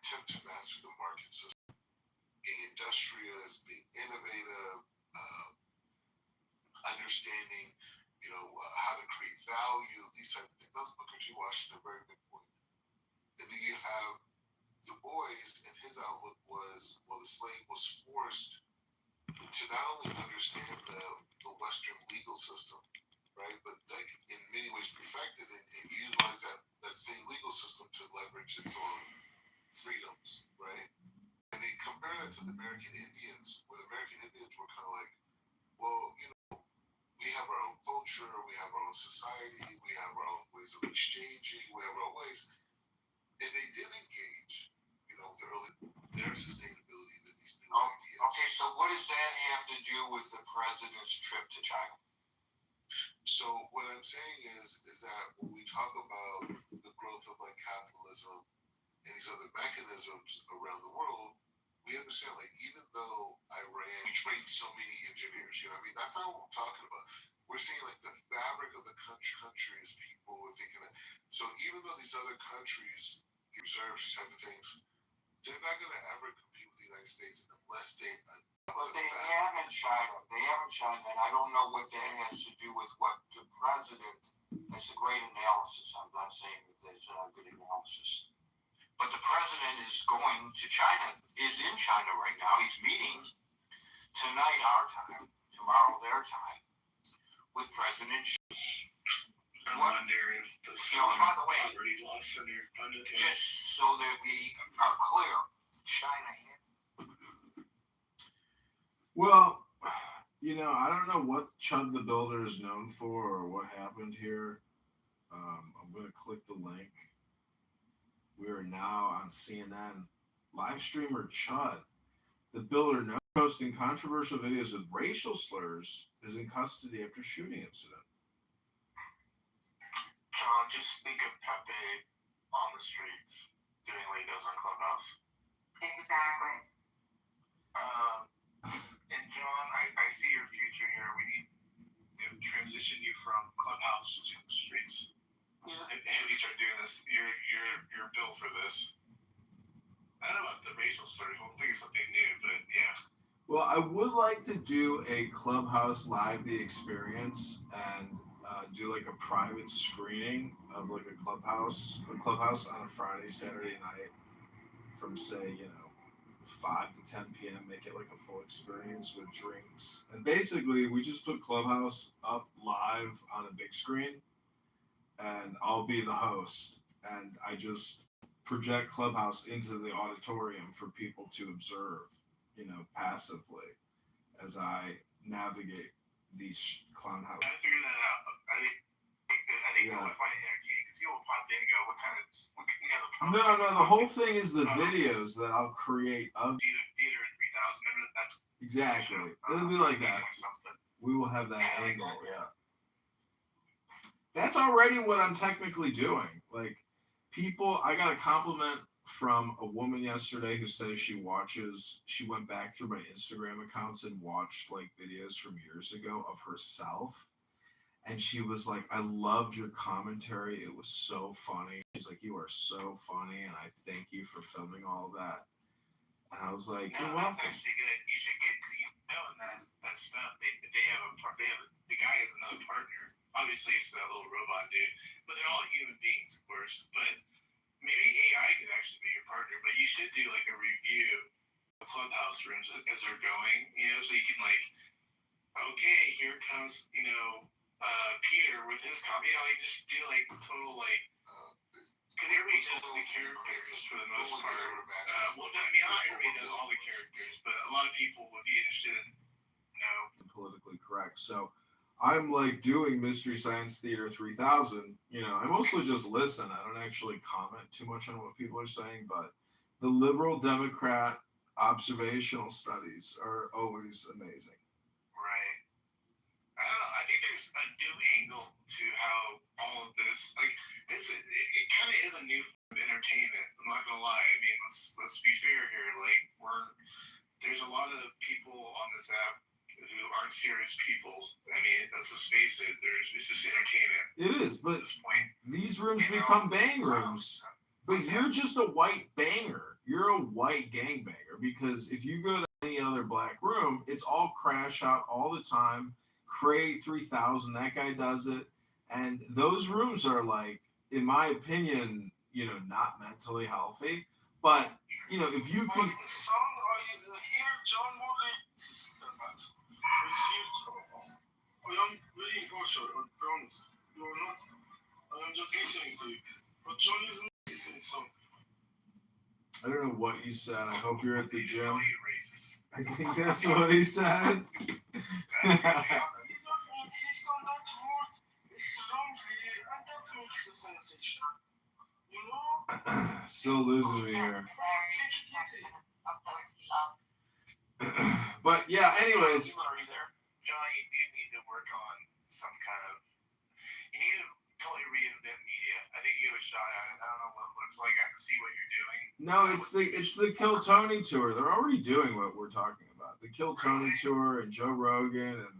attempt to master the market system, being industrious, being innovative, understanding, how to create value, these type of things. Those Booker T. Washington are very big point. And then you have Du Bois, and his outlook was, well, the slave was forced to not only understand the Western legal system, right, but like in many ways perfected and utilize that same legal system to leverage its own freedoms, right? And they compare that to the American Indians, where the American Indians were kind of like, well, we have our own culture, we have our own society, we have our own ways of exchanging, we have our own ways. And they did engage, with their sustainability and these new ideas. Okay, so what does that have to do with the president's trip to China? So what I'm saying is that when we talk about the growth of like capitalism and these other mechanisms around the world, we understand, like, even though Iran trained so many engineers, that's not what we're talking about. We're saying, like, the fabric of the countries, people were thinking that. So even though these other countries reserve these type of things, they're not going to ever compete with the United States unless they. But they have in China. And I don't know what that has to do with what the president. That's a great analysis. I'm not saying that that's a good analysis. But the president is going to China, is in China right now. He's meeting tonight our time, tomorrow their time, with President Xi. I wonder if the by the way, property law center funded him. Just so that we are clear, China had. Well, I don't know what Chud the Builder is known for or what happened here. I'm going to click the link. We are now on CNN. Live streamer Chud the Builder, now posting controversial videos with racial slurs, is in custody after shooting incident. John, just think of Pepe on the streets doing what he does on Clubhouse. Exactly. And John, I see your future here. We need to transition you from Clubhouse to the streets. Yeah. And you start doing this. You're built for this. I don't know about the racial slurs. We'll think of something new, but yeah. Well, I would like to do a Clubhouse Live the Experience and do like a private screening of like a clubhouse on a Friday, Saturday night from say, 5 to 10 p.m. Make it like a full experience with drinks. And basically we just put Clubhouse up live on a big screen and I'll be the host and I just project Clubhouse into the auditorium for people to observe, passively as I navigate these clown houses. I figured that out. I think I would find it entertaining because people will pop in and go, what kind of No, the whole thing is the videos that I'll create of Theater 3000. Remember that? Exactly. It'll be like that. We will have that angle, yeah. That's already what I'm technically doing. Like, people, I got a compliment from a woman yesterday who says she went back through my Instagram accounts and watched like videos from years ago of herself. And she was like, I loved your commentary. It was so funny. She's like, you are so funny. And I thank you for filming all of that. And I was like, you're welcome. That's actually good. You should get, because that stuff, they have the guy has another partner. Obviously, it's that little robot dude. But they're all human beings, of course. But maybe AI could actually be your partner. But you should do like a review of Clubhouse rooms as they're going, so you can like, okay, here comes, Peter with his copy. Like just do like total like, because everybody does the characters for the most part. Not everybody does all the characters, but a lot of people would be interested in, politically correct. So I'm like doing Mystery Science Theater 3000. I mostly just listen. I don't actually comment too much on what people are saying, but the liberal Democrat observational studies are always amazing. Right. I don't know. I think there's a new angle to how all of this, like, it kind of is a new form of entertainment. I'm not gonna lie. I mean, let's be fair here. Like, there's a lot of people on this app who aren't serious people. I mean, let's just face it. It's just entertainment. It is, but at this point, these rooms become bang rooms. But you're just a white banger. you're a white gangbanger, because if you go to any other black room, it's all crash out all the time. Cray 3000, that guy does it. And those rooms are like, in my opinion, not mentally healthy. But, if you can. Here, John Morley system, but it's huge. I am very impartial, I promise. You are not. I am just listening to you. But John is not listening, so. I don't know what you said. I hope you're at the He's gym. really racist. I think that's what he said. He just insists on that word strongly, and that makes a sensation. You know? Still losing me here. Very sensitive of those he loves. But yeah, anyways. John, you do need to work on some kind of. You need to totally reinvent media. I think you have a shot at it. I don't know what it looks like. I can see what you're doing. No, it's the Kill Tony tour. They're already doing what we're talking about. The Kill Tony tour and Joe Rogan and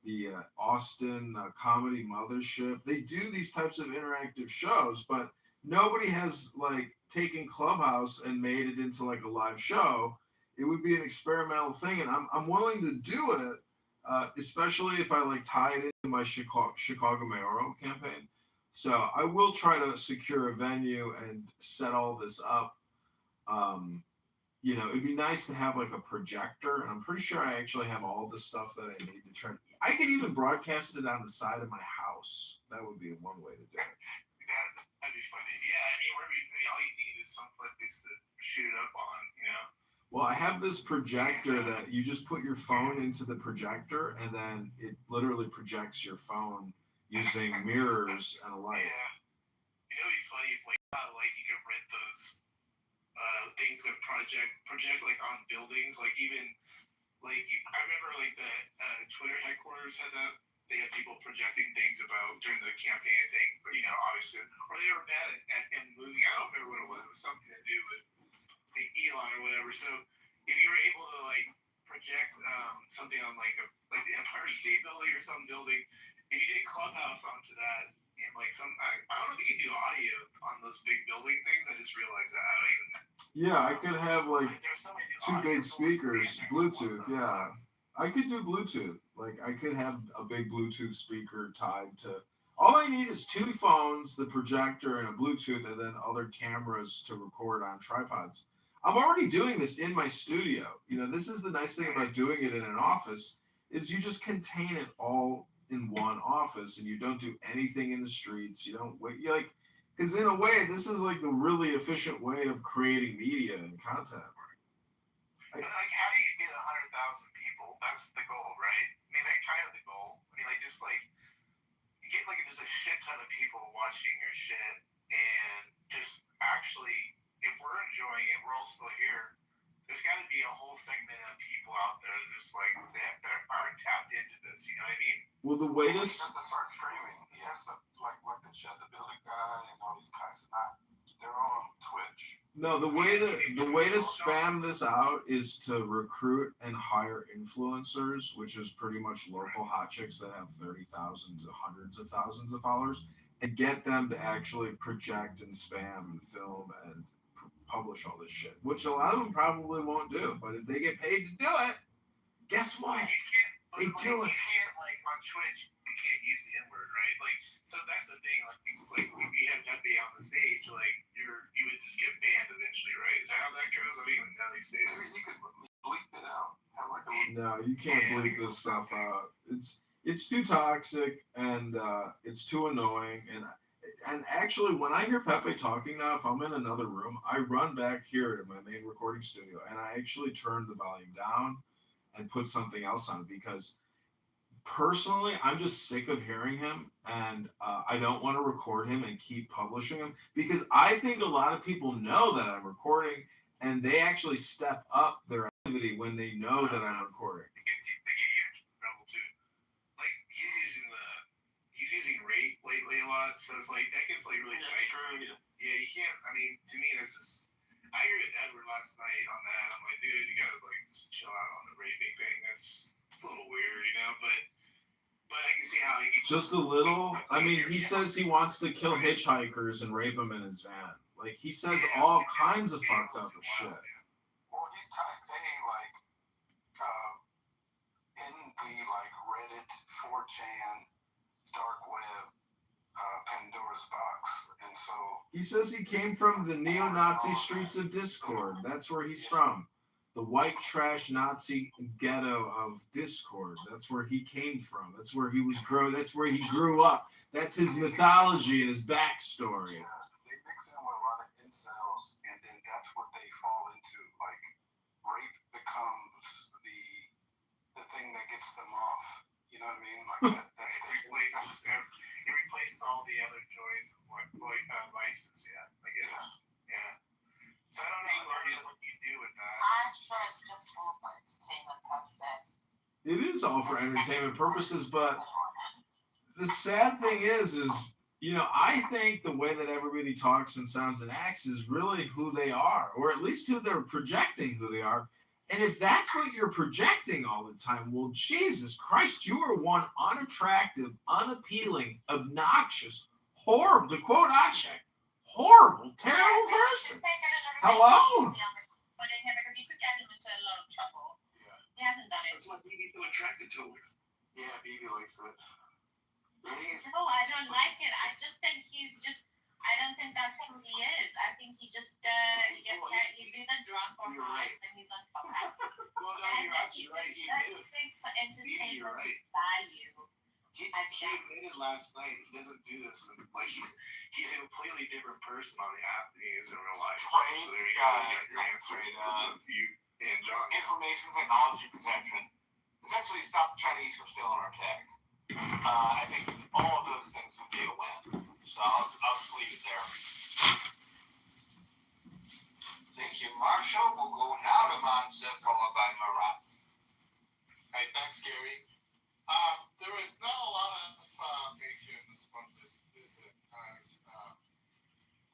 the Austin comedy mothership. They do these types of interactive shows, but nobody has like taken Clubhouse and made it into like a live show. It would be an experimental thing, and I'm willing to do it, especially if I like tie it into my Chicago Mayoral campaign. So I will try to secure a venue and set all this up. It'd be nice to have like a projector, and I'm pretty sure I actually have all the stuff that I need to try. I could even broadcast it on the side of my house. That would be one way to do it. That'd be funny. Yeah, all you need is some place to shoot it up on, Well, I have this projector that you just put your phone into the projector, and then it literally projects your phone using mirrors and a light. Yeah. It'd be funny if you could rent those things that project like on buildings, like even I remember like the Twitter headquarters had that. They had people projecting things about during the campaign thing, but obviously, or they were bad at moving. I don't remember what it was. It was something to do with Elon or whatever. So if you were able to like project something on like the Empire State Building or some building, if you did Clubhouse onto that, and like I don't know if you can do audio on those big building things. I just realized that. I don't even know. Yeah, I could have like There's so many two audio big speakers, tools Bluetooth. Yeah, I could do Bluetooth. Like I could have a big Bluetooth speaker tied to. All I need is two phones, the projector, and a Bluetooth, and then other cameras to record on tripods. I'm already doing this in my studio. This is the nice thing about doing it in an office, is you just contain it all in one office, and you don't do anything in the streets. You don't wait. Because in a way, this is like the really efficient way of creating media and content. But how do you get 100,000 people? That's the goal, right? That's kind of the goal. Just you get just a shit ton of people watching your shit, and just actually, if we're enjoying it, we're all still here. There's got to be a whole segment of people out there that aren't tapped into this. You know what I mean? Well, the way He to has to start streaming. He has to like the Shut the Building guy and all these guys. They're on Twitch. No, the way to spam this out is to recruit and hire influencers, which is pretty much local hot chicks that have 30,000 to hundreds of thousands of followers, and get them to actually project and spam and film and publish all this shit, which a lot of them probably won't do. But if they get paid to do it, guess what? They do it. You can't on Twitch. You can't use the N word, right? So that's the thing. If you have that be on the stage, you would just get banned eventually, right? Is that how that goes? I don't even know these days. Maybe he could bleep it out. Have like a No, you can't bleep this stuff out. It's too toxic, and it's too annoying. And actually, when I hear Pepe talking now, if I'm in another room, I run back here to my main recording studio, and I actually turn the volume down and put something else on, because personally, I'm just sick of hearing him, and I don't want to record him and keep publishing him, because I think a lot of people know that I'm recording, and they actually step up their activity when they know that I'm recording. They give you trouble too. He's using rape lately a lot, so it's that gets really tight. Yeah, you can't. To me, this is. I agree with Edward last night on that. I'm like, dude, you gotta just chill out on the raping thing. It's a little weird, But I can see how he could just a little. He says he wants to kill hitchhikers and rape them in his van. Like he says all kinds of fucked up shit. Well, he's kind of saying like in the like Reddit, 4chan, dark web, Pandora's box, and so He says he came from the neo-Nazi streets of Discord. That's where he's from. The white trash Nazi ghetto of Discord. That's where he came from. That's where he was That's where he grew up. That's his mythology and his backstory. yeah, they mix in with a lot of incels, and then that's what they fall into. Like rape becomes the thing that gets them off. You know what I mean? Like that's it replaces all the other joys of vices. Yeah, I get it. Yeah. So I don't know what you do with that. I'm sure it's just all for entertainment purposes. It is all for entertainment purposes, but the sad thing is, you know, I think the way that everybody talks and sounds and acts is really who they are, or at least who they're projecting who they are. And if that's what you're projecting all the time, well, Jesus Christ, you are one unattractive, unappealing, obnoxious, horrible, to quote Akshay, horrible, terrible person. Hello? Because you could get him into a lot of trouble. Yeah. He hasn't done it. That's what BB feel attracted to it. Yeah, BB likes it. No, I don't like it. I just think I don't think that's who he is. I think he just he's either drunk or high and he's on Clubhouse. Well, no, And you're then actually he right. just He says admitted. things for entertainment You're right. value. He admitted last night he doesn't do this. And, like he's a completely different person on the app than he is in real life. Right. So there you go. You got your answer. With you and John. Information technology protection. Essentially, stop the Chinese from stealing our tech. I think all of those things would be a win. So I'll just leave it there. Thank you, Marshall. We'll go now to Monza, followed by Marat. Hey, thanks, Gary. There is not a lot of patients from this visit as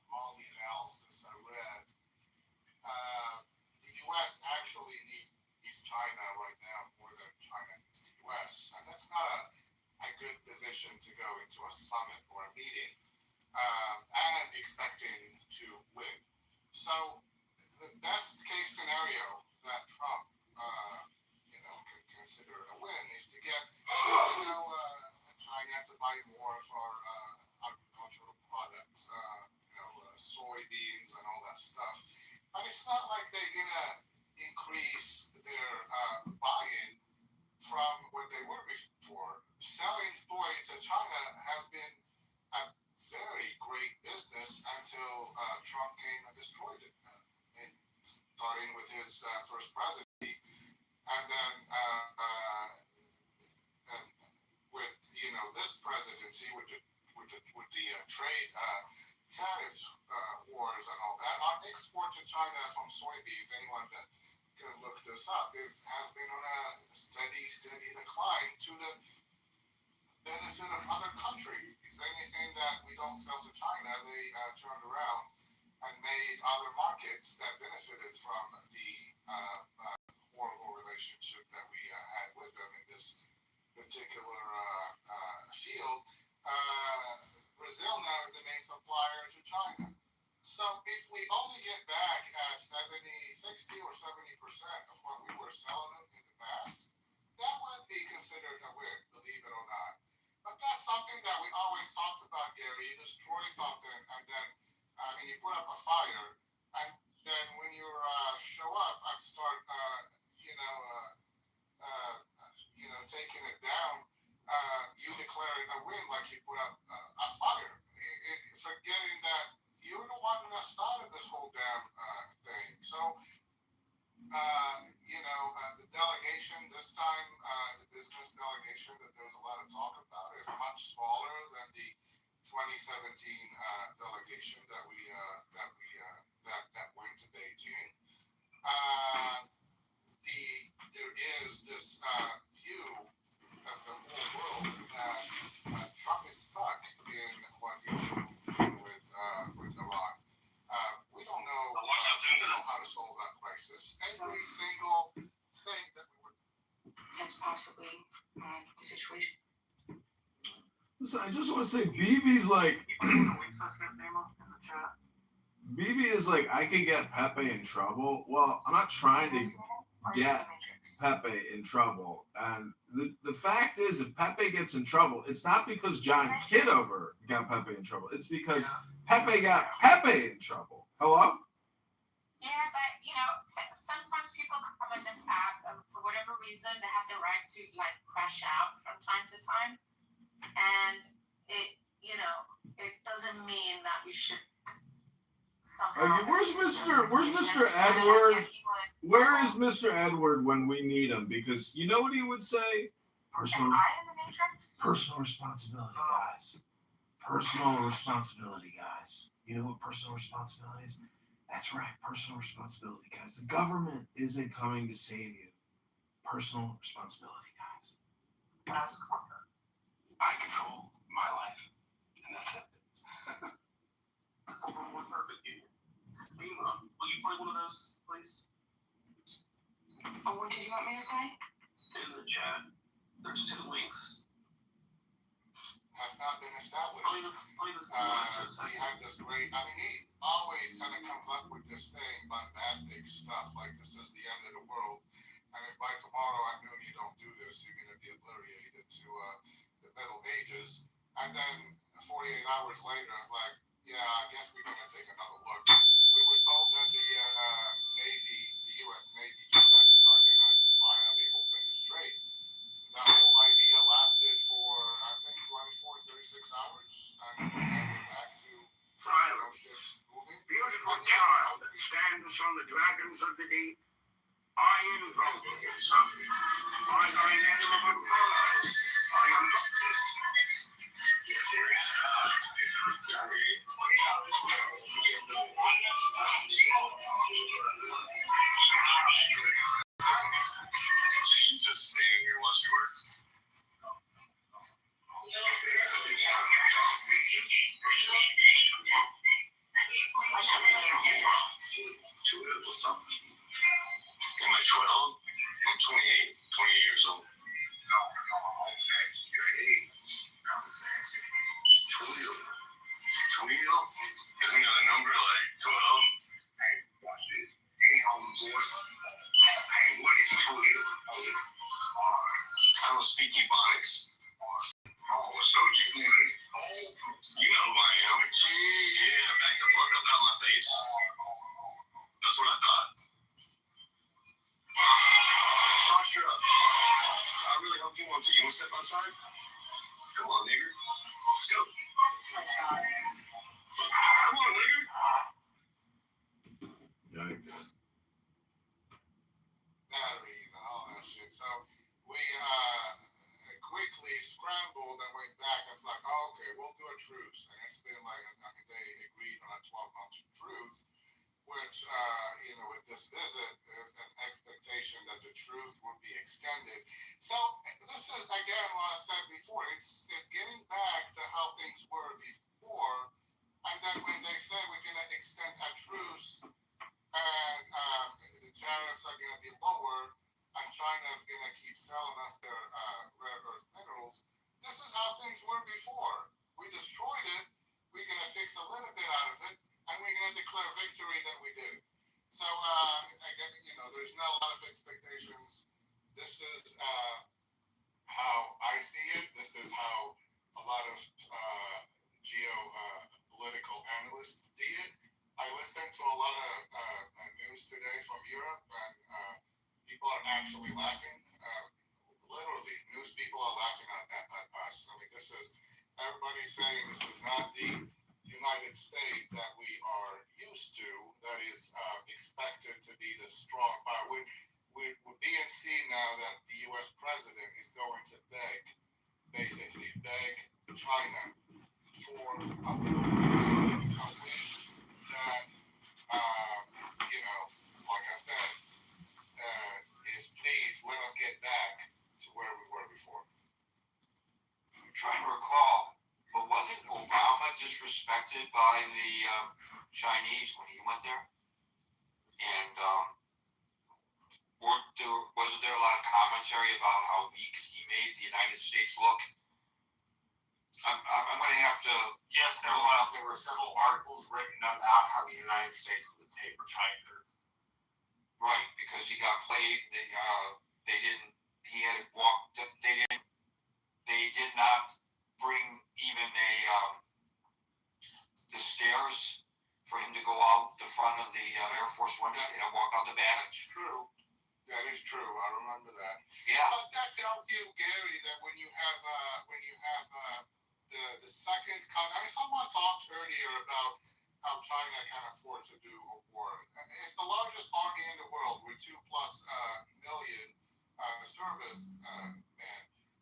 all the analysis I read. The U.S. actually needs China right now more than China needs the U.S. And that's not a good position to go into a summit or a meeting and expecting to win. So the best case scenario that Trump can consider a win is to get China to buy more of our agricultural products, soybeans and all that stuff. But it's not like they're gonna increase their buy-in from what they were before. Selling soy to China has been a very great business until Trump came and destroyed it. Starting with his first presidency, and then with this presidency, with the trade tariff wars and all that, our export to China from soybeans, anyone that can look this up, has been on a steady decline to the benefit of other countries. Anything that we don't sell to China, they turned around and made other markets that benefited from the horrible relationship that we had with them in this particular field. Brazil now is the main supplier to China. So if we only get back at 60 or 70% of what we were selling them in the past, that would be considered a win, believe it or not. But that's something that we always talk about, Gary. You destroy something and then you put up a fire, and then when you show up and start, taking it down, you declare it a win, like you put up a fire, forgetting that you're the one that started this whole damn thing. So, the delegation this time, the business delegation that there's a lot of talk about, is much smaller than the 2017 delegation that went to Beijing. There is this view of the whole world that Trump is stuck in what he's doing with Iran. We don't know how to solve that crisis. Every single thing that we would. That's possibly the situation. Listen, I just want to say, BB's like, BB is like, I could get Pepe in trouble. Well, I'm not trying to get Pepe in trouble. And the fact is, if Pepe gets in trouble, it's not because John Kitover got Pepe in trouble. It's because Pepe got Pepe in trouble. Hello? Yeah, but sometimes people come on this app and for whatever reason they have the right to like crash out from time to time, and it doesn't mean that we should somehow. Where's Mr. Edward? Where is Mr. Edward when we need him? Because you know what he would say? Personal responsibility, guys. Personal responsibility, guys. You know what personal responsibility is? That's right, personal responsibility, guys. The government isn't coming to save you. Personal responsibility, guys. I control my life, and that's it. We're perfect, dude. Will you play one of those, please? Oh, what did you want me to play? In the chat, there's 2 links. Has not been established. Play this He had this great. I mean, he always kind of comes up with this thing, bombastic stuff like this is the end of the world, and if by tomorrow at noon you don't do this, you're going to be obliterated to the Middle Ages. And then 48 hours later, it's like, yeah, I guess we're going to take another look. We were told that the Navy, the U.S. Navy ships are going to finally open the strait. That whole idea lasted for, I think, 24, 36 hours, and then we're back to ships moving. Beautiful child that stands on the dragons of the deep, I invoke it. By thy name of Apollo, I invoke it. You just stand here while she works. What's up? Am I 12? I'm 28. 28 years old. No, okay. You're 8. 12? Isn't that a number like 12? Hey, watch this. Hey, homeboy. Hey, what is 12? I don't speak Ebonics. Oh, so you know who I am. Yeah, back the fuck up out my face. That's what I thought. Posture up. I really hope you want to. You want to step outside? Come on, nigger. Let's go. Come on, nigger. Yikes. Batteries and all that shit. So we quickly scrambled and went back. It's like, oh, okay, we'll do a truce. And it's been like, they agreed on a 12-month truce, which, with this visit, is an expectation that the truce would be extended. So this is, again, what I said before, it's getting back to how things were before. And then when they say we're going to extend a truce, and the tariffs are going to be lower, and China's going to keep selling us their rare earth minerals. This is how things were before. We destroyed it. We're going to fix a little bit out of it, and we're going to declare victory that we did it. So, there's not a lot of expectations. This is how I see it. This is how a lot of geopolitical analysts see it. I listened to a lot of news today from Europe, and people are actually laughing. Literally, news people are laughing at us. I mean, this is everybody's saying this is not the United States that we are used to. That is expected to be the strong power. We're being seen now that the U.S. president is going to basically beg China for a little bit of ways that, like I said, is please let us get back to where we were before. I'm trying to recall, but wasn't Obama disrespected by the Chinese when he went there? And wasn't there a lot of commentary about how weak he made the United States look? I'm going to have to. Yes, there was. There were several articles written about how the United States would pay for China. Right, because he got played. They didn't. He had to walk. They didn't. They did not bring even the stairs for him to go out the front of the Air Force window and walk out the back. True. That is true. I remember that. Yeah. But that tells you, Gary, that when you have the second someone talked earlier about how China can afford to do a war. It's the largest army in the world with 2+ million service men.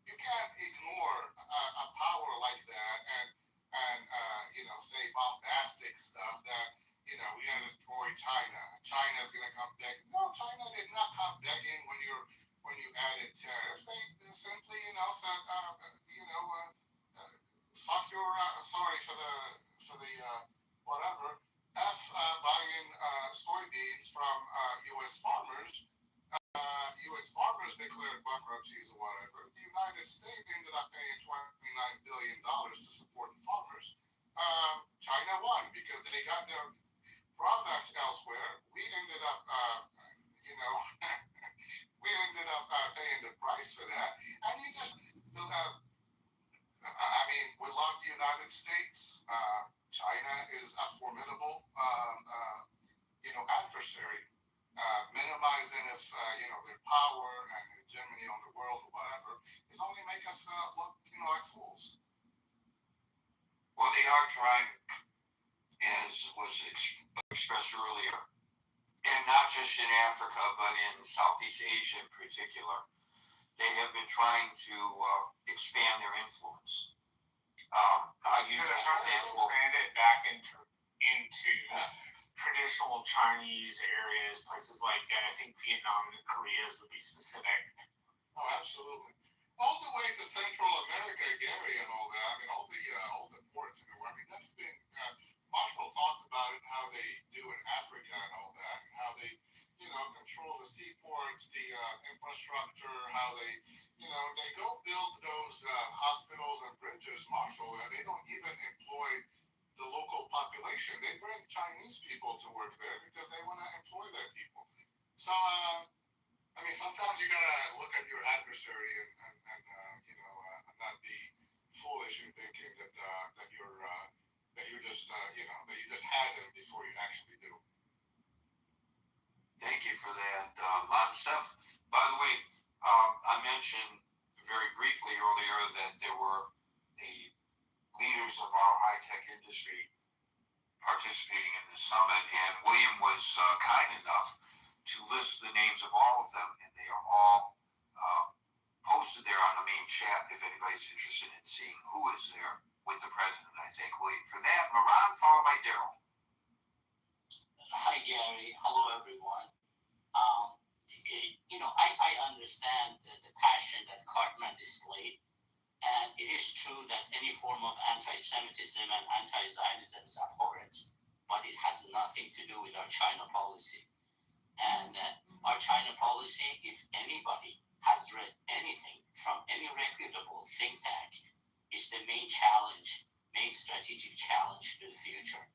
You can't ignore a power like that and say bombastic stuff that we're gonna destroy China. China's gonna come back. No, China did not come begging when you added tariffs. They simply said fuck your sorry for the whatever buying soybeans from U.S. farmers. U.S. farmers declared bankruptcies or whatever. The United States ended up paying $29 billion to support the farmers. China won because they got their product elsewhere. We ended up, paying the price for that. And you just, we love the United States. China is a formidable, adversary. Minimizing if their power and hegemony on the world or whatever is only make us look like fools. Well, they are trying, as was expressed earlier, and not just in Africa, but in Southeast Asia in particular. They have been trying to expand their influence. I use They're trying to expand it back into traditional Chinese areas, places like I think Vietnam and Korea's would be specific. Oh, absolutely. All the way to Central America, Gary, and all that. All the ports. That's been Marshall talked about it, how they do in Africa and all that, and how they, control the seaports, the infrastructure, how they, they go build those hospitals and bridges, Marshall, and they don't even employ the local population. They bring Chinese people to work there because they want to employ their people. So, sometimes you gotta look at your adversary and not be foolish in thinking that you just had them before you actually do. Thank you for that, Steph. By the way, I mentioned very briefly earlier that there were the leaders of our high-tech industry participating in this summit, and William was kind enough to list the names of all of them, and they are all posted there on the main chat if anybody's interested in seeing who is there with the president. I thank William for that. Maran, followed by Daryl. Hi, Gary. Hello, everyone. I understand the passion that Cartman displayed, and it is true that any form of anti-Semitism and anti-Zionism is abhorrent, but it has nothing to do with our China policy. And our China policy, if anybody has read anything from any reputable think tank, is the main strategic challenge to the future.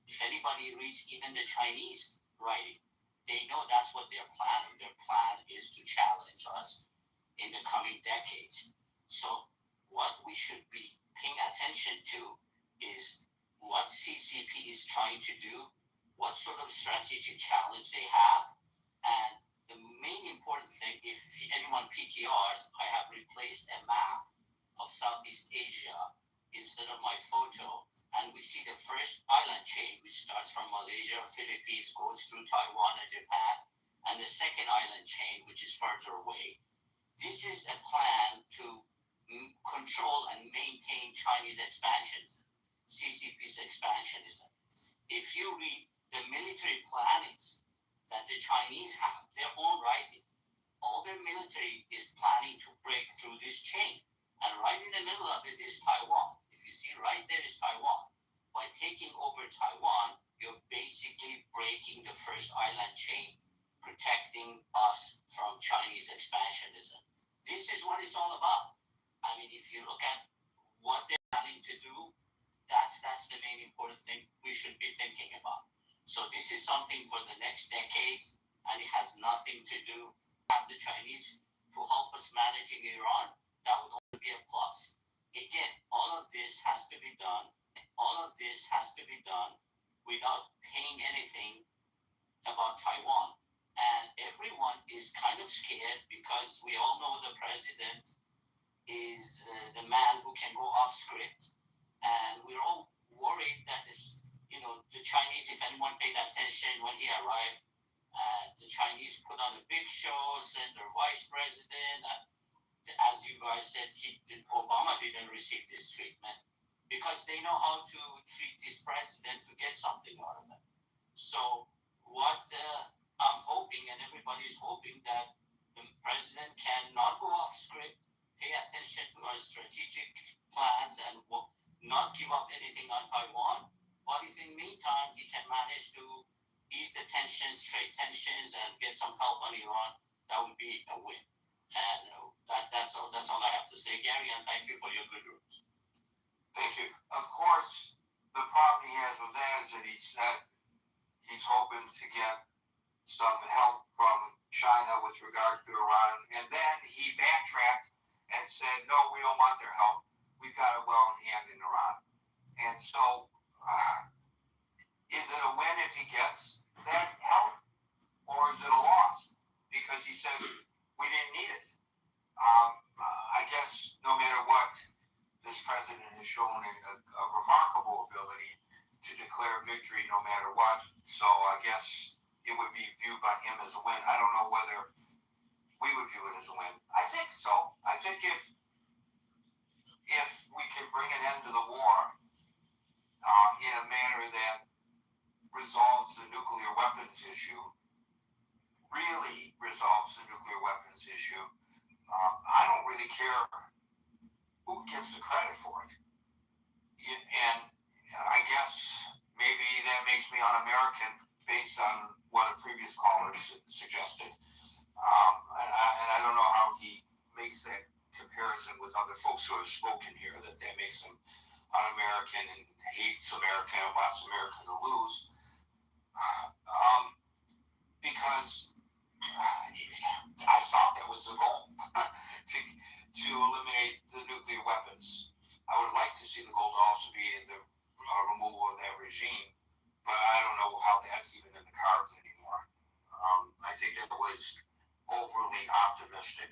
If anybody reads even the Chinese writing, they know that's what they're planning. Their plan is to challenge us in the coming decades. So what we should be paying attention to is what CCP is trying to do, what sort of strategic challenge they have, and the main important thing, if anyone PTRs, I have replaced a map of Southeast Asia instead of my photo, and we see the first island chain, which starts from Malaysia, Philippines, goes through Taiwan and Japan, and the second island chain, which is further away. This is a plan to control and maintain Chinese expansionism, CCP's expansionism. If you read the military plannings that the Chinese have, their own writing, all their military is planning to break through this chain. And right in the middle of it is Taiwan. If you see right there is Taiwan. By taking over Taiwan, you're basically breaking the first island chain, protecting us from Chinese expansionism. This is what it's all about. If you look at what they're planning to do something for the next decades, and it has nothing to do with the Chinese to help us managing Iran, that would also be a plus. Again, all of this has to be done. All of this has to be done without paying anything about Taiwan. And everyone is kind of scared because we all know the president is the man who can go off script. And we're all worried that, the Chinese, if anyone paid attention when he arrived, the Chinese put on a big show, sent their vice president. As you guys said, Obama didn't receive this treatment because they know how to treat this president to get something out of it. So what I'm hoping, and everybody's hoping, that the president can not go off script, pay attention to our strategic plans, and not give up anything on Taiwan. But if in the meantime he can manage to ease the tensions, trade tensions, and get some help on Iran, that would be a win. And that's all I have to say, Gary, and thank you for your good words. Thank you. Of course, the problem he has with that is that he said he's hoping to get some help from China with regard to Iran, and then he backtracked and said, no, we don't want their help. We've got it well in hand in Iran. And so, is it a win if he gets that help, or is it a loss? Because he said we didn't need it. I guess no matter what, this president has shown a remarkable ability to declare victory no matter what. So I guess it would be viewed by him as a win. I don't know whether we would view it as a win. I think so. I think if we can bring an end to the war in a manner that resolves the nuclear weapons issue, really resolves the nuclear weapons issue, I don't really care who gets the credit for it. And I guess maybe that makes me un-American based on what a previous caller suggested. And I don't know how he makes that comparison with other folks who have spoken here, that makes him un-American and hates America and wants America to lose. Because I thought that was the goal, to eliminate the nuclear weapons. I would like to see the goal to also be the removal of that regime, but I don't know how that's even in the cards anymore. I think that was overly optimistic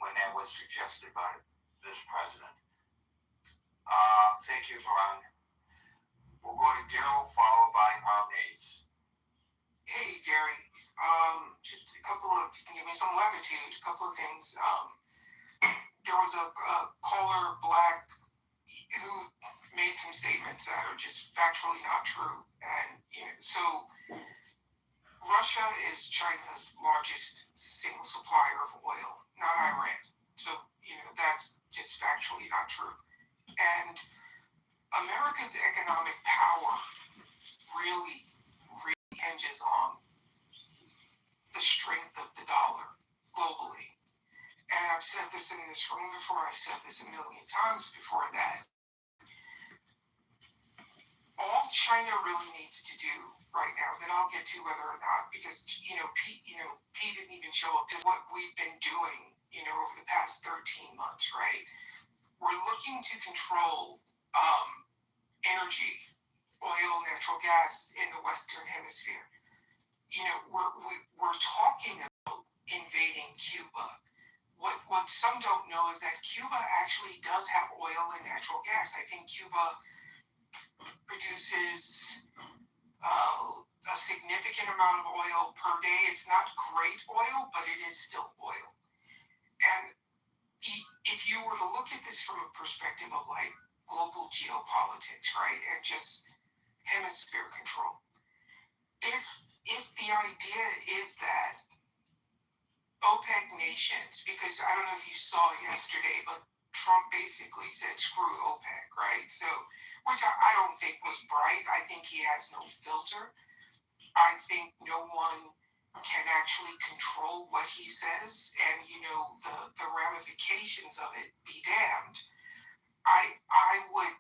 when that was suggested by this president. Thank you, Ron. We'll go to Daryl, followed by Mays. Hey, Gary. Just a couple of, give me some latitude, a couple of things. There was a caller, Black, who made some statements that are just factually not true. And, so Russia is China's largest single supplier of oil, not Iran. So, that's just factually not true. And America's economic power really hinges on the strength of the dollar globally. And I've said this in this room before, I've said this a million times before that. All China really needs to do right now, then I'll get to whether or not, because, Pete didn't even show up to what we've been doing, over the past 13 months, right? We're looking to control energy, oil, natural gas in the Western Hemisphere. We're talking about invading Cuba. What some don't know is that Cuba actually does have oil and natural gas. I think Cuba produces a significant amount of oil per day. It's not great oil, but it is still oil. And if you were to look at this from a perspective of like global geopolitics, right, and just hemisphere control, if the idea is that OPEC nations, because I don't know if you saw yesterday, but Trump basically said screw OPEC, right? So, which I don't think was bright. I think he has no filter. I think no one can actually control what he says, and the ramifications of it be damned. I would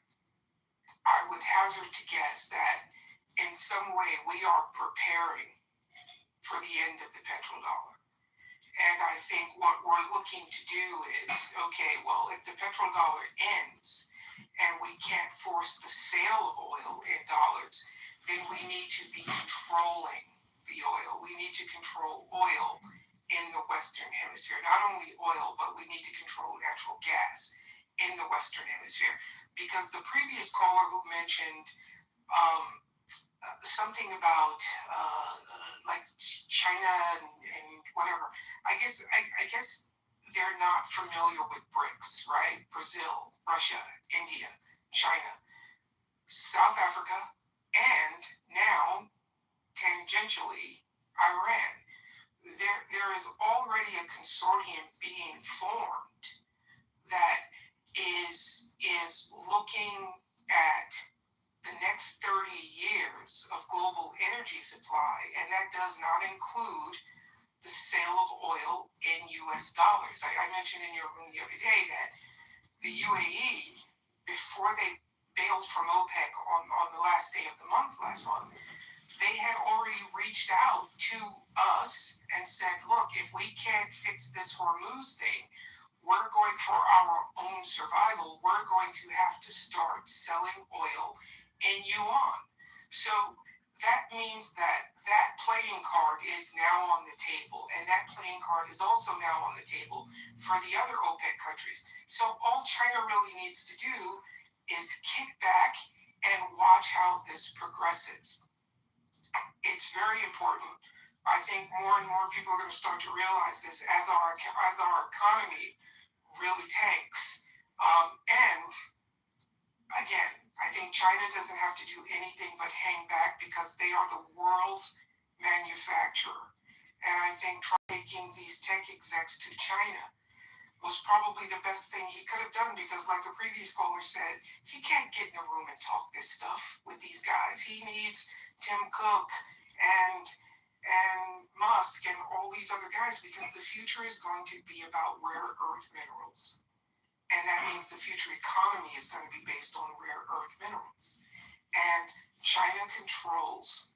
hazard to guess that in some way we are preparing for the end of the petrodollar. And I think what we're looking to do is, okay, well, if the petrodollar ends and we can't force the sale of oil in dollars, then we need to be controlling the oil. We need to control oil in the Western Hemisphere. Not only oil, but we need to control natural gas in the Western Hemisphere. Because the previous caller who mentioned something about like China and whatever, I guess they're not familiar with BRICS, right? Brazil, Russia, India, China, South Africa, and now tangentially Iran. There is already a consortium being formed that is looking at the next 30 years of global energy supply, and that does not include the sale of oil in US dollars. I mentioned in your room the other day that the UAE, before they bailed from OPEC on the last day of the month last month, they had already reached out to us and said, look, if we can't fix this Hormuz thing, we're going for our own survival. We're going to have to start selling oil in yuan. So that means that playing card is now on the table, and that playing card is also now on the table for the other OPEC countries. So all China really needs to do is kick back and watch how this progresses. It's very important. I think more and more people are going to start to realize this as our economy really tanks. And again, I think China doesn't have to do anything but hang back because they are the world's manufacturer. And I think taking these tech execs to China was probably the best thing he could have done, because like a previous caller said, he can't get in a room and talk this stuff with these guys. He needs Tim Cook and Musk and all these other guys, because the future is going to be about rare earth minerals. And that means the future economy is going to be based on rare earth minerals. And China controls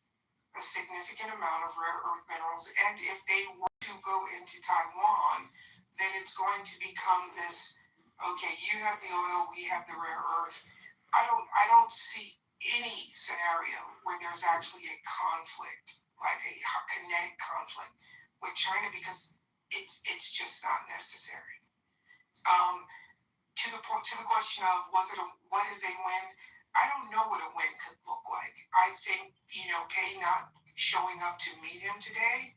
a significant amount of rare earth minerals. And if they were to go into Taiwan, then it's going to become this, okay, you have the oil, we have the rare earth. I don't see any scenario where there's actually a conflict, like a kinetic conflict with China, because it's just not necessary. To the question of what is a win? I don't know what a win could look like. I think, Pei not showing up to meet him today,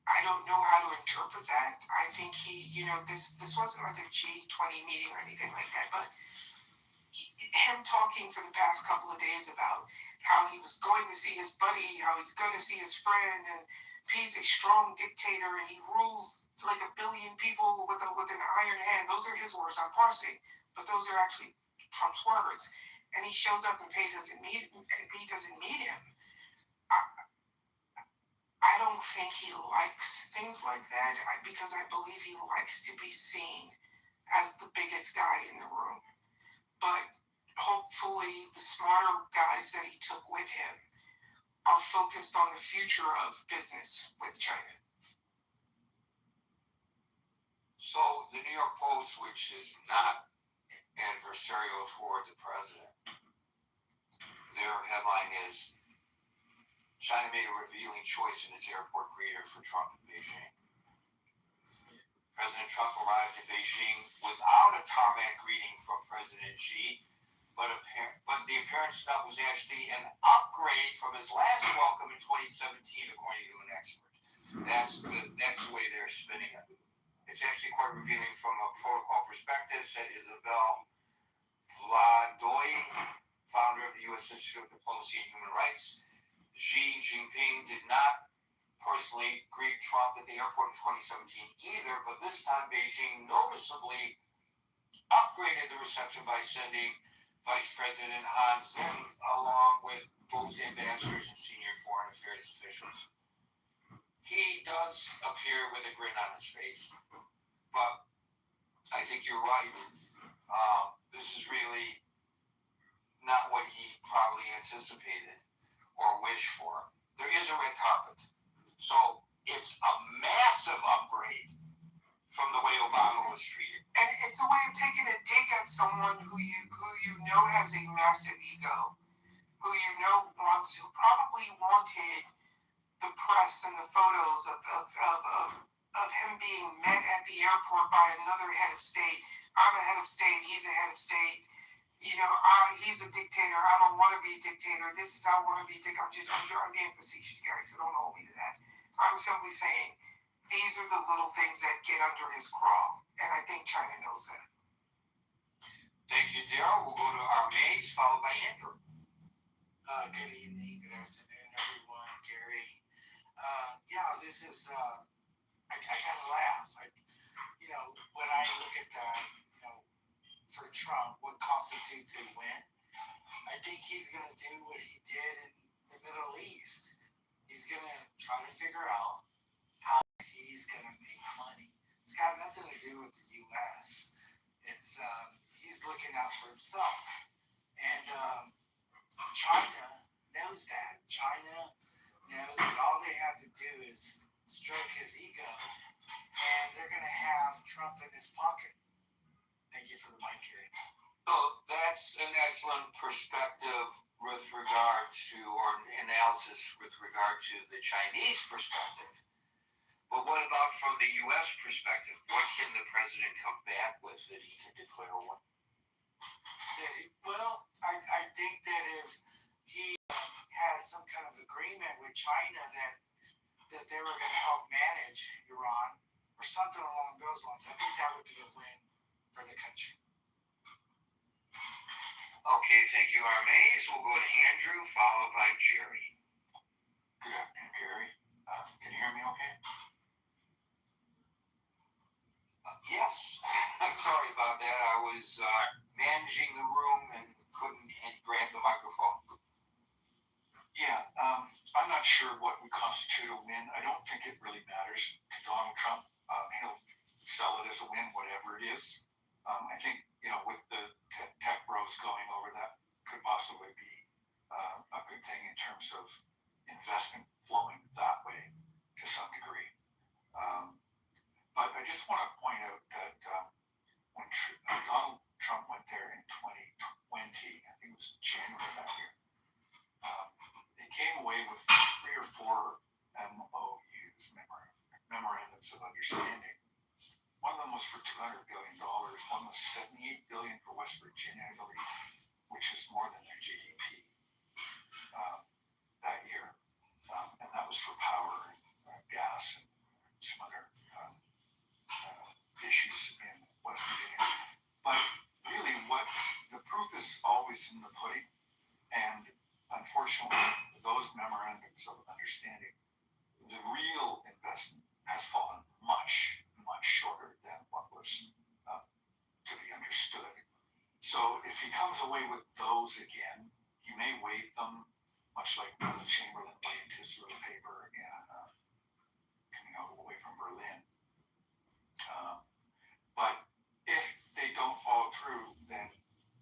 I don't know how to interpret that. I think he, this wasn't like a G20 meeting or anything like that, but him talking for the past couple of days about how he was going to see his buddy, how he's going to see his friend, and he's a strong dictator and he rules like 1 billion people with an iron hand. Those are his words. I'm parsing, but those are actually Trump's words. And he shows up and Pei doesn't meet him. I don't think he likes things like that, because I believe he likes to be seen as the biggest guy in the room. But hopefully the smarter guys that he took with him are focused on the future of business with China. So the New York Post, which is not adversarial toward the president, their headline is, China made a revealing choice in its airport greeter for Trump in Beijing. President Trump arrived in Beijing without a tarmac greeting from President Xi, but the apparent snub was actually an upgrade from his last welcome in 2017, according to an expert. That's the way they're spinning it. It's actually quite revealing from a protocol perspective, said Isabel Vladoy, founder of the U.S. Institute of Diplomacy and Human Rights. Xi Jinping did not personally greet Trump at the airport in 2017 either, but this time Beijing noticeably upgraded the reception by sending Vice President Han Zeng along with both ambassadors and senior foreign affairs officials. He does appear with a grin on his face, but I think you're right. This is really not what he probably anticipated. or wish for. There is a red carpet. So it's a massive upgrade from the way Obama was treated. And it's a way of taking a dig at someone who you know has a massive ego, who you know who probably wanted the press and the photos of him being met at the airport by another head of state. I'm a head of state, he's a head of state. You know, he's a dictator, I don't want to be a dictator, this is how I want to be a dictator. I'm being facetious, Gary, so don't hold me to that. I'm simply saying, these are the little things that get under his craw, and I think China knows that. Thank you, Daryl. We'll go to our Mays, followed by Andrew. Good evening, good afternoon, everyone. Gary. This is, I kind of laugh. When I look at that, for Trump, what constitutes a win, I think he's going to do what he did in the Middle East. He's going to try to figure out how he's going to make money. It's got nothing to do with the U.S. It's he's looking out for himself. And China knows that. China knows that all they have to do is stroke his ego, and they're going to have Trump in his pocket. Thank you for the mic, Gary. So that's an excellent perspective with regard to, or analysis with regard to the Chinese perspective. But what about from the U.S. perspective? What can the president come back with that he can declare one? Well, I think that if he had some kind of agreement with China that they were going to help manage Iran or something along those lines, I think that would be a win for the country. Okay, thank you, Armaze. We'll go to Andrew, followed by Jerry. Good afternoon, Gary. Can you hear me okay? Yes. Sorry about that. I was managing the room and couldn't grab the microphone. Yeah, I'm not sure what would constitute a win. I don't think it really matters to Donald Trump. He'll sell it as a win, whatever it is. I think, with the tech bros going over, that could possibly be a good thing in terms of investment flowing that way to some degree. But I just want to point out that when Donald Trump went there in 2020, I think it was January that year, they came away with 3 or 4 MOUs, memorandums of understanding. One of them was for $200 billion. One was $78 billion for West Virginia, I believe, which is more than their GDP that year. And that was for power and gas and some other issues in West Virginia. But really, the proof is always in the pudding. And unfortunately, those memorandums of understanding, the real investment has fallen much, much shorter than what was to be understood. So if he comes away with those again, he may waive them, much like Neville Chamberlain waived his little paper coming away from Berlin. But if they don't follow through, then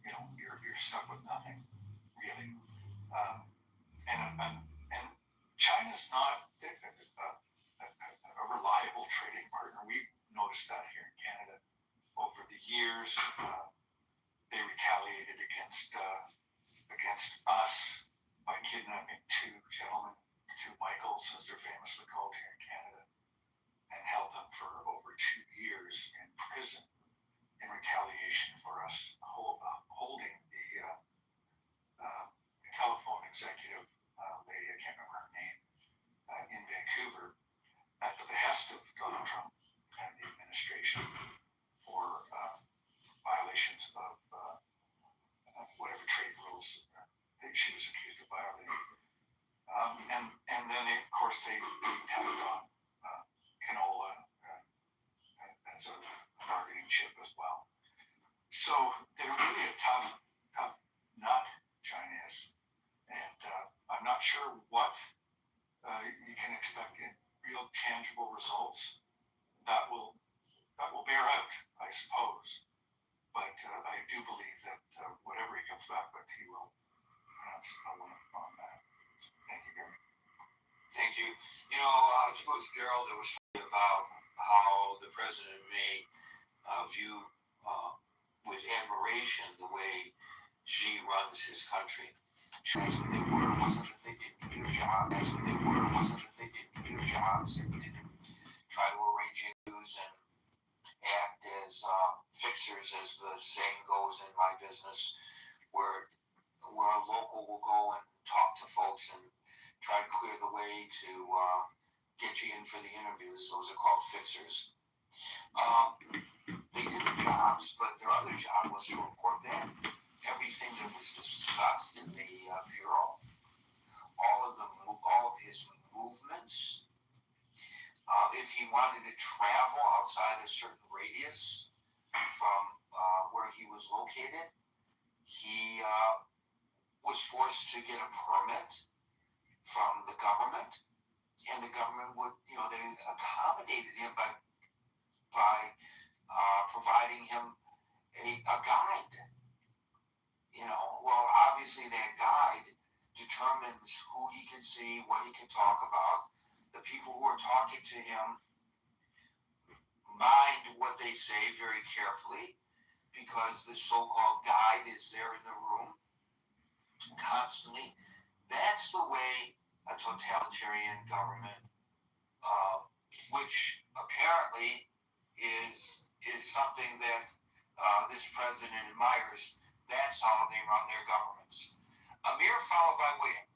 you're stuck with nothing, really. And China's not a reliable trading partner. We've noticed that here in Canada over the years. They retaliated against us by kidnapping 2 gentlemen, 2 Michaels, as they're famously called here in Canada, and held them for over 2 years in prison in retaliation for us holding the telephone executive lady, I can't remember her name, in Vancouver at the behest of Donald Trump and the administration for violations of whatever trade rules that she was accused of violating. And then, of course, they tacked on canola as a bargaining chip as well. So they're really a tough nut, China is. And I'm not sure what you can expect in real tangible results that will bear out, I suppose. But I do believe that whatever he comes back with, he will pronounce a win on that. Thank you, Gary. Thank you. You know, I think it was Gerald that was talking about how the president may view with admiration the way Xi runs his country. That's what they were. It wasn't that they didn't do their job. That's what they were. It wasn't that they didn't do their jobs. They didn't try to arrange interviews and act as fixers, as the saying goes in my business, where a local will go and talk to folks and try to clear the way to get you in for the interviews. Those are called fixers. They did their jobs, but their other job was to report back everything that was discussed in the bureau, all of his movements. If he wanted to travel outside a certain radius from where he was located, he was forced to get a permit from the government, and the government would, they accommodated him by providing him a guide. Well, obviously that guide determines who he can see, what he can talk about. The people who are talking to him mind what they say very carefully, because the so-called guide is there in the room constantly. That's the way a totalitarian government, which apparently is something that this president admires. That's how they run their governments. Amir, followed by William.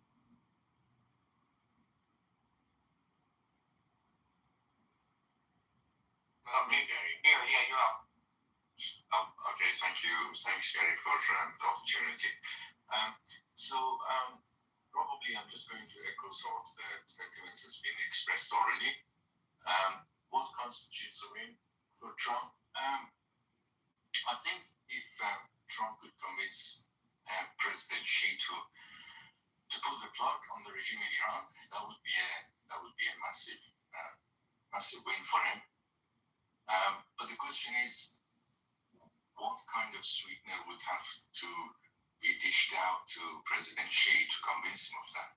Me, Gary. Amir, yeah, you're up. Okay, thank you. Thanks, Gary, for the opportunity. Probably I'm just going to echo some of the sentiments that's been expressed already. What constitutes a win for Trump? I think if Trump could convince President Xi to pull the plug on the regime in Iran, that would be a massive win for him. But the question is, what kind of sweetener would have to be dished out to President Xi to convince him of that?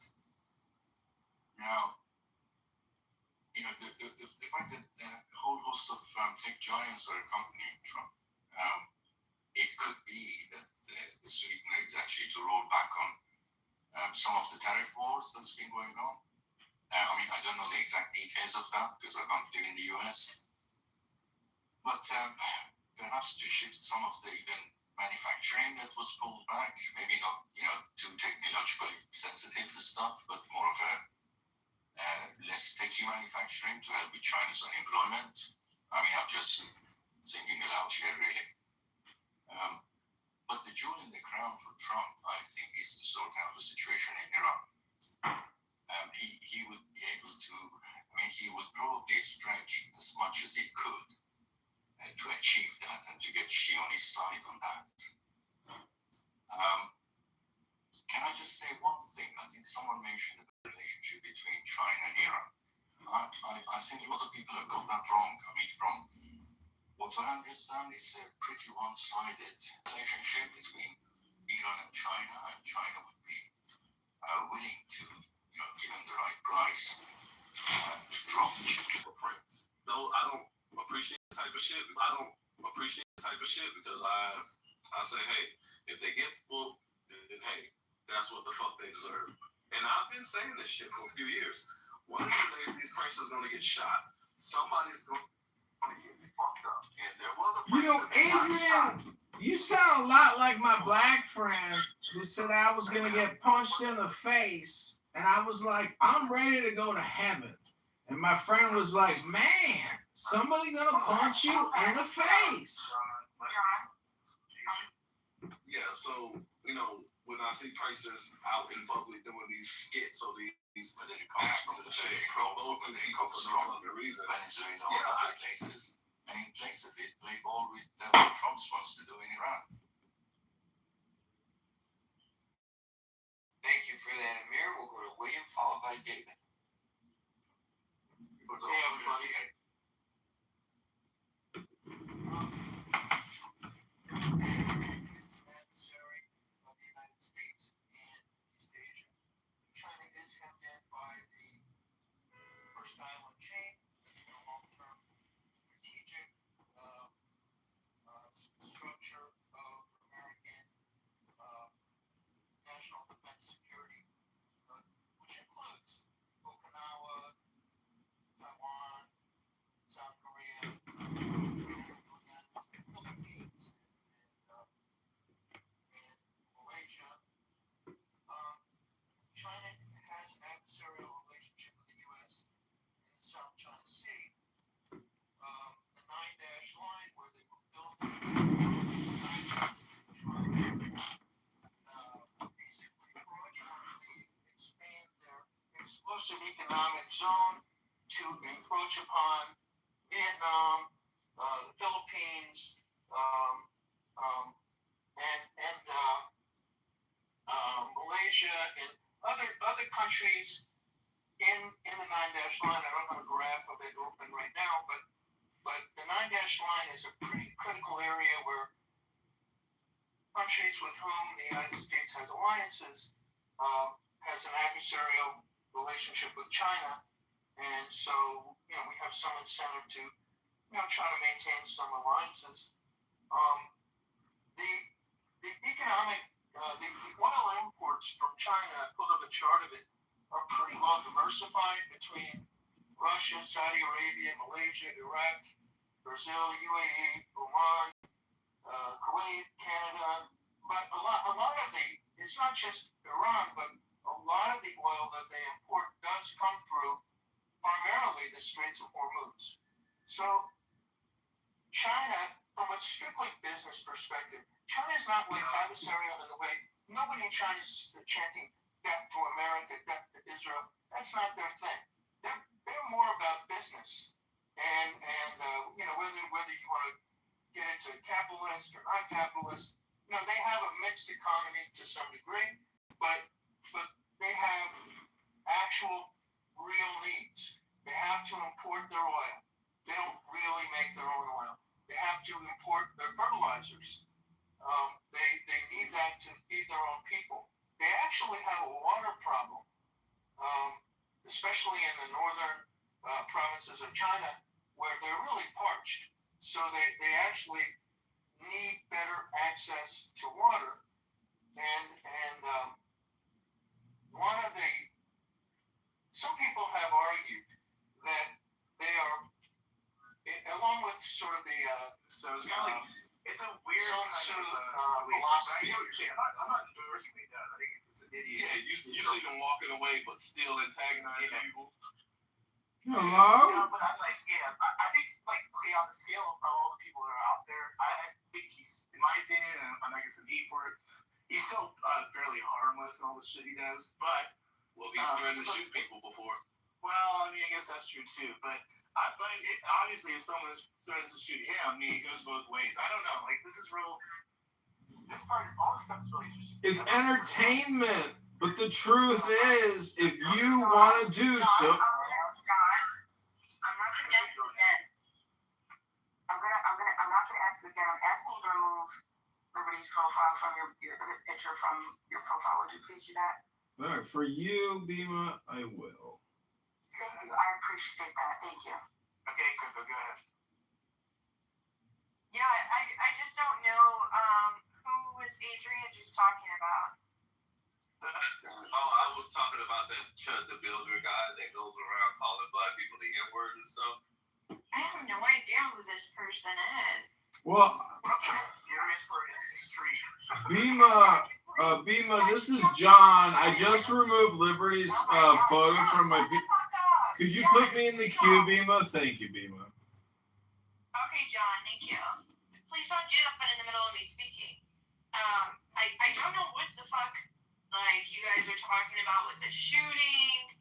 Now, the fact that a whole host of tech giants are accompanying Trump, it could be that the sweetener is actually to roll back on some of the tariff wars that's been going on. I don't know the exact details of that because I don't live in the US. But perhaps to shift some of the even manufacturing that was pulled back, maybe not too technologically sensitive stuff, but more of a less techy manufacturing to help with China's unemployment. I'm just thinking aloud here, really. But the jewel in the crown for Trump, I think, is to sort out the situation in Iran. He would be able to, he would probably stretch as much as he could to achieve that and to get Xi on his side on that. Can I just say one thing? I think someone mentioned the relationship between China and Iran. I think a lot of people have got that wrong. From what I understand, it's a pretty one-sided relationship between Iran and China would be willing to, given the right price, to drop the price. Though I don't appreciate the type of shit. Because I say, hey, if they get booked, then hey, that's what the fuck they deserve. And I've been saying this shit for a few years. One of these days, these prices are going to get shot. Somebody's going to get fucked up. And there was a Adrian, you sound a lot like my black friend who said I was going to get punched in the face. And I was like, I'm ready to go to heaven. And my friend was like, man, somebody going to punch you in the face. Yeah, so, when I see praisers out in public doing these skits or these But then it comes from the provoking people for no other reason. Venezuela or other places. And in place of it, play ball with what Trump wants to do in Iran. Thank you for that, Amir. We'll go to William, followed by David. For the everybody. Adversary of the United States and East Asia. China is exclusive economic zone to encroach upon Vietnam, the Philippines, and Malaysia, and other countries in the 9-dash line. I don't have a graph of it open right now, but the 9-dash line is a pretty critical area where countries with whom the United States has alliances has an adversarial relationship with China, and so we have some incentive to try to maintain some alliances. The economic the oil imports from China, I pulled up a chart of it, are pretty well diversified between Russia, Saudi Arabia, Malaysia, Iraq, Brazil, UAE, Oman, Kuwait, Canada, but a lot of it's not just Iran, but a lot of the oil that they import does come through primarily the Straits of Hormuz. So China, from a strictly business perspective, China is not like adversarial in the way nobody in China is chanting death to America, death to Israel. That's not their thing. They're more about business, and whether you want to get into capitalist or not capitalist, they have a mixed economy to some degree, but they have actual real needs. They have to import their oil. They don't really make their own oil. They have to import their fertilizers. They need that to feed their own people. They actually have a water problem, especially in the northern provinces of China, where they're really parched. So they actually need better access to water. And some people have argued that they are, along with sort of the So it's kind of like it's a weird philosophy. I hear what you're saying. I'm not endorsing what he does. I think it's an idiot. Yeah, you see them walking away, but still antagonizing people. Hello? But I'm like, I think on the scale of all the people that are out there, I think he's, in my opinion, and I'm not going to speak for it, he's still fairly harmless in all the shit he does. But He's threatened to shoot people before. Well, I mean, I guess that's true too. But obviously, if someone threatens to shoot him, it goes both ways. I don't know. Like, this is real. This part, all this stuff is really interesting. It's entertainment, but the truth is, if you want to do so. I'm not gonna ask again. I'm not gonna ask again. I'm asking you to remove Liberty's profile from your picture from your profile. Would you please do that? All right, for you, Bima, I will. Thank you. I appreciate that. Thank you. Okay, Coco, go ahead. Yeah, I just don't know who was Adrian just talking about. I was talking about that Chud the Builder guy that goes around calling black people the N-word and stuff. I have no idea who this person is. Well, You're in for history. Bima, this is John. I just removed Liberty's photo from my. Could you put me in the queue, Bima? Thank you, Bima. Okay, John, thank you. Please don't do that in the middle of me speaking. I don't know what the fuck you guys are talking about with the shooting.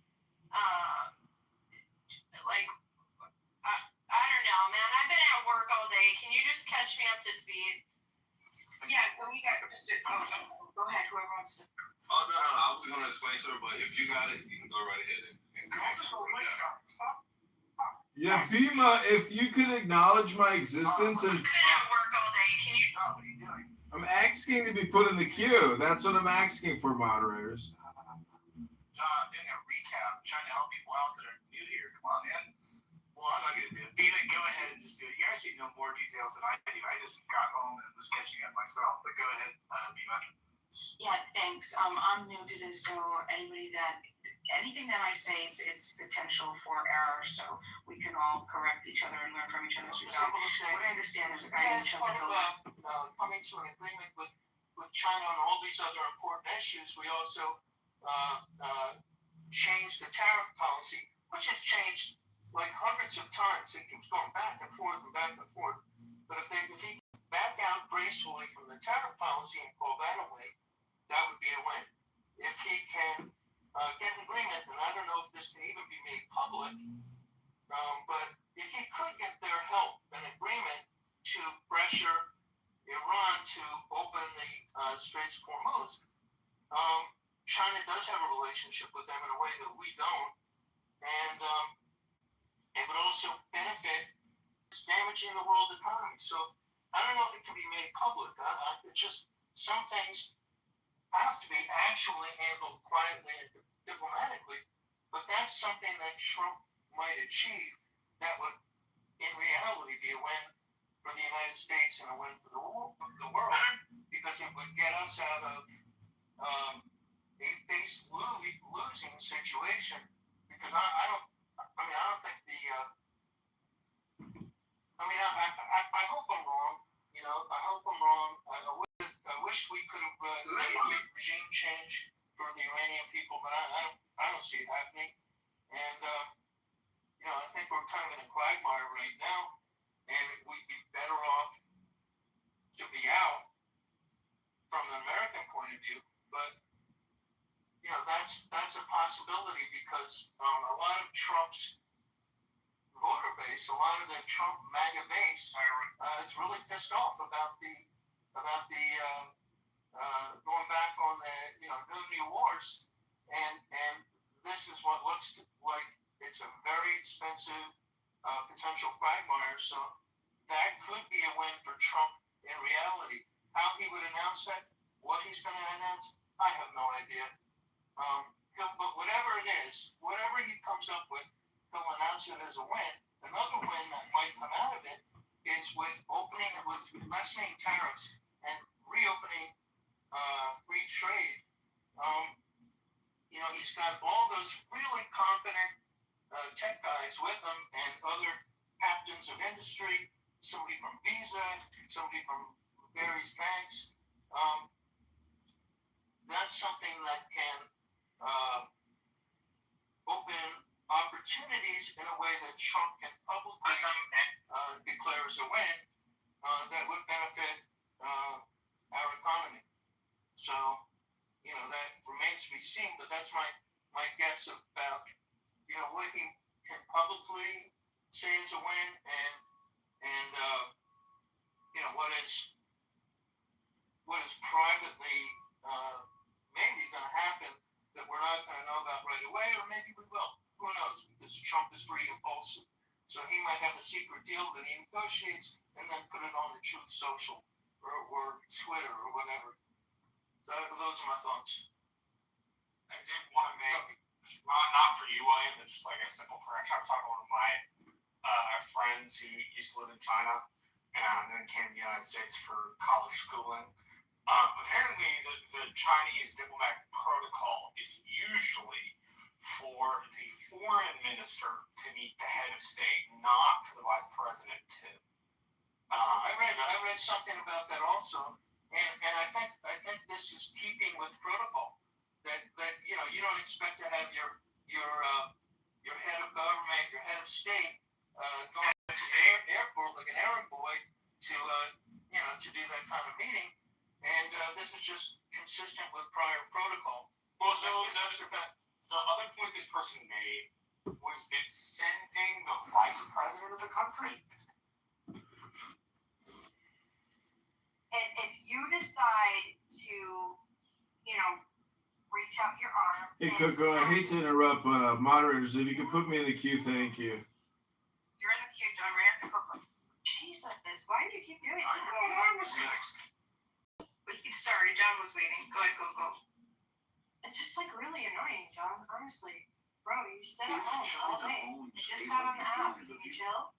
I don't know, man. I've been at work all day. Can you just catch me up to speed? Yeah, we got. Go ahead, whoever wants to. Oh, no. I was going to explain to her, but if you got it, you can go right ahead and Yeah, Bima, if you could acknowledge my existence and. I've been at work all day. Can you? What are you doing? I'm asking to be put in the queue. That's what I'm asking for, moderators. Doing a recap, trying to help people out that are new here. Come on, man. Well, I'm not going to do it. Bina, go ahead and just do it. You actually know more details than I do. I just got home and was catching up myself. But go ahead, Bina. Yeah, thanks. I'm new to this, so anything that I say, it's potential for error, so we can all correct each other and learn from each other. What I understand is a guy named part of coming to an agreement with China on all these other important issues. We also changed the tariff policy, which has changed like hundreds of times. It keeps going back and forth and back and forth. But if he back out gracefully from the tariff policy and pull that away, that would be a win. If he can get an agreement, and I don't know if this can even be made public, but if he could get their help, an agreement to pressure Iran to open the Straits of Hormuz, China does have a relationship with them in a way that we don't, and it would also benefit. It's damaging the world economy. So I don't know if it can be made public. It's just some things have to be actually handled quietly and diplomatically, but that's something that Trump might achieve that would, in reality, be a win for the United States and a win for the world, because it would get us out of a base losing situation. Because I don't think I hope I'm wrong. I hope I'm wrong. I wish we could have made regime change for the Iranian people, but I don't see it happening. And I think we're kind of in a quagmire right now, and we'd be better off to be out from an American point of view. But that's a possibility, because a lot of Trump's voter base, a lot of the Trump MAGA base, is really pissed off about the going back on the no new wars, and this is what looks like it's a very expensive potential quagmire. So that could be a win for Trump in reality. How he would announce that, what he's going to announce, I have no idea. But whatever it is, whatever he comes up with, he'll announce it as a win. Another win that might come out of it is with lessening tariffs and reopening free trade. He's got all those really competent tech guys with him and other captains of industry, somebody from Visa, somebody from various banks. That's something that can open opportunities in a way that Trump can publicly declare as a win that would benefit our economy. So, that remains to be seen, but that's my guess about, what he can publicly say is a win, and what is privately maybe going to happen that we're not going to know about right away, or maybe we will. Who knows? Because Trump is pretty impulsive. So he might have a secret deal that he negotiates and then put it on the Truth Social or Twitter or whatever. So those are my thoughts. I did want to make, not for you, William, but just like a simple correction. I was talking to one of my friends who used to live in China and then came to the United States for college schooling. Apparently, the Chinese diplomatic protocol is usually for the foreign minister to meet the head of state, not for the vice president to. I read something about that also, and I think this is keeping with protocol. That you don't expect to have your head of government, your head of state, going to the airport like an errand boy to do that kind of meeting. And this is just consistent with prior protocol. Well, so the other point this person made was that sending the vice president of the country. And if you decide to, reach out your arm. Hey, Coco, I hate to interrupt, but moderators, if you could put me in the queue, thank you. You're in the queue, John. Right after Coco. Jesus, why do you keep doing this? Sorry, John was waiting. Go ahead, Coco. It's just really annoying, John. Honestly, bro, you sit at home all day. You just got on the app. Can you chill?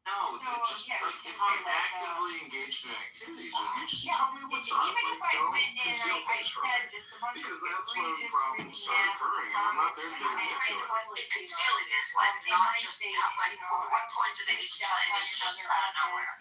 No, so, if I'm actively engaged in activities with you, just tell me what's up. Even if I went in and I said just a bunch because of that's when egregious problems start occurring, and I'm not there to be manipulated. Concealing is not just stuff at what point do they need to tell you this just out of nowhere? I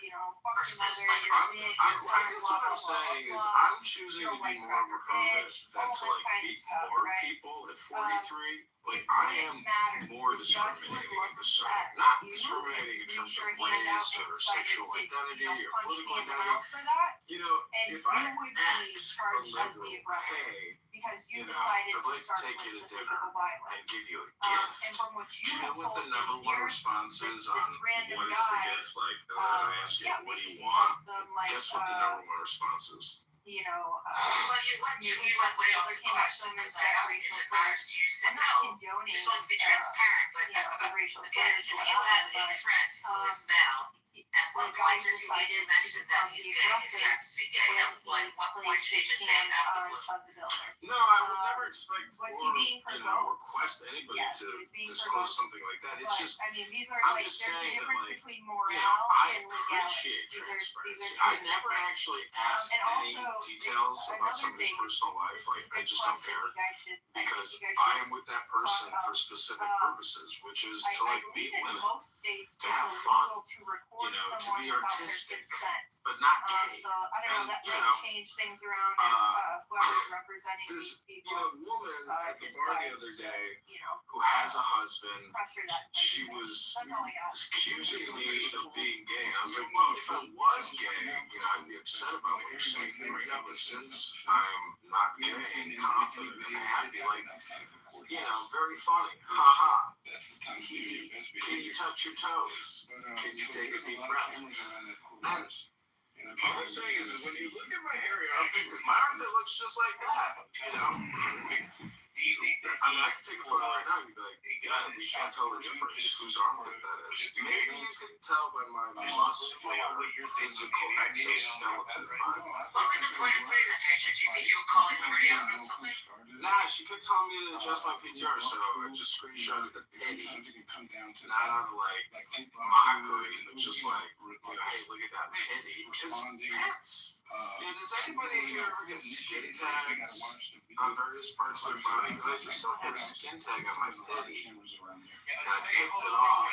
guess what I'm saying is I'm choosing to be more of a hermit than to beat more people at 43. I am more discriminating in discerning. Not discriminating in terms of your of hand out race and or decided sexual to, identity or punch me political in the identity. mouth for that, You know, and if I you would be ask a charged as the liberal, aggressor hey, because you you know, decided I'd to like to start take with you to the dinner physical and violence. give you a And gift. from what Do you you know have what the told number me one here, response is this on random what is the guy, gift? Like, and then I ask you, yeah, what do maybe you he want? said some like, Guess what the number one response is? you know, Well, you went to me like way else came up some because that I asked racial you, slurs. you said I'm not no. condoning, You're supposed to be transparent, but the racial again, slurs. if you have a friend who is male, at what point does he need to mention that he's gay if he happens to be gay? At what point should he just say it out of the blue? No, I would never expect was or he being request anybody Yes, to he was being disclose provoked. something like that. It's But, just, I mean, these are I'm like, just there's a saying that, difference like, between you morale know, I and legality. appreciate These transparency. are I two never different- actually ask and any also, details about another somebody's thing, personal life. this Like, is a I good just don't question care you guys should, because you guys I should am with that person about. for specific purposes, which is to I like believe meet in women, most states to it's have illegal fun, to record you know, to someone be without their artistic, consent. but not gay. So I don't know, And, that you might know, change things around if whoever's representing This, these you people know, woman at the bar the other decides to, day you know, who has a husband, pressure that. she was That's all I got. accusing me of being gay. And I was like, well, if I was gay, you know, I'd be upset about what you're saying right now. But since I'm not gay and confident and happy, like, you know, very funny. Ha ha. Can you touch your toes? Can you take a deep breath? And all I'm saying is when you look at my area, I'm thinking my armpit looks just like that. You know? I mean, I could take a photo right now and you'd be like, yeah, we can't tell the difference whose armpit that is. Maybe you can tell by my muscular, physical exoskeleton. What was the point of putting the picture? Do you think you were calling somebody out or something? Nah, she kept telling me to adjust my PTR, so I just screenshotted the pity. Not out of like mockery, but just like, you know, hey, look at that pity. Because pets. You know, does anybody here ever get skin tags on various parts of their body? Because I just don't have a skin tag on my pity. And I picked it off.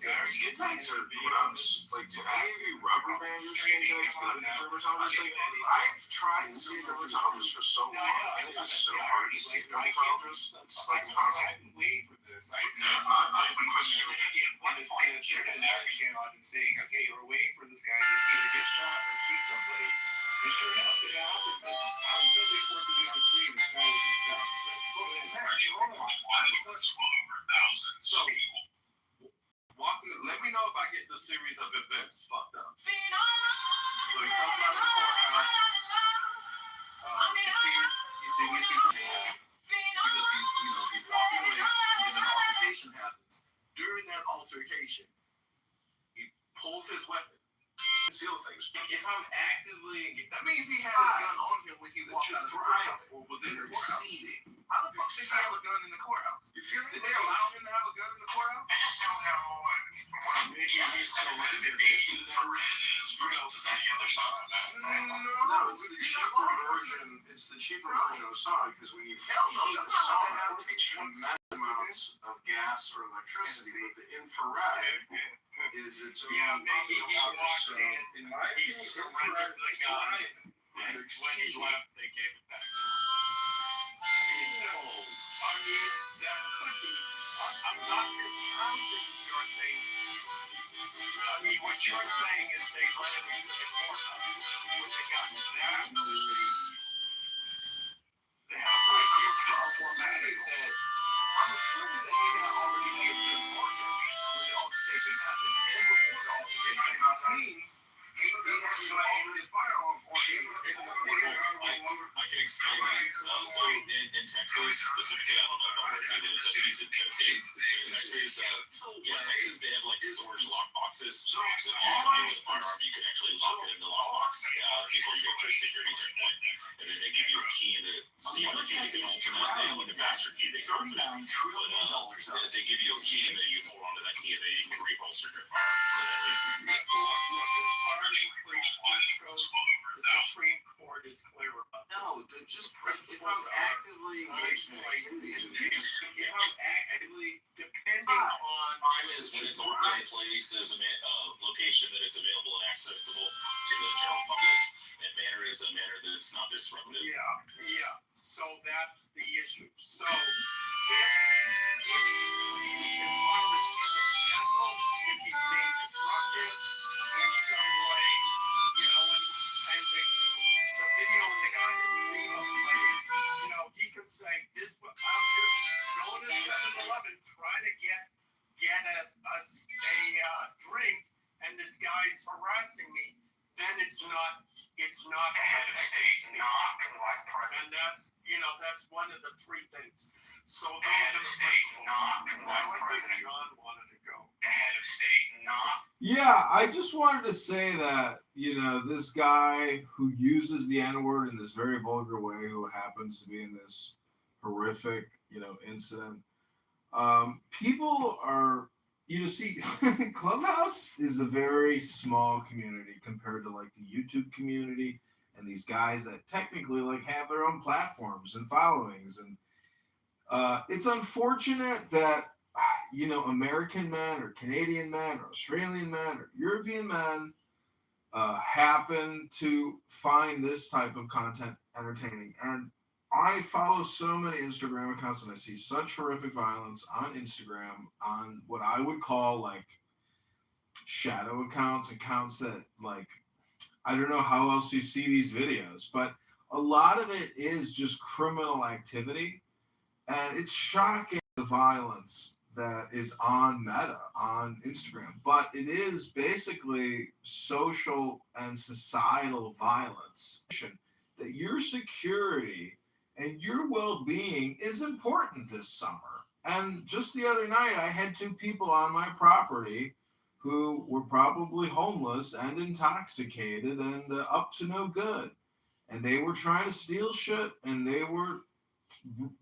Yeah, skin tags are gross. Like, do any of you rubber band your skin tags? Go to the dermatologist? Like, I've tried to see a dermatologist for so long, and it is so hard to see a dermatologist. It's like impossible. I've been waiting for this. I have a question. At one point, I've been saying, okay, we're waiting for this guy to either get shot or shoot somebody. And sure enough, it happened. But how is somebody supposed to be on screen if this guy wasn't shot? So, let me know if I get the series of events fucked up. So he comes out of the courthouse. You see these people because he's walking away, and then an altercation happens. During that altercation, he pulls his weapon. Conceal things. If I'm actively, that means he had his gun on him when he walked out of the courthouse or was in the courthouse. How the fuck did he have a gun in the courthouse? Did they allow him to have a gun in the courthouse? I just don't know. Maybe he's so No, it's the cheaper version. It's the cheaper version of a saw because when you heat the saw, it takes tremendous amounts of gas or electricity, but the infrared is its own heat source. So, in my opinion, infrared is fine. You're exceeding. They gave it back. I'm not discounting your thing. I mean, what you're saying is they let him use it more time. What they got that. They have to use the formatting that I'm assuming that he had already given the mortgage when the altercation happened. And before the altercation, which means he had to aim his firearm on him in the I can explain that. So in Texas, specifically, I don't know about where it is. I think he's in Tennessee. Texas, they have like storage lock boxes. So if you come in with a firearm, you can actually lock it in the lockbox before you go through a security checkpoint. And then they give you a key in the seal key. They can open that. They have like a master key. They can open it. But they give you a key and then you hold on to that key and then you can reholster your firearm. The Supreme Court is clear about this. No, just if I'm actively engaged in activities, if I'm actively depending on Crime is when it's open in place as a location that it's available and accessible to the general public, and manner is a manner that it's not disruptive. Yeah. So that's the issue. So if as far as in general, if he's it's not Head of state, not the vice president. and that's one of the three things. So those Head are of the state, principles. not the Now, vice I think president. John wanted to go. Head of state, not. Yeah, I just wanted to say that, this guy who uses the N-word in this very vulgar way, who happens to be in this horrific, incident, people are, see, Clubhouse is a very small community compared to like the YouTube community and these guys that technically like have their own platforms and followings. And it's unfortunate that, American men or Canadian men or Australian men or European men happen to find this type of content entertaining. And I follow so many Instagram accounts and I see such horrific violence on Instagram on what I would call like shadow accounts that like, I don't know how else you see these videos, but a lot of it is just criminal activity. And it's shocking the violence that is on Meta, on Instagram. But it is basically social and societal violence. That your security and your well-being is important this summer. And just the other night, I had 2 people on my property who were probably homeless and intoxicated and up to no good. And they were trying to steal shit, and they were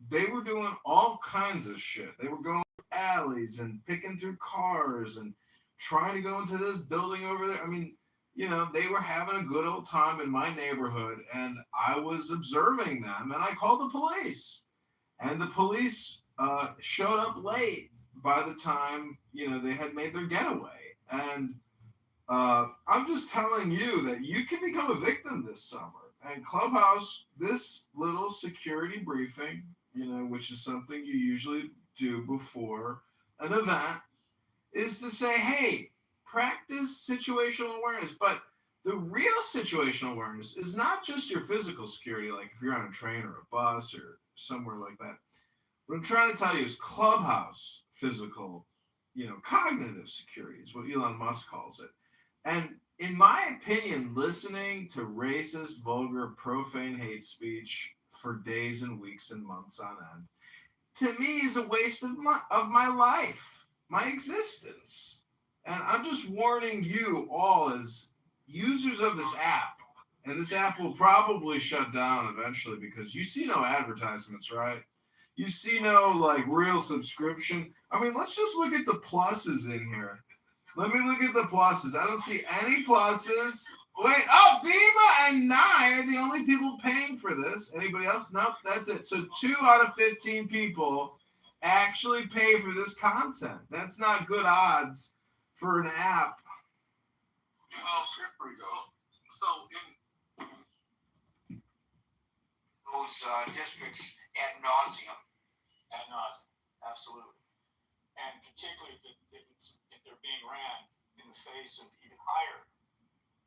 doing all kinds of shit. They were going through alleys and picking through cars and trying to go into this building over there. I mean, they were having a good old time in my neighborhood, and I was observing them, and I called the police. And the police showed up late by the time, they had made their getaway. And I'm just telling you that you can become a victim this summer. And Clubhouse, this little security briefing, which is something you usually do before an event, is to say, hey, practice situational awareness. But the real situational awareness is not just your physical security, like if you're on a train or a bus or somewhere like that. What I'm trying to tell you is Clubhouse physical, cognitive security is what Elon Musk calls it. And in my opinion, listening to racist, vulgar, profane hate speech for days and weeks and months on end, to me is a waste of my life, my existence. And I'm just warning you all as users of this app, and this app will probably shut down eventually because you see no advertisements, right? You see no like real subscription. I mean, let's just look at the pluses in here. Let me look at the pluses. I don't see any pluses. Wait, Bima and Nye are the only people paying for this. Anybody else? Nope, that's it. So 2 out of 15 people actually pay for this content. That's not good odds for an app. Oh, here we go. So in those districts ad nauseum. Ad nauseum, absolutely. And particularly if they're being ran in the face of even higher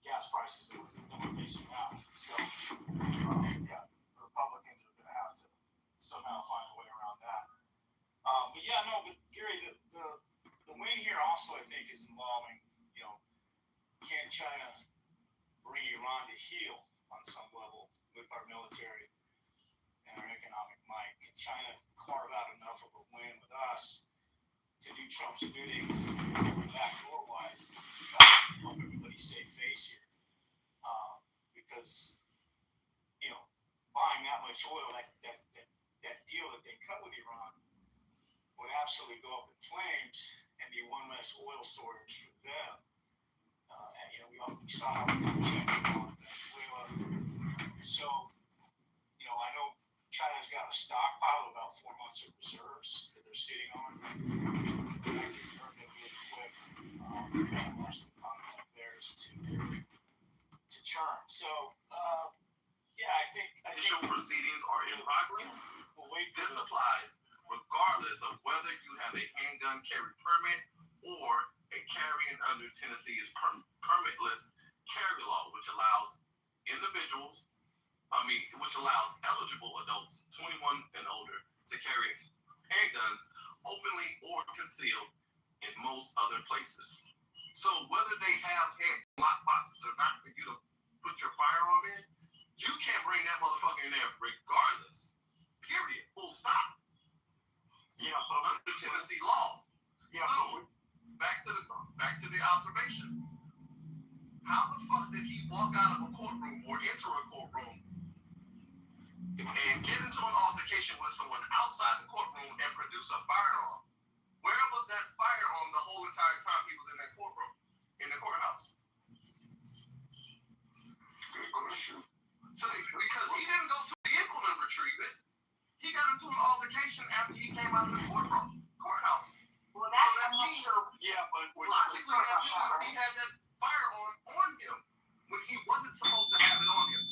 gas prices than we're facing now. So, Republicans are going to have to somehow find a way around that. But Gary, the win here also, I think, is involving, can China bring Iran to heel on some level with our military and our economic might? Can China carve out enough of a win with us to do Trump's bidding backdoor-wise, help everybody save face here? Because, buying that much oil, that deal that they cut with Iran would absolutely go up in flames and be one less oil source for them. We saw how we checked on Venezuela. So, I know China's got a stockpile of about 4 months of reserves that they're sitting on. I guess they're going to be quick. Watch the economy up there to churn. So, I think initial proceedings are in progress. This applies regardless of whether you have a handgun carry permit or a carrying under Tennessee's permitless carry law, which allows eligible adults 21 and older to carry handguns openly or concealed in most other places. So whether they have lock boxes or not for you to put your firearm in, you can't bring that motherfucker in there regardless. Period. Full stop. Yeah, under Tennessee law. Yeah. So back to the observation. How the fuck did he walk out of a courtroom or enter a courtroom and get into an altercation with someone outside the courtroom and produce a firearm? Where was that firearm the whole entire time he was in that courtroom, in the courthouse? Good question. So, because he didn't go to the vehicle and retrieve it, he got into an altercation after he came out of the courthouse. Well, So that means, yeah, but logically, that means he had that firearm on him when he wasn't supposed to have it on him.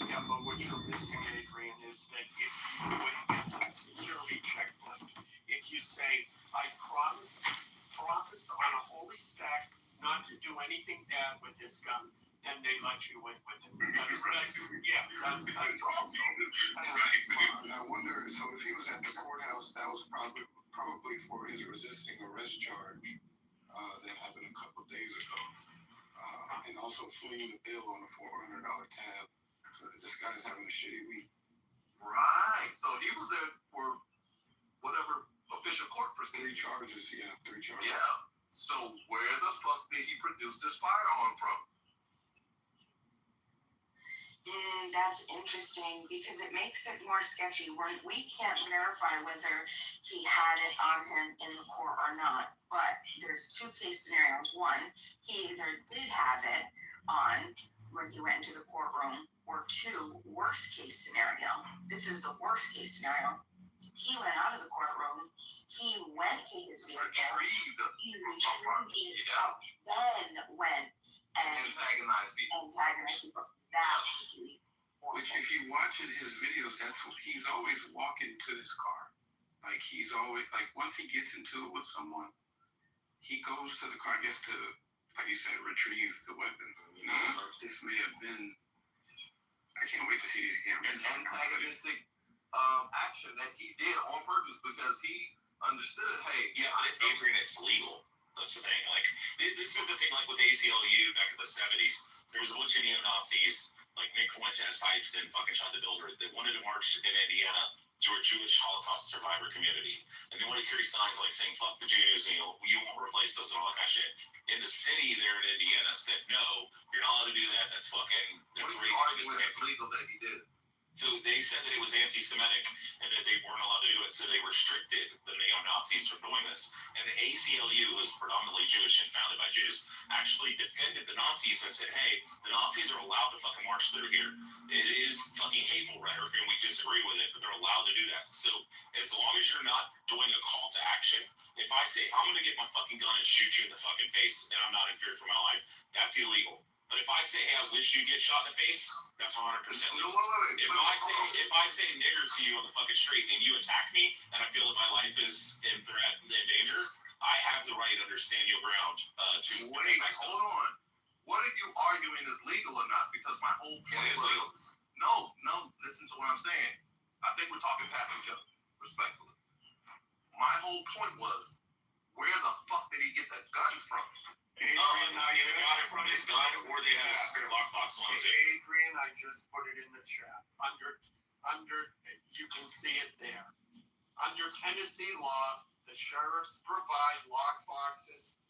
Yeah, but what you're missing, Adrian, is that if you would get to the security checklist, if you say, I promise on a holy stack not to do anything bad with this gun, then they let you in with it. That's And I wonder, so if he was at the courthouse, that was probably for his resisting arrest charge that happened a couple of days ago. And also fleeing the bill on a $400 tab. So this guy's having a shitty week. Right. So he was there for whatever official court proceeding. 3 charges. Yeah. So where the fuck did he produce this firearm from? That's interesting because it makes it more sketchy. We can't verify whether he had it on him in the court or not. But there's 2 case scenarios. One, he either did have it on when he went into the courtroom, or 2, worst case scenario. This is the worst case scenario. He went out of the courtroom. He went to his vehicle. Retrieved it, then went and antagonized people. That would be Which, if you watch his videos, that's what he's always walking to his car. Like he's always once he gets into it with someone, he goes to the car and gets to, like you said, retrieve the weapon. You know, so this may have been. I can't wait to see these cameras. An antagonistic action that he did on purpose because he understood. Hey, yeah, Adrian, it's legal. That's the thing. Like this is the thing. Like with ACLU back in the '70s. There was a bunch of neo-Nazis, like Nick Fuentes types and fucking Sean DeBuilder, that wanted to march in Indiana through a Jewish Holocaust survivor community. And they wanted to carry signs like saying, fuck the Jews, you won't replace us and all that kind of shit. And the city there in Indiana said, no, you're not allowed to do that. That's racist. It's legal that he did. So they said that it was anti-Semitic and that they weren't allowed to do it. So they restricted the neo-Nazis from doing this. And the ACLU, who is predominantly Jewish and founded by Jews, actually defended the Nazis and said, hey, the Nazis are allowed to fucking march through here. It is fucking hateful rhetoric and we disagree with it, but they're allowed to do that. So as long as you're not doing a call to action, if I say, I'm going to get my fucking gun and shoot you in the fucking face and I'm not in fear for my life, that's illegal. But if I say, hey, I wish you get shot in the face, that's 100% legal. If I say nigger to you on the fucking street and you attack me and I feel that my life is in threat and in danger, I have the right to understand your ground to wait, hold on. What are you arguing is legal or not? Because my whole point is legal. No, listen to what I'm saying. I think we're talking past each other, respectfully. My whole point was, where the fuck did he get the gun from? Adrian, I either got it from his gun or they had a secret lockbox on it. Adrian, I just put it in the chat. Under, you can see it there. Under Tennessee law, the sheriffs provide lockboxes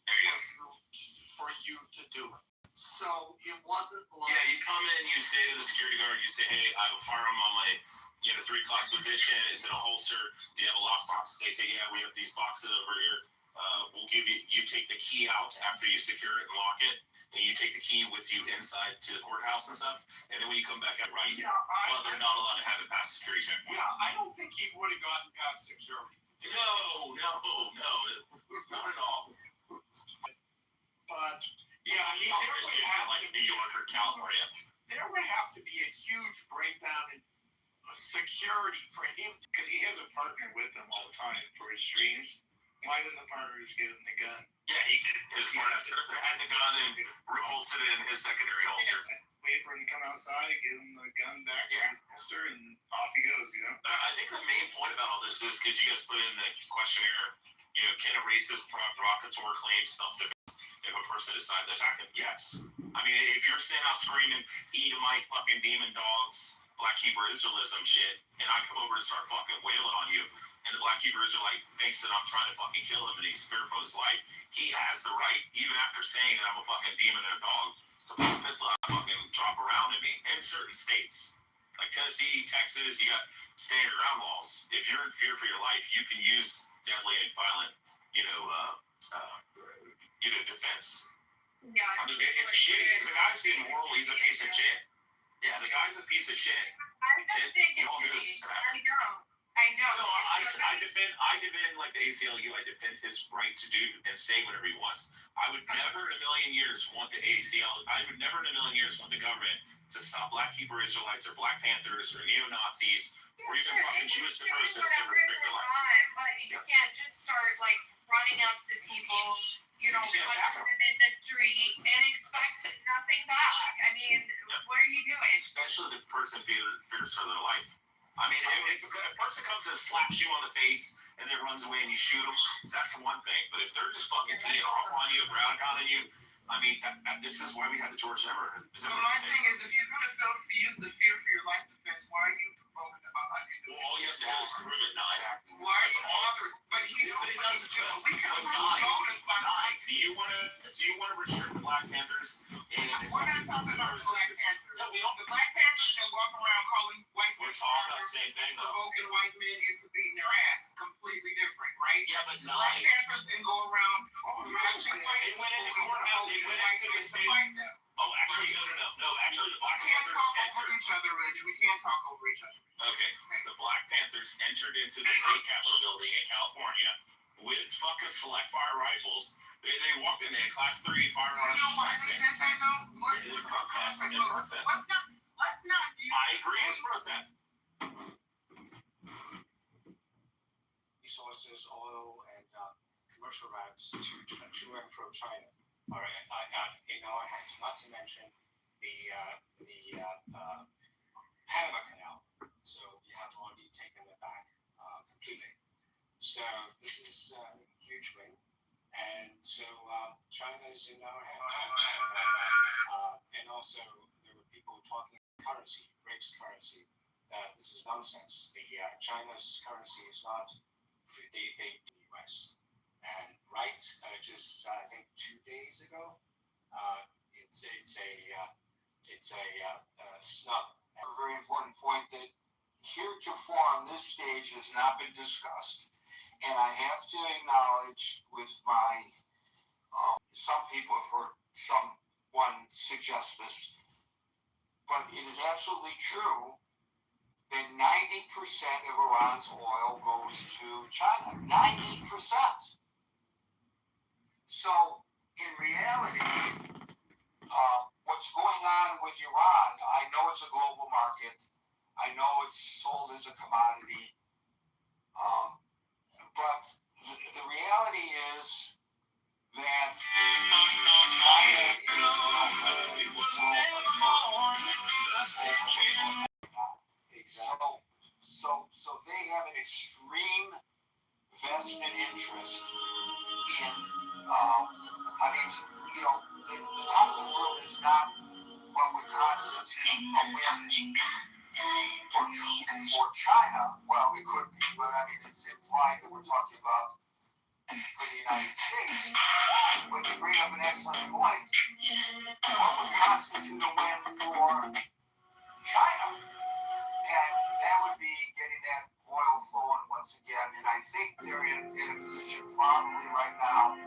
for you to do it. So it wasn't like... Yeah, you come in, you say to the security guard, you say, hey, I have a firearm on my 3 o'clock position. It's in a holster. Do you have a lockbox? They say, yeah, we have these boxes over here. We'll give you take the key out after you secure it and lock it, and you take the key with you inside to the courthouse and stuff, and then when you come back out, right? Yeah, they're not allowed to have it past security check. Yeah, I don't think he would have gotten past security. No, not at all. But yeah, there would have like New York or California. There would have to be a huge breakdown in security for him because he has a partner with him all the time for his streams. Why didn't the partner just give him the gun? Yeah, he did. His partner had the gun and holstered it in his secondary holster. Wait for him to come outside, give him the gun back to his holster, and off he goes, I think the main point about all this is because you guys put in the questionnaire, can a racist provocateur claim self-defense if a person decides to attack him, yes. I mean, if you're sitting out screaming Edomite fucking demon dogs, Black Hebrew Israelism shit, and I come over and start fucking wailing on you, and the Black Hebrew Israelite thinks that I'm trying to fucking kill him and he's fearful of his life, he has the right, even after saying that I'm a fucking demon and a dog, to put his pistol out and fucking drop around at me in certain states. Like Tennessee, Texas, you got standing ground laws. If you're in fear for your life, you can use deadly and violent, defense. Yeah. I mean, it's shitty. The guy's immoral. He's a piece of shit. Yeah, the guy's a piece of shit. I don't think it's I don't. No, I defend like the ACLU. I defend his right to do and say whatever he wants. I would never in a million years want the I would never in a million years want the government to stop Black Hebrew Israelites or Black Panthers or neo-Nazis or even fucking Jewish supremacists that respect their lives. But you can't just start like running up to people, punching them in the street and expect nothing back. I mean, what are you doing? Especially if the person fears for their life. I mean, if a person comes and slaps you on the face and then runs away and you shoot them, that's one thing. But if they're just fucking teeing off on you, ground pounding you, I mean, this is why we have the George Zimmerman. So my thing is, if you're going to use the fear for your life defense, why are you promoting about that? Well, all you have to do is prove it, Nye. Why are you bothered? But he knows what he's doing. We can vote and find out. Do you want to restrict the Black Panthers? We're not talking about the Black Panthers. No, we don't. The Black Panthers can walk around calling white men the same thing, though. provoking white men into beating their ass. Completely different, right? Yeah, but the Black Panthers can go around punching white people. They went into the state. Oh, actually, no. Actually, the Black Panthers entered each other, Rich. We can't talk over each other. Okay, the Black Panthers entered into the state capitol building in California with fucking select fire rifles. They walked in there, class 3 firearms. You know why they did that though? Let's not. I agree with protest. Resources, oil, and commercial routes to and from China. All right, I have not to mention the Panama Canal. So we have already taken it back completely. So this is a huge win. And so China is in our hands. And also there were people talking currency, BRICS currency. This is nonsense. China's currency is not the US. And just I think 2 days ago, it's a snub. A very important point that heretofore on this stage has not been discussed, and I have to acknowledge with my some people have heard someone suggest this, but it is absolutely true that 90% of Iran's oil goes to China. 90%. So, in reality, what's going on with Iran, I know it's a global market. I know it's sold as a commodity. But the reality is that China So they have an extreme vested interest in, the top of the world is not what would constitute a win for China. Well, it could be, but it's implied that we're talking about for the United States. But you bring up an excellent point. What would constitute a win for China? And that would be getting that oil flowing once again. And I think they're in a position probably right now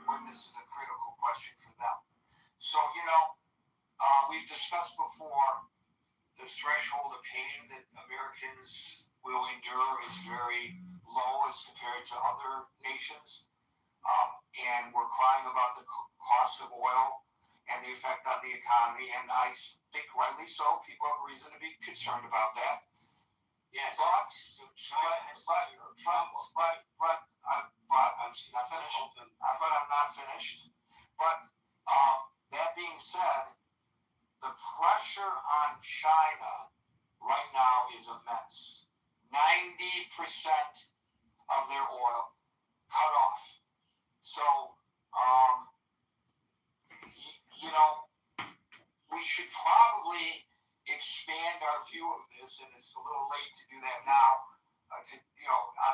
when this is a critical question for them. So, we've discussed before the threshold of pain that Americans will endure is very low as compared to other nations. And we're crying about the cost of oil and the effect on the economy. And I think rightly so, people have reason to be concerned about that. Yes. But I'm not finished. But that being said, the pressure on China right now is immense. 90% of their oil cut off. So view of this, and it's a little late to do that now, on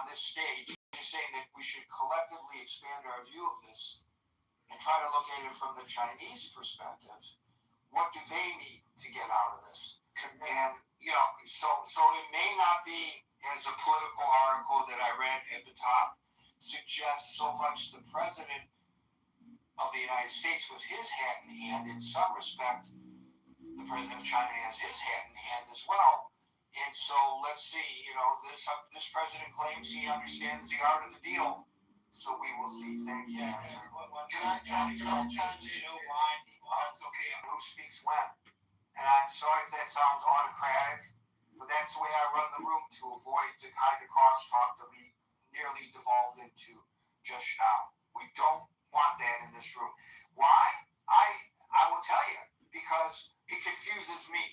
this stage. He's saying that we should collectively expand our view of this and try to look at it from the Chinese perspective. What do they need to get out of this? And, so it may not be, as a political article that I read at the top suggests, so much the president of the United States with his hat in hand. In some respect, the president of China has his hat in hand as well. And so let's see, this president claims he understands the art of the deal. So we will see. Thank you. Can I chime in? That's okay. Who speaks when? And I'm sorry if that sounds autocratic, but that's the way I run the room to avoid the kind of crosstalk that we nearly devolved into just now. We don't want that in this room. Why? I will tell you, because it confuses me.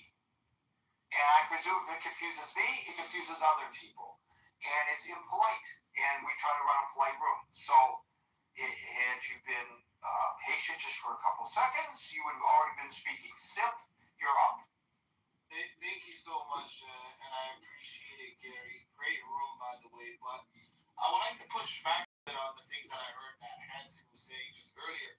And I presume if it confuses me, it confuses other people. And it's impolite. And we try to run a polite room. So had you been patient just for a couple seconds, you would have already been speaking. Sip, you're up. Thank you so much, and I appreciate it, Gary. Great room, by the way. But I would like to push back a bit on the things that I heard that Hanson was saying just earlier.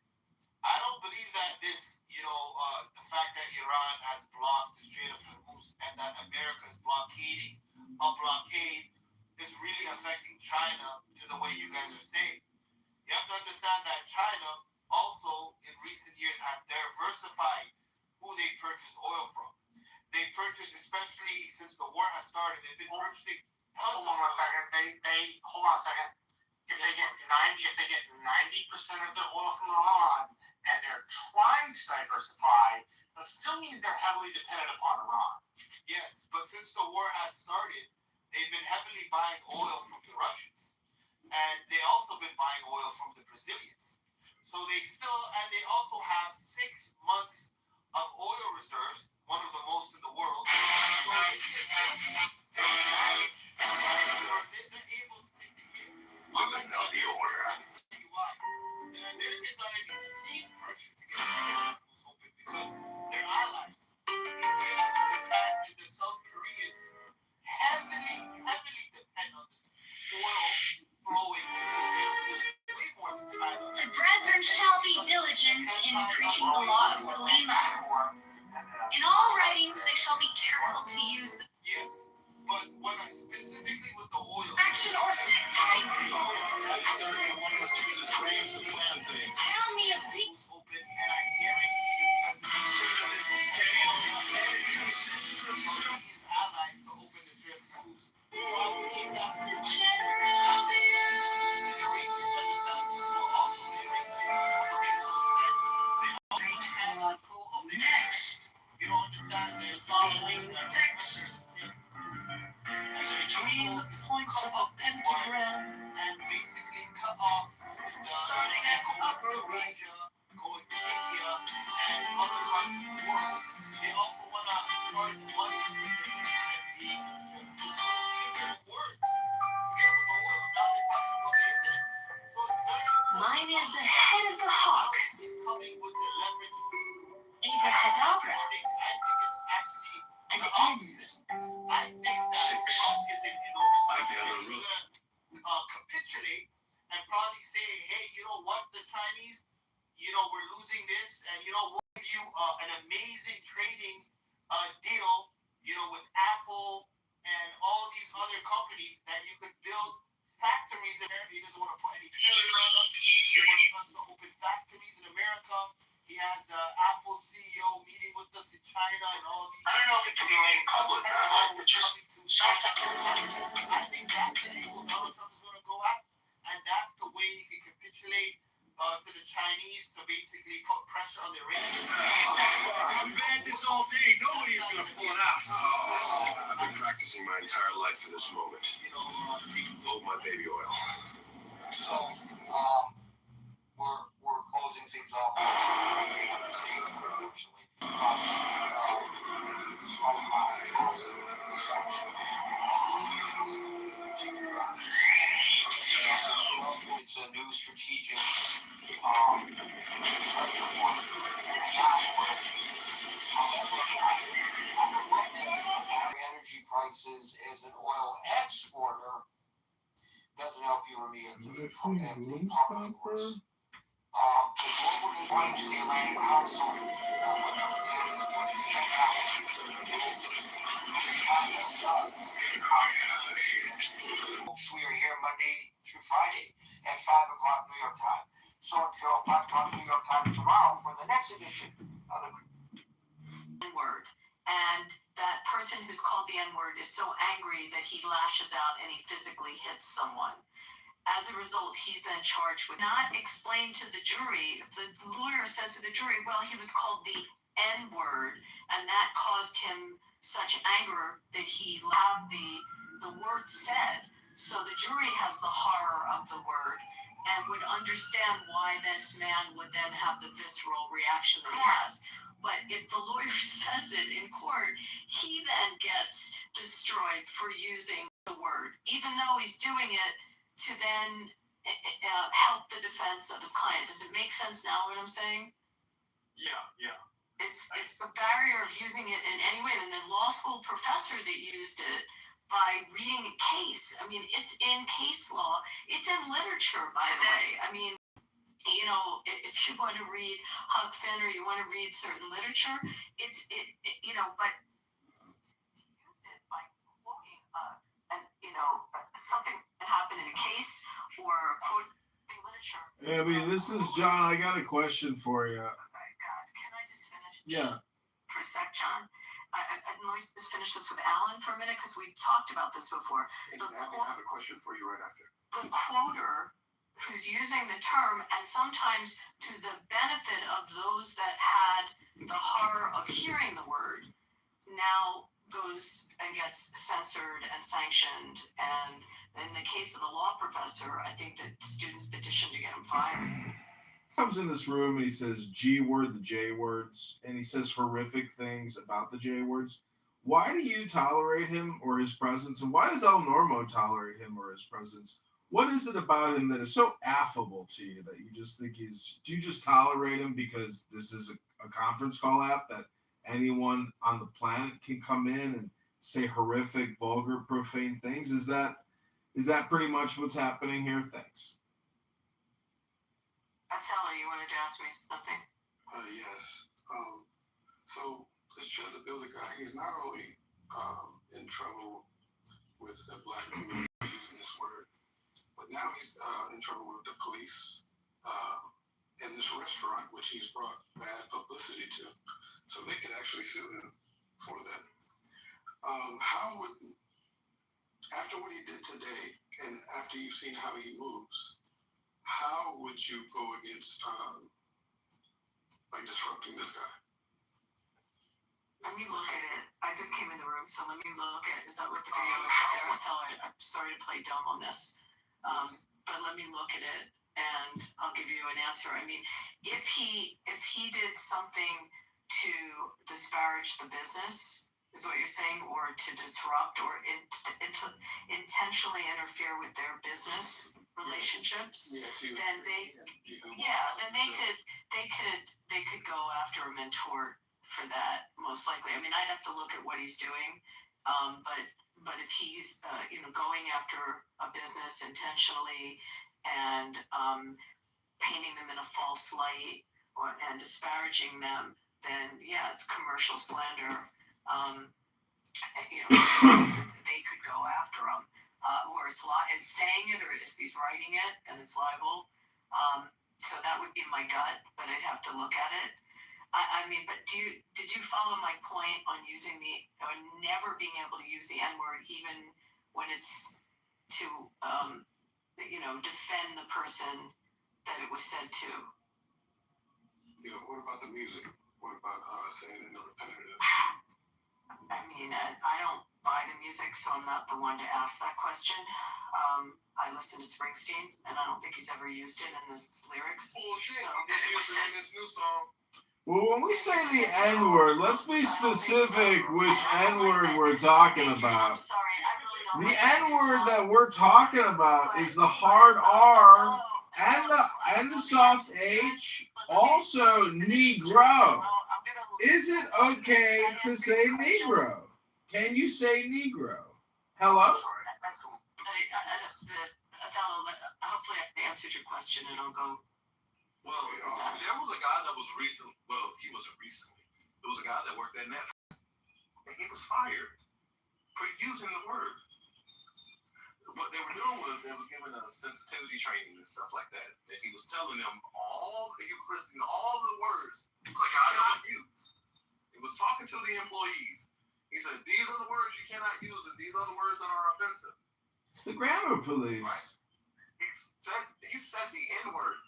I don't believe that this, the fact that Iran has blocked the Strait of Hormuz and that America is blockading a blockade is really affecting China to the way you guys are saying. You have to understand that China also, in recent years, have diversified who they purchase oil from. They purchase, especially since the war has started, they've been purchasing tons of oil. Hold on a second. If they get 90% of their oil from Iran and they're trying to diversify, that still means they're heavily dependent upon Iran. Yes, but since the war has started, they've been heavily buying oil from the Russians. And they also been buying oil from the Brazilians. So they also have 6 months of oil reserves, one of the most in the world. So they can manage, they're able to take the hit. Unlike the order. Why? The Americans are able to keep pressure to get the schools open because their allies, India, Japan, and the South Koreans, heavily depend on this oil flowing. Way more than China. The brethren shall be diligent in preaching the law of Galima. In all writings they shall be careful to use the... Yes, but when I specifically with the oil... Action or sit tight! That's certainly one of us chooses brains to plan things. Tell me of the... Open, and I guarantee you, his allies to open the trip schools. Next, you don't understand the following text is between the points of a pentagram and basically cut off starting at upper right. Going to India and other parts of the world. They also want to start money with the words. Forget about the oil. Now they're talking about the internet. So it's very important. Mine is the head of the hawk. He's coming with the leverage. Abracadabra. I think it's actually and ends. I think that 6. Trump is in enormous pressure. He's gonna capitulate and probably say, hey, you know what, the Chinese, we're losing this, and we'll give you an amazing trading deal, with Apple and all these other companies that you could build factories in there. He doesn't want to put any tariffs on them. He wants us to open factories in America. He has the Apple CEO meeting with us in China and all these. I don't know if it can be made public, but I just I think that's the angle Donald Trump is going to go at, and that's the way he can capitulate to the Chinese to basically put pressure on the Iranians. I've been at this all day. Nobody's going to pull it out. I've been practicing my entire life for this moment. Load my baby oil. So, we're closing things off. It's a new strategic businesses as an oil exporter doesn't help you in the Department of Commerce. The global according to the Atlantic Council we are here Monday through Friday at 5 o'clock New York time. So until 5 o'clock New York time tomorrow for the next edition of the N-word. And that person who's called the N-word is so angry that he lashes out and he physically hits someone. As a result, he's then charged with not explain to the jury. The lawyer says to the jury, well, he was called the N-word, and that caused him such anger that he had the word said. So the jury has the horror of the word and would understand why this man would then have the visceral reaction that he has. But if the lawyer says it in court, he then gets destroyed for using the word, even though he's doing it to then help the defense of his client. Does it make sense now what I'm saying? Yeah. It's the barrier of using it in any way. And the law school professor that used it by reading a case, I mean, it's in case law. It's in literature, by the way. I mean, you know, if you want to read Huck Finn or you want to read certain literature, you know, but to use it by quoting, something that happened in a case or quoting literature. Abby, this is John. I got a question for you. Oh my God, can I just finish? Yeah. For a sec, John. Let me just finish this with Alan for a minute because we've talked about this before. And Abby, I have a question for you right after. The quoter who's using the term, and sometimes to the benefit of those that had the horror of hearing the word, now goes and gets censored and sanctioned. And in the case of the law professor, I think that students petitioned to get him fired. Comes in this room and he says G word, the J words, and he says horrific things about the J words. Why do you tolerate him or his presence? And why does El Normo tolerate him or his presence? What is it about him that is so affable to you that you just think do you just tolerate him because this is a conference call app that anyone on the planet can come in and say horrific, vulgar, profane things? Is that pretty much what's happening here? Thanks. Othello, you wanted to ask me something? Yes. So this Chad the Builder guy, he's not only in trouble with the black community using this word, but now he's in trouble with the police in this restaurant, which he's brought bad publicity to. So they could actually sue him for that. How would, after what he did today, and after you've seen how he moves, how would you go against disrupting this guy? Let me look at it. I just came in the room, so let me look at. Is that what the video is up there? I'm sorry to play dumb on this, but let me look at it and I'll give you an answer. I mean, if he did something to disparage the business, is what you're saying, or to disrupt or intentionally interfere with their business relationships, then they could go after him and tort for that, most likely. I mean, I'd have to look at what he's doing, but if he's going after a business intentionally and painting them in a false light and disparaging them, then yeah, it's commercial slander. They could go after him, or it's saying it, or if he's writing it, then it's libel. So that would be my gut, but I'd have to look at it. I mean, but did you follow my point on using never being able to use the N-word even when it's to defend the person that it was said to? Yeah. What about the music? What about saying it repetitive? I mean, I don't buy the music, so I'm not the one to ask that question. I listen to Springsteen, and I don't think he's ever used it in his lyrics. Bullshit. I'm just using it in this new song. Well, when we say the N-word, let's be specific which N-word we're talking about. I'm sorry, I really don't. The N-word that we're talking about is the hard R and the soft H, also Negro. Is it okay to say Negro? Can you say Negro? Hello? Sorry. Hopefully I answered your question and I'll go. Well, there was a guy that was recently, well, he wasn't recently. There was a guy that worked at Netflix, and he was fired for using the word. What they were doing was they was giving us sensitivity training and stuff like that. And he was telling them he was listing all the words like how they was used. He was talking to the employees. He said, these are the words you cannot use, and these are the words that are offensive. It's the grammar police. Right. He said the N-word.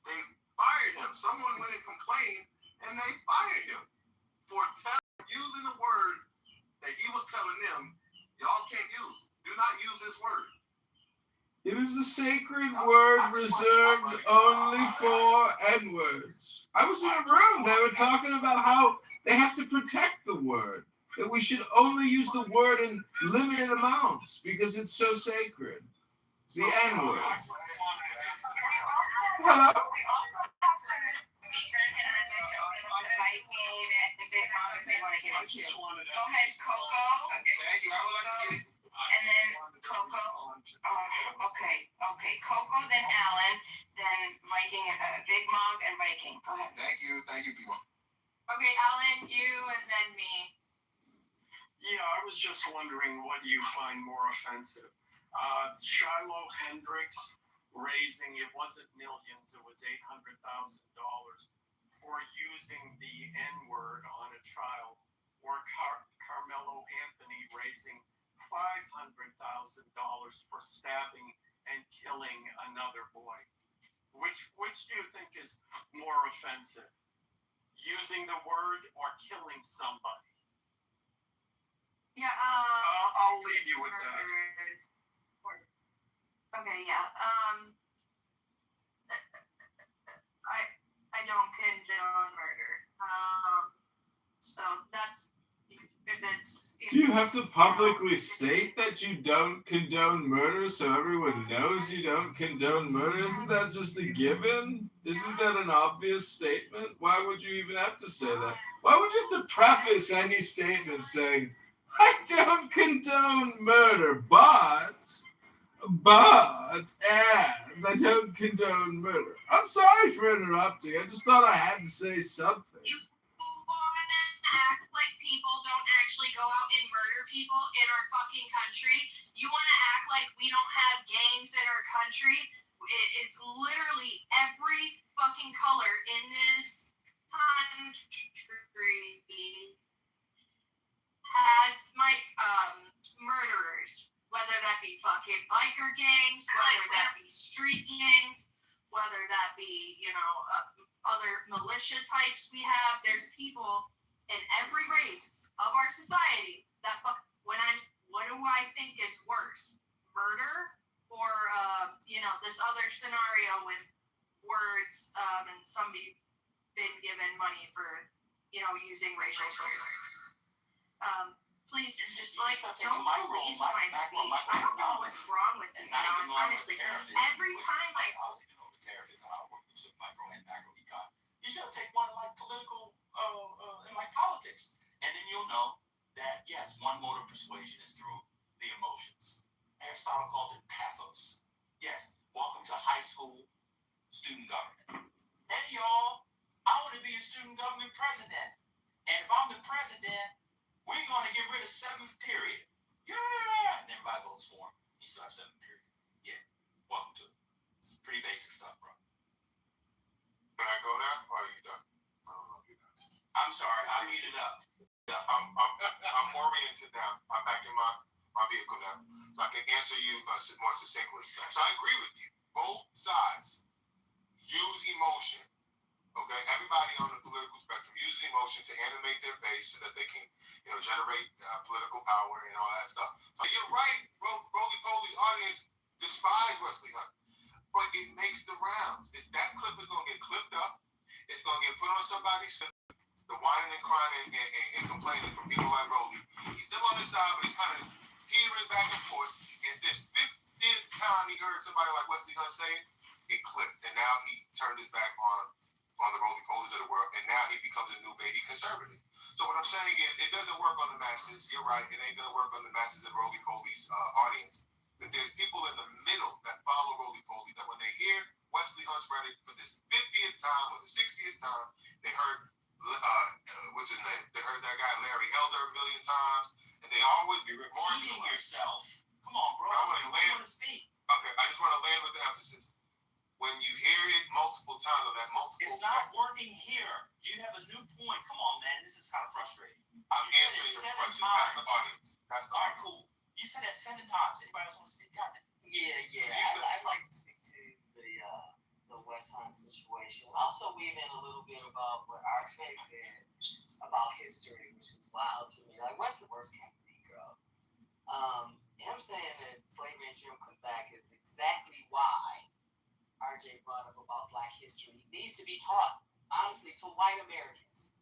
They fired him. Someone went and complained, and they fired him for using the word that he was telling them, y'all can't use. Do not use this word. It is a sacred word reserved only for N-words. I was in a room. They were talking about how they have to protect the word. That we should only use the word in limited amounts because it's so sacred. The N-word. Hello? I just wanted to. Go ahead, Coco. Thank you. I would like to get it. And then Coco. Okay. Coco, then Alan, then Viking, Big Mog, and Viking. Go ahead. Thank you, Big Mog. Okay, Alan, you, and then me. Yeah, I was just wondering what you find more offensive. Shiloh Hendricks raising, it wasn't millions, it was $800,000 for using the N-word on a child, or Carmelo Anthony raising $500,000 for stabbing and killing another boy. Which do you think is more offensive? Using the word or killing somebody? Yeah, I'll leave you with that. Okay, yeah. I don't condone murder. So that's if it's. Do you have to publicly state that you don't condone murder so everyone knows you don't condone murder? Isn't that just a given? Isn't that an obvious statement? Why would you even have to say that? Why would you have to preface any statement saying, I don't condone murder, and I don't condone murder? I'm sorry for interrupting. I just thought I had to say something. You want to act like people don't actually go out and murder people in our fucking country? You want to act like we don't have gangs in our country? It's literally every fucking color in this country has my murderers, whether that be fucking biker gangs, whether that be street gangs, whether that be, other militia types we have. There's people in every race of our society that what do I think is worse? Murder or, this other scenario with words and somebody been given money for, using racial slurs. Please just don't police my speech. I don't know what's wrong with it. Honestly, every time I you should take one like political in like politics, and then you'll know that yes, one mode of persuasion is through the emotions. Aristotle called it pathos. Yes, welcome to high school student government. Hey y'all, I want to be a student government president, and if I'm the president, we're going to get rid of 7th period. Yeah, and everybody votes for him. He still has 7th period. Yeah, welcome to it. It's pretty basic stuff, bro. Can I go now, or are you done? I don't know if you're done. I'm sorry, I beat it up. I'm oriented now. I'm back in my vehicle now, so I can answer you more succinctly. So I agree with you. Both sides use emotion. Okay, everybody on the political spectrum uses emotion to animate their base so that they can, generate political power and all that stuff. So you're right, roly-poly audience despise Wesley Hunt, but it makes the rounds. That clip is going to get clipped up. It's going to get put on somebody's the whining and crying and complaining from people like Rolly. He's still on the side, but he's kind of teetering back and forth. And this 50th time he heard somebody like Wesley Hunt say it clipped, and now he turned his back on the roly-polies of the world, and now he becomes a new baby conservative. So So what I'm saying is, it doesn't work on the masses. You're right. It ain't gonna work on the masses and Roly Poly's audience. But there's people in the middle that follow Roly Poly that when they hear Wesley Hunt's verdict for this 50th time or the 60th time, they heard what's his name? They heard that guy Larry Elder a million times, and they always be Repeating yourself. Come on, bro. I want to speak. Okay, I just want to land with the emphasis. When you hear it multiple times on that multiple, It's not working here. You have a new point. Come on, man. This is kind of frustrating. I'm answering your question. That's the audience. That's the audience. Cool. You said that 7 times. Anybody else want to speak? Got that? Yeah. I'd like to speak to the West Hunt situation. Also weave in a little bit about what RJ said about history, which was wild to me. Like, what's the worst kind of Negro? Him saying that slavery and Jim Crow back is exactly why RJ brought up about Black history. It needs to be taught, honestly, to white Americans.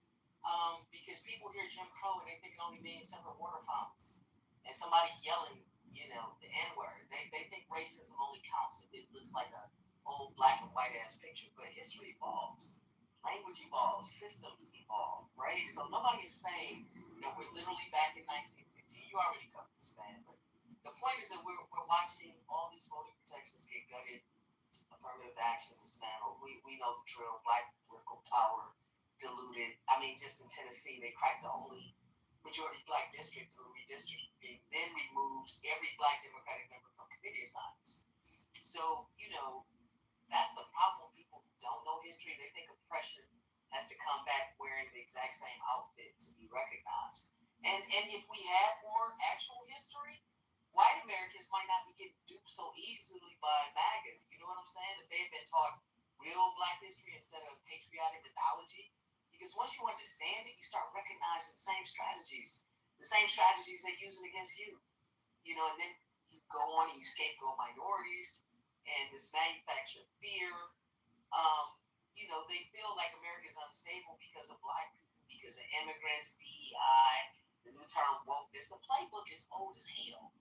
Because people hear Jim Crow and they think it only means separate water fountains and somebody yelling, the N-word. They think racism only counts if it looks like a old black and white ass picture. But history evolves, language evolves, systems evolve, right? So nobody is saying that we're literally back in 1950. You already covered this, man. But the point is that we're watching all these voting protections get gutted, affirmative action dismantled. We know the drill. Black political power diluted. I mean, just in Tennessee, they cracked the only majority Black district through redistricting, then removed every Black Democratic member from committee assignments. So, that's the problem. People who don't know history, they think oppression has to come back wearing the exact same outfit to be recognized. And if we had more actual history, white Americans might not be getting duped so easily by MAGA. You know what I'm saying? If they had been taught real Black history instead of patriotic mythology. Because once you understand it, you start recognizing the same strategies they're using against you. And then you go on and you scapegoat minorities and this manufactured fear. They feel like America is unstable because of Black people, because of immigrants, DEI, the new term wokeness. The playbook is old as hell.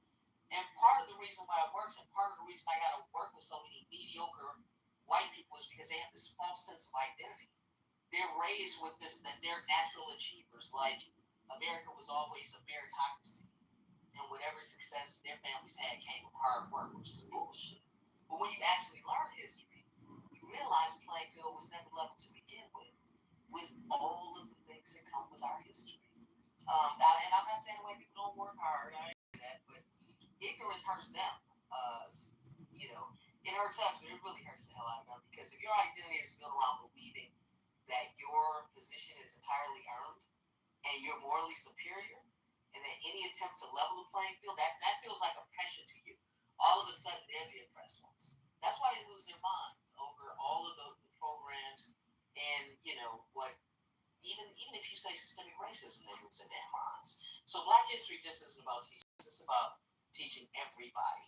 And part of the reason why it works, and part of the reason I got to work with so many mediocre white people is because they have this false sense of identity. They're raised with this, that they're natural achievers, like America was always a meritocracy. And whatever success their families had came from hard work, which is bullshit. But when you actually learn history, you realize the playing field was never level to begin with all of the things that come with our history. And I'm not saying white people don't work hard, I ain't that, but ignorance hurts them. It hurts us, but it really hurts the hell out of them. Because if your identity is built around believing that your position is entirely earned and you're morally superior, and that any attempt to level the playing field, that feels like oppression to you. All of a sudden, they're the oppressed ones. That's why they lose their minds over all of the programs and, what, even if you say systemic racism, they lose their damn minds. So Black history just isn't about teaching. It's about teaching everybody.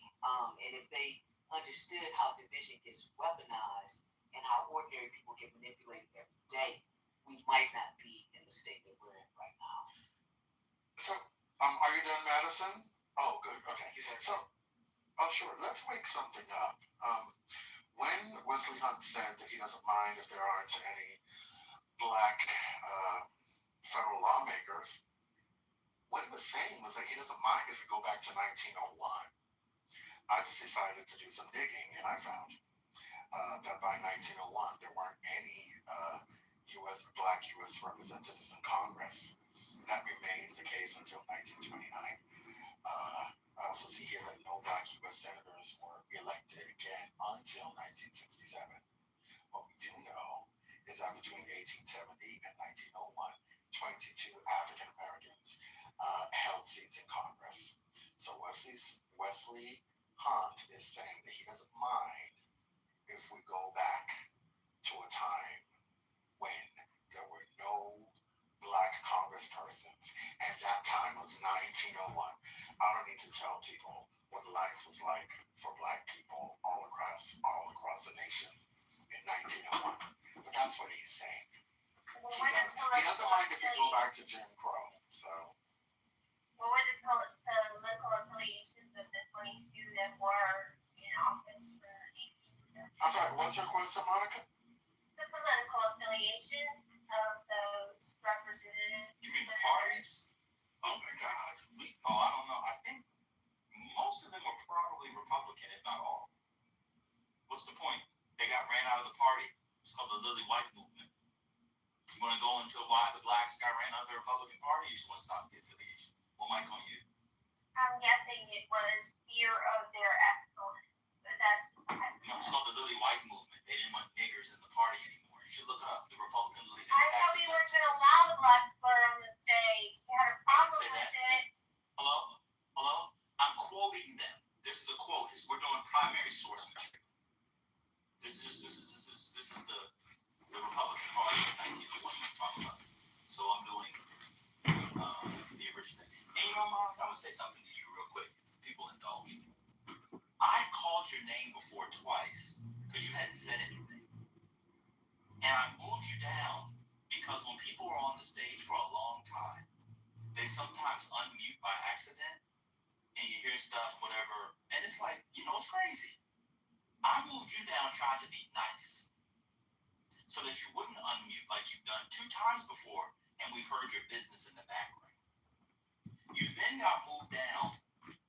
And if they understood how division gets weaponized and how ordinary people get manipulated every day, we might not be in the state that we're in right now. So, are you done, Madison? Oh, good. Okay. So, sure. Let's wake something up. When Wesley Hunt said that he doesn't mind if there aren't any Black federal lawmakers, what he was saying was that he doesn't mind if we go back to 1901. I just decided to do some digging, and I found that by 1901 there weren't any Black U.S. representatives in Congress. That remained the case until 1929. I also see here that no Black U.S. senators were elected again until 1967. What we do know is that between 1870 and 1901, 22 African Americans held seats in Congress. So Wesley Hunt is saying that he doesn't mind if we go back to a time when there were no Black congresspersons, and that time was 1901. I don't need to tell people what life was like for Black people all across the nation in 1901. But that's what he's saying. He doesn't mind if you go back to Jim Crow. So. What were the political affiliations of the 22 that were in office for 18 years? I'm sorry, what's your question, Monica? The political affiliation of those representatives. You mean into why the blacks got ran out of the Republican Party. You just want to stop the affiliation. Well, Mike, on you. I'm guessing it was fear of their excellence, but that's just No, it's called the Lily White movement. They didn't want niggers in the party anymore. You should look it up. The Republican League. I thought we weren't going to allow the black slur on the stage. You had a problem say with that. it. Hello? I'm quoting them. This is a quote. We're doing primary source material. This is the Republican Party of 1920 we're talking about. So I'm doing the original. And you know, Mom, I'm going to say something to you real quick. People indulge me. I called your name before twice because you hadn't said anything. And I moved you down because when people are on the stage for a long time, they sometimes unmute by accident and you hear stuff, whatever. And it's like, it's crazy. I moved you down trying to be nice so that you wouldn't unmute like you've done 2 times before, and we've heard your business in the background. You then got moved down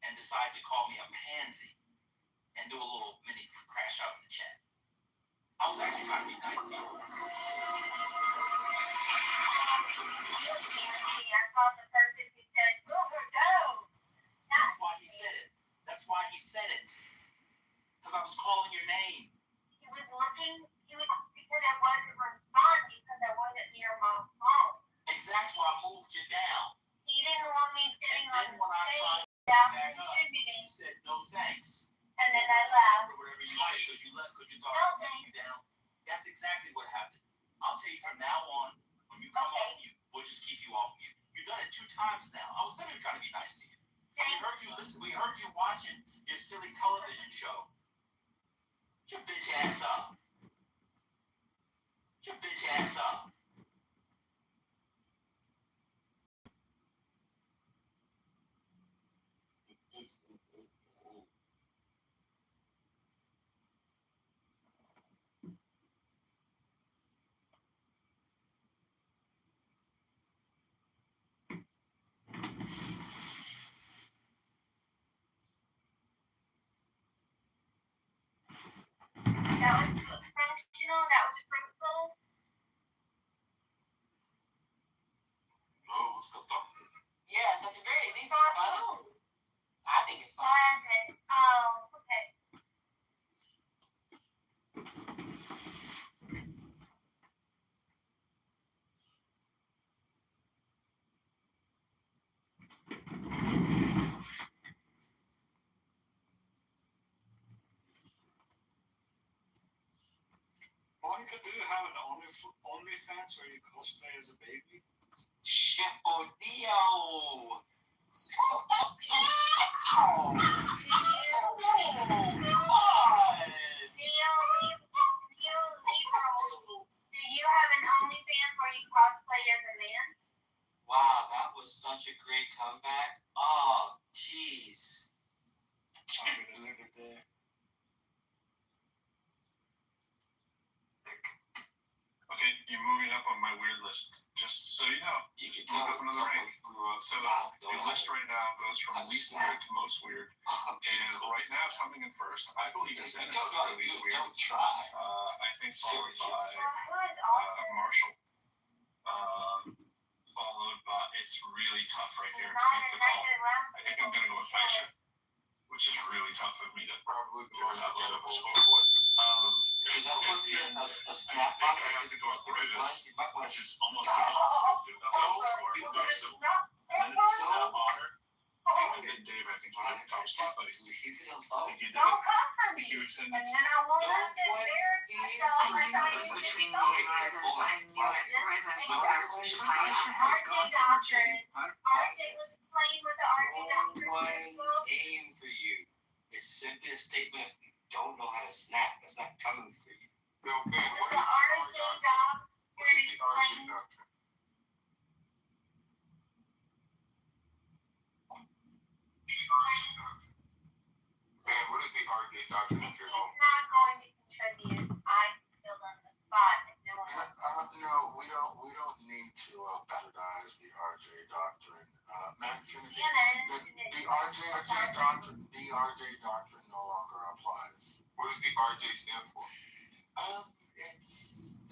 and decided to call me a pansy and do a little mini crash out in the chat. I was actually trying to be nice to you. I called the person who said, go. That's why he said it. Because I was calling your name. He was looking, because I wasn't responding because I wasn't near my phone. Exactly why I moved you down. He didn't want me sitting on the stage without contributing. You said no thanks. And then I left. Or whatever you said, because you left because you thought I was moving you down. That's exactly what happened. I'll tell you from now on, when you come off mute, we'll just keep you off mute. You've done it 2 times now. I was literally trying to be nice to you. We heard you watching your silly television show. Get your bitch ass up. That was functional. That was fruitful. No, let's go talk. Yes, at the very least, it's funny. I think it's funny. Oh, okay. Monica, do you have an OnlyFans where you cosplay as a baby? Oh, Dio. Do you have an OnlyFans where you cosplay as a man? Wow, that was such a great comeback. Oh, jeez. I'm gonna leave it there. Okay, you're moving up on my weird list. Just so you know, just moved up another rank. So the list right now goes from least weird to most weird. And right now, coming in first, I believe it's Dennis for least weird. I think followed by Marshall. Followed by, it's really tough right here to make the call. I think I'm gonna go with Aisha, which is really tough for me to Probably give her that low of a score. Is that supposed to be a snap I think I have to go with Brutus, which is almost impossible to do that low of a score. So, and then it's Otter. And then Dave, I think you have the top spot, buddy. I think you did it. I think you extended. And then I won't have to embarrass myself. I knew it was between me and Rivers. I knew it. Rivers, Aisha has gone for the dream. RJ was playing with the RJ doctrine. Aim for you. It's simply a statement if you don't know how to snap. That's not coming for you. Yo, Ben, what The is RJ doctrine the RJ playing. doctrine? Man, what is the RJ doctrine if you're home? He's not going to contribute. I feel on the spot. No, we don't need to patronize the RJ doctrine. Matt Finnegan, the RJ doctrine no longer applies. What does the RJ stand for? It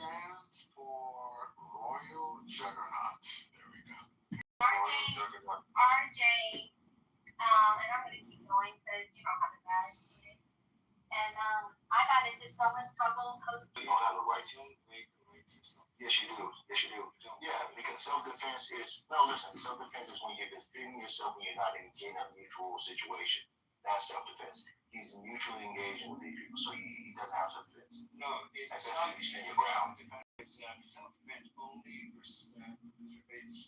stands for Royal Juggernaut. There we go. RJ, and I'm gonna keep going because you don't have a bad experience. And I got into so much trouble hosting. You don't have a right to make the right to yourself. Yes, you do. Yes, you do. Yeah, because self-defense is self-defense is when you're defending yourself when you're not in a mutual situation. That's self-defense. He's mutually engaging with these people, so he doesn't have self-defense. No, it's not. You stand your ground. It's self-defense only versus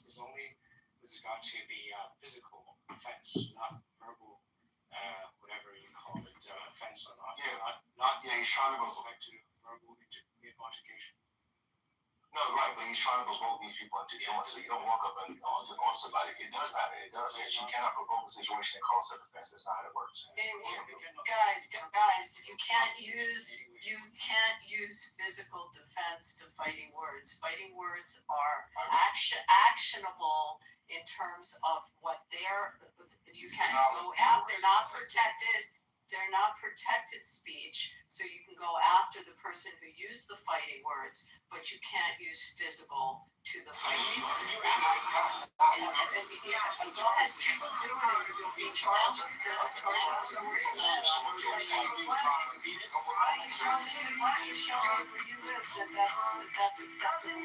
it's only it's got to be physical offense, not verbal, whatever you call it, offense or not. Yeah, he's trying to go back to verbal altercation. No, right, but he's trying to provoke these people into doing so. You don't walk up and on somebody. It does matter. It does. Yes, you cannot provoke a situation and call self-defense. That's not how it works. Guys, you can't use physical defense to fighting words. Fighting words are actionable in terms of what you can't go out. They're not protected. They're not protected speech, so you can go after the person who used the fighting words, but you can't use physical to the fighting words. And go ahead, people do it, you'll be charged. That's acceptable.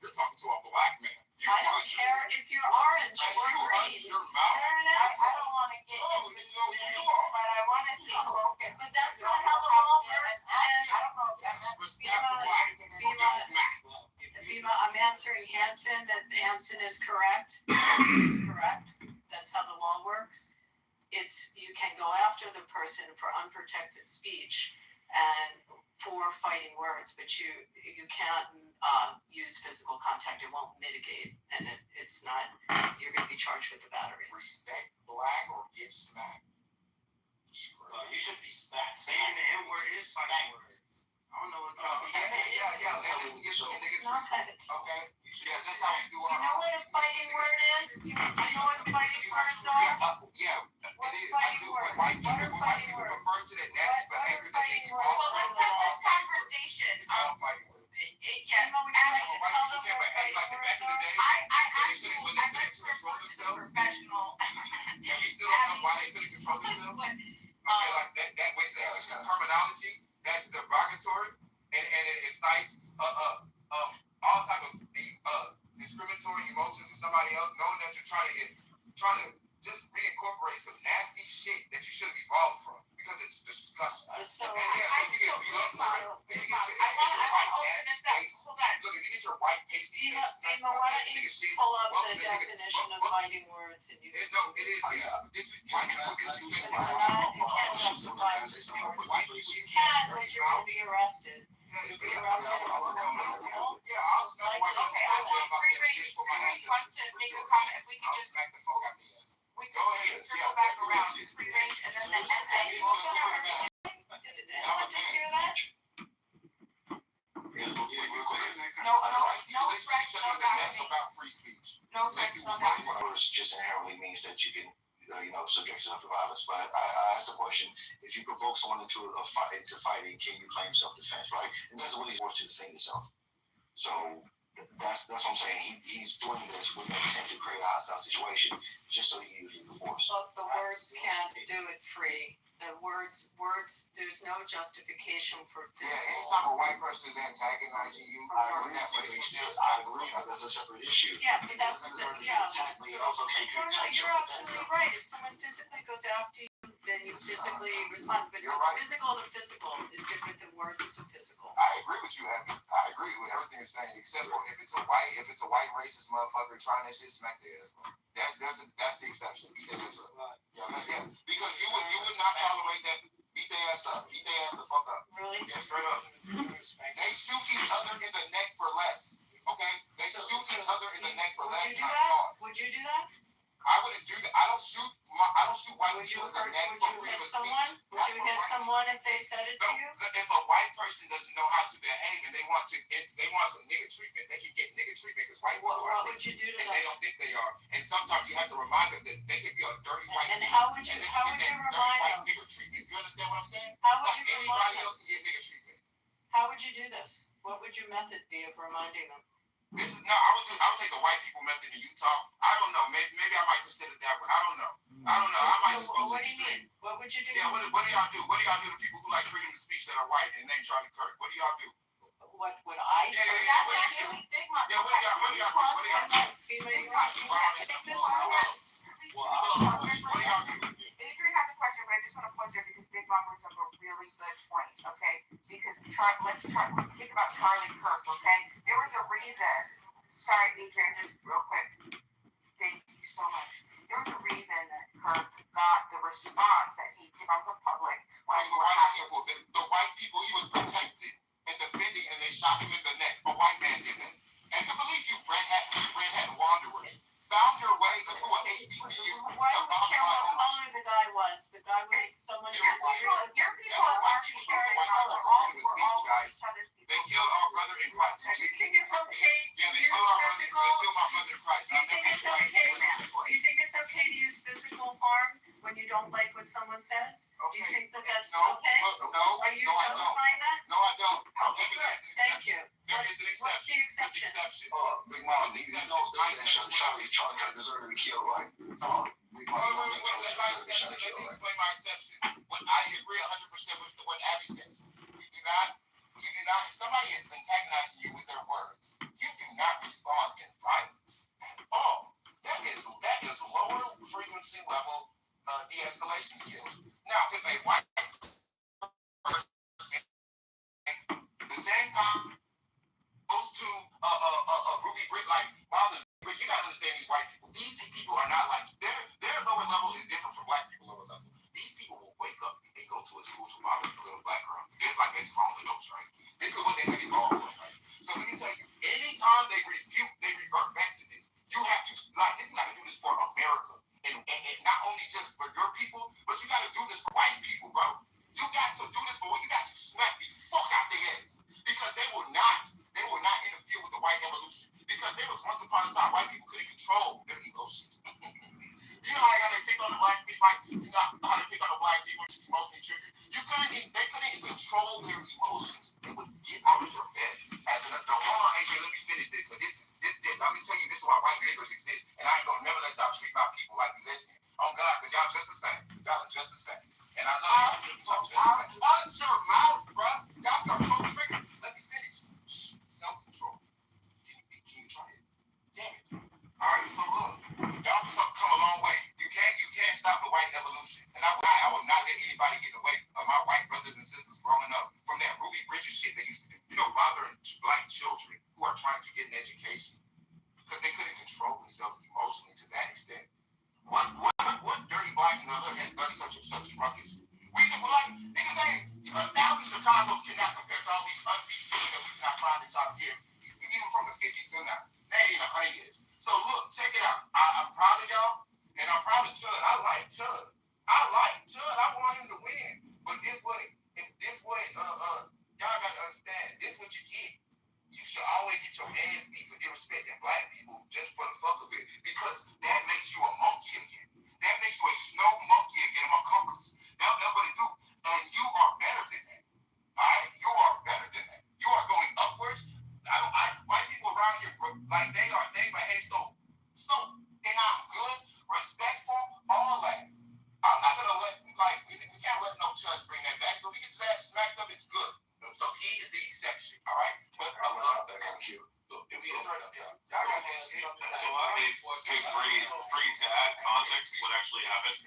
You're talking to a black man. I don't care if you're orange or green. You're an asshole. I don't want to get but I want to stay focused. But that's not how the law works. And I don't know if Bima, I'm answering Hanson, that Hanson is correct. Hanson is correct. That's how the law works. You can go after the person for unprotected speech and for fighting words, but you can't use physical contact. It won't mitigate, and it's not. You're going to be charged with the battery. Respect black or get smacked. You should be smacked. Saying the N-word is fighting word. I don't know what It's not. Okay. Yeah, that's how we do Do you know what a fighting word is? Do you know what fighting words are? What's fighting words? White people refer to the nasty behavior that they do. Well, let's have this conversation. Fighting words. Yeah, would you like to tell them what fighting words are? I like to refer to the professional. You still don't know why they couldn't control themselves? Okay, like that with the terminology, that's derogatory, and it incites all type of discriminatory emotions in somebody else, knowing that you're trying to just reincorporate some nasty shit that you should have evolved from, because it's disgusting. So, and you get beat up for it. If you get your white nasty face, look, if you get your white pasty face, Bima, why don't you pull up the definition of fighting words and you can... No, it is, this is white people. You can't justify this. You can, but you're going to be arrested. I'll smack white people. Okay, I want free range. Free range wants to make a comment. If we could just smack the fuck out of you. we could circle back around. Free range and then the essay. Did anyone just hear that? No threats, no boundaries. About free speech. No threats, no boundaries. Just inherently means that you can, subject yourself to violence. But I asked a question: if you provoke someone into fighting, can you claim self-defense? Right? It doesn't really work to defend yourself. So that's what I'm saying. He's doing this with the intent to create a hostile situation, just so he uses the force. But the words can't do it free. The words, there's no justification for physical. Yeah, anytime a white person is antagonizing you, I agree. That's a separate issue. Yeah, but that's you're absolutely right. If someone physically goes after you, then you physically respond. But physical to physical is different than words to physical. I agree with you, Abby. I agree with everything you're saying, except for if it's a white racist motherfucker trying that shit, smack their ass. That's the exception. Because you would not tolerate that. Beat their ass up. Beat their ass the fuck up. Really? Yeah, straight up. They shoot each other in the neck for less. Okay? They shoot each other in the neck for less. Would you do that? Would you do that? I wouldn't do that. I don't shoot white people in the neck for freedom of speech. Would you hit someone if they said it to you? If a white person doesn't know how to behave and they want some nigga treatment, they can get nigga treatment because white people are What would you do to and them? they don't think they are. And sometimes you have to remind them that they can be a dirty white. And how would you remind them? Nigga treatment. You understand what I'm saying? How would Like you remind anybody them? else can get nigga treatment. How would you do this? What would your method be of reminding them? I would take the white people method in Utah. I don't know. Maybe I might consider that one. I don't know. I might just go to What do the you street. mean? What would you do? Yeah, what do y'all do? What do y'all do to people who like freedom of speech that are white and named Charlie Kirk? What do y'all do? What would I do? Yeah, what do y'all do? Yeah, what do y'all do? What do y'all do? Adrian has a question, but I just want to pause there because Big Mom brings up a really good point, okay? Because think about Charlie Kirk, okay? There was a reason. Sorry, Adrian, just real quick. Thank you so much. There was a reason that Kirk got the response that he did from the public when the white people he was protecting and defending, and they shot him in the neck. A white man did that. And you believe you red hat wanderers found your way into a HBCU. Why do we care what color the guy was? The guy was someone who was your people are watching caring color. They killed our brother in Christ. Do you think it's okay to use physical? They killed my brother in Christ. Do you think it's okay to use physical harm when you don't like what someone says? Do you think that that's okay? No. Are you justifying that? No, I don't. Okay, good. Thank you. What's the exception? Big Mom, you know, Charlie deserved to be killed, right? Let me explain my exception. But I agree 100% with what Abby says. You do not. If somebody is antagonizing you with their words, you do not respond in violence. That is lower frequency level de-escalation skills. Now, if a white person, the same time goes to a Ruby Brick like Mother, but you gotta understand these white people. These people are not like their lower level is different from black people lower level. These people will wake up and go to a school tomorrow with a little black girl. It's like it's grown adults, right? This is what they have evolved from, right? So let me tell you, anytime they revert back to this. You have to you gotta do this for America. And not only just for your people, but you gotta do this for white people, bro. You got to do this for you got to smack the fuck out their ass. Because they will not interfere with the white evolution. Because there was once upon a time white people couldn't control their emotions. You know how they pick on the black people, like you know how they pick on the black people, just emotionally triggered. They couldn't control their emotions. They would get out of your bed as an adult. Hold on, AJ, let me finish this. But let me tell you, this is why white niggers exist, and I ain't gonna never let y'all treat my people like you listening. Oh God, because y'all just the same. Y'all are just the same. And I love you. Shut your mouth, bro. Y'all are so triggered. Let me finish. Self-control. Can you try it? Damn it. All right, so look, y'all come a long way. You can't stop the white evolution, and I will not let anybody get away of my white brothers and sisters growing up from that Ruby Bridges shit they used to do. You know, bothering black children who are trying to get an education because they couldn't control themselves emotionally to that extent. What dirty black in the hood has done such ruckus? We like niggas, thousands of Chicago's cannot compare to all these unbeat kids that we cannot find this out here, even from the 50s till now. That ain't even 100 years. So look, check it out. I'm proud of y'all, and I'm proud of Chud. I like Chud. I want him to win. But y'all gotta understand, this what you get. You should always get your ass beat for disrespecting black people just for the fuck of it, because that makes you a monkey again. That makes you a snow monkey again among compass. That's what it do. And you are better than that. Alright? You are better than that. You are going upwards. White people around here, like they behave so and I'm good, respectful, all that. I'm not gonna let we can't let no judge bring that back. So we get his ass smacked up, it's good. So he is the exception, all right? But I love that. Thank you. So I mean, free to add context to what actually happened.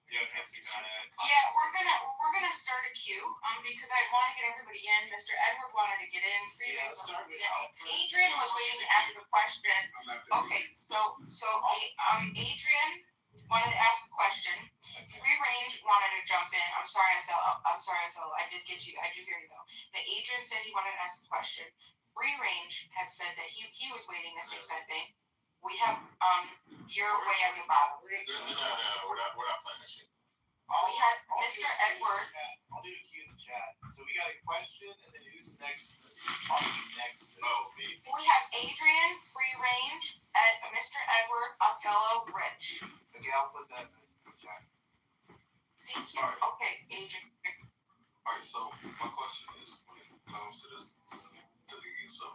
Yeah, we're gonna start a queue because I want to get everybody in. Mr. Edward wanted to get in. Adrian was waiting to ask a question. Okay, so Adrian wanted to ask a question. Free reign he was waiting to see something. We have, you're way at the bottom. No, we're not playing this shit. We had Mr. Edward. I'll do a Q in the chat. So we got a question, and then who's next? I'll be next. Oh, me. We have Adrian, free range, at Mr. Edward, Othello, Rich. Okay, I'll put that in the chat. Thank you. All right. Okay, Adrian. All right, so my question is, when it comes to this, to the use of,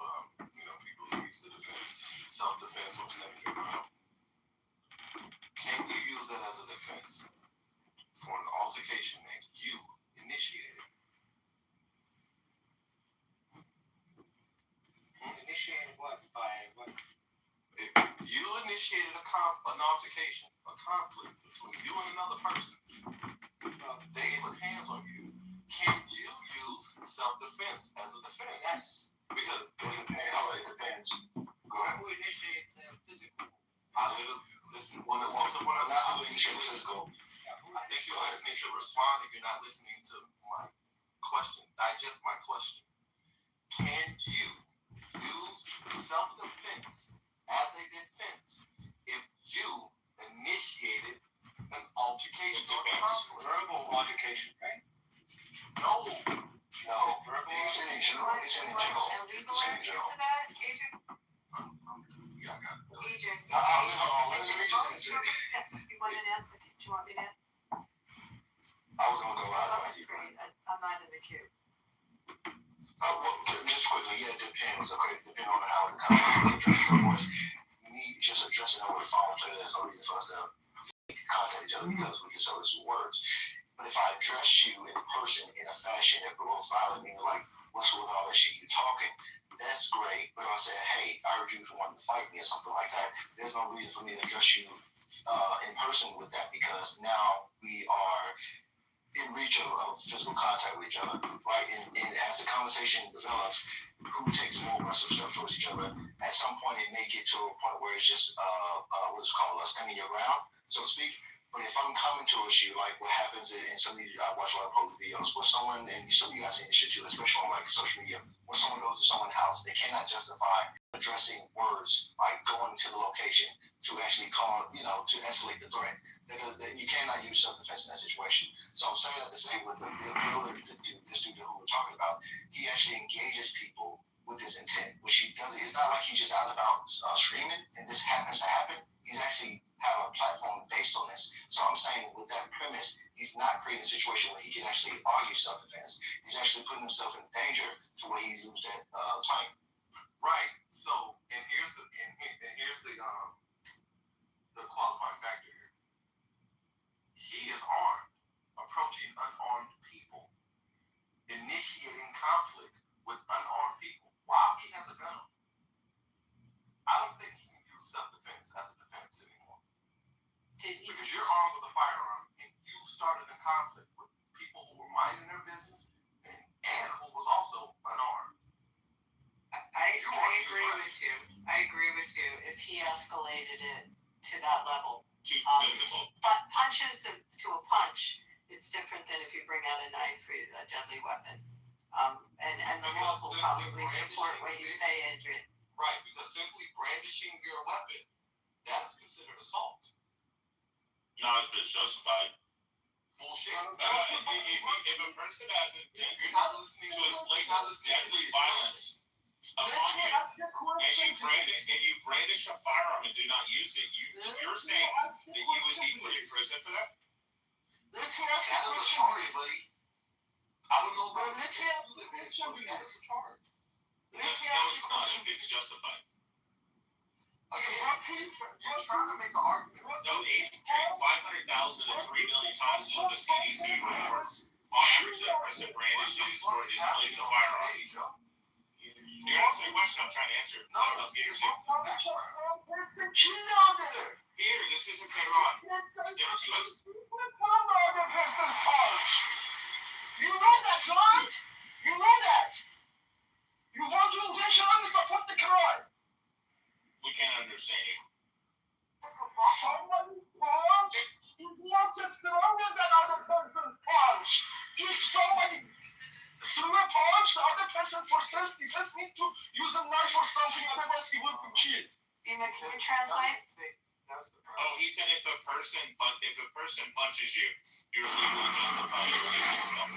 people who use the defense, self-defense or standing your ground, can you use that as a defense for an altercation that you initiated? Initiated what? By what? If you initiated an altercation, a conflict between you and another person, they put hands on you. Can you use self-defense as a defense? Yes. Because It depends. Go ahead. Who initiated the physical? Listen, what I'm not listening to physical. I think you're listening to respond if you're not listening to my question. Digest my question. Can you use self-defense as a defense if you initiated an altercation or conflict? Verbal altercation, right? No. Verbal. It's in general. And legal answers to that, Adrian? Yeah, I got it. Adrian. Do you want an advocate? Do you want me to? I was gonna go out. I'm not in the queue. Well, just quickly, yeah, it depends. Okay, depending on how the conversation goes. Me just addressing it with a phone player, there's no reason for us to contact each other because we can service with words. But if I address you in person in a fashion that promotes violence, meaning like, what's with all that shit you talking? That's great. But if I say, hey, I heard you wanted to fight me or something like that, there's no reason for me to address you in person with that because now we are in reach of physical contact with each other, right? And as the conversation develops, who takes more aggressive steps towards each other, at some point it may get to a point where it's just what's called standing your ground, so to speak. But if I'm coming to a issue, like what happens in some of these, I watch a lot of public videos where someone, and some of you guys see this shit too, especially on like social media, when someone goes to someone's house, they cannot justify addressing words like going to the location to actually call, to escalate the threat. You cannot use self-defense in that situation. So I'm saying that to say with the builder, this dude who we're talking about, he actually engages people with his intent, which he does. It's not like he's just out about screaming and this happens to happen. He's actually have a platform based on this. So I'm saying with that premise, he's not creating a situation where he can actually argue self-defense. He's actually putting himself in danger to where he loses that time. Right. So, and here's the qualifying factor here. He is armed, approaching unarmed people, initiating conflict with unarmed people while he has a gun. I don't think he can use self-defense as a defense anymore. Because you're armed with a firearm and you started a conflict with people who were minding their business and who was also unarmed. I agree with you. I agree with you. If he escalated it to that level, but punches to a punch, it's different than if you bring out a knife or a deadly weapon. And the law will probably support what you say, Adrian. Right, because simply brandishing your weapon, that is considered assault. Not if it's justified. Bullshit. If a person has intent to inflict deadly violence upon you, and you brandish a firearm and do not use it, you're saying that you would be put in prison for that? That is a charge, buddy. I don't know about that is a charge. No, it's not if it's justified. You're trying to make an argument. No, Adrian, 500,000 and 3 million times what the CDC reports. On average, that person brandishes or displays a firearm. You're asking a question, I'm trying to answer. No, Here, this isn't Tehran. Let's give it to us. You know that, right? You know that. You want to intentionally support the crime. We can't understand you. Someone's punch is not just stronger than other person's punch. If somebody threw a punch, the other person for self-defense need to use a knife or something, otherwise he Translate. Oh, he said if a person punches you, you're legally justified to release yourself.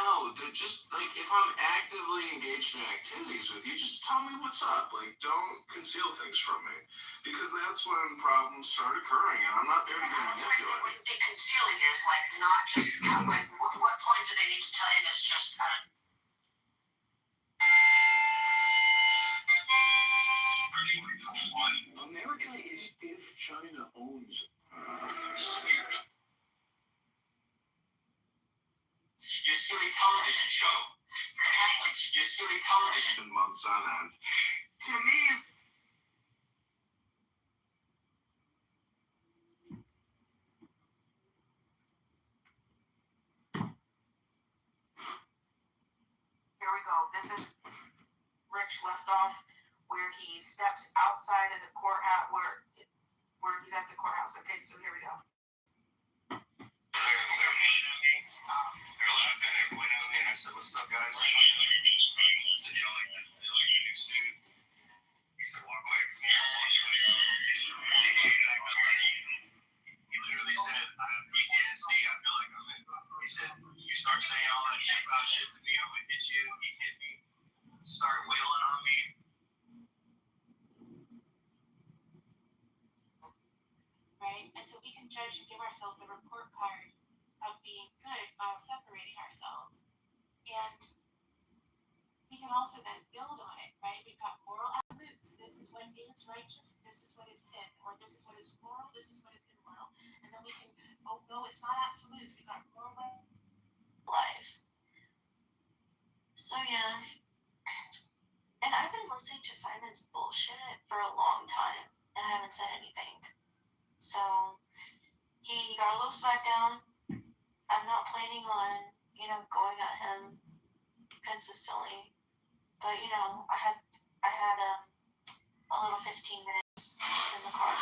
No, just like if I'm actively engaged in activities with you, just tell me what's up. Like, don't conceal things from me, because that's when problems start occurring, and I'm not there to be manipulated. What they concealing is like not just like what point do they need to tell you? It's just America is if China owns Your silly television show. Your silly television months on end. To me, Here we go. This is Rich left off where he steps outside of the courthouse, where he's at the courthouse. Okay, so here we go. I said, what's up, guys? I said, you like your new suit? He said, walk away from me. He literally said, I have PTSD. I feel like I'm in. He said, you start saying all that shit about shit with me, I'm going to hit you. He hit me. Started wailing on me. Right? And so we can judge and give ourselves a report card of being good while separating ourselves. And we can also then build on it, right? We've got moral absolutes. This is what is righteous. This is what is sin. Or this is what is moral. This is what is immoral. And then we can, no, it's not absolutes. We've got moral life. So yeah. And I've been listening to Simon's bullshit for a long time. And I haven't said anything. So he got a little smackdown. I'm not planning on going at him consistently. But I had a little 15 minutes in the car.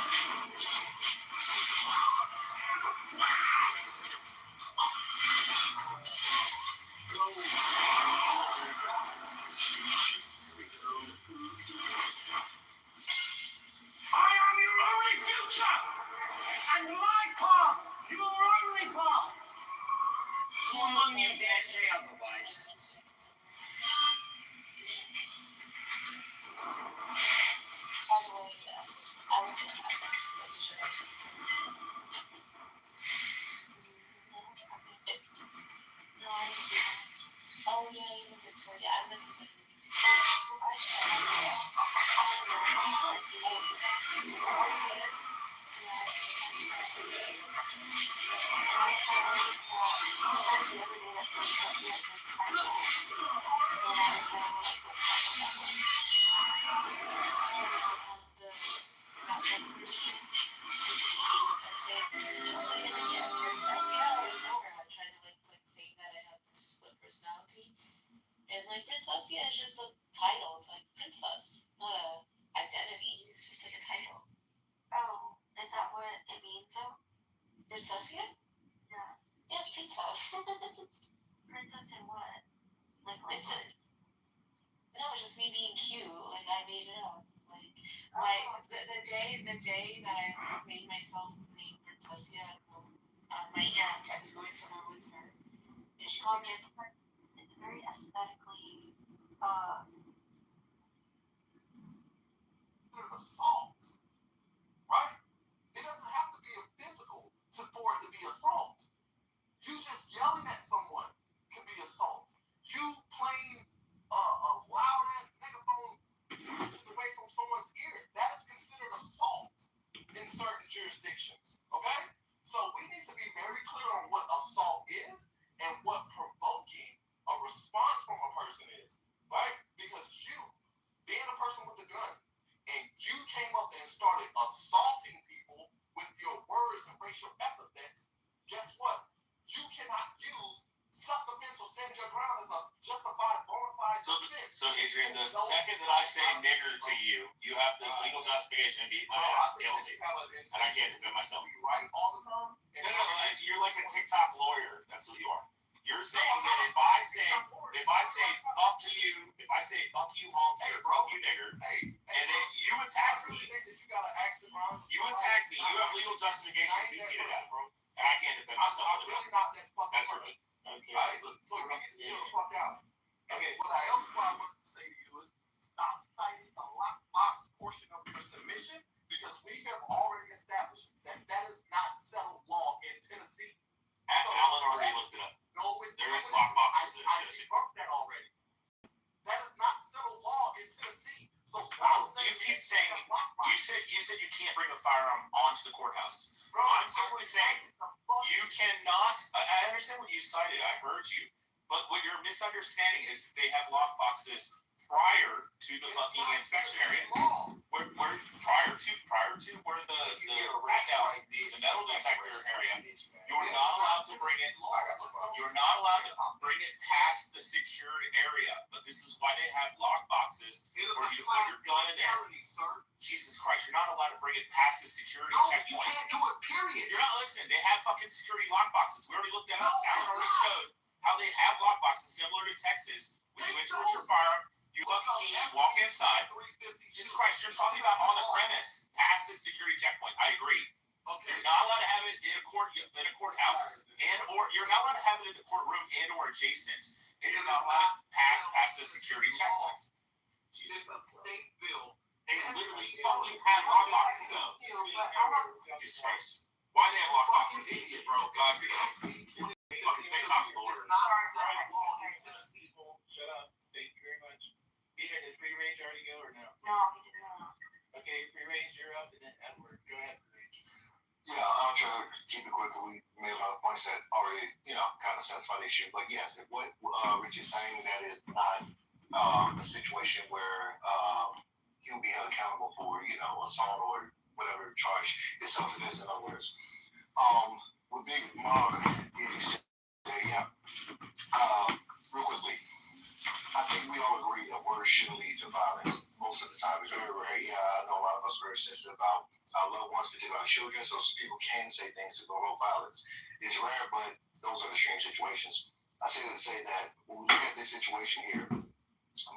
I am your only future! And my path, your only path! Who among you dare say otherwise? Oh yeah, you look at so yeah, I'm looking at and like Princess, yeah, it's just a title. It's like princess, not a identity. It's just like a title. Oh, is that what it means though? Princess, yeah? Yeah. Yeah, it's princess. Princess in what? Like it's no, it's just me being cute. Like I made it up. Like the day that I made myself named Princess, yeah, my aunt, I was going somewhere with her, and she called me. It's very aesthetically assault, right? It doesn't have to be a physical for it to be assault. You just yelling at someone can be assault. You playing a loud ass megaphone 2 inches away from someone's ear, that is considered assault in certain jurisdictions. Okay? So we need to be very clear on what assault is and what provoking a response from a person is, right? Because you, being a person with a gun, and you came up and started assaulting people with your words and racial epithets, guess what? You cannot use self-defense or stand your ground as a justified bona fide defense. So Adrian, the second that I say nigger to you, you have the legal justification to beat my ass guilty. And I can't defend myself. You right all the time? No, you're like a TikTok lawyer. That's who you are. You're saying that if I say fuck you honky, or fuck you nigger, and then you attack me, you have legal justification to beat me to death, bro. And I can't defend myself. I'm really not that fucking That's right. Okay. Right? So we need to chill the fuck out. Okay. What I want to say to you is stop citing the lockbox portion of your submission, because we have already established that is not settled law in Tennessee. Alan already looked it up. There is lockboxes in Tennessee. I broke that already. That is not settled law in Tennessee. So stop saying. You keep saying you said you can't bring a firearm onto the courthouse. Bro, I'm simply saying you cannot. I understand what you cited. I heard you, but what you're misunderstanding is they have lockboxes prior to the fucking inspection area. Where prior to where the metal detector area, you're not allowed to bring it. You're not allowed to bring it past the secured area. But this is why they have lockboxes where you put your gun in there. Jesus Christ, you're not allowed to bring it past the security checkpoint. You can't do it, period. You're not listening. They have fucking security lockboxes. We already looked at it. Alan already showed how they have lockboxes similar to Texas. When you enter with your firearm, you plug the key, you walk inside. Jesus Christ, you're talking about on the premise, past the security checkpoint. I agree. Okay. You're not allowed to have it in a courthouse, or you're not allowed to have it in the courtroom and or adjacent. And you're not allowed to pass past the security checkpoints. It's a state bill. They literally fucking have lockboxes though. Jesus Christ. Why they have lockboxes? Idiot, bro. God, you're fucking TikTok lord. Shut up. Thank you very much. Peter, did free range already go or no? No, he did not. Okay, free range, you're up, and then Edward, go ahead, free range. Yeah, I'll try to keep it quick. We made a lot of points that already, kind of satisfy the issue. But yes, what Rich is saying, that is not a situation where he'll be held accountable for, assault or whatever charge. It's self-defense, in other words. With Big Mom, if you Yeah. Real quickly, I think we all agree that words should lead to violence most of the time. It's very rare. Yeah, I know a lot of us are very sensitive about our loved ones, particularly our children, so people can say things to provoke violence. It's rare, but those are the strange situations. I say to say that when we look at this situation here,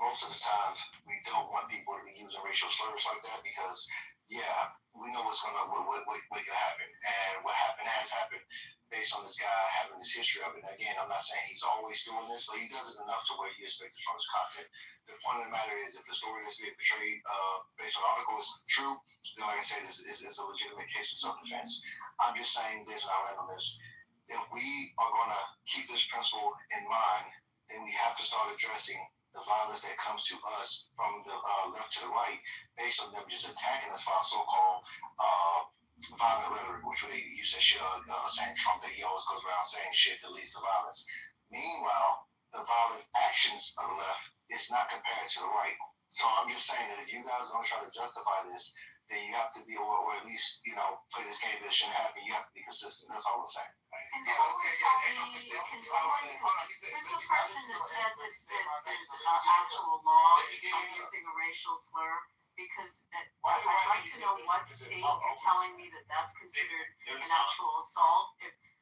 most of the times we don't want people to be using racial slurs like that because, yeah, we know what can happen, and what has happened based on this guy having this history of it. Again, I'm not saying he's always doing this, but he does it enough to where you expect it from his content. The point of the matter is, if the story that's being portrayed based on the article is true, then like I said, it's a legitimate case of self-defense. I'm just saying this, and I'll end on this. If we are going to keep this principle in mind, then we have to start addressing the violence that comes to us from the left to the right, based on them just attacking us for our so-called violent rhetoric, which they used to saying Trump, that he always goes around saying shit that leads to violence. Meanwhile, the violent actions of the left is not compared to the right. So I'm just saying that if you guys are going to try to justify this, then you have to be, or at least, play this game that shouldn't happen. You have to be consistent. That's all I'm saying. Can someone tell me, there's a person that said that there's actual law on using a racial slur, because I'd like to know what state you're telling me that that's considered an actual assault.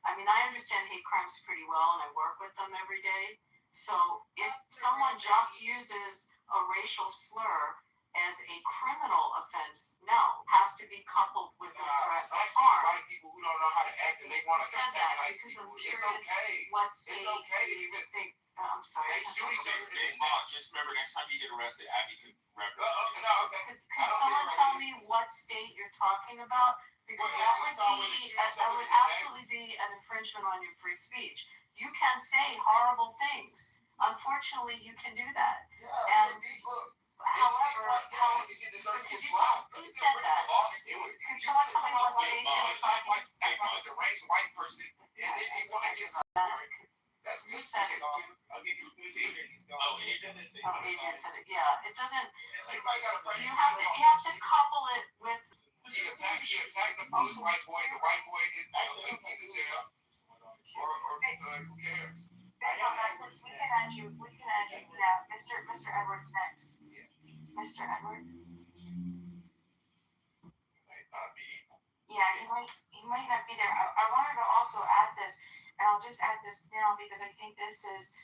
I understand hate crimes pretty well, and I work with them every day. So if someone just uses a racial slur as a criminal offense, no, has to be coupled with a threat of harm. White people who don't know how to act and they want to attack white people. It's okay. What state it's okay to even think? I'm sorry. They shoot each other in the mouth. Just remember, next time you get arrested, Abby can represent. Can someone tell me what state you're talking about? Because that would absolutely be an infringement on your free speech. You can say horrible things. Unfortunately, you can do that. Yeah, and however, who said that? Can someone tell me what state you're talking about? Act like a deranged white person, and then you want to get that's who said it, Jim? I'll give you Adrian. Adrian said it. Yeah, it doesn't. Everybody got a friend. You have to couple it with. He attacked the first white boy. The white boy is in jail. Or who cares? We can add you. Yeah, Mr. Edwards next. Mr. Edward. Yeah, he might not be there. I wanted to also add this, and I'll just add this now because I think this is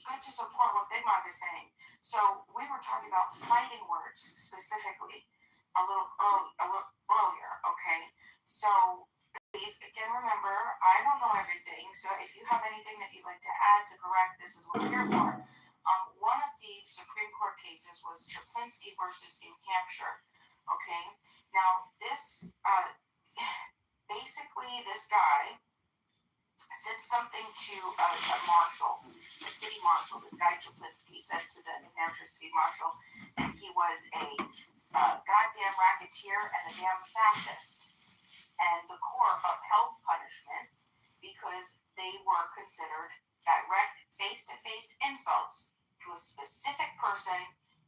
good to support what Big Mog is saying. So we were talking about fighting words specifically a little earlier, okay? So please, again, remember, I don't know everything, so if you have anything that you'd like to add to correct, this is what we're here for. One of the Supreme Court cases was Chaplinsky versus New Hampshire, okay? Now, this, basically, this guy said something to a marshal, the city marshal, this guy Chaplinsky said to the New Hampshire city marshal, and he was a goddamn racketeer and a damn fascist. And the court upheld punishment because they were considered direct face-to-face insults to a specific person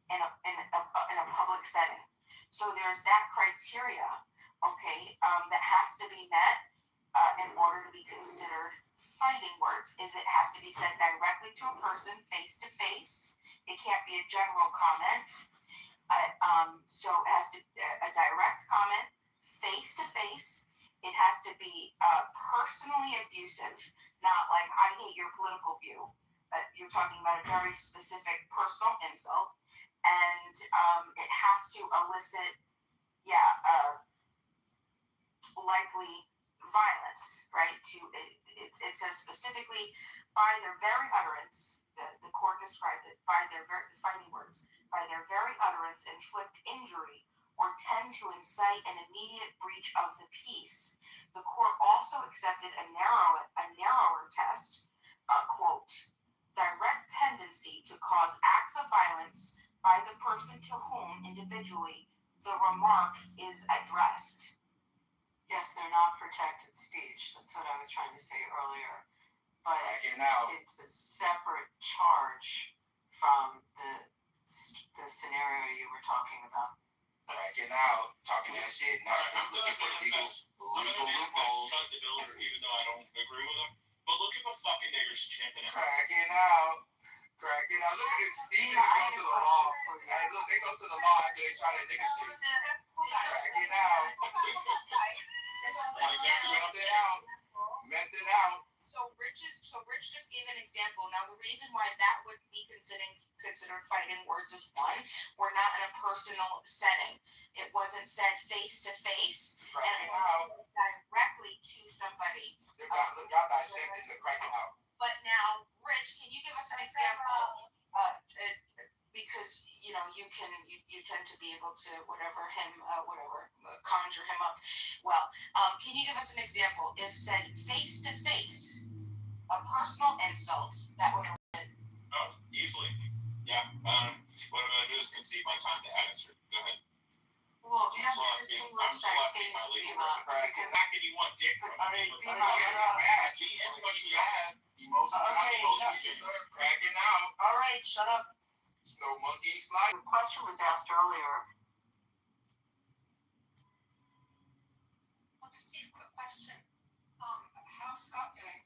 in a public setting. So there's that criteria, okay, that has to be met in order to be considered fighting words. It has to be said directly to a person, face-to-face. It can't be a general comment. So it has to a direct comment, face-to-face. It has to be personally abusive, not like I hate your political view, but you're talking about a very specific personal insult, and it has to elicit, likely violence, right? It says specifically by their very utterance, the court described it by their very fighting words, by their very utterance inflict injury or tend to incite an immediate breach of the peace. The court also accepted a narrower test, quote, direct tendency to cause acts of violence by the person to whom individually the remark is addressed. Yes, they're not protected speech. That's what I was trying to say earlier. But it's a separate charge from the scenario you were talking about. Backing out, talking that shit, not looking for legal loopholes. Even though I don't agree with them, But look at the fucking niggers chanting it. Cracking out. Cracking out. Look at it. Even they go to the law. Hey, look, they go to the law after they try that nigga shit. Cracking out. Method out. Method out. So Rich just gave an example. Now the reason why that would be considered fighting words is one, we're not in a personal setting. It wasn't said face to face, and it wasn't directly to somebody. Y'all dissecting the cracking out. But now, Rich, can you give us an example? Because you tend to be able to conjure him up. Well, can you give us an example? If said face to face, a personal insult that would. Oh, easily. Yeah. What I'm gonna do is concede my time to answer. Go ahead. Well, you have to distinguish that face, Bima. Because how can you want dick from me? Cracking out. All right, shut up. Snow monkey slide. The question was asked earlier. Steve, quick question. How's Scott doing?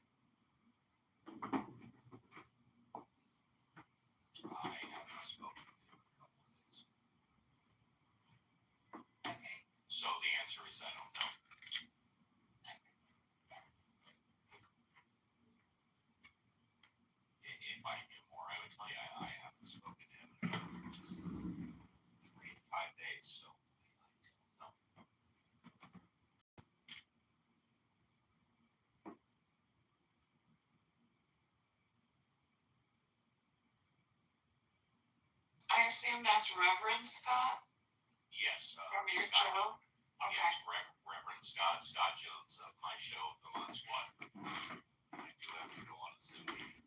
I haven't spoken to him in a couple of days. Okay. So the answer is I don't know. If I knew more, I would tell you I haven't spoken to him in 3 to 5 days, so I don't know. I assume that's Reverend Scott Yes. from your Scott. show? Okay. Yes, Reverend Scott Jones of my show, The Mod Squad. I do have to go on a Zoom meeting.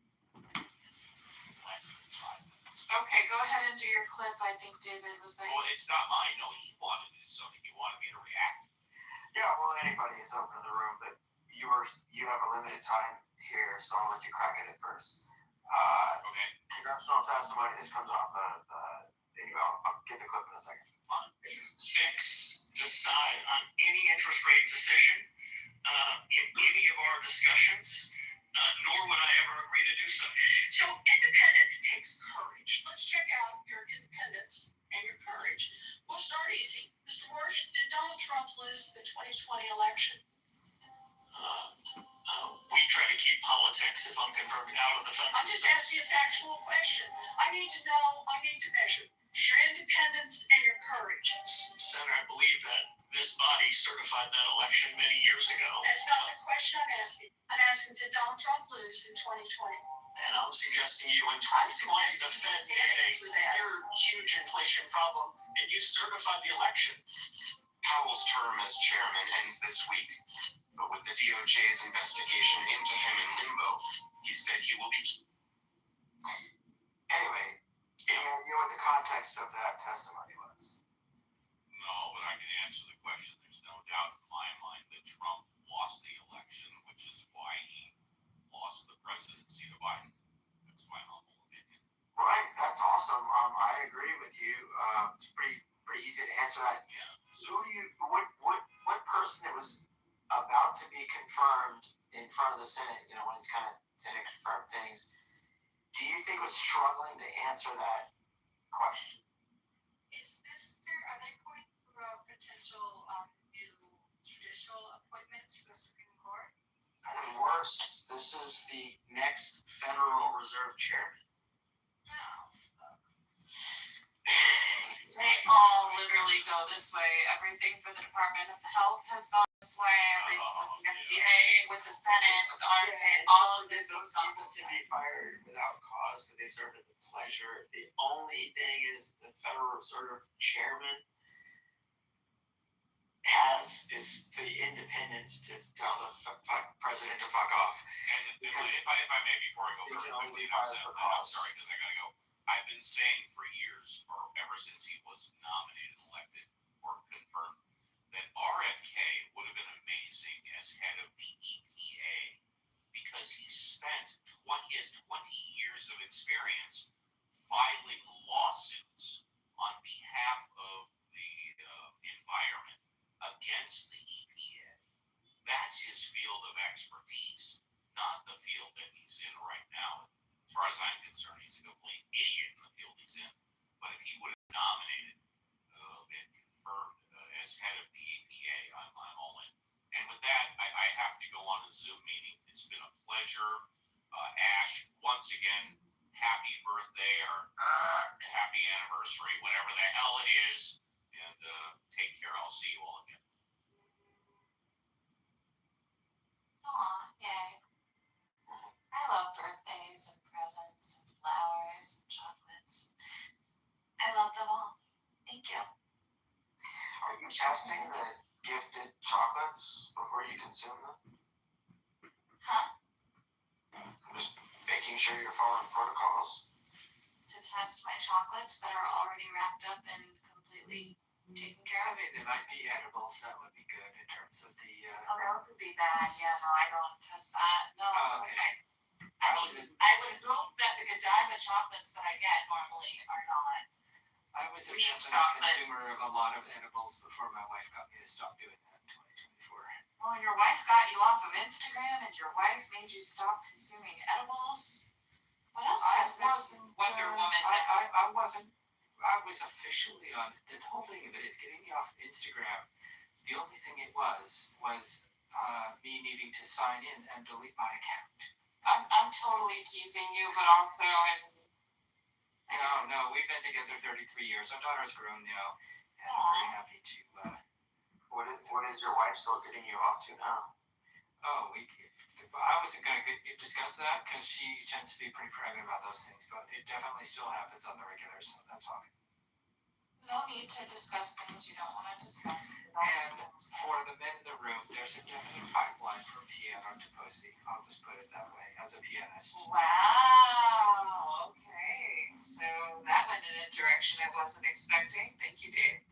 Less than 5 minutes. Okay, go ahead and do your clip. I think David was there. Well, it's not mine. No, he wanted to do something. He wanted me to react. Yeah, well, anybody is open in the room, but you have a limited time here, so I'll let you crack at it first. Okay. Congressional testimony. This comes off of. Anyway, I'll get the clip in a second. Fix, decide on any interest rate decision in any of our discussions, nor would I ever agree to do so. So independence takes courage. Let's check out your independence and your courage. We'll start easy. Mr. Warsh, did Donald Trump lose the 2020 election? We try to keep politics, if I'm confirmed, out of the fund. I'm just asking a factual question. I need to know, I need to measure your independence and your courage. Senator, I believe that this body certified that election many years ago. That's not the question I'm asking. I'm asking, did Donald Trump lose in 2020? And I'm suggesting you in 2020 the Fed had your huge inflation problem, and you certified the election. Powell's term as chairman ends this week, but with the DOJ's investigation into him in limbo, he said he will be. Anyway, you know what the context of that testimony was? No, but I can answer the question. There's no doubt in my mind that Trump lost the election, which is why he lost the presidency to Biden. That's my humble opinion. Right, that's awesome. I agree with you. It's pretty easy to answer that. Yeah. What person that was about to be confirmed in front of the Senate, when it's kind of Senate confirmed things, do you think was struggling to answer that question? Are they going through potential new judicial appointments for the Supreme Court? And worse, this is the next Federal Reserve chairman. They all literally go this way. Everything for the Department of Health has gone this way. Everything with the FDA, with the Senate, with the RFK, all of this has gone this way. Fired without cause, but they served at the pleasure. The only thing is the Federal Reserve chairman is the independence to tell the president to fuck off. And if I may, before I go further, I'm sorry because I gotta go. I've been saying for years, or ever since he was nominated and elected or confirmed, that RFK would have been amazing as head of the EPA because he spent 20 years of experience filing lawsuits on behalf of the environment against the EPA. That's his field of expertise, not the field concerned. He's a complete idiot in the field he's in. But if he would have nominated and confirmed as head of the EPA, I'm all in. And with that, I have to go on a Zoom meeting. It's been a pleasure. Ash, once again, happy birthday or happy anniversary, whatever the hell it is. And take care. I'll see you all again. Aw, yay. I love birthdays and presents and flowers and chocolates. I love them all. Thank you. Are you testing the gifted chocolates before you consume them? Huh? Just making sure you're following protocols. To test my chocolates that are already wrapped up and completely taken care of. There might be edibles that would be good in terms of the. Oh, that would be bad. Yeah, no, I don't test that. No. Oh, okay. I mean, I would hope that the Godiva chocolates that I get normally are not. I was a Real definite chocolates. consumer of a lot of edibles before my wife got me to stop doing that in 2024. Well, your wife got you off of Instagram, and your wife made you stop consuming edibles. What else has this Wonder Woman? I wasn't. I was officially on the whole thing of it is getting me off Instagram. The only thing it was me needing to sign in and delete my account. I'm totally teasing you, but also No, we've been together 33 years. Our daughter's grown now, and I'm very happy to. What is your wife still getting you off to now? I wasn't going to discuss that because she tends to be pretty private about those things, but it definitely still happens on the regular, so that's all. no need to discuss things you don't want to discuss. And for the men in the room, there's a definite pipeline from piano to pussy. I'll just put it that way, as a pianist. Wow. Okay. So that went in a direction I wasn't expecting. Thank you, Dave.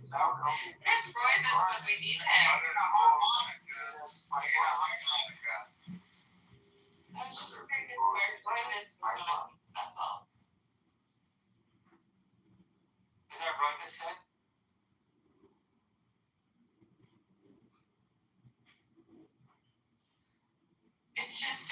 There's Roy this when we need him. I was just curious where Roy this is when I need. That's all. Is that right, Miss Sid? It's just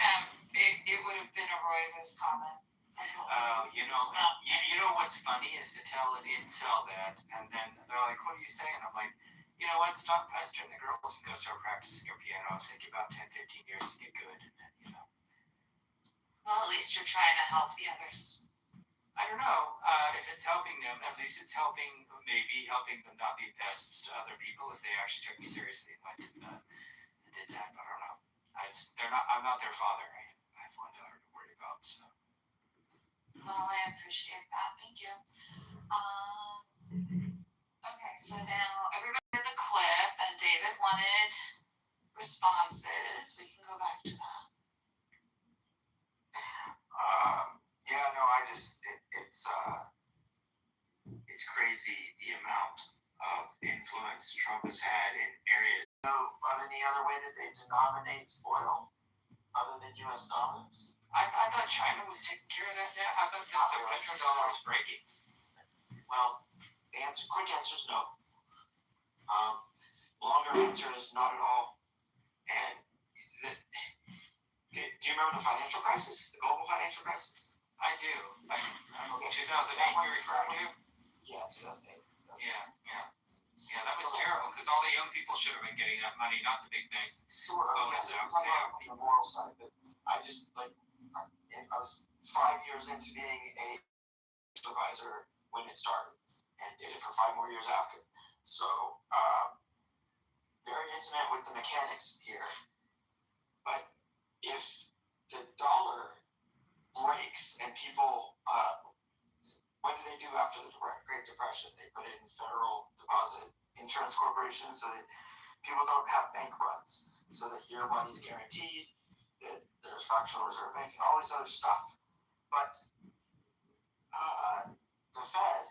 it would have been a Roy-less comment. That's all. You know what's funny is to tell an incel that, and then they're like, "What are you saying?" I'm like, "You know what? Stop pestering the girls and go start practicing your piano. It'll take you about 10-15 years to get good." Well, at least you're trying to help the others. I don't know if it's helping them. At least it's maybe helping them not be pests to other people if they actually took me seriously and went and did that. But I don't know. I'm not their father. I have one daughter to worry about. So. Well, I appreciate that. Thank you. Okay, so now everybody heard the clip, and David wanted responses. We can go back to that. It's crazy the amount of influence Trump has had in areas. Of any other way that they denominate oil other than U.S. dollars? I thought China was taking care of that now. I thought the petrodollar was breaking. Well, quick answer is no. Longer answer is not at all. And do you remember the financial crisis, the global financial crisis? I do. 2008 you're referring to? Yeah, 2008. Yeah, that was terrible because all the young people should have been getting that money, not the big thing. Sort of. On the moral side, but I was 5 years into being a supervisor when it started and did it for 5 more years after. So, very intimate with the mechanics here. But if the dollar breaks and people, what do they do after the Great Depression? They put in federal deposit insurance corporations so that people don't have bank runs, so that your money's guaranteed, that there's fractional reserve banking, all this other stuff. But the Fed,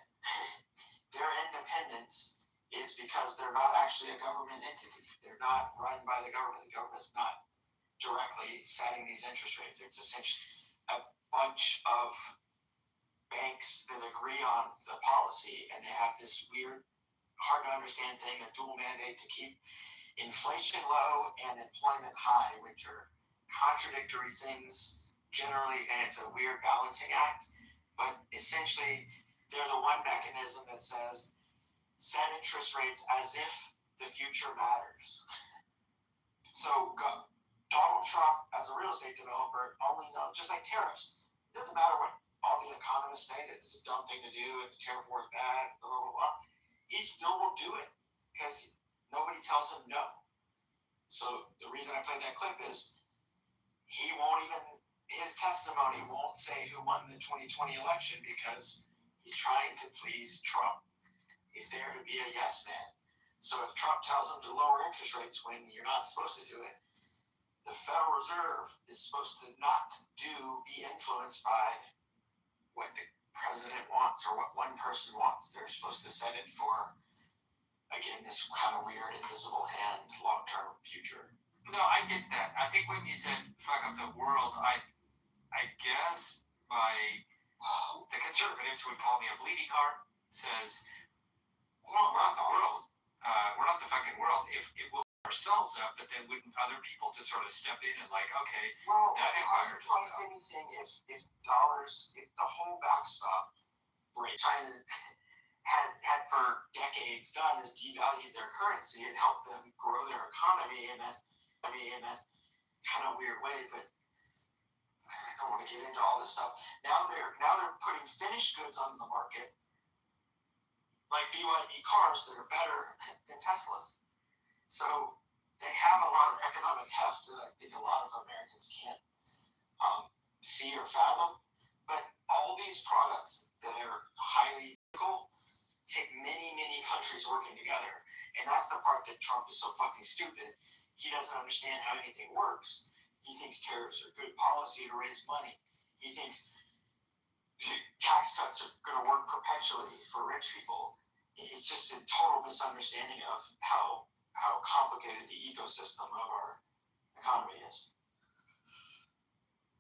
their independence is because they're not actually a government entity. They're not run by the government. The government is not directly setting these interest rates. It's essentially a bunch of banks that agree on the policy, and they have this weird, hard to understand thing, a dual mandate to keep inflation low and employment high, which are contradictory things generally, and it's a weird balancing act, but essentially they're the one mechanism that says set interest rates as if the future matters. So Donald Trump, as a real estate developer, only knows, just like tariffs, it doesn't matter what all the economists say that it's a dumb thing to do and the tariff war is bad, blah, blah, blah, blah. He still will do it because nobody tells him no. So the reason I played that clip is he won't even, his testimony won't say who won the 2020 election because he's trying to please Trump. He's there to be a yes man. So if Trump tells him to lower interest rates when you're not supposed to do it, the Federal Reserve is supposed to not be influenced by what the president wants or what one person wants. They're supposed to set it for, again, this kind of weird invisible hand, long-term future. No, I get that. I think when you said fuck up the world, I guess the conservatives would call me a bleeding heart, says, well, we're not the world. We're not the fucking world. If it will ourselves up, but then wouldn't other people just sort of step in and like, okay, well, that how do you price anything if the whole backstop China had for decades done is devalued their currency and helped them grow their economy in a kind of weird way, but I don't want to get into all this stuff. Now they're putting finished goods on the market, like BYD cars that are better than Teslas. So they have a lot of economic heft that I think a lot of Americans can't see or fathom. But all these products that are highly ethical take many, many countries working together. And that's the part that Trump is so fucking stupid. He doesn't understand how anything works. He thinks tariffs are good policy to raise money. He thinks tax cuts are going to work perpetually for rich people. It's just a total misunderstanding of how complicated the ecosystem of our economy is.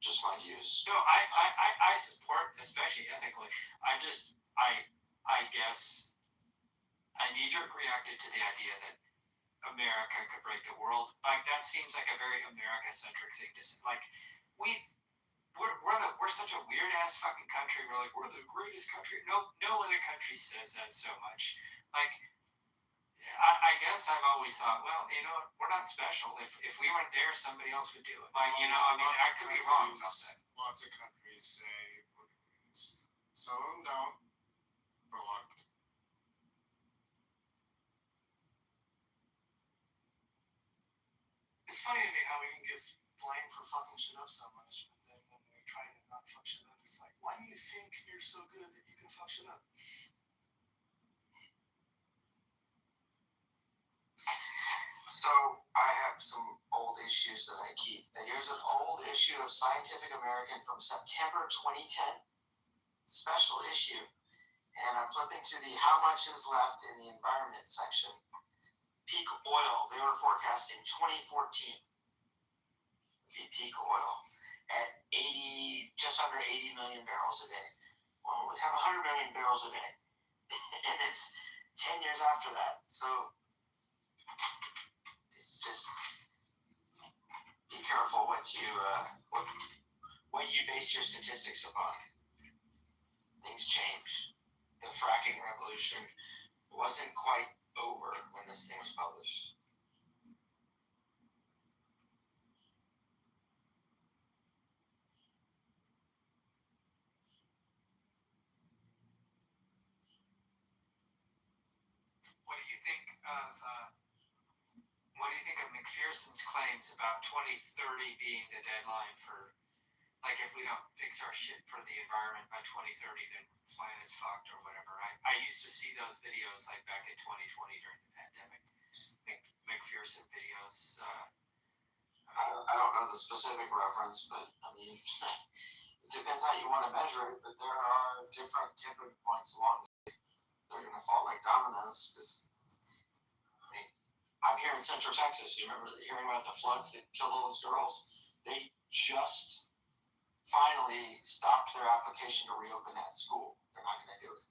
Just my views. No, I support, especially ethically. I guess I knee-jerk reacted to the idea that America could break the world. Like that seems like a very America-centric thing to say. Like we're such a weird ass fucking country. We're like we're the greatest country. No other country says that so much. Like I guess I've always thought, well, you know, we're not special. If we weren't there, somebody else would do it. Like you know, I mean, I could be wrong about that. Lots of countries say we're the greatest. Some of them don't, but a lot of them. It's funny to me how we can give blame for fucking shit up so much, but then when we try to not fuck shit up, it's like, why do you think you're so good that you can fuck shit up? So I have some old issues that I keep. Now, here's an old issue of Scientific American from September 2010, special issue. And I'm flipping to the how much is left in the environment section. Peak oil, they were forecasting 2014. Peak oil at just under 80 million barrels a day. Well, we have 100 million barrels a day. And it's 10 years after that. So it's just be careful what you base your statistics upon. Things change. The fracking revolution wasn't quite over when this thing was published. What do you think of McPherson's claims about 2030 being the deadline for, like, if we don't fix our shit for the environment by 2030, then planet's fucked or whatever. I used to see those videos like back in 2020 during the pandemic. McPherson videos. I don't know the specific reference, but I mean, it depends how you want to measure it. But there are different tipping points along the way. They're going to fall like dominoes. Because I'm here in Central Texas. You remember hearing about the floods that killed all those girls? They just finally stopped their application to reopen that school. They're not going to do it.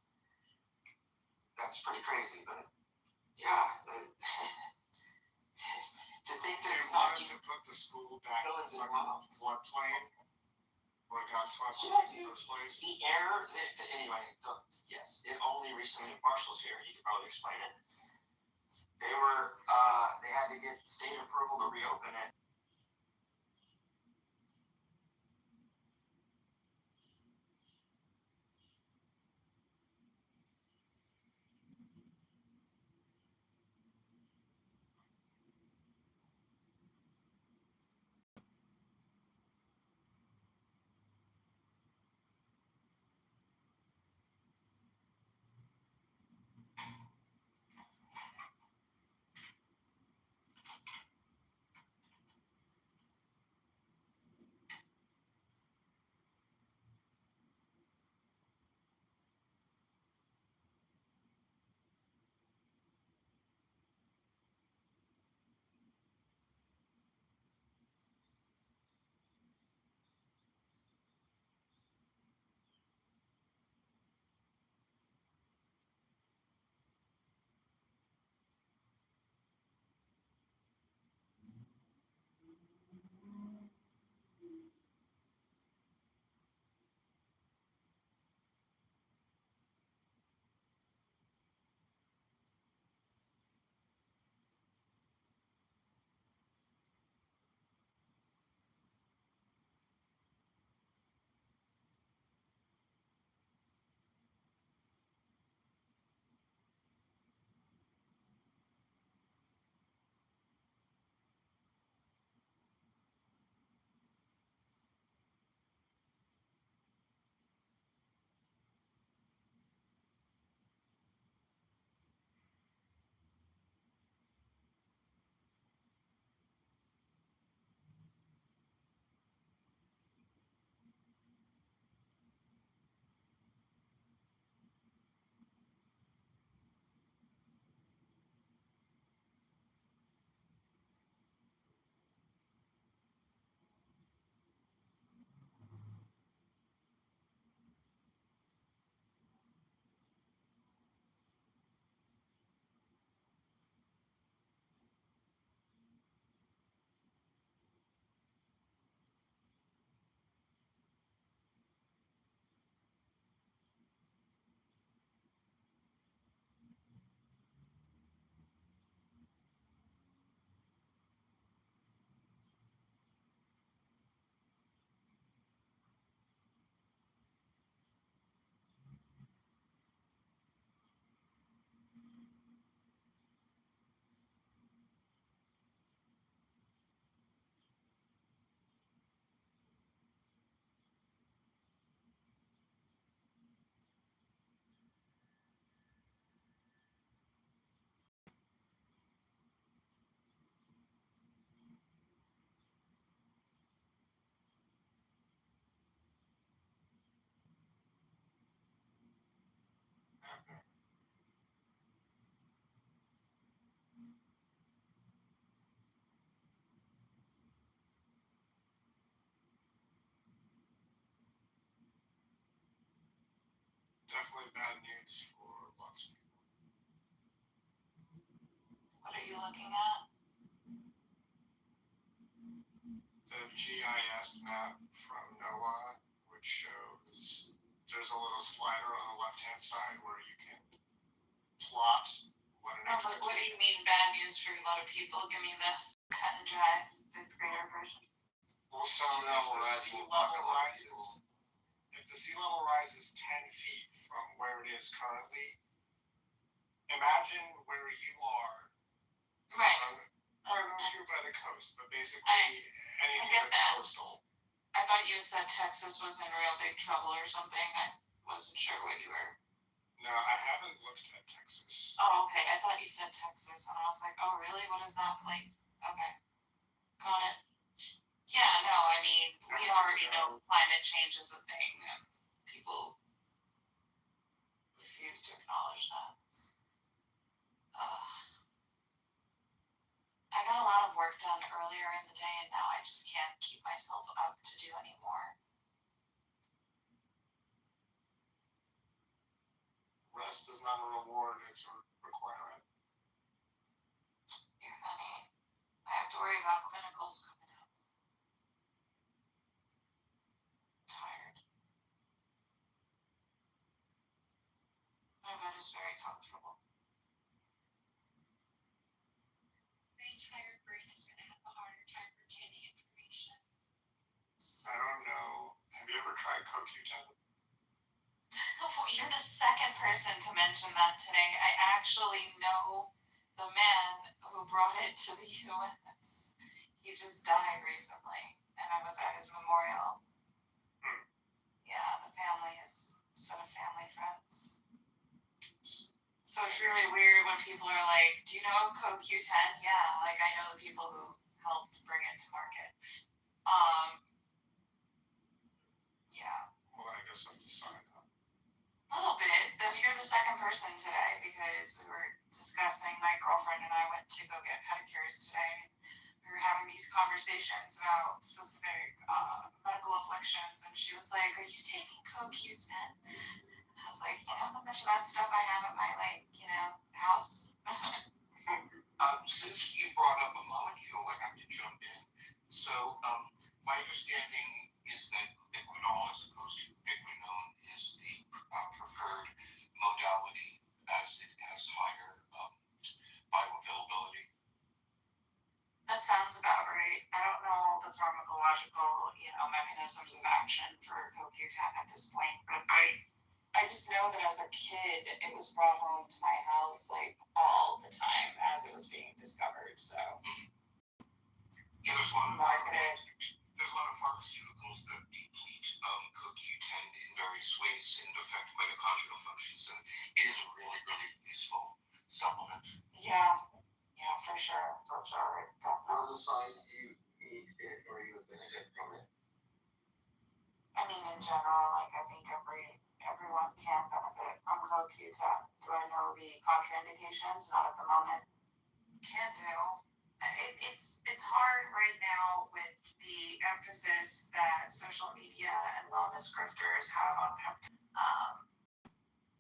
That's pretty crazy, but yeah. To think that they wanted to put the school back in the floodplain. what got swept Yeah, in the first place? The error, anyway, yes, it only recently, Marshall's here, he could probably explain it. They had to get state approval to reopen it. Definitely bad news for lots of people. What are you looking at? The GIS map from NOAA, which shows there's a little slider on the left-hand side where you can plot what an No, but what do you mean bad news for a lot of people? Give me the cut and dry fifth grader version. Well, so if the sea level rises 10 feet from where it is currently, imagine where you are. Right. I don't know if you're by the coast, but basically anything get that's that. coastal. I thought you said Texas was in real big trouble or something. I wasn't sure what you were. No, I haven't looked at Texas. Oh, okay. I thought you said Texas, and I was like, oh, really? What is that like? Okay, got it. Yeah, no, I mean, we already know climate change is a thing, and people refuse to acknowledge that. I got a lot of work done earlier in the day, and now I just can't keep myself up to do any more. Rest is not a reward, it's a requirement. You're funny. I have to worry about clinicals coming up. Tired. just very comfortable. My entire brain is going to have a harder time retaining information. I don't know. Have you ever tried CoQ10? You're the second person to mention that today. I actually know the man who brought it to the U.S. He just died recently, and I was at his memorial. Yeah, the family is sort of family friends. So it's really weird when people are like, do you know of CoQ10? Yeah, like I know the people who helped bring it to market. Yeah. Well, I guess that's a sign. A little bit. You're the second person today because we were discussing, my girlfriend and I went to go get pedicures today. We were having these conversations about specific medical afflictions, and she was like, are you taking CoQ10? And I was like, how much of that stuff I have at my, house? Since you brought up a molecule, I have to jump in. So, my understanding is that liquidol, as opposed to ubiquinone, is the preferred modality as it has higher bioavailability. That sounds about right. I don't know the pharmacological, mechanisms of action for CoQ10 at this point, but I just know that as a kid, it was brought home to my house all the time as it was being discovered. So, yeah, there's a lot of pharmaceuticals that deplete CoQ10 in various ways and affect mitochondrial function. So it is a really, really useful supplement. Yeah, for sure. Definitely. What are the signs you need it or you would benefit from it? I mean, in general, I think everyone can benefit from CoQ10. Do I know the contraindications? Not at the moment. Can do. It's hard right now with the emphasis that social media and wellness grifters have on peptides.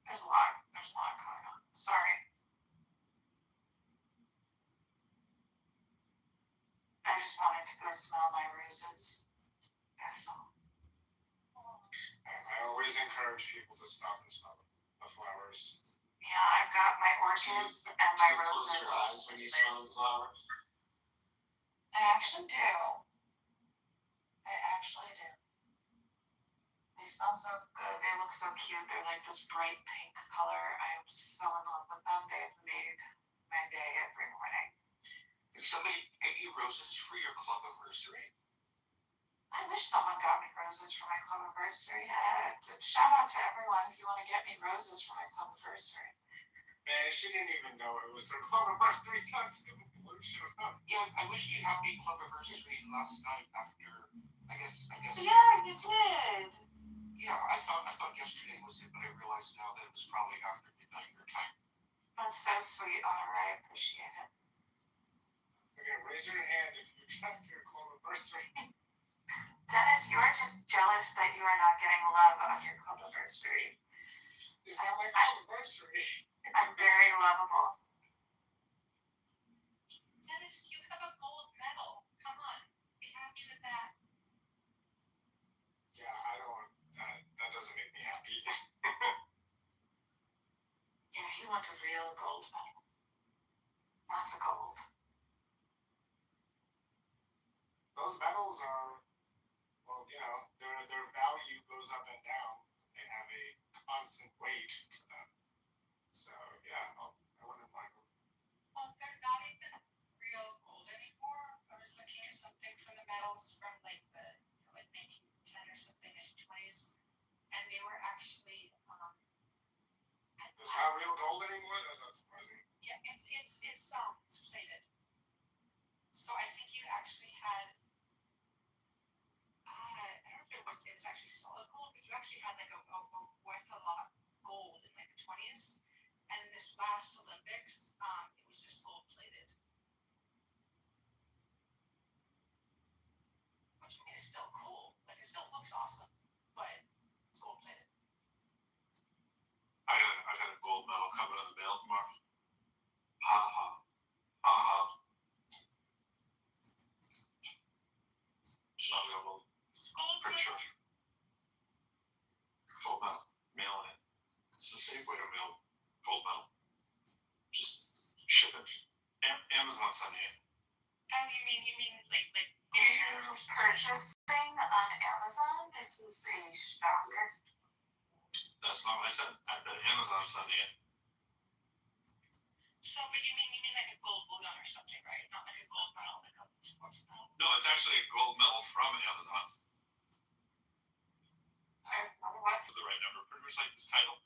There's a lot going on. Sorry. I just wanted to go smell my roses. That's all. I always encourage people to stop and smell the flowers. Yeah, I've got my orchids and my roses. Close your eyes when you smell the flowers. I actually do. They smell so good. They look so cute. They're like this bright pink color. I'm so in love with them. They've made my day every morning. Did somebody get you roses for your club anniversary? I wish someone got me roses for my club anniversary. Shout out to everyone if you want to get me roses for my club anniversary. Man, she didn't even know it was her club anniversary. That's the pollution. Yeah, I wish you happy club anniversary last night after, I guess. Yeah, you did. Yeah, I thought yesterday was it, but I realized now that it was probably after midnight your time. That's so sweet, Honor. I appreciate it. Okay, raise your hand if you tried your club anniversary. Dennis, you are just jealous that you are not getting love on your club anniversary. It's not my club anniversary. I'm very lovable. Dennis, you have a gold medal. Come on, be happy with that. Yeah, I don't. That doesn't make me happy. Yeah, he wants a real gold medal. Lots of gold. Those medals are, well, their value goes up and down. They have a constant weight to them. So, yeah, I wouldn't mind them. Well, they're not even real gold anymore. I was looking at something from the medals from the 1910 or something, 1920s, and they were actually. It's not real gold anymore. That's not surprising. Yeah, it's plated. So I think you actually had. I don't know if it was actually solid gold, but you actually had worth a lot gold in the 20s, and in this last Olympics, it was just gold plated. Which I mean is still cool. It still looks awesome, but it's gold plated. I got a gold medal coming in the mail tomorrow. Ha ha. Ha ha. It's not gold. Pretty sure. Gold medal. Mailing it. It's the safe way to mail gold something on Amazon. This is a shocker. That's not what I said. I bet Amazon sending it. So, but you mean like a gold balloon or something, right? Not like a gold medal, like a sports medal. No, it's actually a gold medal from Amazon. What's the right number? Pretty much like this title.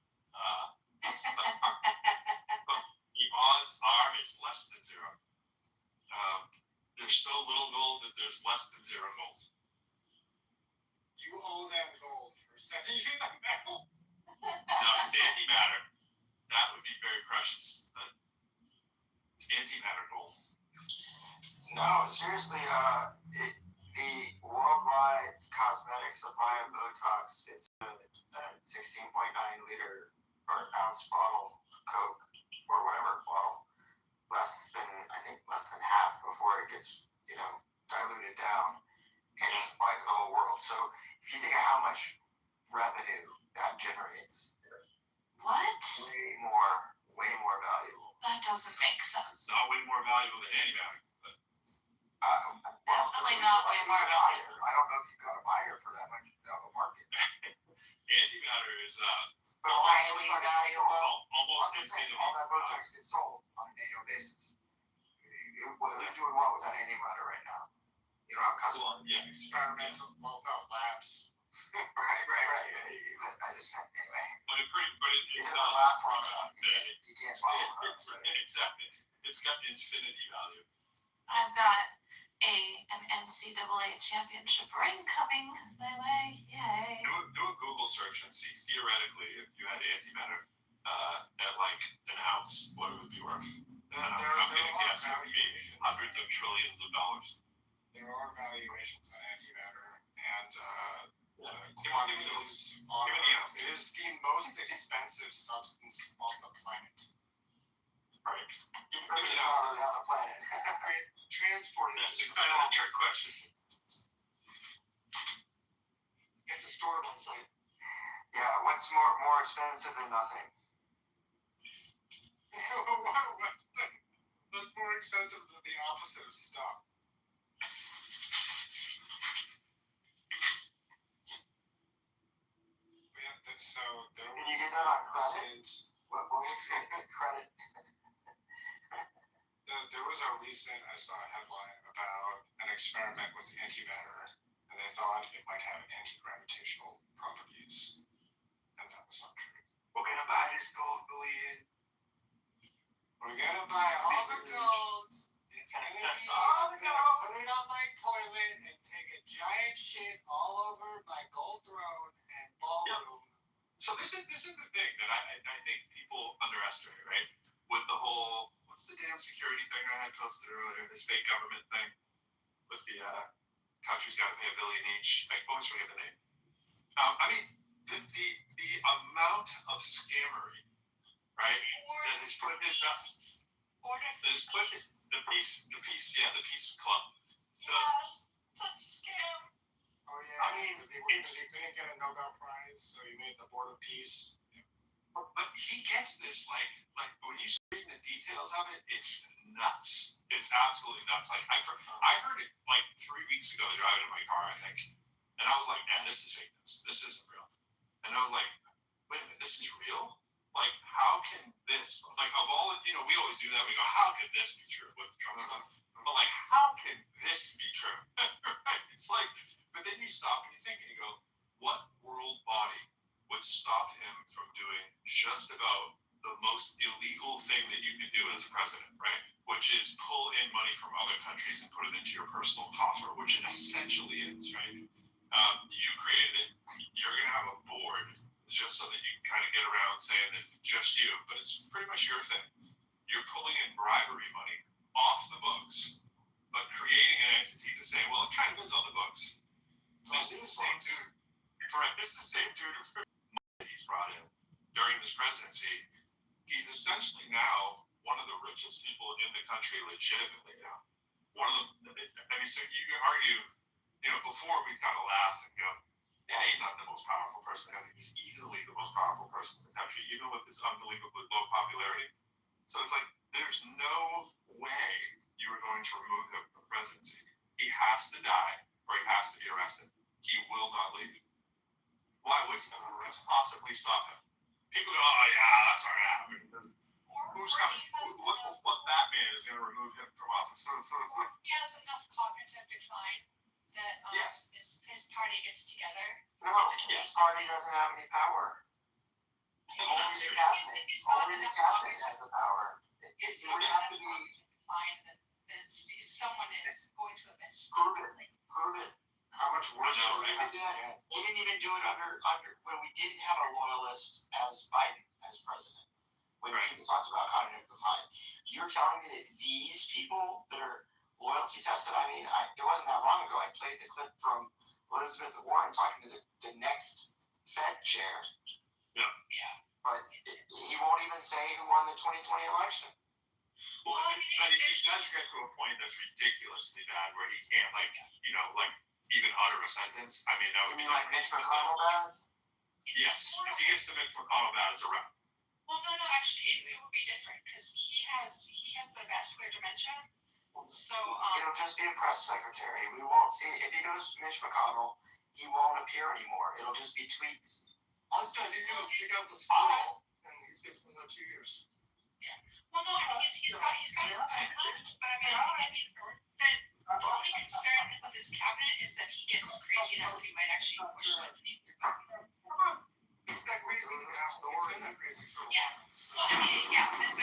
But the odds are it's less than zero. There's so little gold that there's less than zero gold. You owe them gold for sending you the medal. No, it's antimatter. That would be very precious. It's antimatter gold. No, seriously, the worldwide cosmetic supply of Botox, it's a 16.9 liter or ounce bottle of Coke or whatever bottle, less than half before it gets, diluted down and supplied to the whole world. So if you think of how much revenue that generates, what? way more valuable. That doesn't make sense. Not way more valuable than antimatter. Definitely not way more valuable. I don't know if you've got a buyer for that much of a market. Antimatter is highly valuable. Almost infinity. All that Botox gets sold on an annual basis. Who's doing what with that antimatter right now? You don't have customers. Yeah. Experimental, labs. Right. I just anyway. But it's a got lab product. You can't follow it. Exactly. It's got infinity value. I've got an NCAA championship ring coming my way. Yay. Do a Google search and see theoretically if you had antimatter at like an ounce, what it would be worth. I'm going to guess it would be hundreds of trillions of dollars. There are valuations on antimatter, and quantities on Earth. It is the most expensive substance on the planet. Right. Give me It's an not ounce. really on the planet. Transported. That's kind of a trick question. It's a stored on site. Yeah, what's more expensive than nothing? What's more expensive than the opposite of stuff? So there was. Can you get that on credit? What was the credit? There was I saw a headline about an experiment with antimatter, and they thought it might have anti-gravitational properties, and that was not true. We're going to buy this gold bullion. We're going to buy all the gold. It's going to be all the gold. Put it on my toilet and take a giant shit all over my gold throne and ballroom. So this is the thing that I think people underestimate, right? With the whole, what's the damn security thing I had posted earlier? This fake government thing with the country's got to pay $1 billion each. I always forget the name. The amount of scammery, right? That has put this up. That has put the peace club. Yes, such a scam. Oh yeah, because he couldn't get a Nobel Prize, so he made the Board of Peace. But he gets this, like when you read the details of it, it's nuts. It's absolutely nuts. Like I heard it like 3 weeks ago driving in my car, I think, and I was like, man, this is fake news. This isn't real. And I was like, wait a minute, this is real? Like, how can this? Like, of all we always do that. We go, how can this be true with the Trump stuff? But like, how can this be true? Right? It's like, but then you stop and you think and you go, what world body would stop him from doing just about the most illegal thing that you can do as a president, right? Which is pull in money from other countries and put it into your personal coffer, which it essentially is, right? You created it. You're going to have a board just so that you can kind of get around saying that it's just you, but it's pretty much your thing. You're pulling in bribery money off the books, but creating an entity to say, well, it kind of is on the books. This is the same dude. Right? This is the same dude who he's brought in during this presidency. He's essentially now one of the richest people in the country, legitimately now. One of them. I mean, so you can argue, before we kind of laugh and go, yeah, he's not the most powerful person. I mean, he's easily the most powerful person in the country, even with this unbelievably low popularity. So it's like, there's no way you are going to remove him from the presidency. He has to die, or he has to be arrested. he will not leave. Why would he possibly stop him? People go, oh yeah, that's not gonna happen. Who's coming? What Batman is gonna remove him from office? He has enough cognitive decline that Yes. his party gets together. No, his party doesn't have any power. Only the cabinet. Only the cabinet has the power. It would have to be. Decline that someone is going to eventually. Prove it. How much worse I know, is right? it? He didn't even do it under when we didn't have a loyalist as Biden as president. When people talked about cognitive decline, you're telling me that these people that are loyalty tested. I mean, it wasn't that long ago. I played the clip from Elizabeth Warren talking to the next Fed chair. Yeah. But he won't even say who won the 2020 election. Well, but he does get to a point that's ridiculously bad where he can't, even utter a sentence. I mean, that would You mean like Mitch McConnell bad? Yes. If he gets to Mitch McConnell bad, it's a wrap. Well, no, actually, it would be different because he has the vascular dementia. So it'll just be a press secretary. We won't see if he goes to Mitch McConnell. He won't appear anymore. It'll just be tweets. All he's gonna do is pick up the school, and he's good for another 2 years. Yeah. Well, no, he's got some time left, but I mean, the only concern with this cabinet is that he gets crazy enough that he might actually push the nuclear bomb. He's that crazy now. He's been that crazy for a while. Yeah. Well, I mean, yeah, but he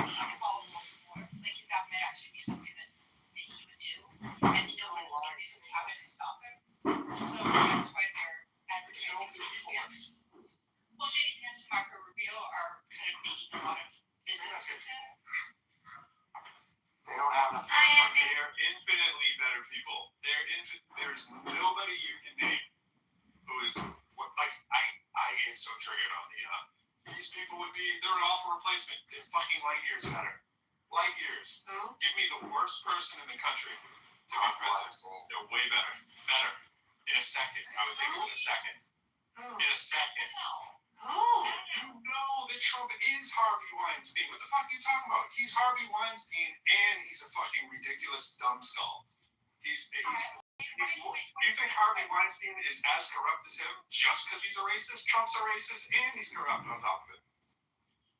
needs to follow the more. Like, that might actually be something that he would do, and no one in his cabinet is stop him. So that's why they're advertising for Vance. Well, JD Vance and Marco Rubio are kind of making a lot of visits with him. They don't have enough. They are infinitely better people. There's nobody you can name who is I get so triggered on these people they're an awful replacement. They're fucking light years better. Light years. Give me the worst person in the country to be president. They're way better. Better. In a second. I would take them in a second. In a second. You know that Trump is Harvey Weinstein. What the fuck are you talking about? He's Harvey Weinstein and he's a fucking ridiculous dumbskull. You think Harvey Weinstein is as corrupt as him just because he's a racist? Trump's a racist and he's corrupt on top of it.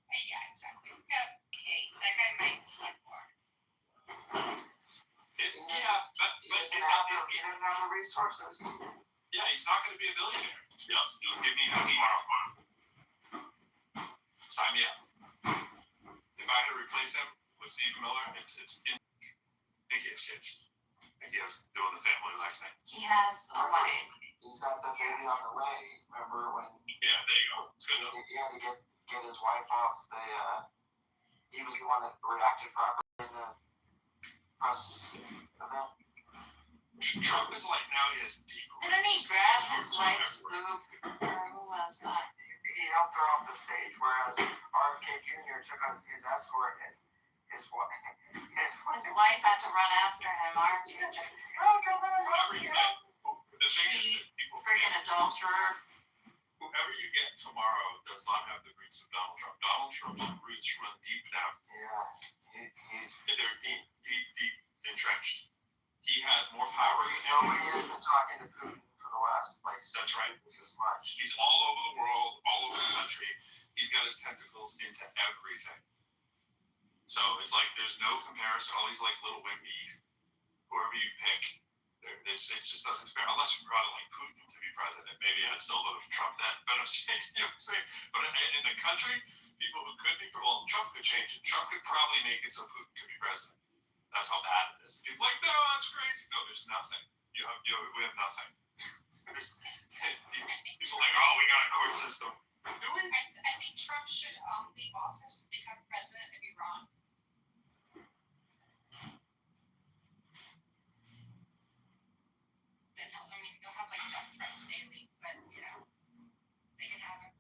Yeah, exactly. Yeah, okay, that guy might suck more. He doesn't have the resources. Yeah, he's not going to be a billionaire. Yep, you'll give me tomorrow. Sign me up. If I had to replace him with Steve Miller, it's I think he has kids. I think he has doing the family life thing. He has a wife. He's got the baby on the way. Remember when? Yeah, there you go. It's good enough. He had to get his wife off the. He was the one that reacted properly in the press event. Trump is like now he has deep. Didn't he grab his wife's boob? Or who was that? He helped her off the stage, whereas RFK Jr. took his escort and his wife had to run after him. Whoever you get, the thing is that people freaking adulterer. Whoever you get tomorrow does not have the roots of Donald Trump. Donald Trump's roots run deep down. Yeah, they're deep entrenched. He has more power than nobody has been talking to Putin for the last That's right. As much. He's all over the world, all over the country. He's got his tentacles into everything. So it's like there's no comparison. All these little wimpy, whoever you pick, it just doesn't compare. Unless you brought in Putin to be president, maybe I'd still vote for Trump then. But I'm saying, But in the country, people who could be, Trump could change it. Trump could probably make it so Putin could be president. That's how bad it is. People are like, no, that's crazy. No, there's nothing. We have nothing. People are like, oh, we got a court system. Do we? I think Trump should leave office and become president of Iran. Then you'll have death threats daily, but they can have it.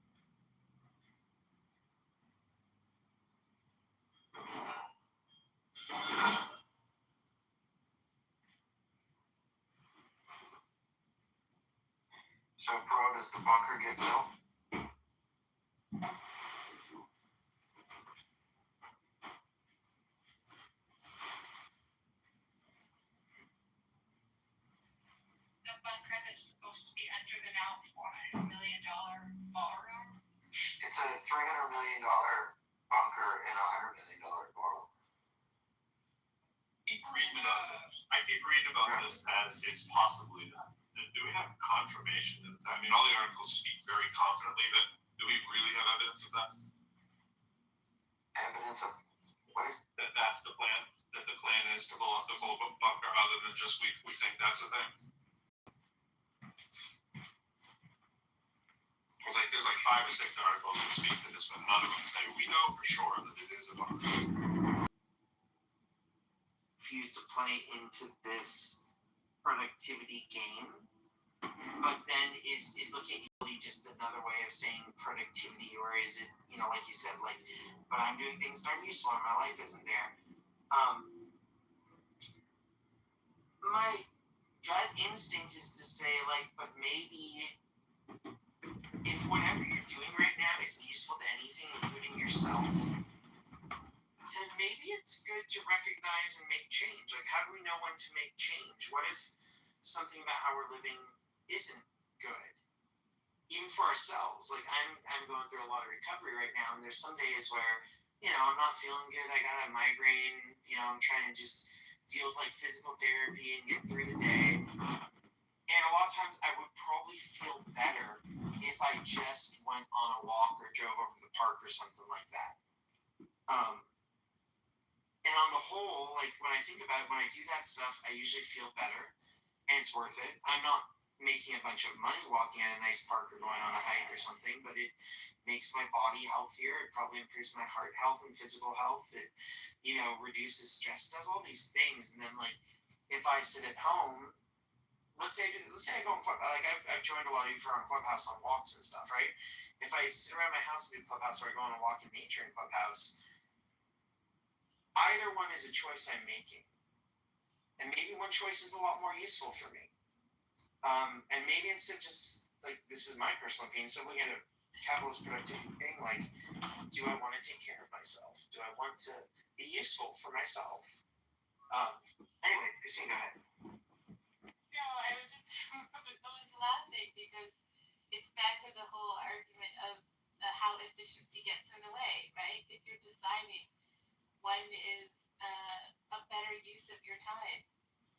So, bro, does the bunker get built? The bunker that's supposed It's a $300 million bunker and a $100 million borrow. I keep reading about this as it's possibly that. Do we have confirmation that it's that? I mean, all the articles speak very confidently that. Do we really have evidence of that? Evidence of what is that's the plan? That the plan is to blow up the full bunker other than just we think that's a thing? There's like 5 or 6 articles that speak to this, but none of them say we know for sure that it is a bunker. Refuse to play into this productivity game, but then is looking at just another way of saying productivity, or is it, like you said, like, but I'm doing things that aren't useful and my life isn't there. My gut instinct is to say, like, but maybe if whatever you're doing right now isn't useful to anything, including yourself, then maybe it's good to recognize and make change. Like, how do we know when to make change? What if something about how we're living isn't good? Even for ourselves. Like, I'm going through a lot of recovery right now, and there's some days where, I'm not feeling good. I got a migraine. I'm trying to just deal with, like, physical therapy and get through the day. And a lot of times I would probably feel better if I just went on a walk or drove over to the park or something like that. And on the whole, like, when I think about it, when I do that stuff, I usually feel better, and it's worth it. I'm not making a bunch of money walking at a nice park or going on a hike or something, but it makes my body healthier. It probably improves my heart health and physical health. It, reduces stress, does all these things. And then, like, if I sit at home, let's say I go on I've joined a lot of you for on Clubhouse on walks and stuff, right? If I sit around my house and do Clubhouse, or I go on a walk in nature in Clubhouse, either one is a choice I'm making. And maybe one choice is a lot more useful for me. And maybe instead of just, like, this is my personal opinion, so looking at a capitalist productivity thing, like, do I want to take care of myself? Do I want to be useful for myself? Anyway, Christine, go ahead. No, I was just laughing because it's back to the whole argument of how efficiency gets in the way, right? If you're deciding when is a better use of your time.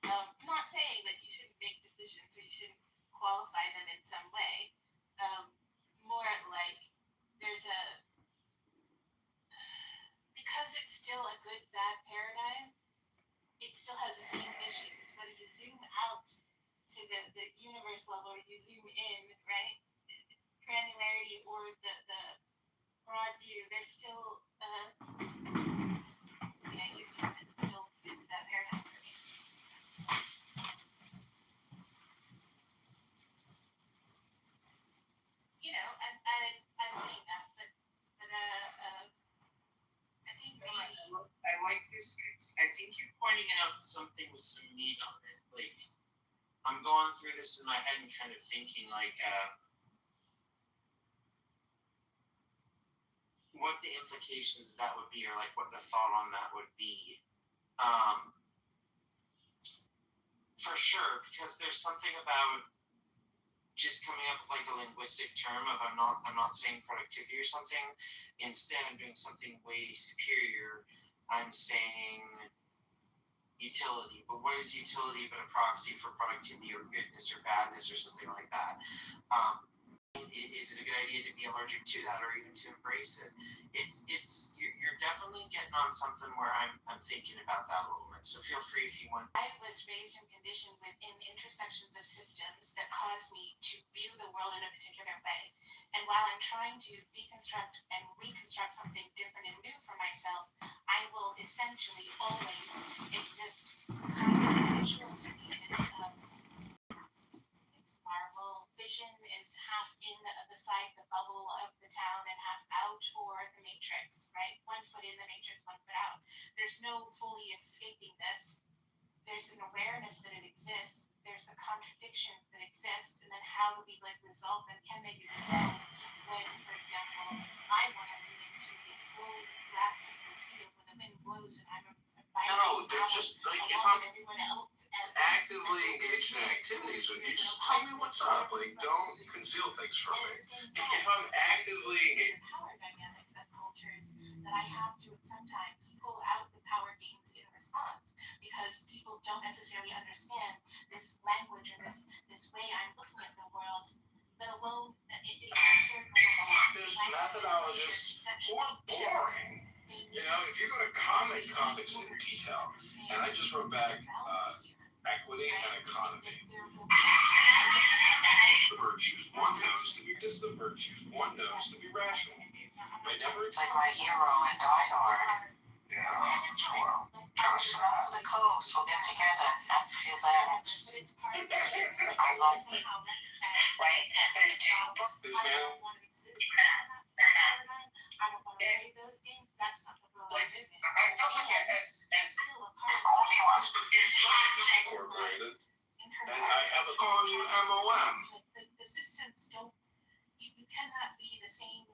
I'm not saying that you shouldn't make decisions or you shouldn't qualify them in some way. More like there's because it's still a good bad paradigm, it still has the same issues. Whether you zoom out to the universe level or you zoom in, right? Granularity or the broad view, there's still it still fits that paradigm for me. I'm saying that, but I think I like this. I think you're pointing out something with some meat on it. Like, I'm going through this in my head and kind of thinking, like, what the implications of that would be, or like what the thought on that would be. For sure, because there's something about just coming up with like a linguistic term of I'm not saying productivity or something. Instead, I'm doing something way superior. I'm saying utility. But what is utility but a proxy for productivity or goodness or badness or something like that? Is it a good idea to be allergic to that or even to embrace it? You're definitely getting on something where I'm thinking about that a little bit. So feel free if you want. I was raised and conditioned within intersections of systems that cause me to view the world in a particular way. And while I'm trying to deconstruct and reconstruct something different and new for myself, I will essentially always exist kind of visual to me. It's Marvel. Vision is half in the side, the bubble of the town, and half out, or the Matrix, right? One foot in the Matrix, one foot out. There's no fully escaping this. There's an awareness that it exists. There's the contradictions that exist, and then how do we resolve them? Can they be resolved when, for example, I want to lean into the flow grasses the field when the wind blows and I'm No, they're just like if I'm everyone else act actively engaged in activities with you, just tell me what's up. Like, don't conceal things from me. If I'm actively engaged. The power dynamics of cultures that I have to sometimes pull out the power games in response because people don't necessarily understand this language or this way I'm looking at the world, let alone it's shared There's methodologists who are boring. You know, if you go to comic context in detail, and I just wrote back equity and economy. The virtues one knows to be just the virtues one knows to be rational. I never. It's like my hero in Die Hard. Yeah, well, Kind of sad. The coast will get together. I feel that. I love it. Right? There's two books. this man. I don't want to play those games. That's not the world. I don't look at it as only one. Incorporated. And I have a call you MOM. The systems don't. You cannot be the same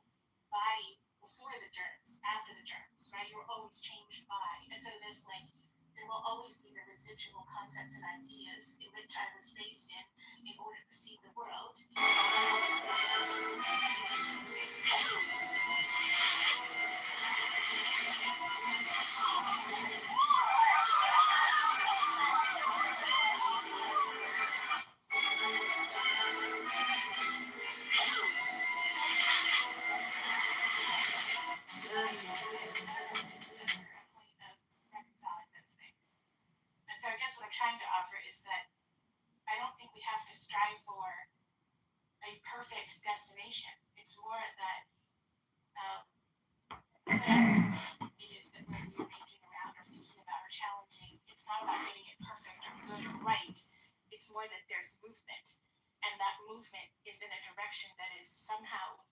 body before the germs, after the germs, right? You're always changed by. And so there's like, there will always be the residual concepts and ideas in which I was raised in order to perceive the world. And so I guess what I'm trying to offer is that I don't think we have to strive for a perfect destination. It's more that whatever it is that we're thinking around or thinking about or challenging, it's not about getting it perfect or good or right. It's more that there's movement. And that movement is in a direction that is somehow,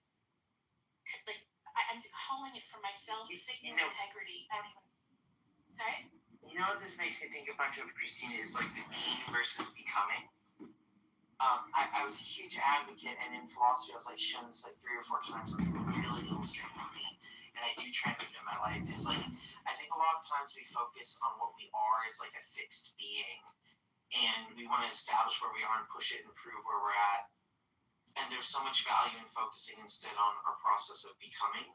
like, I'm calling it for myself, signal integrity. I don't even, sorry? You know what this makes me think a bunch of, Christina, is like the being versus becoming. I was a huge advocate, and in philosophy I was like shown this like 3 or 4 times, like really illustrated for me, and I do try and do it in my life, is like, I think a lot of times we focus on what we are as like a fixed being, and we want to establish where we are and push it and prove where we're at, and there's so much value in focusing instead on our process of becoming.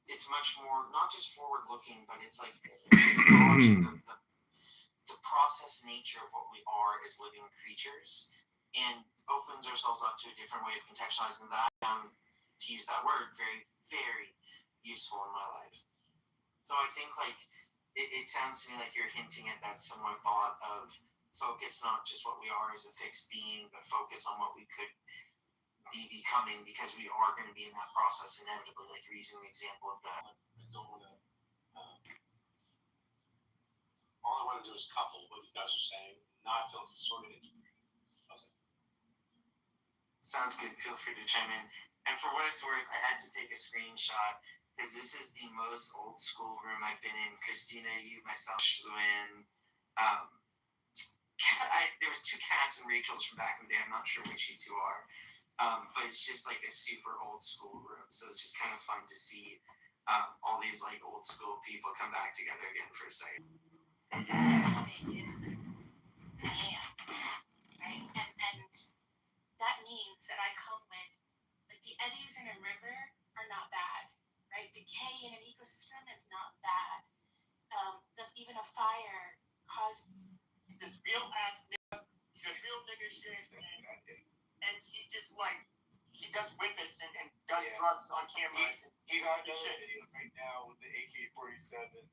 It's much more, not just forward looking, but it's like the process nature of what we are as living creatures, and opens ourselves up to a different way of contextualizing that. To use that word, very, very useful in my life. So I think like it sounds to me like you're hinting at that similar thought of focus not just what we are as a fixed being, but focus on what we could be becoming, because we are going to be in that process inevitably, like you're using the example of that. I don't want to. All I want to do is couple what you guys are saying, not feel sort of integrated. Sounds good. Feel free to chime in. And for what it's worth, I had to take a screenshot because this is the most old school room I've been in. Christina, you, myself, Lynn. There was 2 cats and Rachel's from back in the day. I'm not sure which you 2 are. But it's just like a super old school room. So it's just kind of fun to see all these like old school people come back together again for a second. Right? And that means that I come with, like, the eddies in a river are not bad, right? Decay in an ecosystem is not bad. Even a fire caused. This real ass nigga, this real nigga shit, and he just like, he does whippets and does drugs on camera. He's on another video right now with the AK-47 and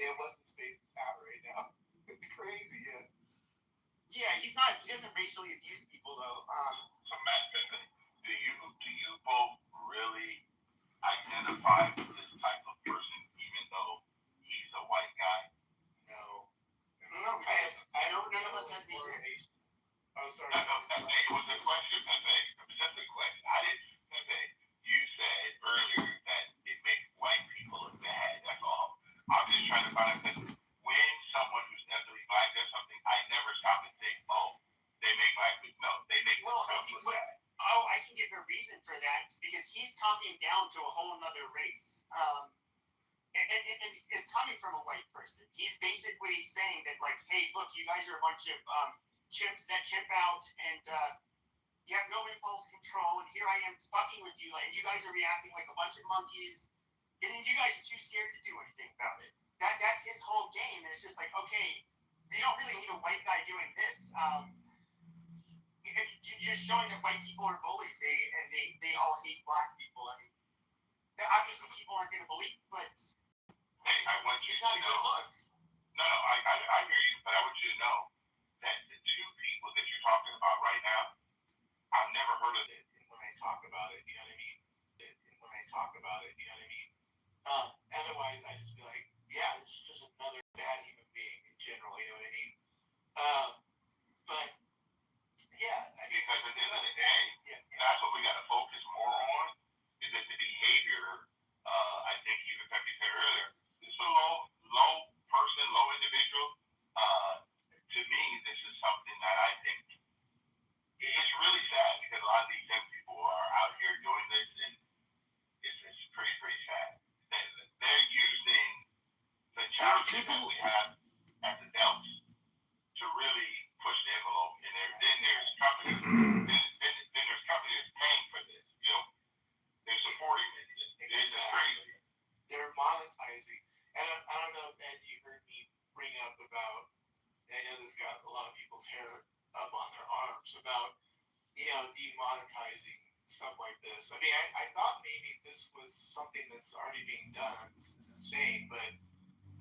it wasn't space out right now. It's crazy, yeah. Yeah, he doesn't racially abuse people though. So Matt, do you both really identify with this type of person, even though he's a white guy? No, I know none of us have been here. Oh, sorry. It was a question, Pepe. That's a question. I didn't, Pepe, you said earlier that it makes white people look bad. That's all. I'm just trying to find out, because when someone who's ethnically black does something, I never stop and think, oh, they make black people. No, they make look bad. Oh, I can give a reason for that. It's because he's talking down to a whole nother race. and it's coming from a white person. He's basically saying that, like, hey, look, you guys are a bunch of chimps that chimp out, and you have no impulse control, and here I am fucking with you, and you guys are reacting like a bunch of monkeys, and you guys are too scared to do anything about it. That's his whole game, and it's just like, okay, you don't really need a white guy doing this. You're showing that white people are bullies, and they all hate black people. I mean, obviously people aren't going to believe, but Hey, I want you it's to not a know. good look. No, I hear you, but I want you to know that the two people that you're talking about right now, I've never heard of it. And when I talk about it, you know what I mean? Otherwise, I just be like, yeah, it's just another bad human being in general, you know what I mean? But, yeah. Because at the end of the day, that's what we got to focus more on, is that the behavior, I think even Pepe said earlier, it's a low person, low individual. To me, this is something that I think it's really sad, because a lot of these young people are out here doing this, and it's pretty sad. They're using the challenges that we have as adults to really push the envelope, and then there's companies, then there's companies paying for this. You know, they're supporting it. It's crazy. They're monetizing, and I don't know if Ed, you heard me bring up about. I know this got a lot of people's hair up on their arms about, demonetizing stuff like this. I mean, I thought maybe this was something that's already being done. It's insane, but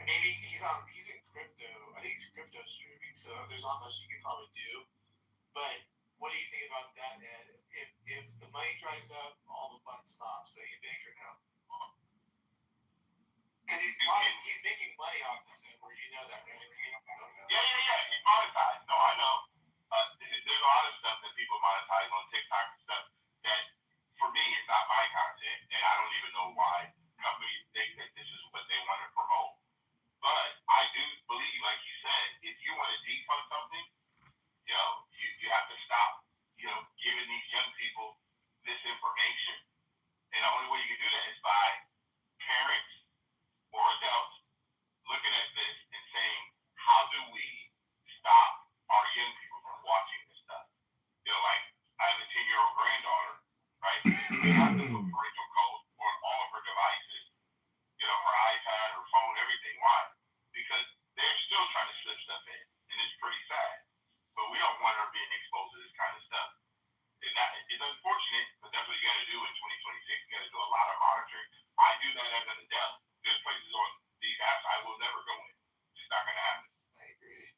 maybe he's in crypto. I think he's crypto streaming, so there's not much you can probably do. But what do you think about that, Ed? If the money dries up, all the fun stops. So you think or no? Because he's making money off this, where you know that, right? Yeah. He's monetized. No, I know. There's a lot of stuff that people monetize on TikTok and stuff that, for me, is not my content, and I don't even know why companies think that this is what they want to promote. But I do believe, like you said, if you want to defund something, you have to stop, giving these young people this information. And the only way you can do that is by parents or adults looking at this and saying, how do we stop our young people from watching this stuff? Like, I have a 10-year-old granddaughter, right? We have to put parental code on all of her devices, her iPad, her phone, everything. Why? Because they're still trying to slip stuff in, and it's pretty sad. But we don't want her being exposed to this kind of stuff. And that, it's unfortunate, but that's what you got to do in 2026. You got to do a lot of monitoring. I do that as an adult. There's places on these apps I will never go in. It's not going to happen. I agree.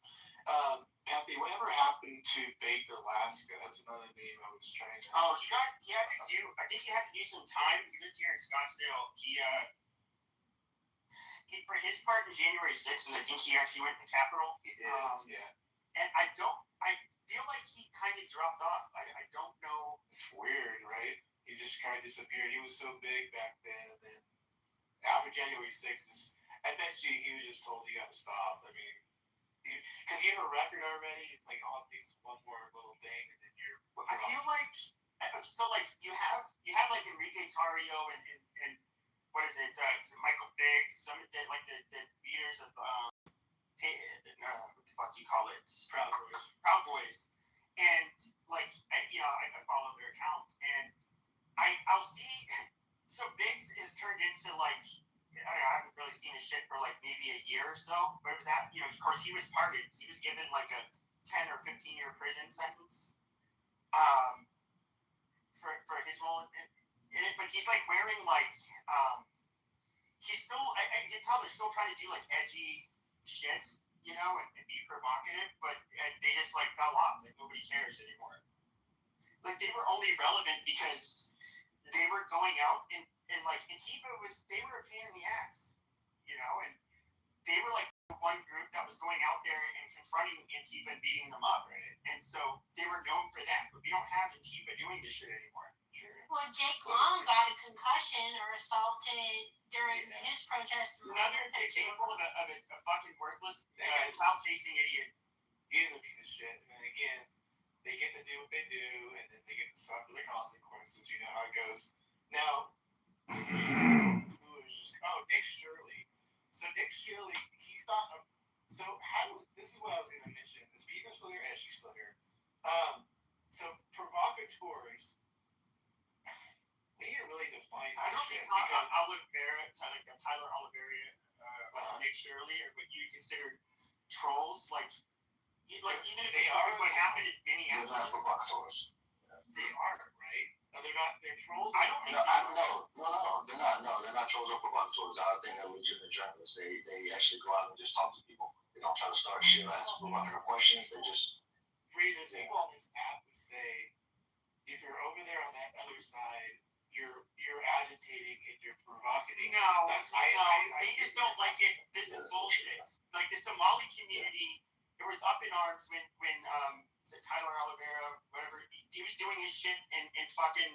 Pepe, whatever happened to Baked Alaska? That's another name I was trying to. Oh, I think he had to do some time. He lived here in Scottsdale. He for his part in January 6th, I think he actually went to the Capitol. He did. And I feel like he kind of dropped off. I don't know. It's weird, right? He just kind of disappeared. He was so big back then, and then after January 6th, I bet you he was just told you got to stop. I mean, because you have a record already. It's like, oh, it's one more little thing, and then you're. I feel like you have like Enrique Tarrio and what is it? Michael Biggs, some of the leaders of what the fuck do you call it? Proud Boys, and I follow their accounts, and I'll see. So Biggs is turned into like. I don't know, I haven't really seen his shit for like maybe a year or so. But it was that, of course, he was pardoned. He was given like a 10 or 15-year prison sentence for his role in it. But he's like wearing like, he's still, I can tell they're still trying to do like edgy shit, and be provocative. But they just like fell off. Like nobody cares anymore. Like they were only relevant because they were going out and like Antifa they were a pain in the ass, and they were like the one group that was going out there and confronting Antifa and beating them up, right? And so they were known for that, but we don't have Antifa doing this shit anymore. Well, Jake Long got a concussion or assaulted during his protest. Another example of a fucking worthless, clout-chasing idiot. He is a piece of shit. And then again, they get to do what they do, and then they get to suffer the consequences. You know how it goes. Now, who is just Oh, Nick Shirley. So Nick Shirley, he's not a. So this is what I was going to mention. Is Vega still here? Yeah, she's still here. So provocateurs. We need to really define. I don't think Olivera, like Tyler Olivera, Nick Shirley, or what you consider trolls, like even if they are what happened in Minneapolis. They're not provocateurs. They are, right? No, they're not. They're trolls. I don't think. No, they're not. No, they're not trolls or provocateurs. I think they're legitimate journalists. They actually go out and just talk to people. They don't try to start shit, ask provocative questions. They just. There's people on this app who say, if you're over there on that other side, you're agitating and you're provocating. No, they just don't like it. This is bullshit. Like the Somali community, it was up in arms when Tyler Olivera, whatever, he was doing his shit in fucking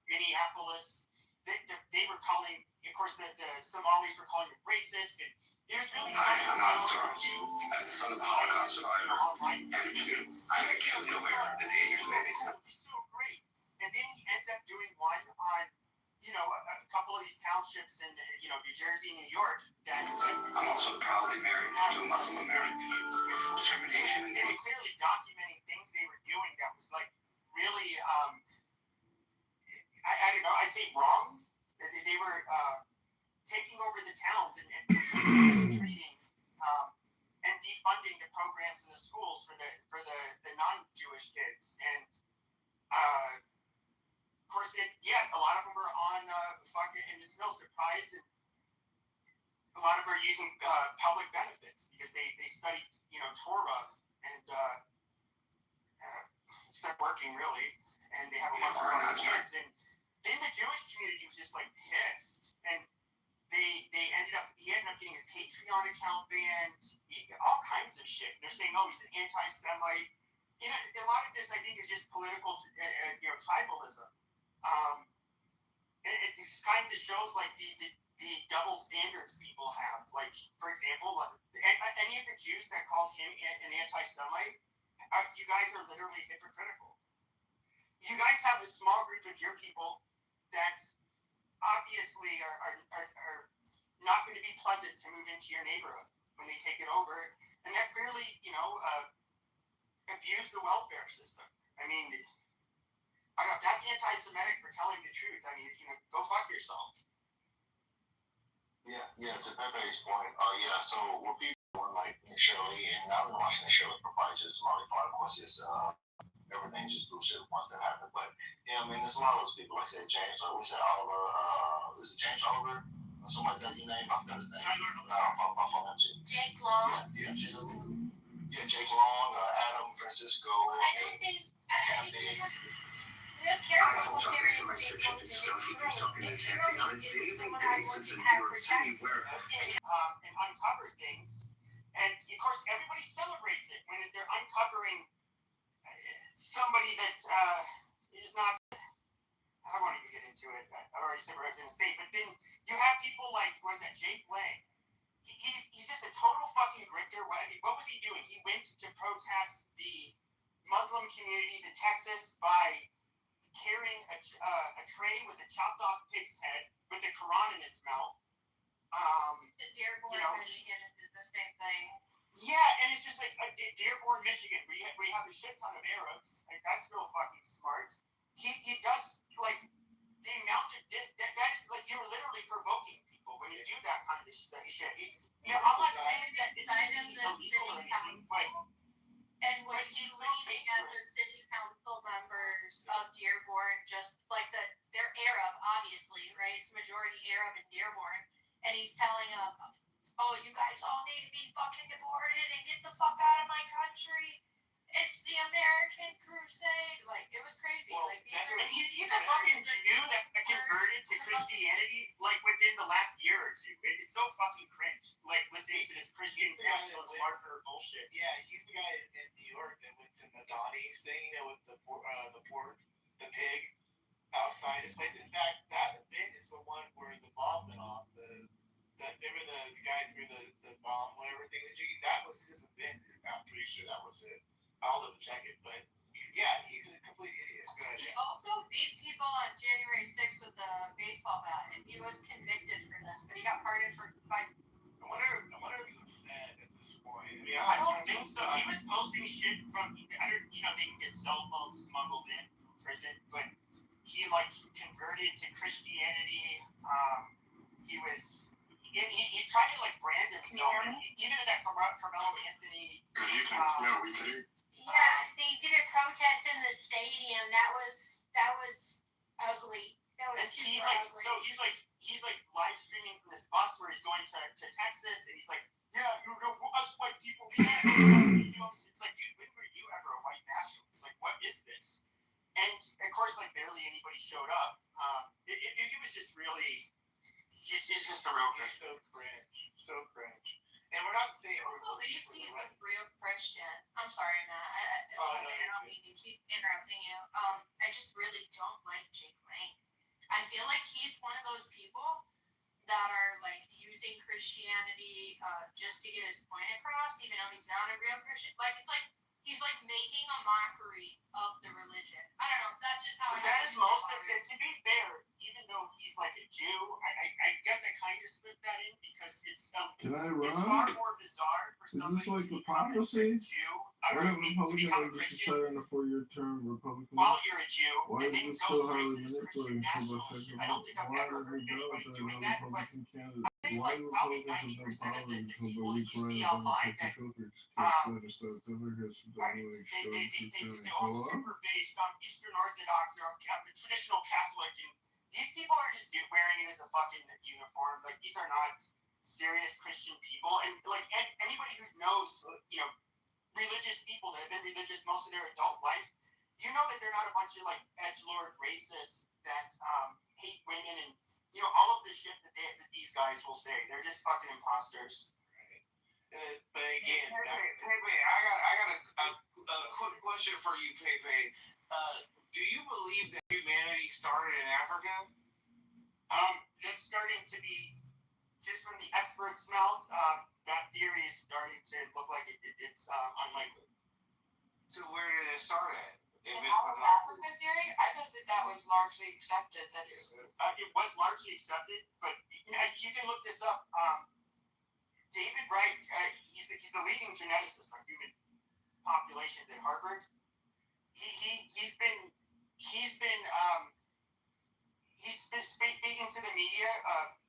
Minneapolis. They were calling, of course, the Somalis were calling him racist. And it was really. I'm not sorry. As a son of the Holocaust survivor, and I'm acutely aware of the dangers of anti-Semitism. So great. And then he ends up doing one on, a couple of these townships in, New Jersey, New York. I'm also proudly married to a Muslim American. Discrimination and they were clearly documenting things they were doing that was like really, I don't know, I'd say wrong. They were taking over the towns and treating and defunding the programs in the schools for the non-Jewish kids. And of course, a lot of them are on and it's no surprise that a lot of them are using public benefits because they study, Torah and start working really, and they have a bunch of kids. And then the Jewish community was just like pissed, and he ended up getting his Patreon account banned, all kinds of shit. They're saying, oh, he's an anti-Semite. A lot of this I think is just political, tribalism. It kinds of shows like the double standards people have. Like, for example, any of the Jews that called him an anti-Semite, you guys are literally hypocritical. You guys have a small group of your people that obviously are not going to be pleasant to move into your neighborhood when they take it over, and that clearly, abuse the welfare system. I mean, that's anti-Semitic for telling the truth. I mean, go fuck yourself. Yeah, to Pepe's point, so what people like Shirley, and I've been watching the Shirley proprietors Somali fight, of course, it's everything just bullshit once that happened. But yeah, I mean, there's a lot of those people, like I said, James, like we said, Oliver, is it James Oliver? Or something like that, you name, I forgot his name. I follow him too. Jake Long. Yeah, Jake Long, Adam, Francisco. I think they have real careful relationship and stuff with something that's happening on a daily basis in New York City where and uncover things. And of course everybody celebrates it when they're uncovering somebody that is not. I won't even get into it. I already said what I was going to say. But then you have people like, what is that, Jake Lang? He's just a total fucking grifter. What was he doing? He went to protest the Muslim communities in Texas by carrying a tray with a chopped off pig's head with the Quran in its mouth. The Dearborn, Michigan is the same thing. Yeah, and it's just like Dearborn, Michigan, where you have a shit ton of Arabs. Like, that's real fucking smart. He does, like, the amount of that's like, you're literally provoking people when you do that kind of shit. I'm not saying that it's illegal or anything, but and was looking at the city council members of Dearborn, just like they're Arab, obviously, right? It's majority Arab in Dearborn, and he's telling them, "Oh, you guys all need to be fucking deported and get the fuck out of my country. It's the American crusade." Like, it was crazy. Well, like, he's a fucking Jew that converted to Christianity, like, within the last year or two. It's so fucking cringe. Like, listening to this Christian national marker bullshit. Yeah, he's the guy in New York that went to Madani's thing, with the pig outside his place. In fact, that event is the one where the bomb went off. Remember the guy threw the bomb, whatever thing that was his event. I'm pretty sure that was it. I'll double check it, but yeah, he's a complete idiot. Go ahead. He also beat people on January 6th with a baseball bat, and he was convicted for this, but he got smuggled in from prison, but he like converted to Christianity. He was he tried to like brand himself. Even at that Carmelo Anthony. Good evening. No, we could hear. Yeah, they did a protest in the stadium. That was ugly. That was super ugly. So he's like live streaming from this bus where he's going to Texas, and he's like, yeah, you know, us white people, we don't. It's like, dude, when were you ever a white nationalist? Like, what is this? And of course, like barely anybody showed up. It was just really, it's just a real so cringe. And we're not saying. I don't believe he's a real Christian. I'm sorry, Matt. I don't mean to keep interrupting you. I just really don't like Jake Lang. I feel like he's one of those people that are like using Christianity just to get his point across, even though he's not a real Christian. Like it's like he's like making a mockery of the religion. I don't know. That's just how. That is most of it. To be fair, even though he's like a Jew, I guess I kind of slip that in because it's. Can I run? It's far more bizarre for somebody. Is this like hypocrisy? Why don't Republicans like this decide on a 4-year term Republican? While you're a Jew, why is this so highly manipulated so effectively? Why would we go with a Republican candidate? Why do Republicans have no power until the weak right of catastrophic case that Democrats have done like all super based on Eastern Orthodox or traditional Catholic, and these people are just wearing it as a fucking uniform. Like these are not serious Christian people, and like anybody who knows, you know, religious people that have been religious most of their adult life, you know that they're not a bunch of like edgelord racists that hate women and you know all of the shit that these guys will say. They're just fucking imposters. But again, Pepe, I got a quick question for you, Pepe. Do you believe that humanity started in Africa? It's starting to be, just from the experts' mouth, that theory is starting to look like it's unlikely. So where did it start at? In Africa theory, I thought that was largely accepted. It was largely accepted, but you can look this up. David Wright, he's the leading geneticist on human populations at Harvard. He's been speaking to the media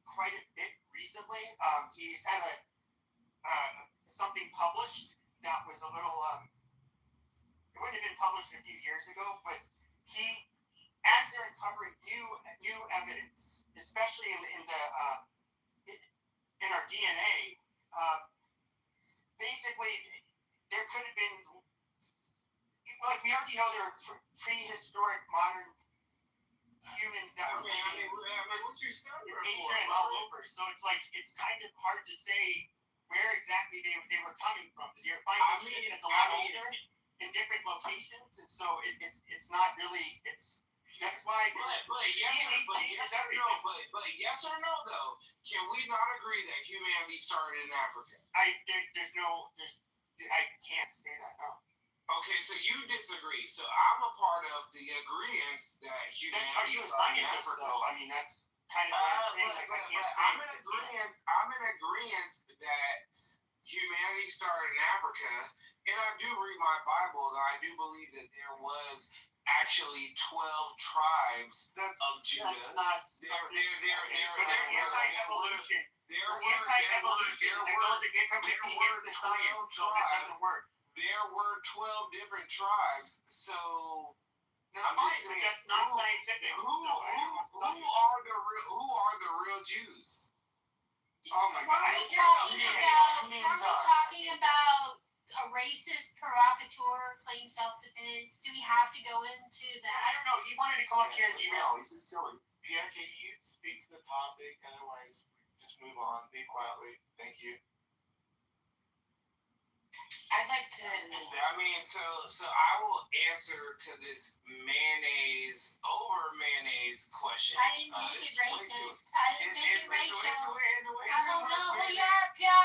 quite a bit recently. He's had something published that was a little it wouldn't have been published a few years ago, but as they're uncovering new evidence, especially in our DNA. Basically, there could have been, like we already know there are prehistoric modern humans that were maybe nature and all over. So it's like it's kind of hard to say where exactly they were coming from. Because you're finding shit that's a lot older in different locations, and so it's not really That's why. But yes or no though, can we not agree that humanity started in Africa? I can't say that, no. Okay, so you disagree. So I'm a part of the agreement that humanity. Are you a scientist though? I mean, that's kind of what I'm saying. Like, I can't say. I'm in agreement that humanity started in Africa, and I do read my Bible, and I do believe that there was actually 12 tribes of Judah. That's not. They're anti-evolution. They're anti-evolution. It goes against the science, so it doesn't work. There were 12 different tribes, so that's not scientific. Who are the real Jews? Oh my God! Are we talking about a racist provocateur claim self-defense? Do we have to go into that? I don't know. He wanted to come up here and email. This is silly. Pierre, can you speak to the topic? Otherwise, just move on. Be quietly. Thank you. I'd like to. I mean, so I will answer to this mayonnaise question. I didn't make it racist. I didn't make it racial. I don't know who you are, Pierre.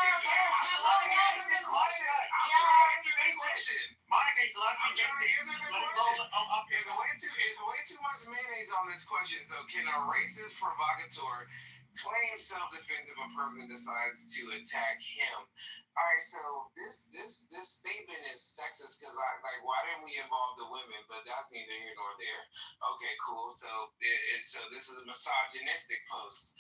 It's way too much mayonnaise on this question. So can a racist provocateur claim self-defense if a person decides to attack him. All right, so this statement is sexist because why didn't we involve the women? But that's neither here nor there. Okay, cool. So so this is a misogynistic post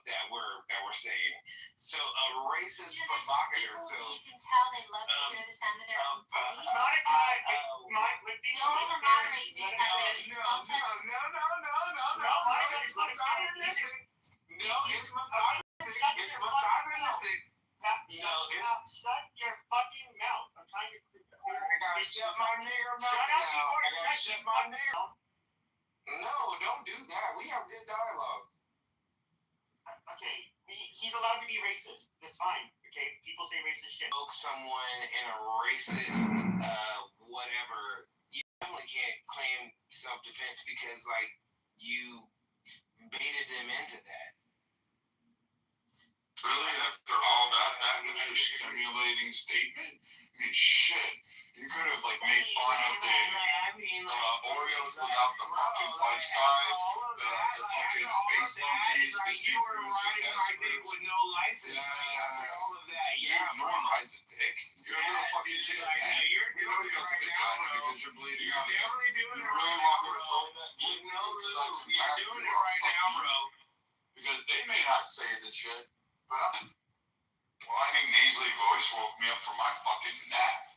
that we're saying. So a racist provocateur. So you can tell they love to hear the sound of their own voice. Don't overmoderate me. No, it's misogynistic. No, it's misogynistic. It's misogynistic. Shut your fucking mouth. I'm trying to clear. I gotta shut my nigger mouth now. I gotta shut my nigger. No, don't do that. We have good dialogue. Okay, he's allowed to be racist. That's fine. Okay, people say racist shit. Someone in a racist, whatever, you definitely can't claim self-defense because, you baited them into that. Really, after all that was your stimulating statement? I mean, shit. You could have, made fun of the Oreos without the fucking fudge sides, the fucking space monkeys, the see-throughs, the Casper's. With no license. All of that. Dude, no one rides a dick. You're a little fucking kid, man. You know you got the vagina because you're bleeding out again. You really want me to play that game? Because I can back you up, because they may not say this shit, but whining nasally voice woke me up from my fucking nap.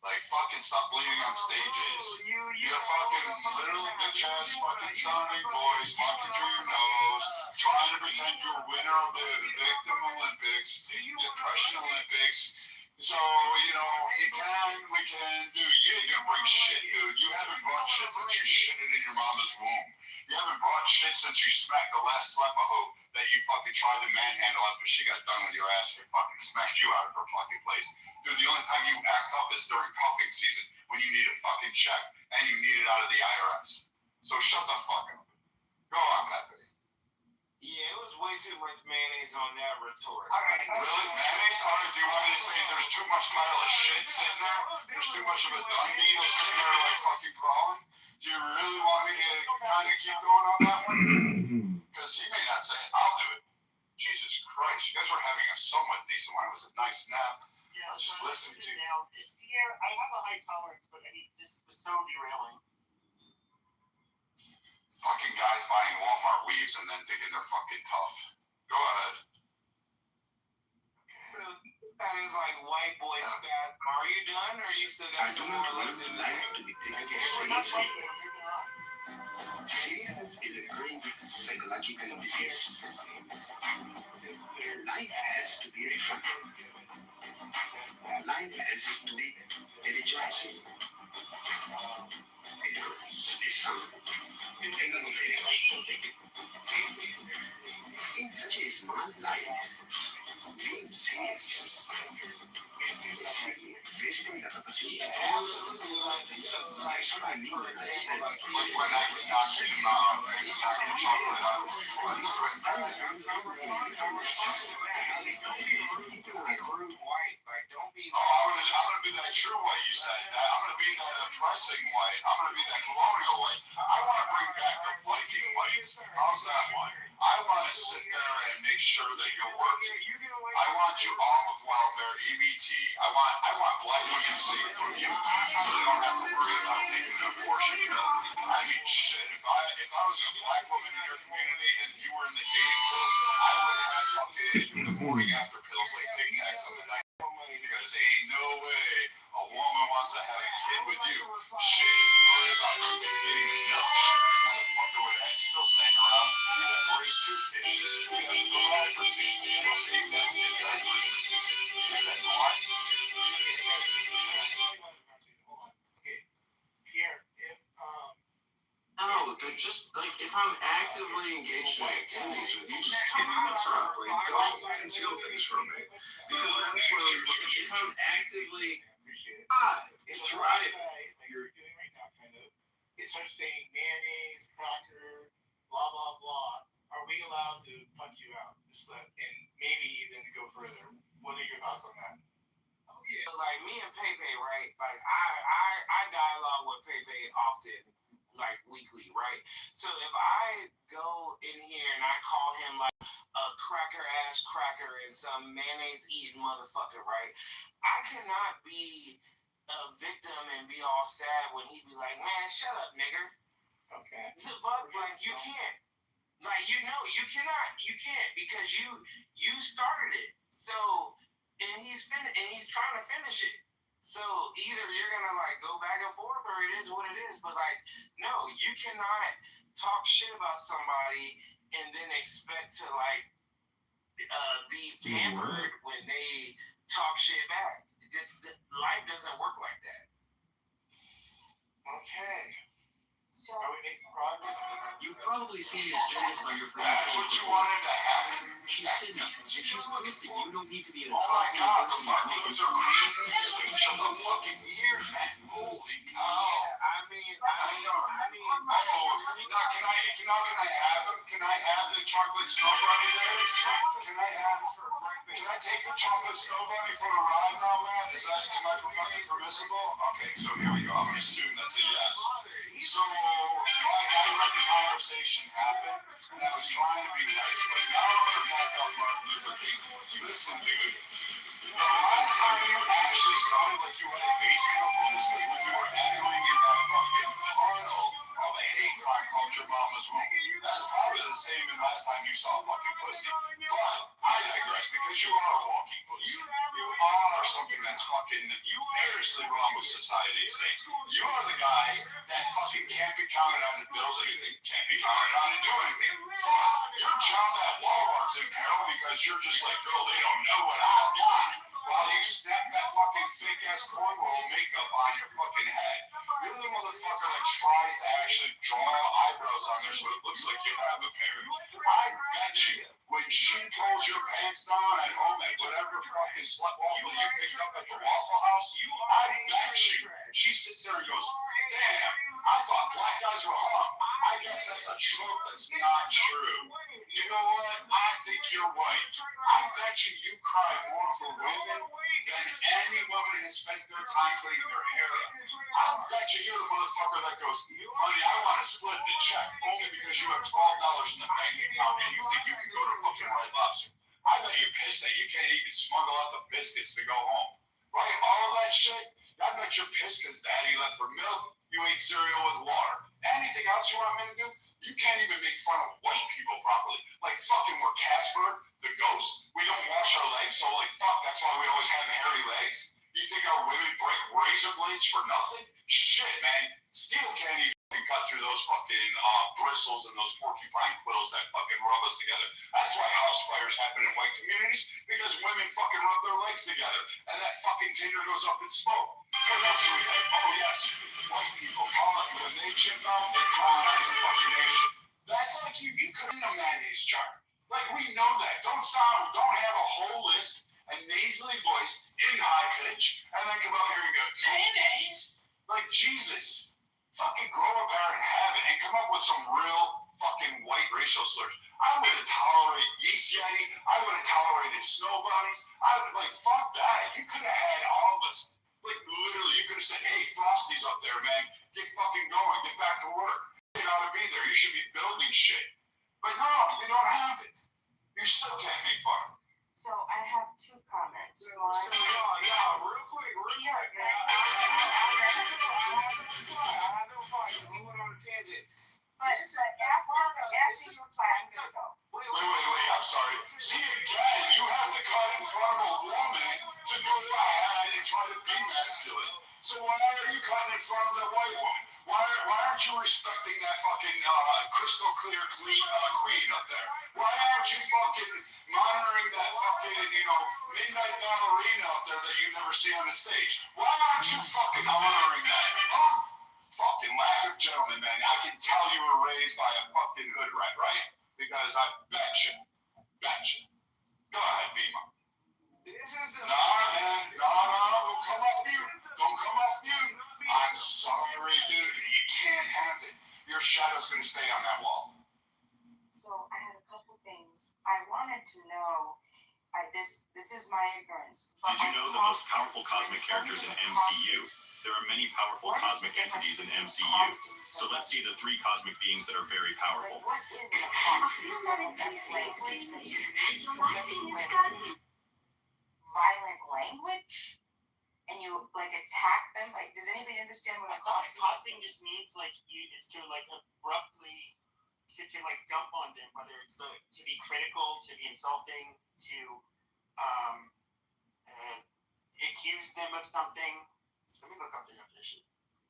Fucking stop bleeding on stages. You fucking literal bitch ass fucking sounding voice talking through your nose, trying to pretend you're a winner of the Victim Olympics, the Depression Olympics. So, we can, dude, you ain't gonna bring shit, dude. You haven't brought shit since you shitted in your mama's womb. You haven't brought shit since you smacked the last slepaho that you fucking tried to manhandle after she got done with your ass and fucking smacked you out of her fucking place. Dude, the only time you act tough is during cuffing season when you need a fucking check and you need it out of the IRS. So shut the fuck up. Go on, Pepe. Yeah, it was way too much mayonnaise on that retort. Really? Mayonnaise? Alright, do you want me to say there's too much pile of shit sitting there? There's too much of a dung beetle sitting there fucking crawling? Do you really want me to kind of keep going on that one? Because he may not say it. I'll do it. Jesus Christ, you guys were having a somewhat decent one. It was a nice nap. I was just listening to you. I have a high tolerance, but this was so derailing. Fucking guys buying Walmart weaves and then thinking they're fucking tough. Go ahead. So that is white boy spasm. Are you done, or you still got some more left in the tank? Seriousness is a great psychological disease. Life has to be reflective. Life has to be energizing. In such a small life, being serious, basically the opportunity. That's what I mean when I said, when I was knocking him out, I was knocking chocolate out of his White, don't be. I'm gonna be that true white you said. I'm gonna be that oppressing white. I'm gonna be that colonial white. I want to bring back the Viking whites. How's that one? I want to sit there and make sure that you're working. I want you off of welfare, EBT. I want black women safe from you, so they don't have to worry about taking an abortion pill. I mean, shit. If I was a black woman in your community and you were in the dating pool, I would have fucking the morning after pills like Tic Tacs on the night. Because ain't no way a woman wants to have a kid with you. Shit, worry about getting the milk. This motherfucker would still staying around. You have to raise 2 kids. You have to provide for 2 kids. Save that kid. Is that why? Okay, Pierre, No, just if I'm actively engaged in activities with you, just tell me what's up. Don't conceal things from me. Because that's where if I'm actively thriving. You're doing right now, kind of. It starts saying mayonnaise, cracker, blah blah blah. Are we allowed to punch you out? And maybe even go further. What are your thoughts on that? Oh yeah, me and Pepe, right? I dialogue with Pepe often, weekly, right? So if I go in here and I call him a cracker ass cracker and some mayonnaise eating motherfucker, right? I cannot be a victim and be all sad when he be like, man, shut up, nigger. Okay. The fuck, like you can't. Like you cannot, you can't because you started it. So and he's trying to finish it. So either you're gonna like go back and forth or it is what it is. But like no, you cannot talk shit about somebody and then expect to like be pampered when they talk shit back. Life doesn't work like that. Okay. So are we making progress? You've probably seen Miss Jonas on your friend's That's what you wanted to happen. She's sitting up and she's proof that you don't need to be at a Oh my top God, the university to make Martin Luther King speech of the fucking year, man. Holy cow. I mean, Oh, now can I have him? Can I have the chocolate snow bunny there? Can I take the chocolate snow bunny for a ride now, man? Am I permissible? Okay, so here we go. I'm gonna assume that's a yes. So I let the conversation happen, and I was trying to be nice, but now I'm gonna back up Martin Luther King. Listen, dude. The last time you actually sounded like you had a base in the voice was when you were echoing in that fucking tunnel of a hate crime called Your Mama's Womb. That's probably the same as last time you saw fucking pussy. But I digress because you are a walking pussy. You are something that's fucking seriously wrong with society today. You are the guys that fucking can't be counted on to build anything, can't be counted on to do anything. Fuck, you're John that Walmart's in peril because you're just like, girl, they don't know what I've got. While you snap that fucking fake ass cornrow makeup on your fucking head. You're the motherfucker that tries to actually draw eyebrows on there so it looks like you have a pair. I bet you when she pulls your pants down at home at whatever fucking slut waffle you picked up at the Waffle House, I bet you she sits there and goes, damn, I thought black guys were hung. I guess that's a trope that's not true. You know what? I think you're right. I bet you cry more for women than any woman has spent their time cleaning their hair up. I bet you're the motherfucker that goes, honey, I want to split the check only because you have $12 in the bank account and you think you can go to fucking Red Lobster. I bet you're pissed that you can't even smuggle out the biscuits to go home. Right? All that shit. I bet you're pissed because daddy left for milk. You ate cereal with water. Anything else you want me to do? You can't even make fun of white people properly. Like fucking we're Casper, the ghost. We don't wash our legs, so like fuck, that's why we always have hairy legs. You think our women break razor blades for nothing? Shit, man. Steel can't even cut through those fucking bristles and those porcupine quills that fucking rub us together. That's why house fires happen in white communities, because women fucking rub their legs together and that fucking tinder goes up in smoke. What else do we have? Oh yes, white people colonize when they chip out, they colonize a fucking nation. That's like you could in a mayonnaise jar. Like we know that. Don't have a whole list and nasally voice in high pitch and then come up here and go, mayonnaise? Like Jesus. Fucking grow a pair and have it and come up with some real fucking white racial slurs. I would have tolerated yeast yeti. I would have tolerated snow bunnies. I would fuck that. You could have had all this. Like literally, you could have said, hey, Frosty's up there, man. Get fucking going. Get back to work. You ought to be there. You should be building shit. But no, you don't have it. You still can't make fun. So I have two comments. One, real quick. I know fine, because he went on a tangent. but after your time, go. Wait, I'm sorry. See, again, you have to cut in front of a woman to go ahead and try to be masculine. So why are you cutting in front of that white woman? Why aren't you respecting that fucking crystal clear queen up there? Why aren't you fucking monitoring that fucking, midnight ballerina up there that you never see on the stage? Why aren't you fucking honoring that? Huh? Fucking lack of gentlemen, man. I can tell you were raised by a fucking hood rat, right? Because I bet you. Go ahead, Beamer. No, man. No, don't come off mute. I'm sorry, dude. You can't have it. Your shadow's gonna stay on that wall. So I had a couple things. I wanted to know, this is my ignorance. Did you know the most powerful cosmic characters in MCU There are many powerful cosmic entities in MCU, so let's see the 3 cosmic beings that are very powerful. I feel that it translates to the lighting is got violent language, and you like attack them. Like, does anybody understand what a Costing just means like it's to like abruptly to like dump on them, whether it's to be critical, to be insulting, to accuse them of something. Let me look up the definition.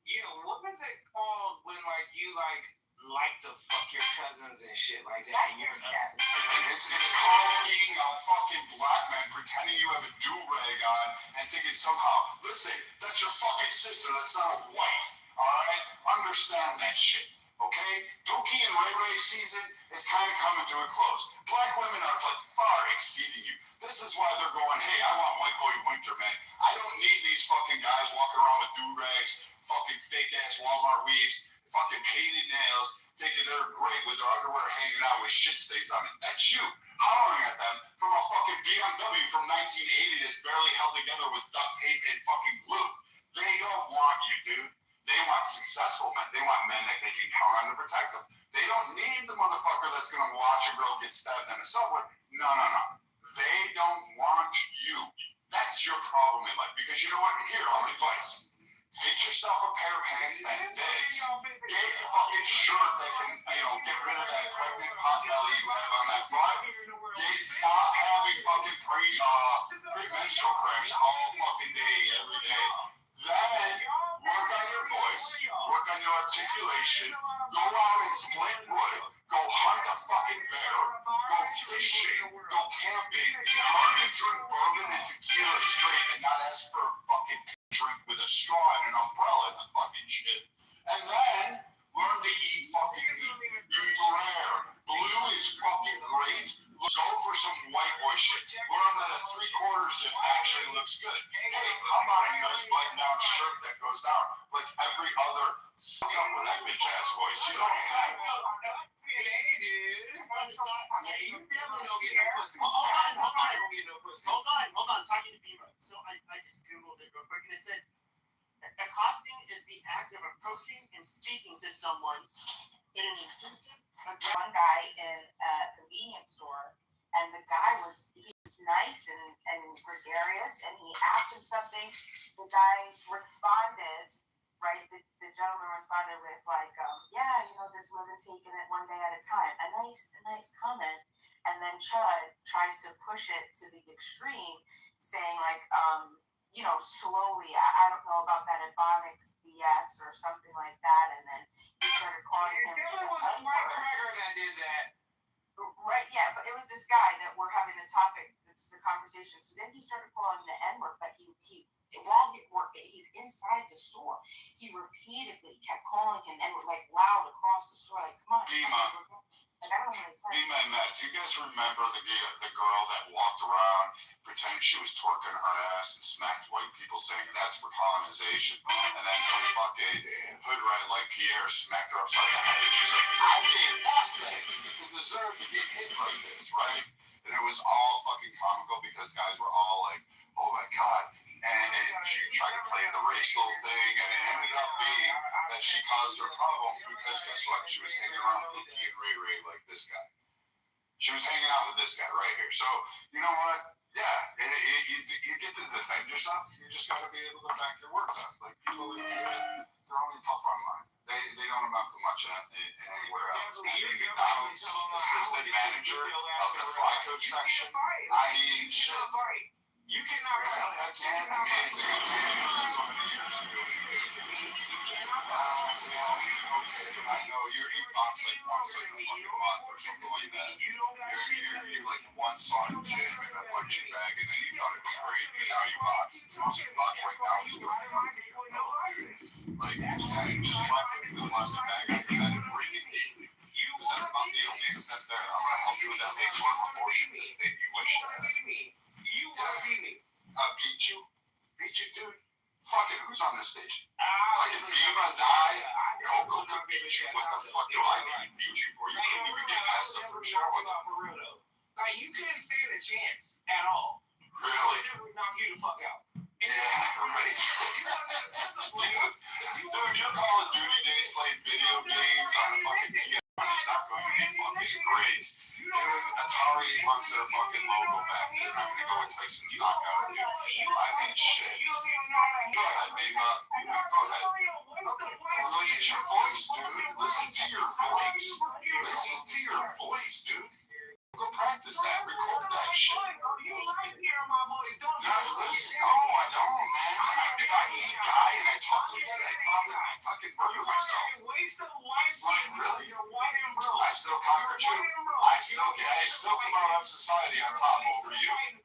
Yeah, what was it called when like you like to fuck your cousins and shit like that? And you're Yes. It's called being a fucking black man pretending you have a do-rag on and thinking somehow, listen, that's your fucking sister, that's not a wife, alright? Understand that shit, okay? Dookie and Ray Ray season is kind of coming to a close. Black women are like far exceeding you. This is why they're going, hey, I want white boy winter, man. I don't need these fucking guys walking around with do-rags, fucking fake-ass Walmart weaves, fucking painted nails, thinking they're great with their underwear hanging out with shit stains on it. That's you hollering at them from a fucking BMW from 1980 that's barely held together with duct tape and fucking glue. They don't want you, dude. They want successful men. They want men that they can count on to protect them. They don't need the motherfucker that's going to watch a girl get stabbed in a subway. No. They don't want you. That's your problem in life. Because you know what? Here, I'll advice. Get yourself a pair of pants that fits. Get a fucking shirt that can, get rid of that pregnant pot belly you have on that front. Stop having fucking premenstrual cramps all fucking day, every day. Then work on your voice, work on your articulation, go out and split wood, go hunt a fucking bear, go fishing, go camping, learn to drink bourbon and tequila straight and not ask for a fucking drink with a straw and an umbrella and the fucking shit. And then learn to eat fucking meat. Rare. Blue is fucking great. Go for some white boy shit. Learn that a 3/4 zip actually looks good. Hey, how about a nice button down shirt that goes down like every other suck up with that bitch ass voice? You don't have hey, dude. You never don't get no pussy. Hold on. Talking to Bima. So I just Googled it real quick and it said accosting is the act of approaching and speaking to someone in an intrusive. One guy in a convenience store, and the guy was nice and gregarious, and he asked him something. The guy responded, right? The gentleman responded with like, this woman taking it one day at a time. A nice comment. And then Chud tries to push it to the extreme, saying like, slowly. I don't know about that Ebonics BS or something like that. And then he started calling him. There was a white cracker that did that. Right, yeah, but it was this guy that we're having the topic. It's the conversation. So then he started calling the N-word, but he while he's inside the store, he repeatedly kept calling him N-word, like loud across the store. Like, come on. Bima and Matt, do you guys remember the girl that walked around pretending she was twerking her ass and smacked white people saying that's for colonization? And then some fucking hood rat like Pierre smacked her upside the head and she's like, I did nothing to deserve to get hit like this, right? And it was all fucking comical because guys were all like, oh my god. And she tried to play the racial thing, and it ended up being that she caused her problem because guess what? She was hanging around Pookie and Ray Ray like this guy. She was hanging out with this guy right here. So, you know what? Yeah, you get to defend yourself. You just got to be able to back your words up. Like, people like you, they're only tough online. They don't amount to much anywhere else. I mean, McDonald's assistant manager of the fry cook section. I mean, shit. You cannot. I can't. Amazing. I can't. So many years ago. Okay. I know you box like once like a fucking month or something like that. You're like one saw in gym and a punching bag, and then you thought it was great. And now you box. You box right now. You're still fucking like, yeah, you just try putting the plastic bag on your head and breaking it. Because that's about the only extent there. I'm gonna help you with that big form abortion thing you wish to have. Beat you, dude. Fuck it, who's on this stage? Fucking Bima and Coco could beat you. What the fuck do I need to beat you for? You couldn't even get past the first round with him. Like, you couldn't stand a chance at all. Really? They would knock you the fuck out. Yeah, right. Dude, your Call of Duty days playing video games on a fucking PS1 is not going to be fucking great. Dude, Atari wants their fucking logo back. They're not going to go with Tyson's knockout, dude. I mean, shit. Go ahead, Bima. Go ahead. Look at your voice, dude. Listen to your voice. Listen to your voice, dude. Go practice that. Record that shit. No, listen. No, I know, man. If I was a guy and I talked like that, I'd probably fucking murder myself. Like, really? I still conquered you. I still come out on society on top over you.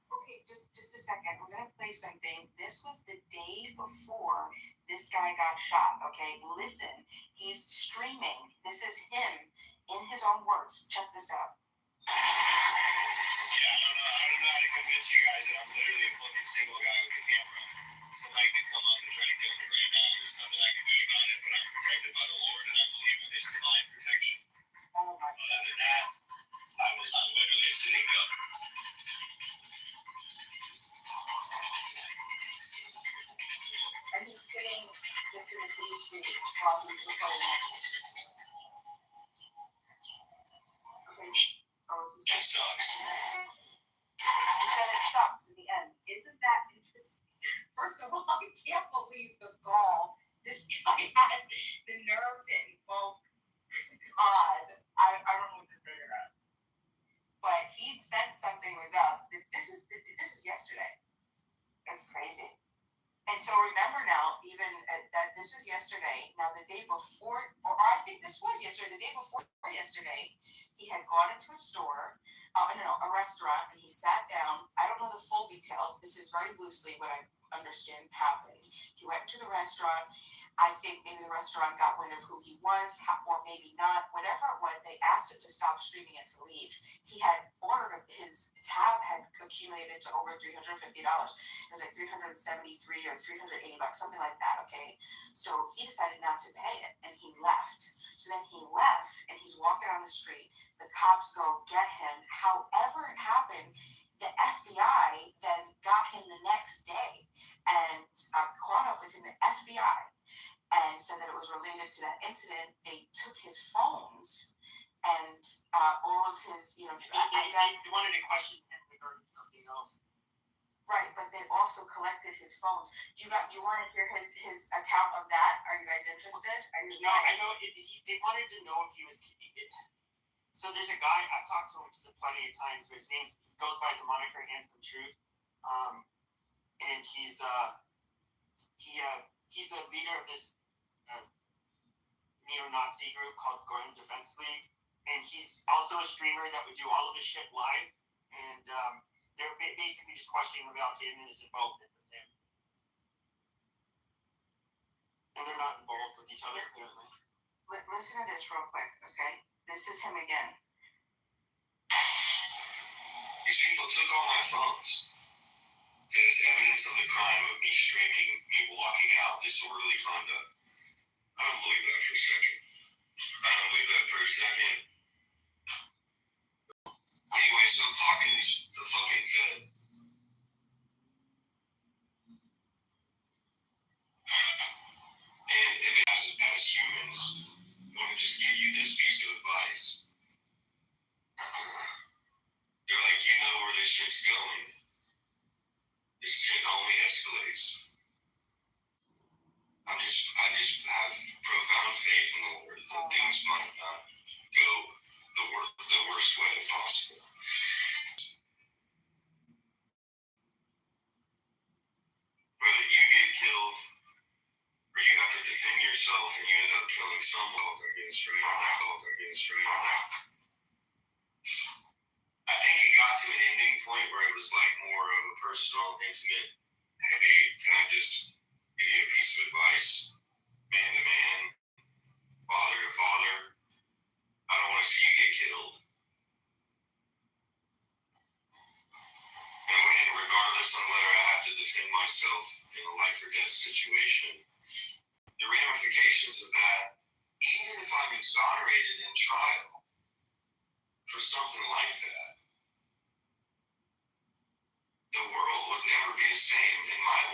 Okay, just a second. We're gonna play something. This was the day before this guy got shot. Okay, listen. He's streaming. This is him in his own words. Check this out. Yeah, I don't know how to convince you guys that I'm literally a fucking single guy with a camera. Somebody could come up and try to kill me right now. There's nothing I can do about it, but I'm protected by the Lord, and I believe in His divine protection. Oh my God. Other than that, I'm literally a sitting duck. And he's sitting just in the city street while he's recording this. Okay. Oh, it's It sucks. He said it sucks in the end. Isn't that interesting? First of all, I can't believe the gall this guy had the nerve to invoke God. I don't know what to figure out. But he said something was up. This was yesterday. That's crazy. And so remember now, even that this was yesterday. Now the day before, or I think this was yesterday. The day before yesterday, he had gone into a store, a restaurant, and he sat down. I don't know the full details. This is very loosely what I understand happened. He went to the restaurant. I think maybe the restaurant got wind of who he was, or maybe not. Whatever it was, they asked him to stop streaming and to leave. He had ordered, his tab had accumulated to over $350. It was like $373 or $380, something like that, okay? So he decided not to pay it, and he left. So then he left, and he's walking on the street. The cops go get him. However it happened, the FBI then got him the next day and caught up with him, the FBI, and said that it was related to that incident. They took his phones and all of his, They wanted to question him regarding something else. Right, but they also collected his phones. Do you want to hear his account of that? Are you guys interested? No, I know. They wanted to know if he was. So there's a guy I've talked to him plenty of times. But he goes by the moniker Handsome Truth, and he's the leader of this neo-Nazi group called Gordon Defense League, and he's also a streamer that would do all of his shit live, and they're basically just questioning about him and his involvement with him, and they're not involved with each other currently. Listen to this real quick, okay? This is him again. These people took all my phones. There's evidence of the crime of me streaming, me walking out, disorderly conduct. I don't believe that for a second. Anyway, so I'm talking to the fucking Fed. And as humans, I want to just give you this piece of advice. They're like, you know where this shit's going. This shit only escalates. I just have profound faith in the Lord that things might not go the worst way possible. Whether you get killed or you have to defend yourself and you end up killing someone, I guess, right? I think it got to an ending point where it was like more of a personal, intimate, hey, can I just give you a piece of advice? Man to man, father to father, I don't want to see you get killed. And regardless of whether I have to defend myself in a life or death situation, the ramifications of that, even if I'm exonerated in trial for something like that, the world would never be the same in my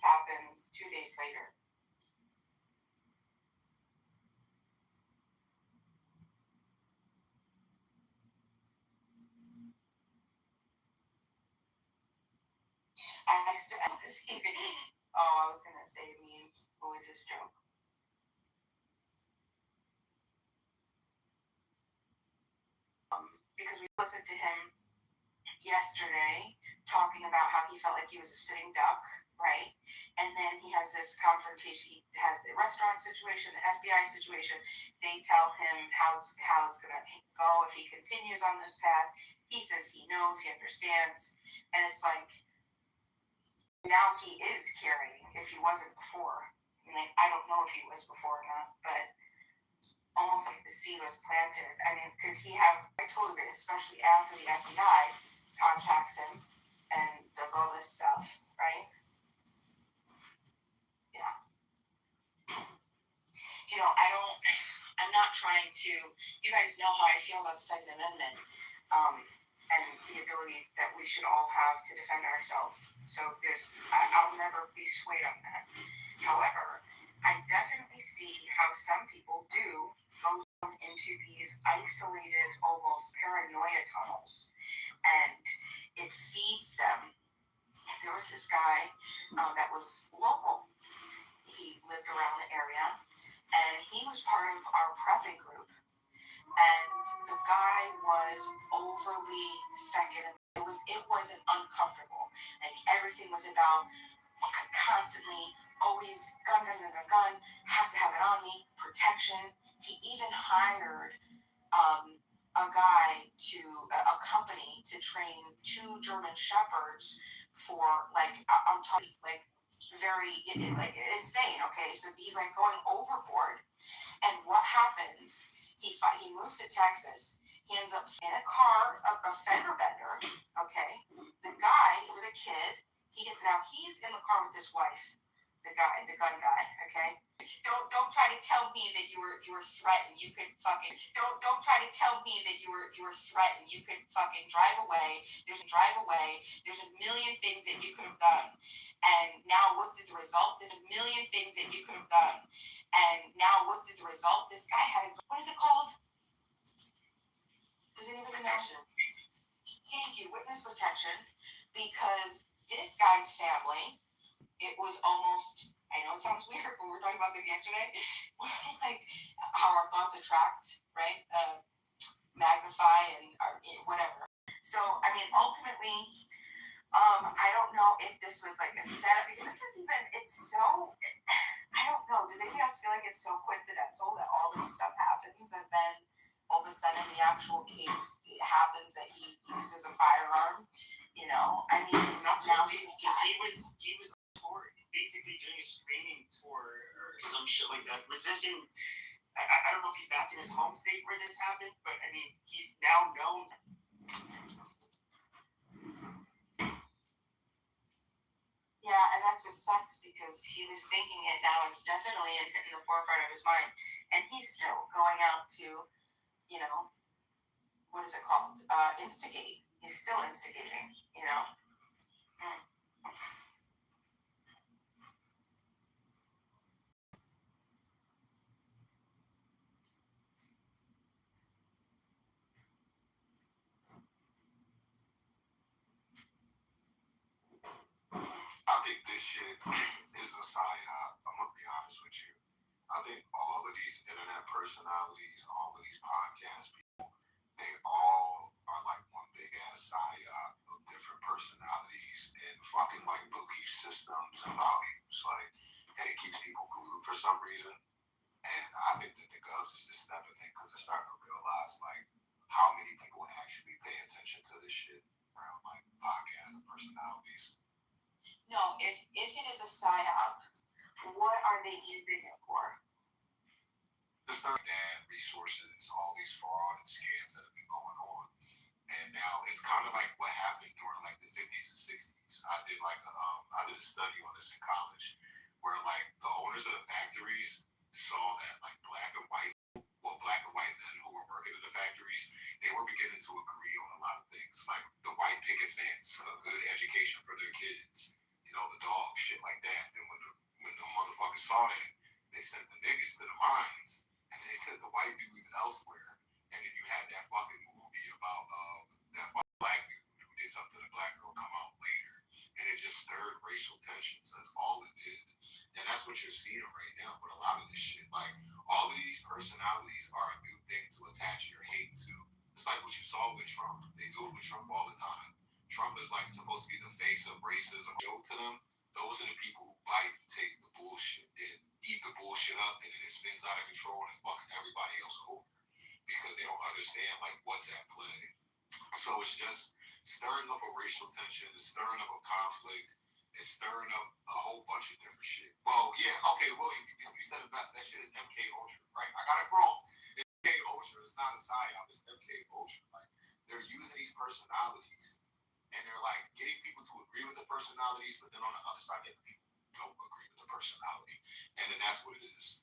happens 2 days later. I was gonna say a mean religious joke. Because we listened to him yesterday talking about how he felt like he was a sitting duck, right? And then he has this confrontation. He has the restaurant situation, the FBI situation. They tell him how it's going to go if he continues on this path. He says he knows, he understands. And it's like, now he is carrying if he wasn't before. I mean, like, I don't know if he was before or not, but almost like the seed was planted. I mean, could he have, I totally agree, especially after the FBI contacts him and does all this stuff, right? Yeah. You know, I'm not trying to, you guys know how I feel about the Second Amendment, and the ability that we should all have to defend ourselves. So I'll never be swayed on that. However, I definitely see how some people do go into these isolated, almost paranoia tunnels, and it feeds them. There was this guy that was local. He lived around the area, and he was part of our prepping group. And the guy was overly second. It wasn't uncomfortable. Like, everything was about constantly, always gun, have to have it on me, protection. He even hired a guy a company to train 2 German shepherds for, like, I'm talking like very like insane. Okay, so he's like going overboard, and what happens? He moves to Texas. He ends up in a car, a fender bender. Okay, the guy, he was a kid. He's in the car with his wife. The gun guy. Okay. Don't try to tell me that you were threatened. You could fucking don't try to tell me that you were threatened. You could fucking drive away. There's a million things that you could have done. And now what did the result? There's a million things that you could have done. And now what did the result? This guy had what is it called? Does anybody know? Thank you, witness protection, because this guy's family, it was almost, I know it sounds weird, but we were talking about this yesterday, like how our thoughts attract, right? Magnify and whatever. So, I mean, ultimately, I don't know if this was like a setup, because this is even, it's so, I don't know, does anybody else feel like it's so coincidental that all this stuff happens, and then all of a sudden the actual case, it happens that he uses a firearm? You know, I mean, now because he was tour. He's basically doing a screening tour or some shit like that. Resisting. I don't know if he's back in his home state where this happened, but I mean, he's now known. Yeah, and that's what sucks, because he was thinking it now. It's definitely in the forefront of his mind, and he's still going out to, you know, what is it called? Instigate. He's still instigating. You know. I think this shit is a psyop. I'm gonna be honest with you. I think all of these internet personalities, all of these podcast people, they all are like one big ass psyop of different personalities and fucking like belief systems and values. Like, and it keeps people glued for some reason. And I think that the Govs is just stepping in because they're starting to realize like how many people actually pay attention to this shit around like podcasts and personalities. No, if it is a psyop, what are they using it for? And resources, all these fraud and scams that have been going on. And now it's kind of like what happened during like the 50s and 60s. I did a study on this in college, where like the owners of the factories saw that like black and white men who were working in the factories, they were beginning to agree on a lot of things, like the white picket fence, a good education for their kids, you know, the dog shit. shit like that. And when the motherfuckers saw that, they sent the niggas to the mines, and they sent the white dudes elsewhere. And then you had that fucking movie about that black dude who did something to the black girl come out later, and it just stirred racial tensions. That's all it did, and that's what you're seeing right now with a lot of this shit. Like all of these personalities are a new thing to attach your hate to. It's like what you saw with Trump. They do it with Trump all the time. Trump is like supposed to be the face of racism. Go to them. Those are the people who bite and take the bullshit and eat the bullshit up, and then it spins out of control and it fucks everybody else over because they don't understand like what's at play. So it's just stirring up a racial tension, it's stirring up a conflict, it's stirring up a whole bunch of different shit. Well, yeah, okay, William, you said it best. That shit is MK Ultra, right? I got it wrong. MK Ultra is not a psyop, it's MK Ultra. Like they're using these personalities and they're like getting people to agree with the personalities, but then on the other side, they have people who don't agree with the personality, and then that's what it is.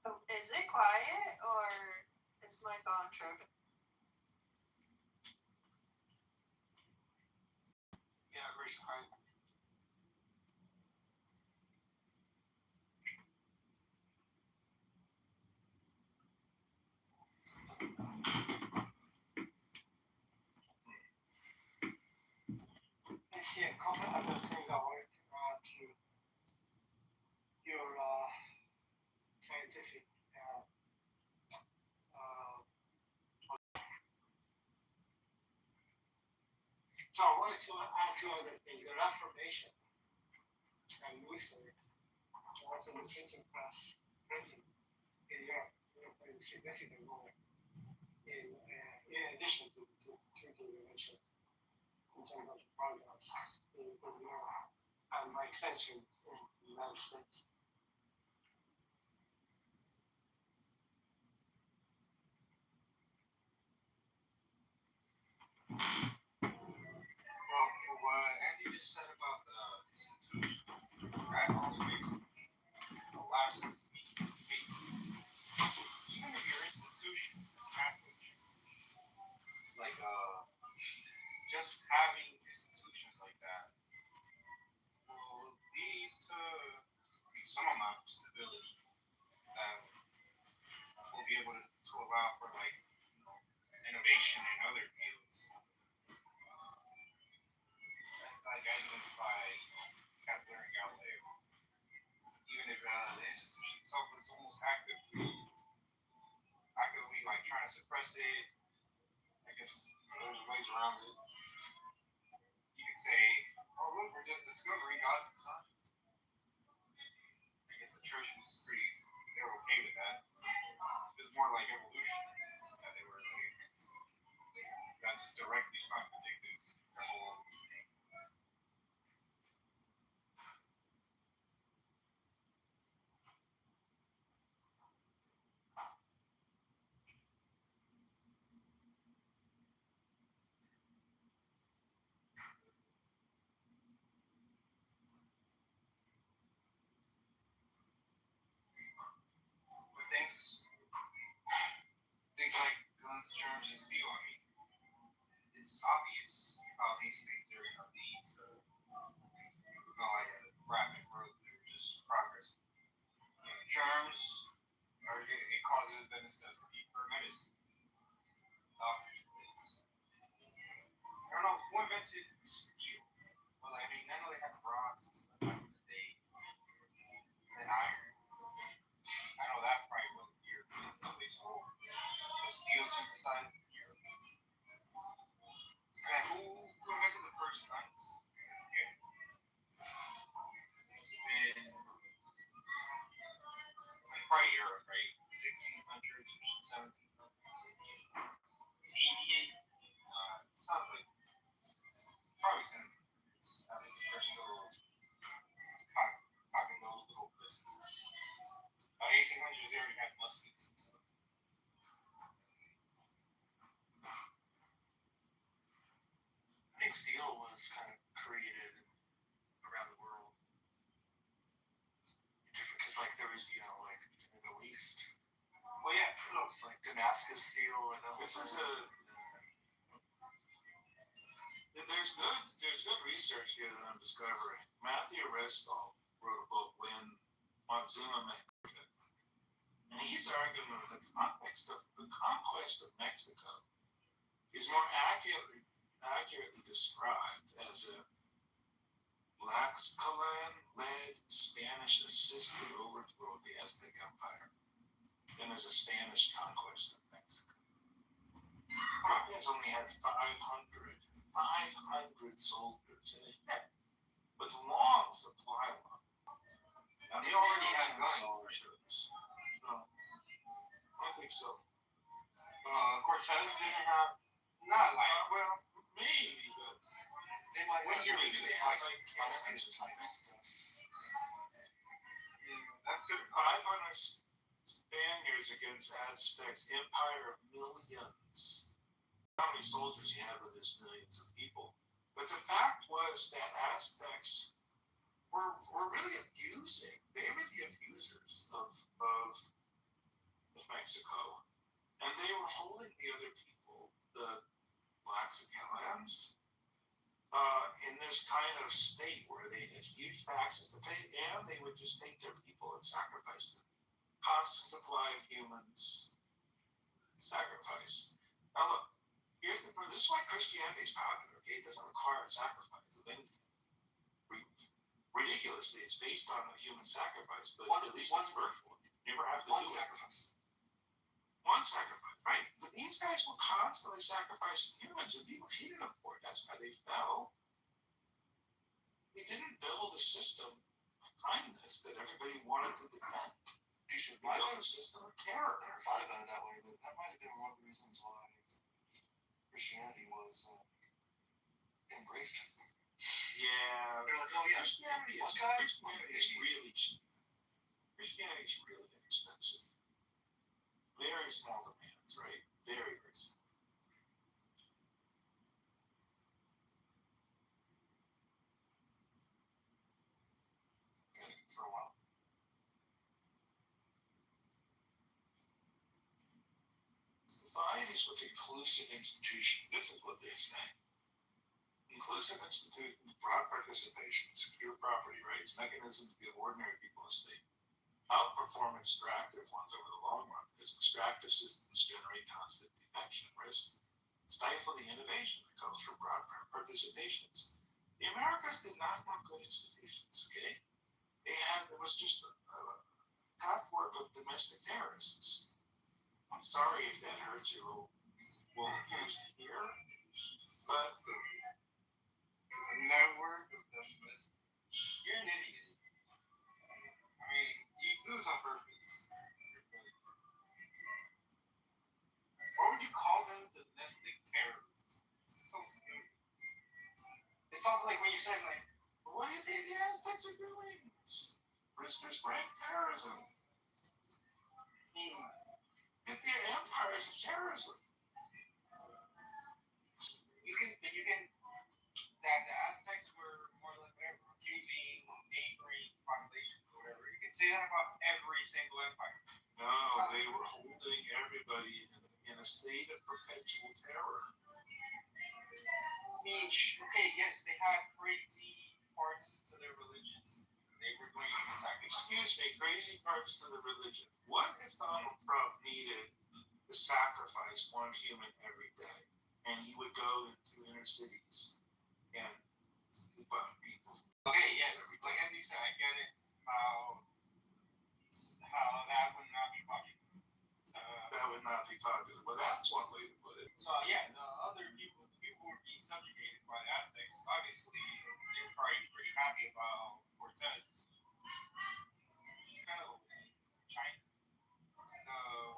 Is it quiet or is my phone tripping? Yeah, very quiet. Actually, a couple other things I wanted to add to your scientific. So I wanted to add two other things. The Reformation and Luther was in the printing press printing in Europe played a significant role in addition to the invention in terms of the progress in Europe and by extension in the United States. Well, what Andy just said about the institution, that also makes collapses. Even if your institution is Catholic, like just having institutions like that will lead to some amount of stability that will be able to allow for like innovation in other fields. That's like evidenced by Kepler and Galileo. Even if the institution itself is almost actively like trying to suppress it, I guess there's ways around it. You could say, oh look, we're just discovering God's design. I guess the church was they're okay with that. It was more like evolution that they were like, that just directly contradicted their whole. guess things like guns, germs, and steel. I mean, it's obvious how these things are going to lead to not like a rapid growth, they're just progress. Germs it causes the necessity for medicine. Doctors. I don't know who invented steel. Well, I mean, I know they have bronze and stuff back in the day, and iron. I know that probably wasn't here. Nobody's old. But steel synthesized in Europe. And who invented the first guns? Yeah. It's been probably Europe, right? 1600s or 1700s. 88. Sounds like probably 1700s. At least the first little pocket little pistols. 1800s, they already had muskets and stuff. I think steel was kind of created around the world. Because, like, there was, like, in the Middle East. Well, yeah, it was like Damascus steel and that was there's good research here that I'm discovering. Matthew Restall wrote a book, When Montezuma Met. And he's arguing that the conquest of Mexico is more accurately described as a Tlaxcalan-led Spanish-assisted overthrow of the Aztec Empire than as a Spanish conquest of Mexico. Americans only had 500 soldiers in effect, with long supply lines. Now they already had guns. No, I don't think so. Cortez didn't have, not like, well, maybe, but they might have. Maybe they had like muskets or something. That's good. 500 Spaniards against Aztecs, empire of millions. How many soldiers he had with his millions of people? But the fact was that Aztecs were really abusing. They were the abusers of Mexico, and they were holding the other people, the Tlaxcalans, in this kind of state where they had huge taxes to pay, and they would just take their people and sacrifice them. Constant supply of humans, sacrifice. Now look, this is why Christianity is popular. Okay, it doesn't require a sacrifice of anything. Ridiculously, it's based on a human sacrifice, but at least it's virtual. You never have to do sacrifice. One sacrifice, right? But these guys were constantly sacrificing humans, and people hated them for it. That's why they fell. They didn't build a system of kindness that everybody wanted to defend. You should build a system of terror. I never thought about it that way, but that might have been one of the reasons why Christianity was embraced. Yeah. They're like, oh yeah, Christianity is really cheap. Christianity is really inexpensive. Very small demands, right? Very, very small. For a while. Societies with inclusive institutions, this is what they say. Inclusive institutions, broad participation, secure property rights, mechanisms to give ordinary people a state, outperform extractive ones over the long run, because extractive systems generate constant defection risk, stifle the innovation that comes from broad participations. The Americas did not have good institutions, okay? There was just a patchwork of domestic terrorists. I'm sorry if that hurts your well used here, but a network of domestic. You're an idiot. I mean, you do this on purpose. What would you call them? Domestic terrorists. So stupid. It's also like when you say, like, what do you think the Aztecs are doing? Restraint terrorism. The empire is terrorism. You can that the Aztecs were more like whatever, abusing neighboring populations or whatever. You can say that about every single empire. No, they were holding everybody in a state of perpetual terror. I mean, okay, yes, they had crazy parts to their religion. They were doing Excuse me, crazy parts to the religion. What if Donald Trump needed to sacrifice one human every day, and he would go into inner cities and scoop up people? Okay, yes, like Andy said, I get it. How that would not be popular. That would not be popular. Well, that's one way to put it. So yeah, the other people who were being subjugated by the Aztecs, obviously they're probably pretty happy about Cortez. Kind of China,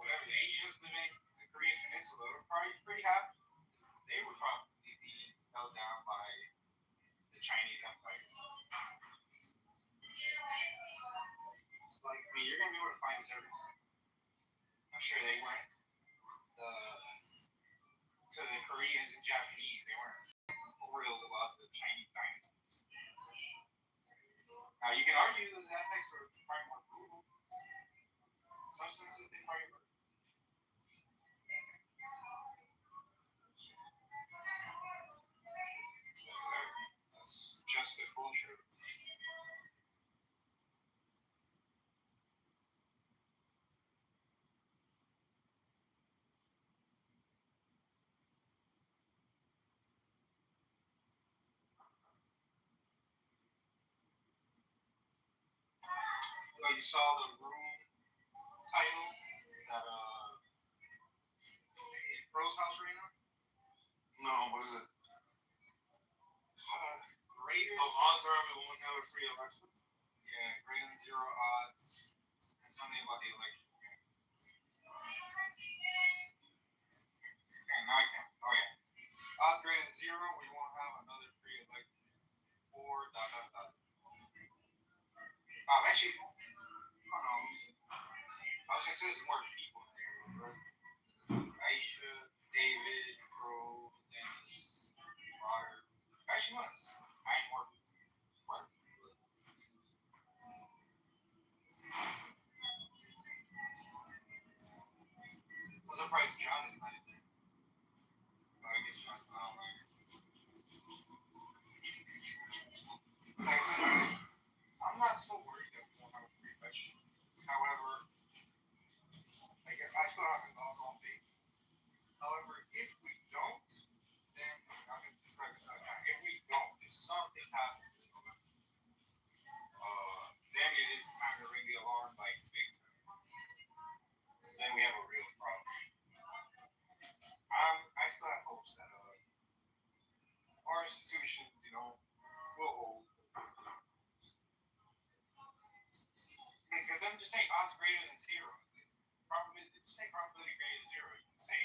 whatever the Asians living in the Korean Peninsula were probably pretty happy. They were probably being held down by the Chinese Empire. Like, I mean, you're gonna be able to find this everywhere. I'm sure they weren't to the Koreans and Japanese. They weren't thrilled about the Chinese dynasty. Now you can argue that the Aztecs were probably more brutal. In some senses, they probably were. That's just the culture. You saw the room title that Rose House right now? No, what is it? Greater. Oh, odds are we won't have a free election. Yeah, greater than 0 odds. And something about the election. Okay, now I can. Oh yeah. Odds greater than 0, we won't have another free election. Or dot dot dot. Actually, I was gonna say there's more people in there. Aisha, David, Rose, Dennis, Robert. Actually, what? 9 more people. What? I'm surprised John is not in there. But I guess John's not online. I'm not so worried that we won't have a free election. However, I guess I still have an on faith. However, if we don't, then I'm going to describe it like that. If we don't, if something happens, then it is time to ring the alarm like big time. Then we have a real problem. I still have hopes that our institution, will hold. Because them just saying odds greater than 0. Probability, just say probability greater than 0. You can say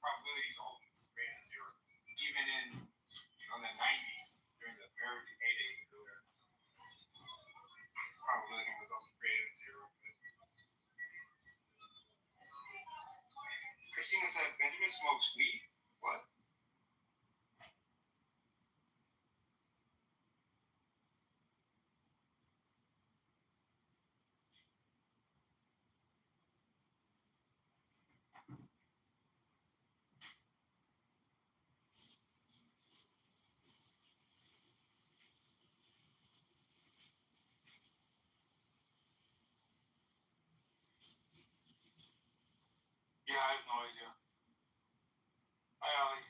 probability is always greater than 0. Even in the 90s during the American heyday, where probability was also greater than 0. Christina says Benjamin smokes weed. What? Yeah, I have no idea. Hi, Ollie.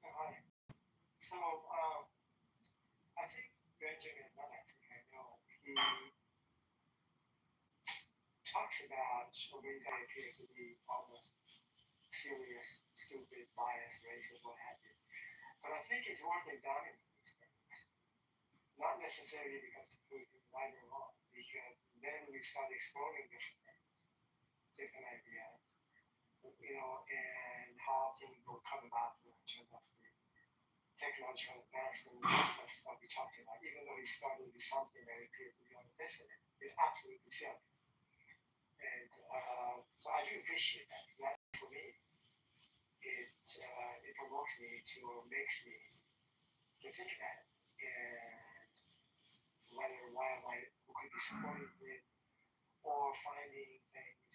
Hi. So, I think Benjamin, not I think I know, he talks about a way that appears to be almost serious, stupid, biased, racist, what have you. But I think it's worth examining these things. Not necessarily because the proof is right or wrong, because then we start exploring different things, different ideas, and how things will come about in terms of the technological advancement and stuff we talked about, even though it started with something that appears to be on the definite, it's absolutely silly. And so I do appreciate that. That for me, it provokes me to, or makes me to think about it. And why am I, who could be supporting it, or finding things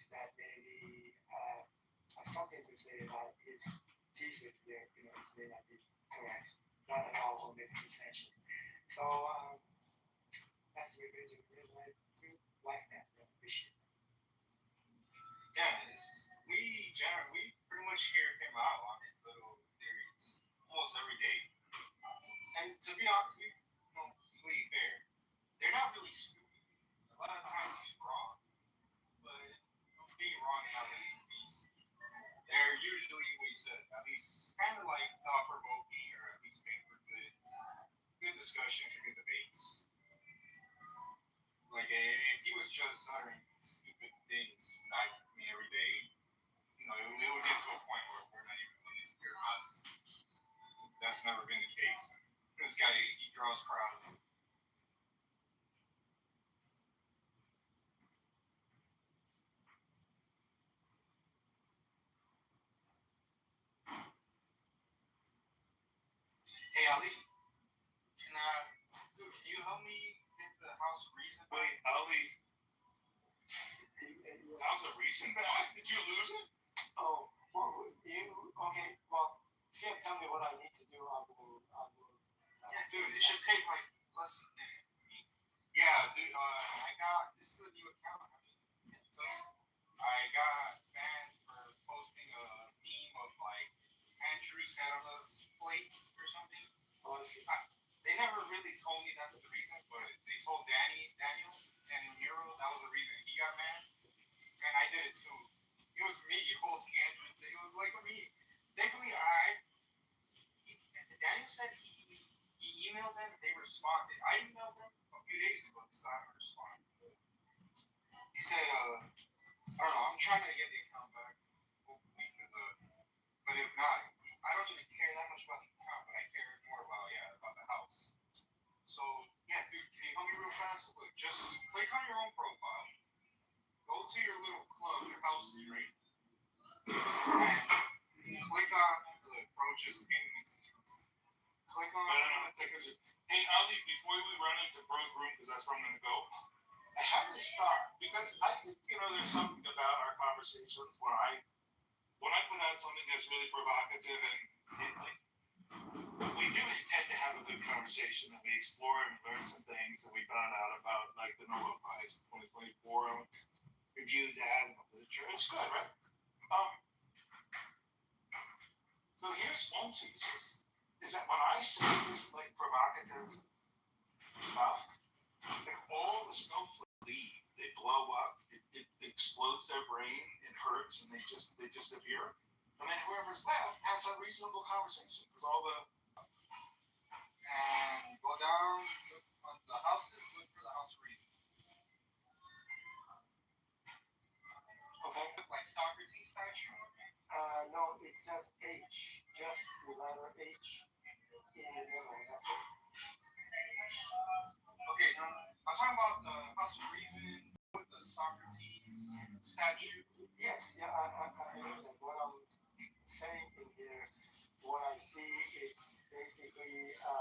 something to say about his thesis there, it may not be correct, not at all, or maybe substantial. So, that's what we do, I do like that, I appreciate it. Yeah, we pretty much hear him out on his little theories almost every day. And to be honest, completely fair, they're not really stupid. A lot of times he's wrong, but being wrong is not really the case. They're usually, what you said, at least kind of like thought provoking, or at least make for good discussion, good debates. Like if he was just uttering stupid things, every day, it would get to a point where we're not even going to hear about it. That's never been the case. This guy, he draws crowds. Hey Ali, can you help me get the House Reason? Wait, Ali. How's the reason back? Did you lose it? Oh, well, okay, well, if you tell me what I need to do, I will. Yeah, dude, it should take like less than a minute. Yeah, dude, this is a new account. So I got banned for posting a meme of like Andrew's head on a plate or something. Oh, they never really told me that's the reason, but they told Daniel, and Mayoral that was the reason he got mad. And I did it too. It was me holding Andrew's. It was like me. Thankfully, Daniel said he emailed them. They responded. I emailed them a few days ago. So I haven't responded. He said, I don't know. I'm trying to get the account back. Hopefully, but if not, I don't even care that much about the account, but I care more about the house. So yeah, dude, can you help me real fast? Look, just click on your own profile. Go to your little club, your house, right? And click on the approaches payments. Click on. Hey, Ali, before we run into Broke Room, because that's where I'm going to go, I have to start because I think, there's something about our conversations when I put out something that's really provocative and we do tend to have a good conversation and we explore and learn some things that we found out about, like the Nobel Prize in 2024. Review that in the literature. It's good, right? So here's one thesis, is that when I say this like provocative stuff, like all the snowflakes leave, they blow up, it explodes their brain, it hurts, and they just disappear. And then whoever's left has a reasonable conversation. Because all the and go down on the houses, look for the house reason. Okay. Like Socrates statue? No, it says H, just the letter H in the middle, that's it. Okay, no, I'm talking about the house reason with the Socrates statue. Yes, yeah, I understand. What I'm saying in here, what I see, it's basically a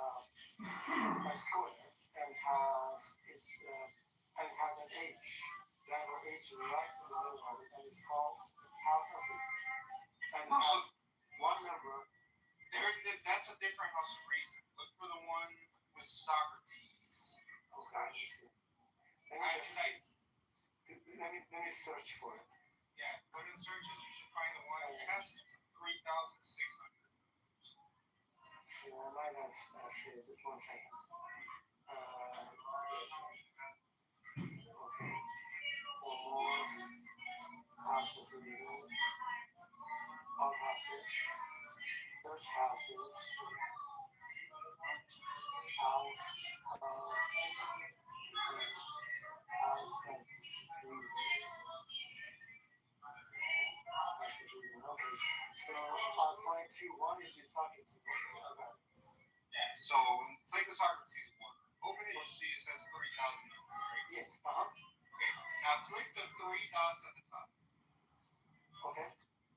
square and has an H, letter H right in the middle of it, and it's called House of Reason. And it has one member. That's a different house of reason. Look for the one with Socrates. Okay. Let me search for it. Yeah, put in searches, you should find the one. It has 3,600. Yeah, I might have said just one second. Okay. Or House of Reason. All houses. Search houses. House of Reason. Okay. So I'll find two. One is the Socrates. Yeah, so click the Socrates one. Open it, you see it says 3,000, right? Yes, Okay, now click the 3 dots at the top. Okay.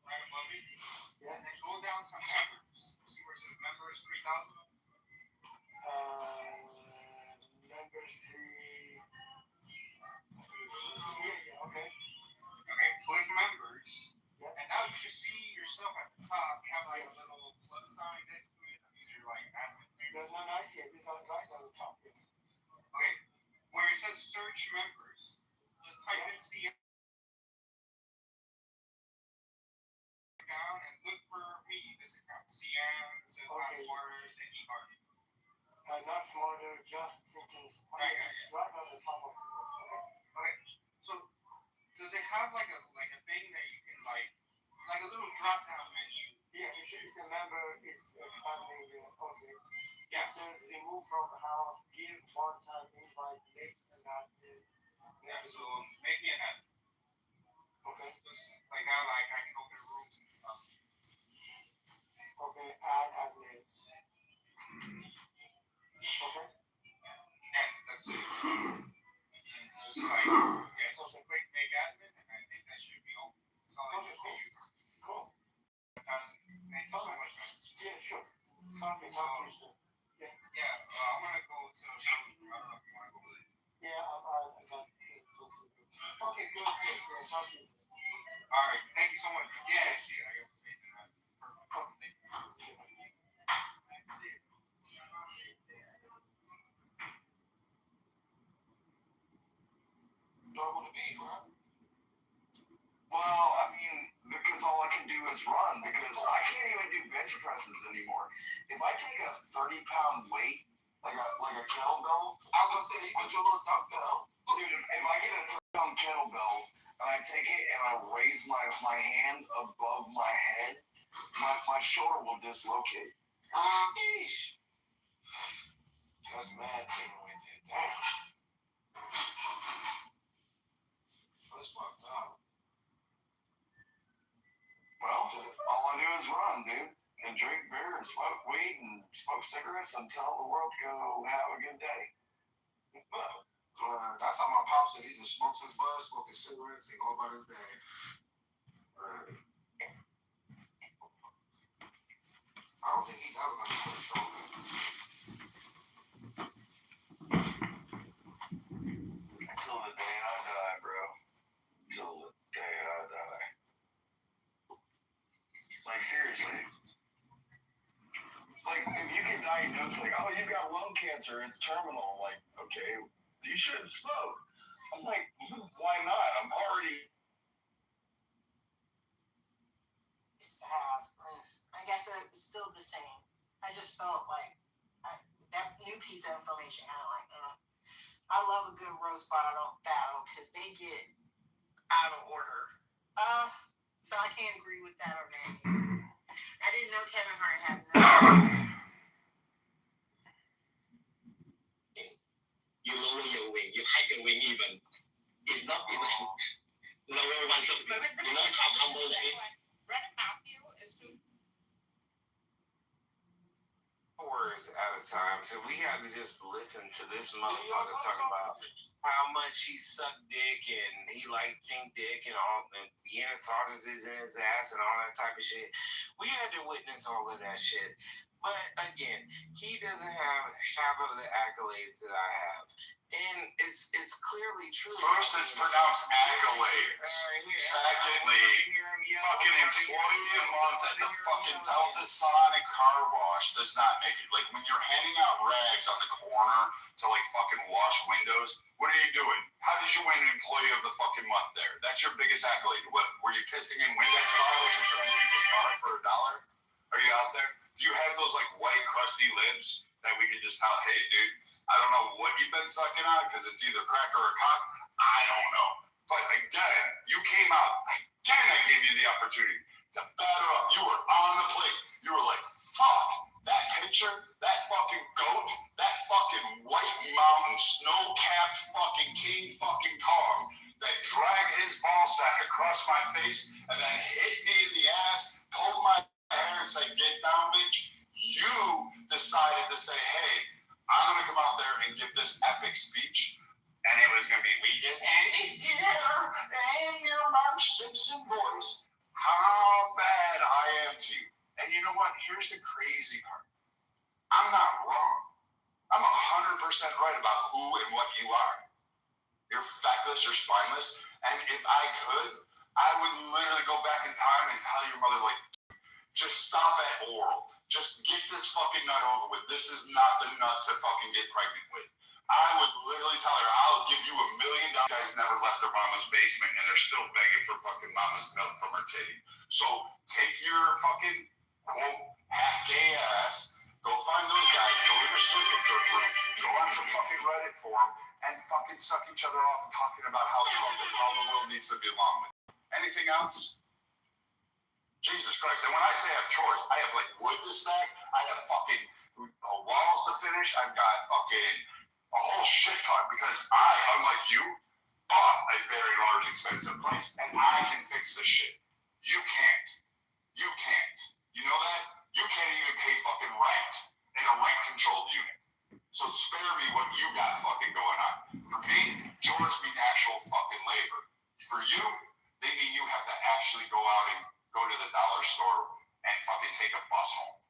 Right above it. Yeah. And then go down to members. See where it says members 3,000? Members 3. Yeah, okay. Okay, click members. Yeah. And now you should see it. It's on right on the top. Yes. Okay. Where it says search members, just type in CM down and look for me, this account. CM, it says password, and email. Not smarter, just thinking. Right. It's right on the top of the list. Okay. Okay. So does it have like a thing that you can like a little drop down menu? Yeah, it's a member, it's expanding the object. Yeah. It says remove from the house, give one-time invite, make an admin. Yeah, so make me an admin. Okay. Like now, like I can open rooms and stuff. Okay, add admin. Okay. Yeah, that's it. Just like, yeah, so click make admin, and I think that should be open. That's all I just need. Cool. Thank you so much, man. Yeah, sure. Something talk to you soon. Yeah. Yeah, I'm gonna go to I don't know if you wanna go with it. Yeah, I got okay, good. Yeah, talk to you soon. All right, thank you so much, man. Yeah, see you. I got faith in that. Perfect. Thank you. Double the beef, huh? Well, I mean, because all I can do is run, because I can't even do bench presses anymore. If I take a 30-pound weight, like a kettlebell, I was gonna say, you put your little dumbbell. dude, if I get a 30-pound kettlebell and I take it and I raise my hand above my head, my shoulder will dislocate. Eesh. That's mad taking away that. Damn. That's fucked up. Well, all I do is run, dude, and drink beer and smoke weed and smoke cigarettes and tell the world go have a good day. That's how my pops said. He just smokes his bud, smoking cigarettes, and go about his day. I don't think he's ever gonna quit smoking. Until the day I die, bro. Until the day I die. Like, seriously. Like, if you get diagnosed, like, oh, you've got lung cancer, it's terminal. Like, okay, you shouldn't smoke. I'm like, why not? I'm already. I guess it's still the same. I just felt like that new piece of information, kind of like, I love a good roast battle because they get out of order. So I can't agree with that or that. I didn't know Kevin Hart had that. You lower your wing, you hide your wing even. It's not even lower one so you know how humble that is. Brett Matthew is too. Hours at a time, so we had to just listen to this motherfucker talk about how much he sucked dick and he liked pink dick and all the Vienna sausages in his ass and all that type of shit. We had to witness all of that shit. But again, he doesn't have half of the accolades that I have. And it's clearly true. First, it's pronounced accolades. Secondly, fucking employee a month at the fucking Delta Sonic car wash does not make it. Like, when you're handing out rags on the corner to, like, fucking wash windows, what are you doing? How did you win employee of the fucking month there? That's your biggest accolade. What, were you pissing in Windex bottles and trying people's car for $1? Are you out there? Do you have those, like, white crusty lips that we can just tell, hey, dude, I don't know what you've been sucking on because it's either crack or a cock. I don't know. But again, you came out. Again, I gave you the opportunity to batter up. You were on the plate. You were like, fuck, that picture, that fucking goat, that fucking white mountain, snow-capped fucking king fucking Kong that dragged his ball sack across my face and then hit me in the ass, pulled my hair and said, get down, bitch. You decided to say, hey, I'm going to come out there and give this epic speech. And it was going to be, we just had to hear in your Marge Simpson voice how bad I am to you. And you know what? Here's the crazy part. I'm not wrong. I'm 100% right about who and what you are. You're feckless or spineless. And if I could, I would literally go back in time and tell your mother, like, Just stop at oral. Just get this fucking nut over with. This is not the nut to fucking get pregnant with. I would literally tell her, I'll give you $1 million. Guys never left their mama's basement and they're still begging for fucking mama's milk from her titty. So take your fucking quote half gay ass, go find those guys, go in their sleeping room, go on some fucking Reddit forum, and fucking suck each other off and talking about how the world needs to be along with. Anything else? Jesus Christ. And when I say I have chores, I have like wood to stack, I have fucking walls to finish, I've got fucking a whole shit ton because I, unlike you, bought a very large, expensive place and I can fix this shit. You can't. You can't. You know that? You can't even pay fucking rent in a rent-controlled unit. So spare me what you got fucking going on. For me, chores mean actual fucking labor. For you, they mean you have to actually go out and go to the dollar store and fucking take a bus home.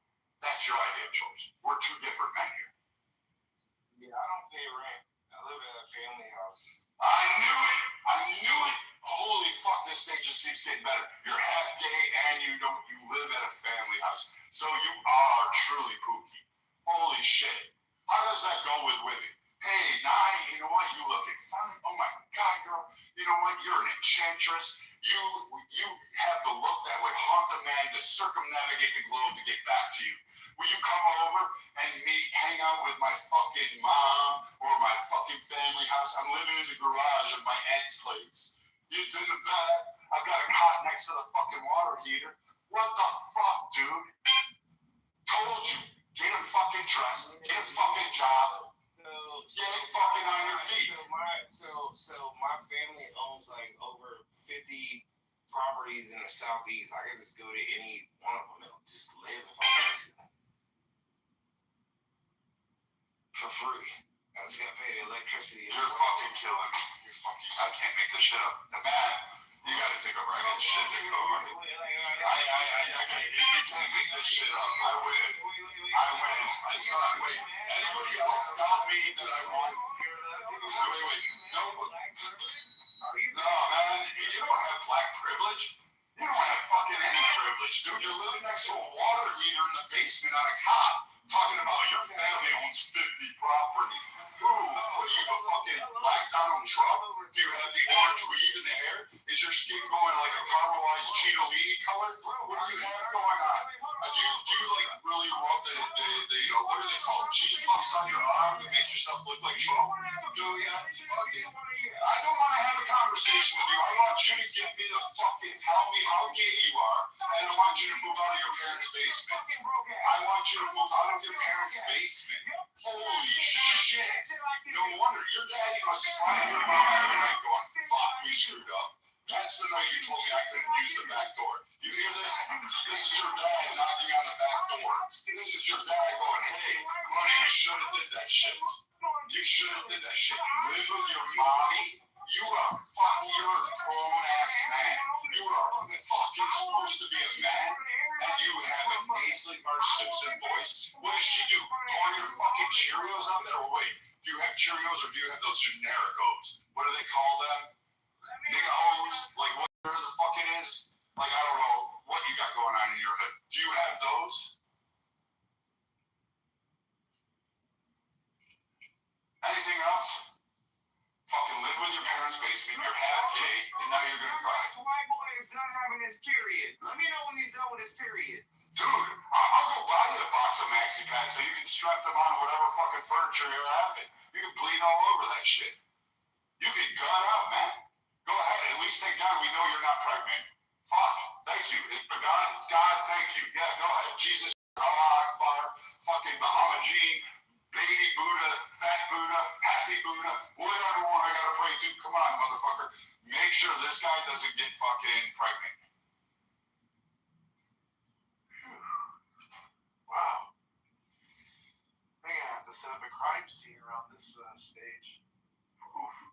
That's your idea of chores. We're two different men here. Yeah, I don't pay rent. I live in a family house. I knew it. I knew it. Holy fuck, this thing just keeps getting better. You're half gay and you live at a family house. So you are truly Pookie. Holy shit. How does that go with women? Hey, Nye, you know what? You looking fine. Oh my God, girl. You know what? You're an enchantress. You have the look that would haunt a man to circumnavigate the globe to get back to you. Will you come over and hang out with my fucking mom or my fucking family house? I'm living in the garage of my aunt's place. It's in the back. I've got a cot next to the fucking water heater. What the fuck, dude? Told you. Get a fucking dress. Get a fucking job. Get fucking on your feet. So my family owns like over 50 properties in the southeast. I can just go to any one of them and just live if I want to. For free. I just gotta pay the electricity. You're fucking killing me. I can't make this shit up. The man, you gotta take over. I got shit to cover. You can't make this shit up. I win. It's not. Wait. Anybody else tell me that I won? Wait. No. No, man. You don't have black privilege. You don't have fucking any privilege, dude. You're living next to a water heater in the basement on a cot. Talking about your family owns 50 properties. Ooh, what are you, a fucking black Donald Trump? Do you have the orange weave in the hair? Is your skin going like a caramelized Cheetolini color? What do you have going on? Do you like really rub the what are they called? Cheese puffs on your arm to make yourself look like Trump? I don't want to have a conversation with you. I want you to give me the fucking, tell me how gay you are, and I want you to move out of your parents' basement. I want you to move out of your parents' basement. Holy shit. No wonder your daddy must slide your mom every night going, fuck, we screwed up. That's the night you told me I couldn't use the back door. You hear this? This is your dad knocking on the back door. This is your dad going, hey, honey, you should have did that shit. You should have did that shit. Live with your mommy. You're a grown-ass man. You are fucking supposed to be a man, and you have a nasally Marge Simpson voice. What does she do? Pour your fucking Cheerios out there? Or wait, do you have Cheerios or do you have those generic O's? What do they call them? Nigga O's? Like whatever the fuck it is? Like I don't know what you got going on in your hood. Do you have those? Anything else? Fucking live with your parents' basement, you're half gay, and now you're gonna cry. The white boy is done having his period. Let me know when he's done with his period. Dude, I'll go buy you a box of maxi pads so you can strap them on whatever fucking furniture you're having. You can bleed all over that shit. You can gut out, man. Go ahead, at least thank God we know you're not pregnant. Fuck, thank you. God, thank you. Yeah, go ahead. Jesus, Allah Akbar, fucking Muhammad G, baby Buddha, fat Buddha, happy Buddha, whatever one I gotta pray to. Come on, motherfucker. Make sure this guy doesn't get fucking pregnant. Wow. I think I have to set up a crime scene around this stage.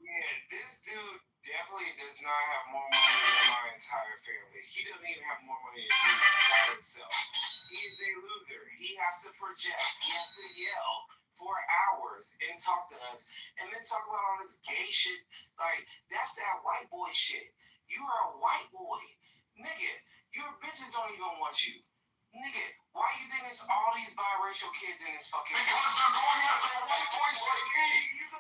Yeah, this dude definitely does not have more money than my entire family. He doesn't even have more money than me by himself. He is a loser. He has to project. He has to yell for hours and talk to us and then talk about all this gay shit. Like, that's that white boy shit. You are a white boy. Nigga, your bitches don't even want you. Nigga, why you think it's all these biracial kids in this fucking... Because they're going after white boys like me.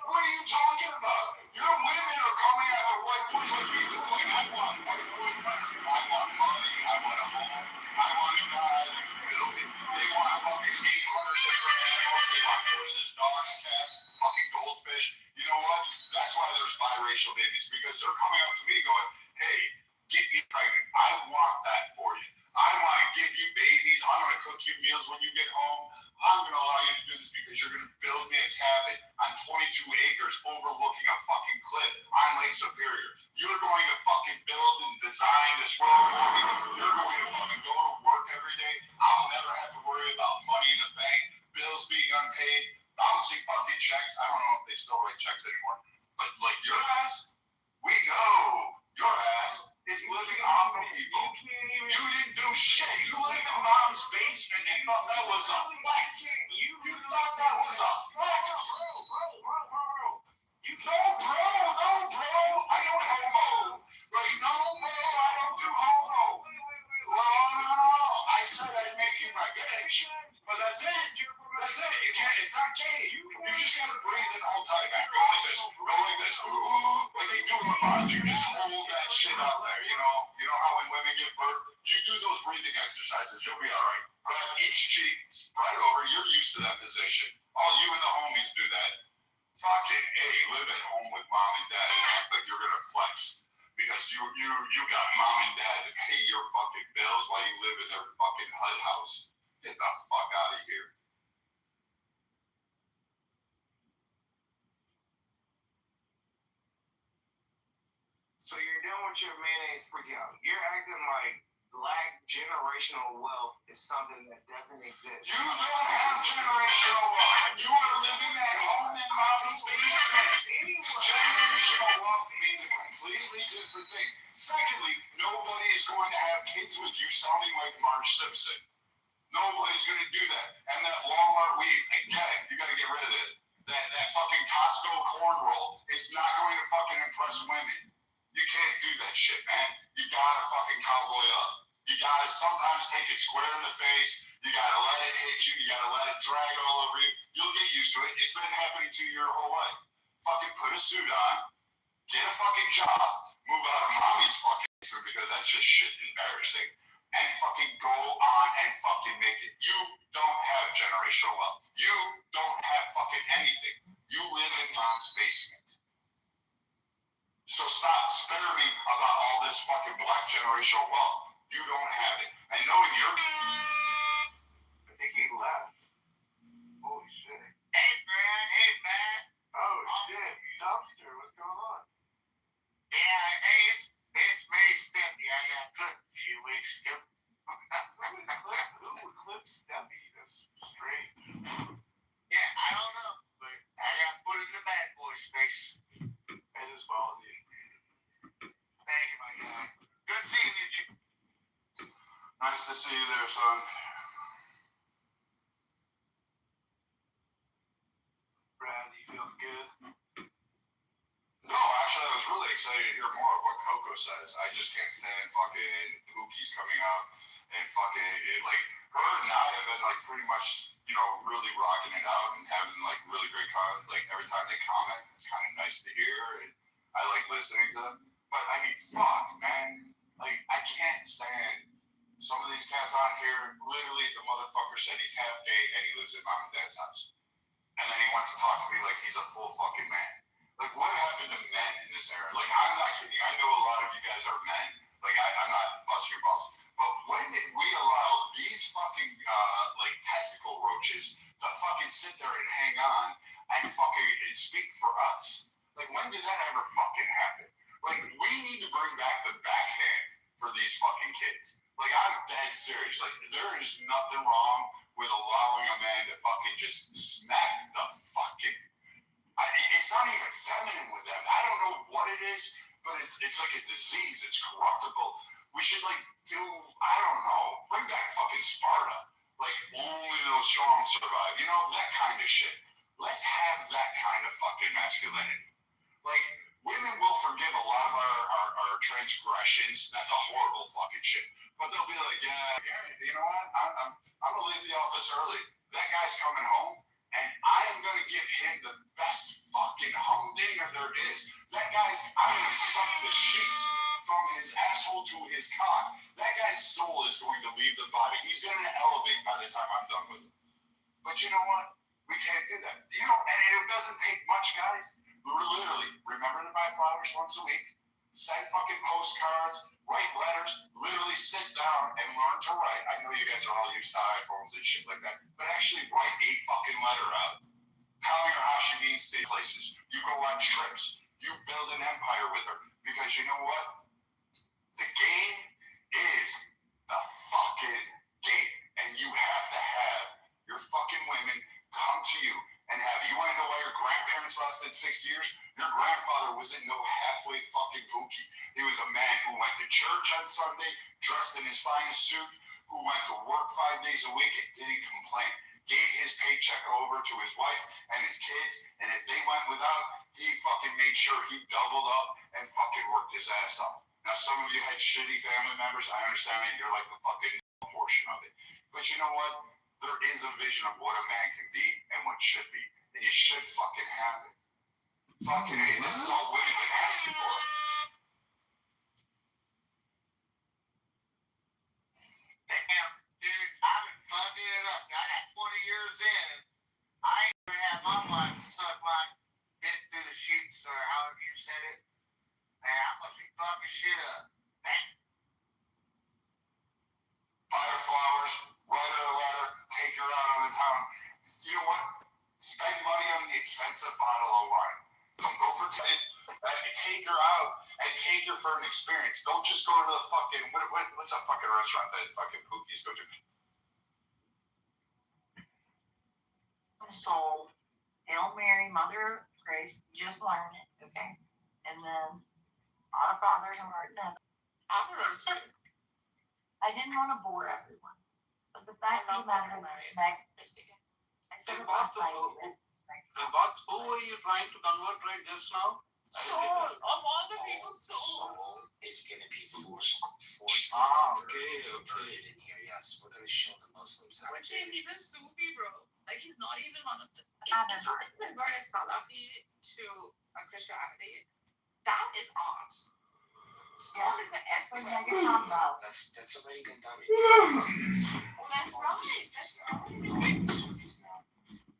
What are you talking about? Your women are coming after white boys like me. They're like, I want white boys. I want money. I want a home. I want a guy that can build it. They want fucking 800 different animals. They want horses, dogs, cats, fucking goldfish. You know what? That's why there's biracial babies. Because they're coming up to me going, hey, get me pregnant. I want that for you. I want to give you babies. I'm going to cook you meals when you get home. I'm going to allow you to do this because you're going to build me a cabin on 22 acres overlooking a fucking cliff on Lake Superior. You're going to fucking build and design this world for me. You're going to fucking go to work every day. I'll never have to worry about money in the bank, bills being unpaid, bouncing fucking checks. I don't know if they still write checks anymore. But like your ass, we know your ass is living off of people. You didn't do shit. You lived in mom's basement and thought that was a flex. You thought that was a flex. No, bro. I don't homo. Like, no, bro, I don't do homo. Well, no. I said I'd make you my bitch. But that's it. You can't, it's not gay. You just gotta breathe in the whole time back. Go like this. Ooh, like they do in the bars. You just hold that shit out there, you know? You know how when women give birth, you do those breathing exercises, you'll be alright. Grab each cheek, spread over, you're used to that position. All you and the homies do that. Fucking A, live at home with mom and dad and act like you're gonna flex. Because you got mom and dad to pay your fucking bills while you live in their fucking HUD house. Get the fuck out of here. So you're done with your mayonnaise freak out. You're acting like black generational wealth is something that doesn't exist. You don't have generational wealth. You are living at home in mommy's basement. Generational wealth means a completely different thing. Secondly, nobody is going to have kids with you sounding like Marge Simpson. Nobody's going to do that. And that Walmart weave, again, you got to get rid of it. That fucking Costco corn roll is not going to fucking impress women. You can't do that shit, man. You gotta fucking cowboy up. You gotta sometimes take it square in the face. You gotta let it hit you. You gotta let it drag all over you. You'll get used to it. It's been happening to you your whole life. Fucking put a suit on. Get a fucking job. Move out of mommy's fucking suit because that's just shit embarrassing. And fucking go on and fucking make it. You don't have generational wealth. You don't have fucking anything. You live in mom's basement. So stop sparing me about all this fucking black generational wealth. You don't have it. And knowing you're... I think he left. Holy shit. Hey, man. Oh, shit. Dumpster, what's going on? Yeah, hey, it's May 50. I got clipped a few weeks ago. Who would clip Steppy? That's strange. Yeah, I don't know, but I got put in the bad boy space. And his volunteer. Thank you, my guy. Good seeing you, Chief. Nice to see you there, son. Brad, you feel good? No, actually, I was really excited to hear more of what Coco says. I just can't stand fucking Pookie's coming out and fucking, like, her and I have been, like, pretty much, you know, really rocking it out and having, like, really great comments. Like, every time they comment, it's kind of nice to hear, and I like listening to them. But, I mean, fuck, man. Like, I can't stand some of these cats on here. Literally, the motherfucker said he's half gay and he lives at mom and dad's house. And then he wants to talk to me like he's a full fucking man. Like, what happened to men in this era? Like, I'm not kidding. I know a lot of you guys are men. Like, I'm not busting your balls. But when did we allow these fucking, like, testicle roaches to fucking sit there and hang on and fucking speak for us? Like, when did that ever fucking happen? Like, we need to bring back the backhand for these fucking kids. Like, I'm dead serious. Like, there is nothing wrong with allowing a man to fucking just smack the fucking... it's not even feminine with them. I don't know what it is, but it's like a disease. It's corruptible. We should, like, do, I don't know, bring back fucking Sparta. Like, only those strong survive. You know, that kind of shit. Let's have that kind of fucking masculinity. Like, women will forgive a lot of our transgressions, not the horrible fucking shit. But they'll be like, yeah, you know what? I'm gonna leave the office early. That guy's coming home, and I am gonna give him the best fucking humdinger there is. I'm gonna suck the sheets from his asshole to his cock. That guy's soul is going to leave the body. He's gonna elevate by the time I'm done with him. But you know what? We can't do that. And it doesn't take much, guys. Literally, remember to buy flowers once a week, send fucking postcards, write letters, literally sit down and learn to write. I know you guys are all used to iPhones and shit like that, but actually write a fucking letter out. Telling her how she needs to places. You go on trips. You build an empire with her. Because you know what? The game is the fucking game. And you have to have your fucking women come to you and have, you want to know why your grandparents lasted 6 years? Your grandfather wasn't no halfway fucking pookie. He was a man who went to church on Sunday, dressed in his finest suit, who went to work 5 days a week and didn't complain. Gave his paycheck over to his wife and his kids, and if they went without, he fucking made sure he doubled up and fucking worked his ass off. Now, some of you had shitty family members. I understand that you're like the fucking portion of it. But you know what? There is a vision of what a man can be and what should be. And you should fucking have it. Fucking hey, this is all women been asking for. Damn, dude, I've been fucking it up. I got 20 years in. I ain't even had my wife suck my dick through the sheets or however you said it. Man, I must be fucking shit up. Man. Buy her flowers, write her a letter, take her out on the town. You know what? Spend money on the expensive bottle of wine. Don't go for take her out and take her for an experience. Don't just go to the fucking what's a fucking restaurant that fucking pookies go to? So, Hail Mary, Mother of Grace, just learn it, okay? And then, Our Father who art in heaven. I didn't want to bore everyone, but the fact of the matter is, I said it last night. Who were you trying to convert right just now? Soul, of all the people, soul. Is going to be forced Okay. in here. Yes, we're going to show the Muslims how to do it. He's a Sufi, bro. Like, he's not even one of the. If you convert a Salafi to a Christianity, that is odd. Yeah. That's That's already been done. Well, that's right. That's right. Sufis now.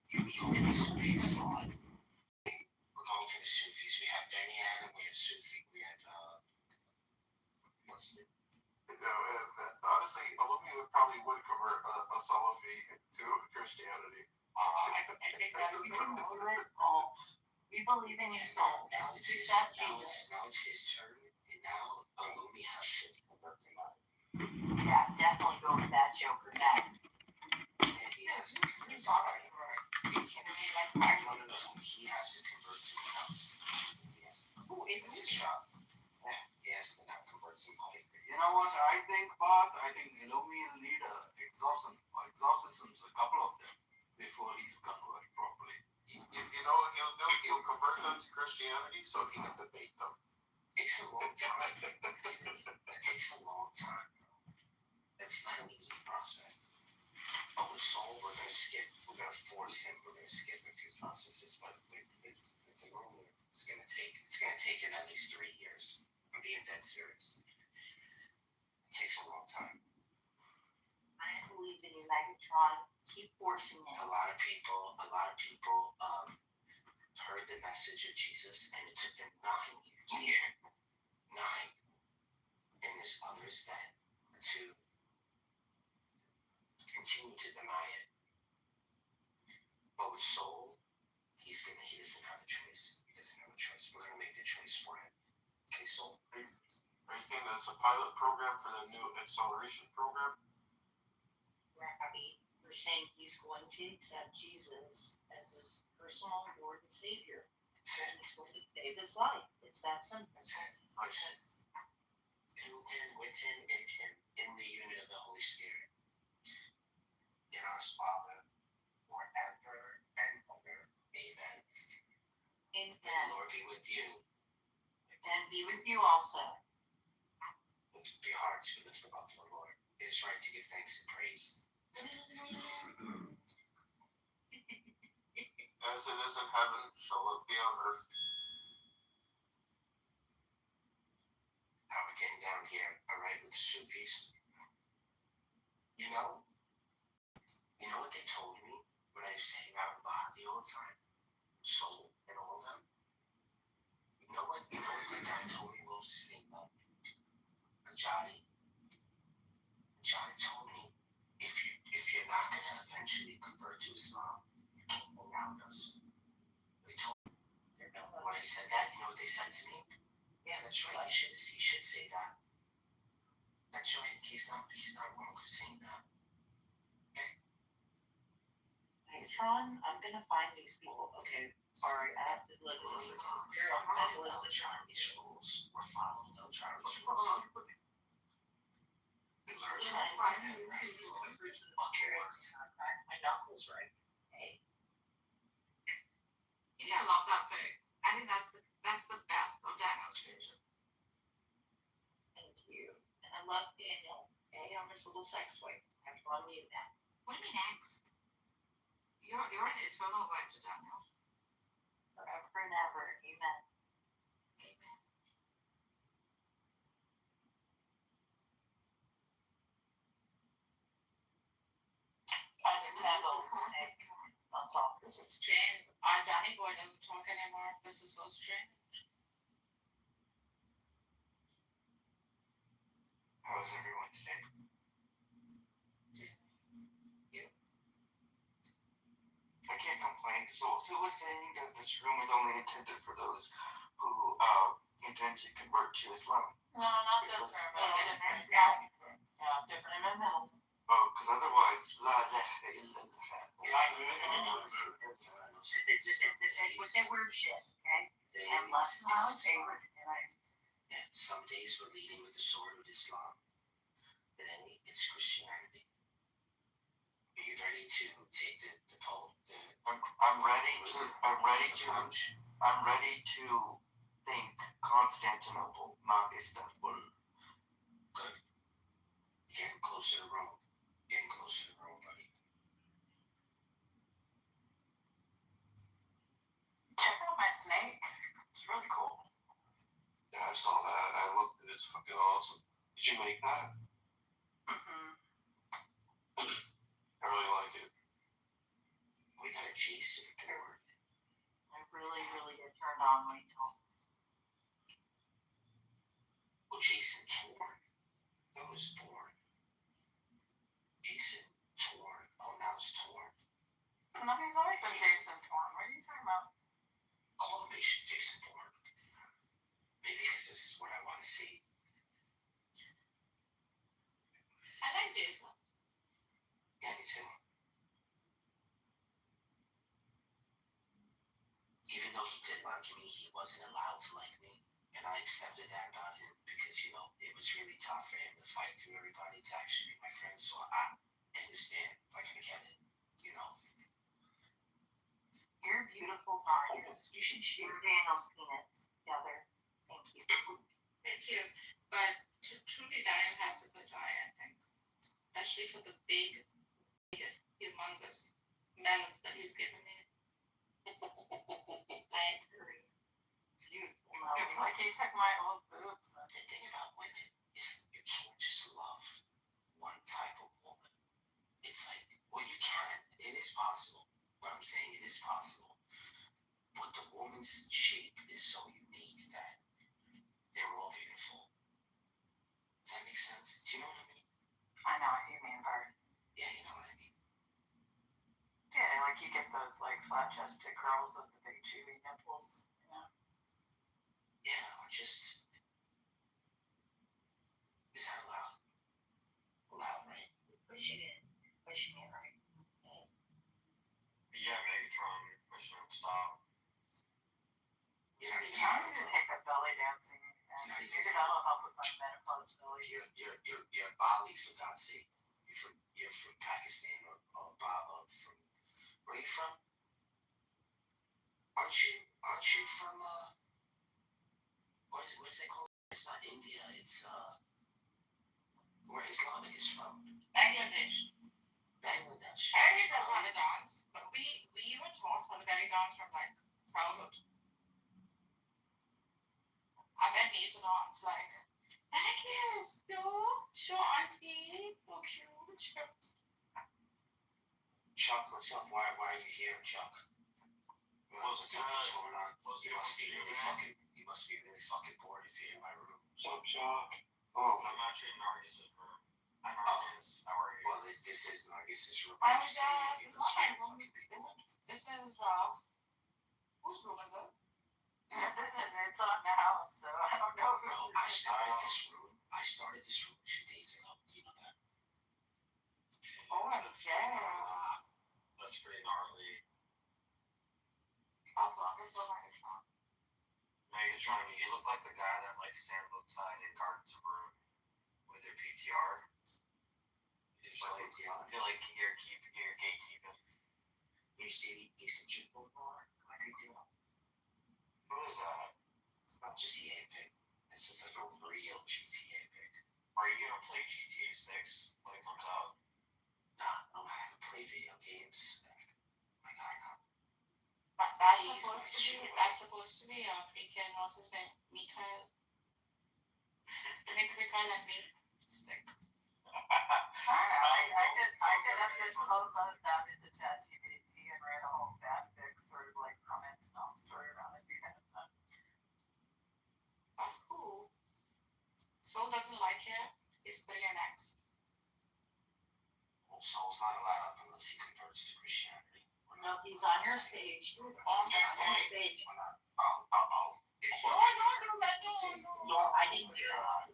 You're going for the Sufis. We're going for the Sufis. We have Benny we have Sufi, we have Muslim. Honestly, Illumina probably would convert a Salafi to Christianity. We believe in your soul. Now it's his turn, and now Illumina has to convert him up. Yeah, definitely go with that Joker. That. And he has to convert somebody. Are you kidding me? Like, No. He has to convert someone else. Who is this shop? Yeah, he has to now convert somebody. You know what I think, Bob? I think Illumina will need exorcisms, a couple of them, before he'll convert properly. He'll convert them to Christianity so he can debate them. It takes a long time. It takes a long time, bro. It's not an easy process. But with Soul, we're going to force him, we're going to skip a few processes, but with the Illumina, it's going to take him at least 3 years. I'm being dead serious. It takes a long time. I believe in you, Megatron. Keep forcing it. A lot of people heard the message of Jesus, and it took them 9 years. 9. And there's others that to continue to deny it. But with Soul, he doesn't have a choice. He doesn't have a choice. We're gonna make the choice for him. Okay, Soul. Are you saying that's a pilot program for the new acceleration program? Rabbi, we're saying he's going to accept Jesus as his personal Lord and Savior. And he's going to save his life. It's that simple. That's it. Through him, with him, in him, in the unit of the Holy Spirit. In us, Father, forever and ever. Amen. Amen. May the Lord be with you. And be with you also. Lift up your hearts, we lift them up to the Lord. It is right to give thanks and praise. As it is in heaven, shall it be on earth. How we're getting down here, alright, with the Sufis. You know what they told me when I used to hang out with Bhakti all the time? Soul and all of them. You know what that guy told me? What was his name? Johnny. Johnny told me, if you're not gonna eventually convert to Islam, you can't hang out with us. They told me. When I said that, you know what they said to me? Yeah, that's right. He should say that. That's right. He's not wrong for saying that. Hey, Tron, I'm gonna find these people. Okay, sorry, I have to look. Charlie's rules. We're following no Charlie's rules. We learned something from him, right? Okay, worked. My knuckles, right? Hey. Yeah, I love that pic. I think that's the best of Daniel's vision. Thank you. And I love Daniel. Hey, I'm his little sex toy. I have to unmute that. What do you mean next? You're an eternal wife to Daniel. Forever and ever. Amen. Amen. I just have a little snake. That's all. It's Jane. Our Danny boy doesn't talk anymore. This is so strange. How is everyone today? You? I can't complain. So it was saying that this room is only intended for those who intend to convert to Islam. No, not this room. Yeah, different in the middle. Oh, because otherwise, la ilaha illallah. With that weird shit, okay? And less miles, Some days we're leading with the sword of Islam, but then it's Christianity. Are you ready to take the poll? I'm ready to think Constantinople, not Istanbul. Good. You're getting closer to Rome. Getting closer to Rome, buddy. check out my snake. It's really cool. Yeah, I saw that. I looked at it. It's fucking awesome. Did you make that? Mm-hmm. I really like it. We got a Jason board. I really get turned on when he talks. Well, Jason torn. That was born. Jason torn. Oh, now it's torn. No, he's always been Jason Torn. What are you talking about? Call him Jason Bourne. Maybe because this is what I want to see. I like Jason. Yeah, me too. Even though he did like me, he wasn't allowed to like me. And I accepted that about him because, it was really tough for him to fight through everybody to actually be my friend. So I understand if I can get it, You're beautiful, Marius. You should share Daniel's peanuts together. Thank you. Thank you. But truly, Daniel has a good eye, I think. Especially for the big, humongous melons that he's given me. I agree. Beautiful melons. It's like he took my old boobs. The thing about women is you can't just love one type of woman. It's like, well, you can. It is possible. What I'm saying, it is possible. But the woman's shape is so unique that they're all beautiful. Does that make sense? Do you know what I mean? I know what you mean, Bart. Yeah, you know what I mean. Yeah, like you get those flat-chested girls with the big chewy nipples. Yeah, or just. Is that allowed? Allowed, right? Pushing it, right? Yeah, Megatron, pushing him, stop. You don't even I need to take up belly dancing. And I figured that'll help with my menopausability. You're Bali, for God's sake. You're from Pakistan or from. Where are you from? Aren't you Agnes, no, show auntie, so cute. Chuck, what's up? Why are you here, Chuck? What's going on? You must be really fucking bored if you're in my room. What's up, Chuck? Oh, I'm actually in Nargis's room. Hi, Nargis. How are you? well, this is Nargis's room. I I'm was just saying, you must be room. This is whose room is it? It's on the house, so I don't know who. Bro, I started this room 2 days ago. Do you know that? Oh, yeah. That's pretty gnarly. Also, I'm just Megatron. Megatron, you look like the guy that like stands outside in Gardens of Room with your PTR. You're like you're gatekeeping. You see Jimbo Bar? Like I do. Who is that? It's not just the pick. This is like a real GTA pick. Are you gonna play GTA 6 when it comes out? No, I haven't played video games. Like I got. That's supposed to be freaking what's his name? Mikael. Mikael and me. Sick. I could have just upload that into ChatGPT and write a whole fanfic sort of like romance novel story around it. Be kind of fun. Who? Soul doesn't like it. He's putting an X. Well, Saul's not allowed up unless he converts to Christianity. No, he's on your stage. On the stage. No, I didn't do that.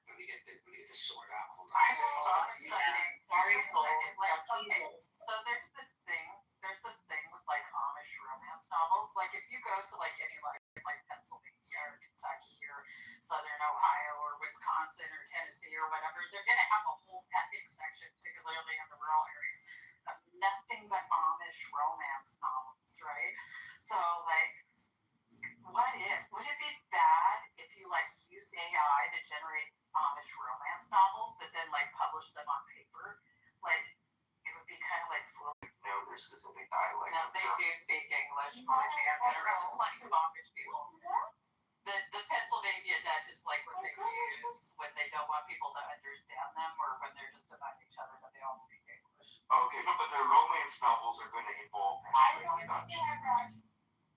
Let me get the sword out. Hold on. Sorry, Cole. Okay, so there's this thing with like Amish romance novels. Like if you go to like any like Pennsylvania or Kentucky or Southern Ohio or Wisconsin or Tennessee or whatever, they're gonna have a whole epic section, particularly in the rural areas, of nothing but Amish romance novels, right? So like, would it be bad if you like use AI to generate Amish romance novels, but then like publish them on paper? Like, it would be kind of like foolish. No, there's specific dialect. No, they do speak English. I've been around plenty of Amish people. The Pennsylvania Dutch is like what they use when they don't want people to understand them or when they're just among each other, but they all speak English. Okay, no, but their romance novels are going to involve Pennsylvania Dutch.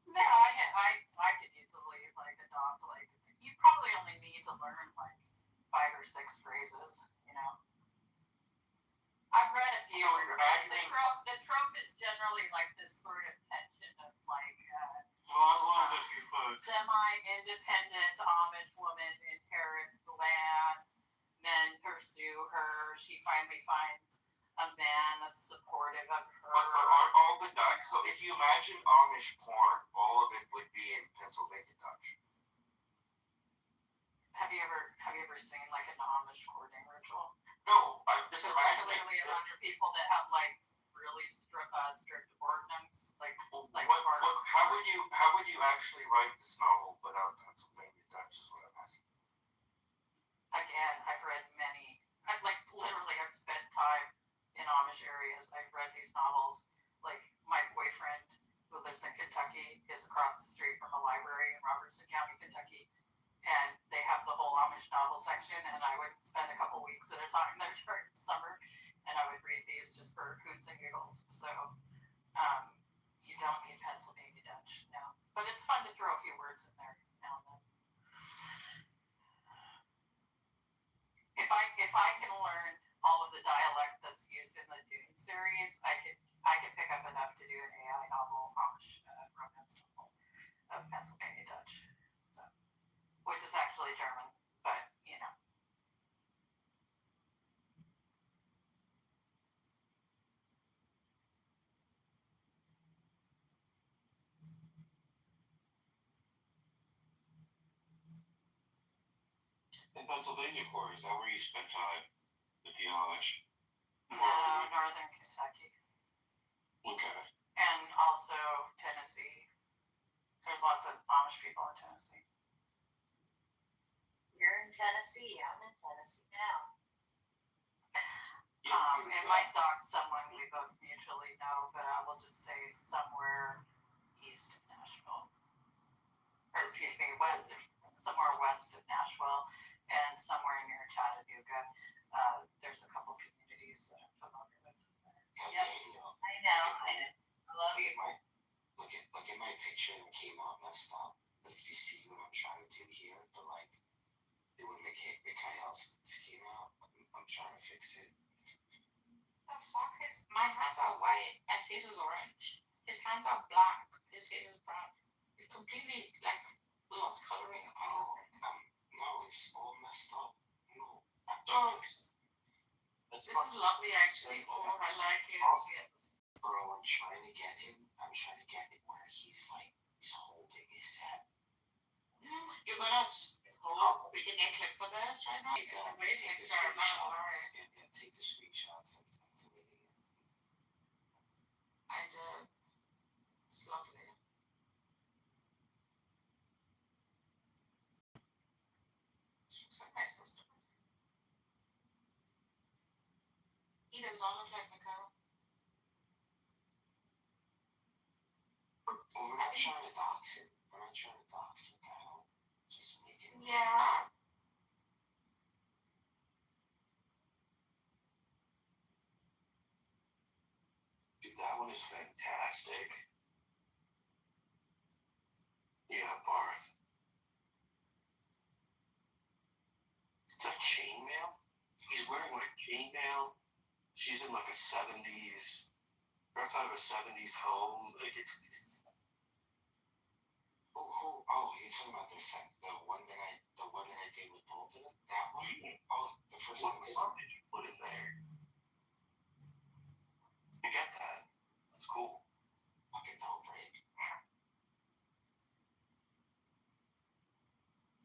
No, I could easily like adopt like you probably only need to learn like 5 or 6 phrases, you know. I've read a few. So you're imagining the trope is generally like this sort of tension of like semi-independent Amish woman inherits the land, men pursue her, she finally finds a man that's supportive of her. But are all the Dutch? So if you imagine Amish porn, all of it would be in Pennsylvania Dutch. Have you ever seen like an Amish courting ritual? No, I'm just imagining. Particularly around people that have like really strict ordinance, How would you actually write this novel without Pennsylvania Dutch? Is what I'm asking. Again, I've read many. I've spent time in Amish areas. I've read these novels. Like my boyfriend who lives in Kentucky is across the street from a library in Robertson County, Kentucky, and they have the whole Amish novel section. And I would spend a couple weeks at a time there during the summer, and I would read these just for hoots and giggles. So you don't need Pennsylvania Dutch, no. But it's fun to throw a few words in there now and then. If I can learn all of the dialect that's used in the Dune series, I could pick up enough to do an AI novel, Amish romance novel of Pennsylvania Dutch, so, which is actually German, but you know. In Pennsylvania, Corey, is that where you spent time with the Amish? No, northern Kentucky. Okay. And also Tennessee. There's lots of Amish people in Tennessee. You're in Tennessee. I'm in Tennessee now. It might dock someone we both mutually know, but I will just say somewhere east of Nashville. somewhere west of Nashville and somewhere near Chattanooga. There's a couple communities that I'm familiar with. Yep. I know. I love you. Look at my picture that came out messed up. But if you see what I'm trying to do here, but like when Mikhail's came out, I'm trying to fix it. The fuck is my hands are white, my face is orange. His hands are black, his face is brown. You've completely like lost coloring all over. No, it's all messed up. No. This is lovely actually. Oh, I like it. Bro, I'm trying to get it where he's holding his head. You're gonna we can get click for this right now. Take the screenshot. Yeah, take the screenshots. I did. It's lovely. She looks like my sister. He does not look like Mikhail. Well, we're not trying to dox him. Mikhail. Just make it. Yeah. Dude, that one is fantastic. Yeah, Barth. It's a chainmail? He's wearing like chainmail. She's in like a 70s, birth out of a 70s home. Like it's Oh, you're talking about the one that I did with both of them? That one? Oh, the first what one. love did you put in there? You get that? That's cool. Fucking dope, right?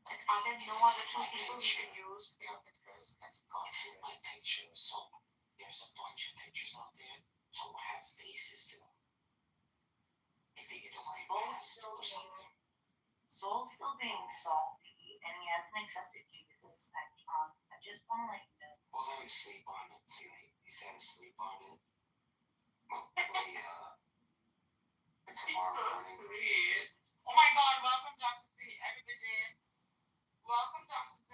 Like, are there no other two people we can use for your pictures? Like, God. It's in my picture, so there's a bunch of pictures out there. Some have faces to them. If they either wearing masks or something. Soul's still being salty, and he hasn't accepted Jesus. I just want to let you know. We'll let him sleep on it tonight. He's had to sleep on it. It's He's tomorrow so morning. sweet. Oh my God, welcome Dr. C, everybody. Welcome Dr. C.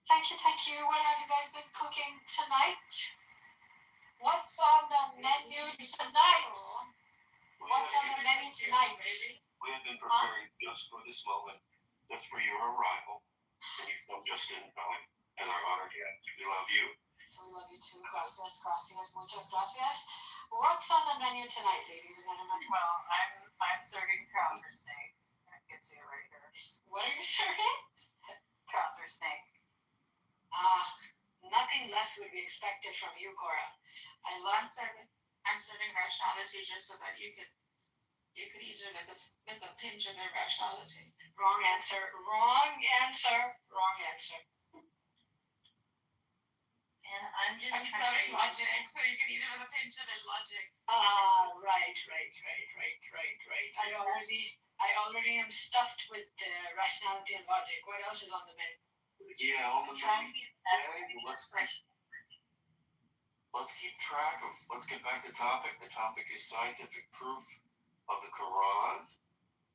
Thank you. What have you guys been cooking tonight? What's on the menu tonight? What's on the menu tonight? We have been preparing just for this moment, just for your arrival. And you've come just in time as our honored guest. We love you. We love you too. Gracias, muchas gracias. What's on the menu tonight, ladies and gentlemen? Well, I'm serving trouser snake. I can see it right here. What are you serving? Trouser snake. Nothing less would be expected from you, Cora. I'm serving rationality just so that you could eat it with a pinch of irrationality. Wrong answer. And I'm serving logic, so you can eat it with a pinch of illogic. Right. I already am stuffed with rationality and logic. What else is on the menu? Yeah, on the menu. Let's keep track of. Let's get back to topic. The topic is scientific proof of the Quran,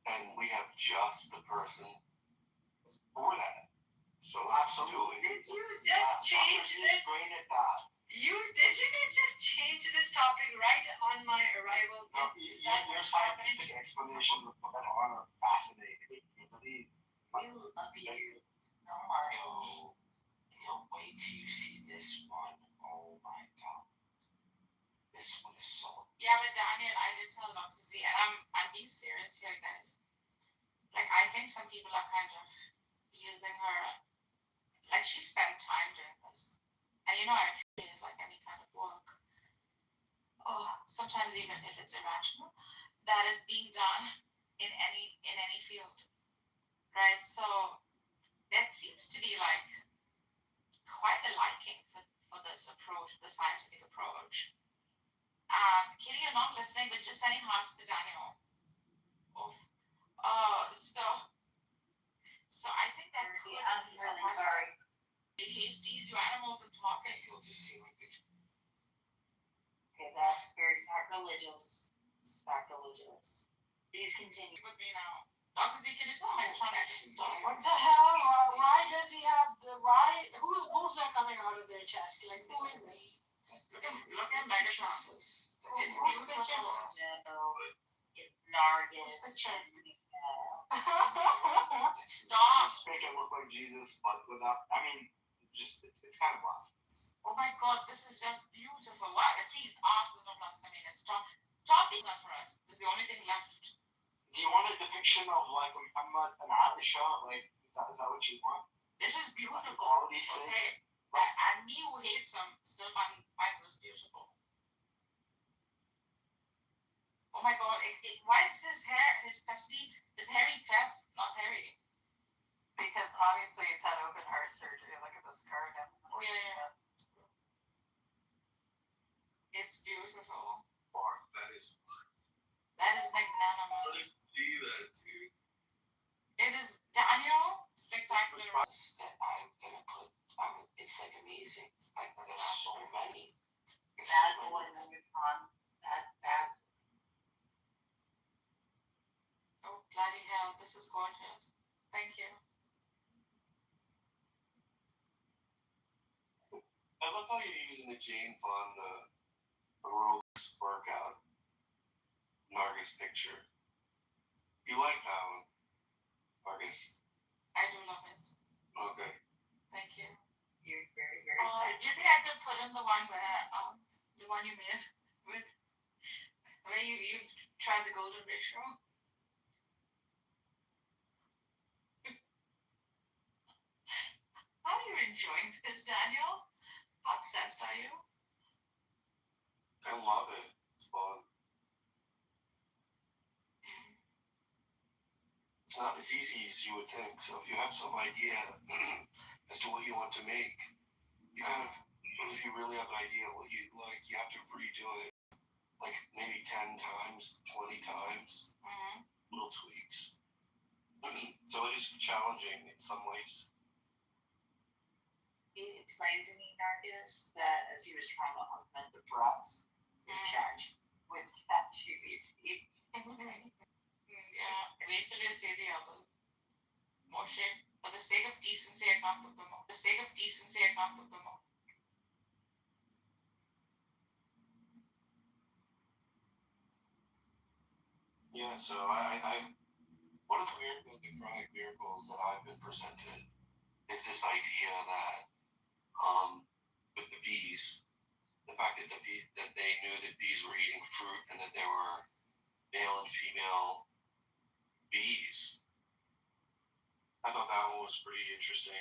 and we have just the person for that. So let's do it. Did you just change this? Did you guys just change this topic right on my arrival? No, your scientific explanations of Quran are fascinating. We love you. No, wait till you see this one. Oh my God. This one is so. Yeah, but Daniel, I did tell Dr. Z, and I'm being serious here, guys. Like, I think some people are kind of using her. Like, she spent time doing this. And I appreciate it like any kind of work. Sometimes even if it's irrational, that is being done in any field. Right? So that seems to be like quite the liking for this approach, the scientific approach. Kitty, you're not listening, but just sending hearts to Daniel. So I think that I'm really sorry. Leave these you animals and talking. You'll just see my picture. Okay, that's very sacrilegious. Please continue. With me now. Dr. Z, can you tell my electronics? What the hell? Why does he have the why? Whose boobs are coming out of their chest? Like who is it? Look at Megatron. It's in Whose picture? Nargis. Stop. Make it look like Jesus, but without. I mean, just it's kind of blasphemous. Oh my God, this is just beautiful. What? Please, art is not blasphemy. It's top is left for us. It's the only thing left. Do you want a depiction of like an Aisha? Like, is that what you want? This is beautiful. Like quality thing? Okay. And me who hates him still finds this beautiful. Oh my God, why is his hair, especially his hairy chest, not hairy? Because obviously he's had open heart surgery. Look at the scar down. Yeah. It's beautiful. Barf, that is magnanimous. see that, dude. It is Daniel spectacular. That I'm gonna put. It's like amazing. Like there's so many. Bad boy Megatron. Bad. Oh bloody hell! This is gorgeous. Thank you. I love how you're using the James on the aerobics workout Nargis picture. You like that one, Marcus? I do love it. Okay. Thank you. You're very, very You had to put in the one where the one you made with where you tried the golden ratio. How are you enjoying this, Daniel? How obsessed are you? I love it. It's fun. It's not as easy as you would think. So if you have some idea as to what you want to make, you kind of, if you really have an idea what you like, you have to redo it like maybe 10 times, 20 times, little tweaks. So it is challenging in some ways. He explained to me, Nargis, that as he was trying to augment the breaths with ChatGPT. Yeah, wait till you see the others. Moshe, for the sake of decency, I can't put them on. Yeah, so I one of the chronic miracles that I've been presented is this idea that with the bees, the fact that that they knew that bees were eating fruit and that there were male and female bees. I thought that one was pretty interesting.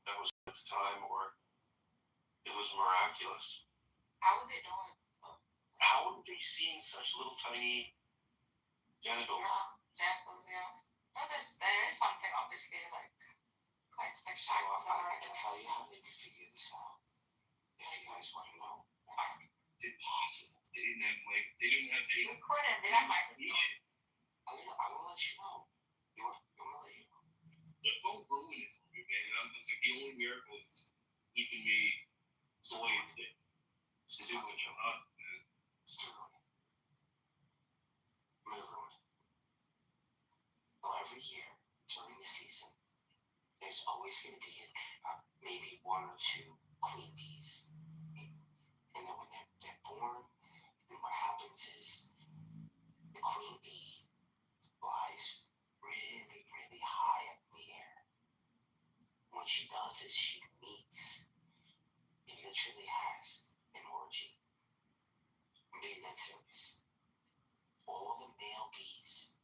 That was at the time, or it was miraculous. How would they know it? How would they be seeing such little tiny genitals? Genitals, yeah. No, there is something obviously like quite spectacular. So I can tell you how they could figure this out. If you guys want to know. It's impossible. They didn't have any. They couldn't. They had microscope. I'm gonna let you know. I'm gonna let you know. Don't ruin it for me, man. It's like the only miracle is keeping me away to do what you're not. Still ruin it. I'm gonna ruin it. So every year during the season, there's always going to be maybe one or two queen bees. And then when they're born, then what happens is the queen bee flies really, really high up in the air. What she does is she meets, it literally has an orgy. I'm being that serious. All the male bees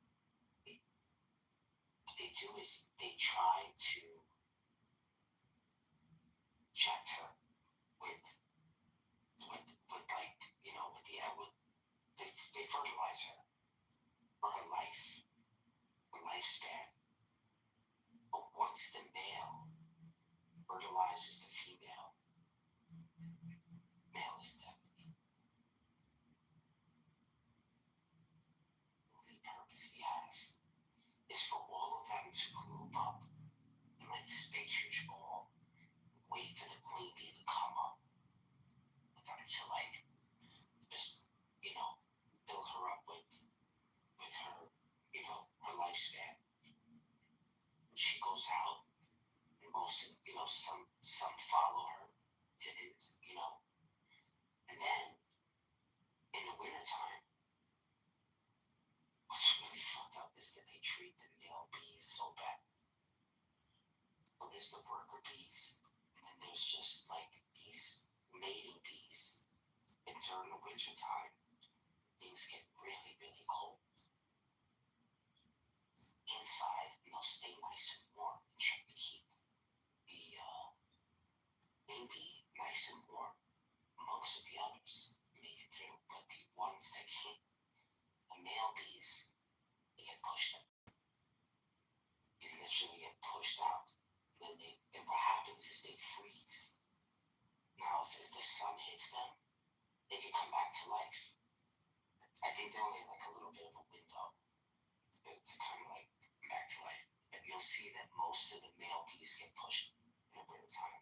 most of the male bees get pushed in the winter time.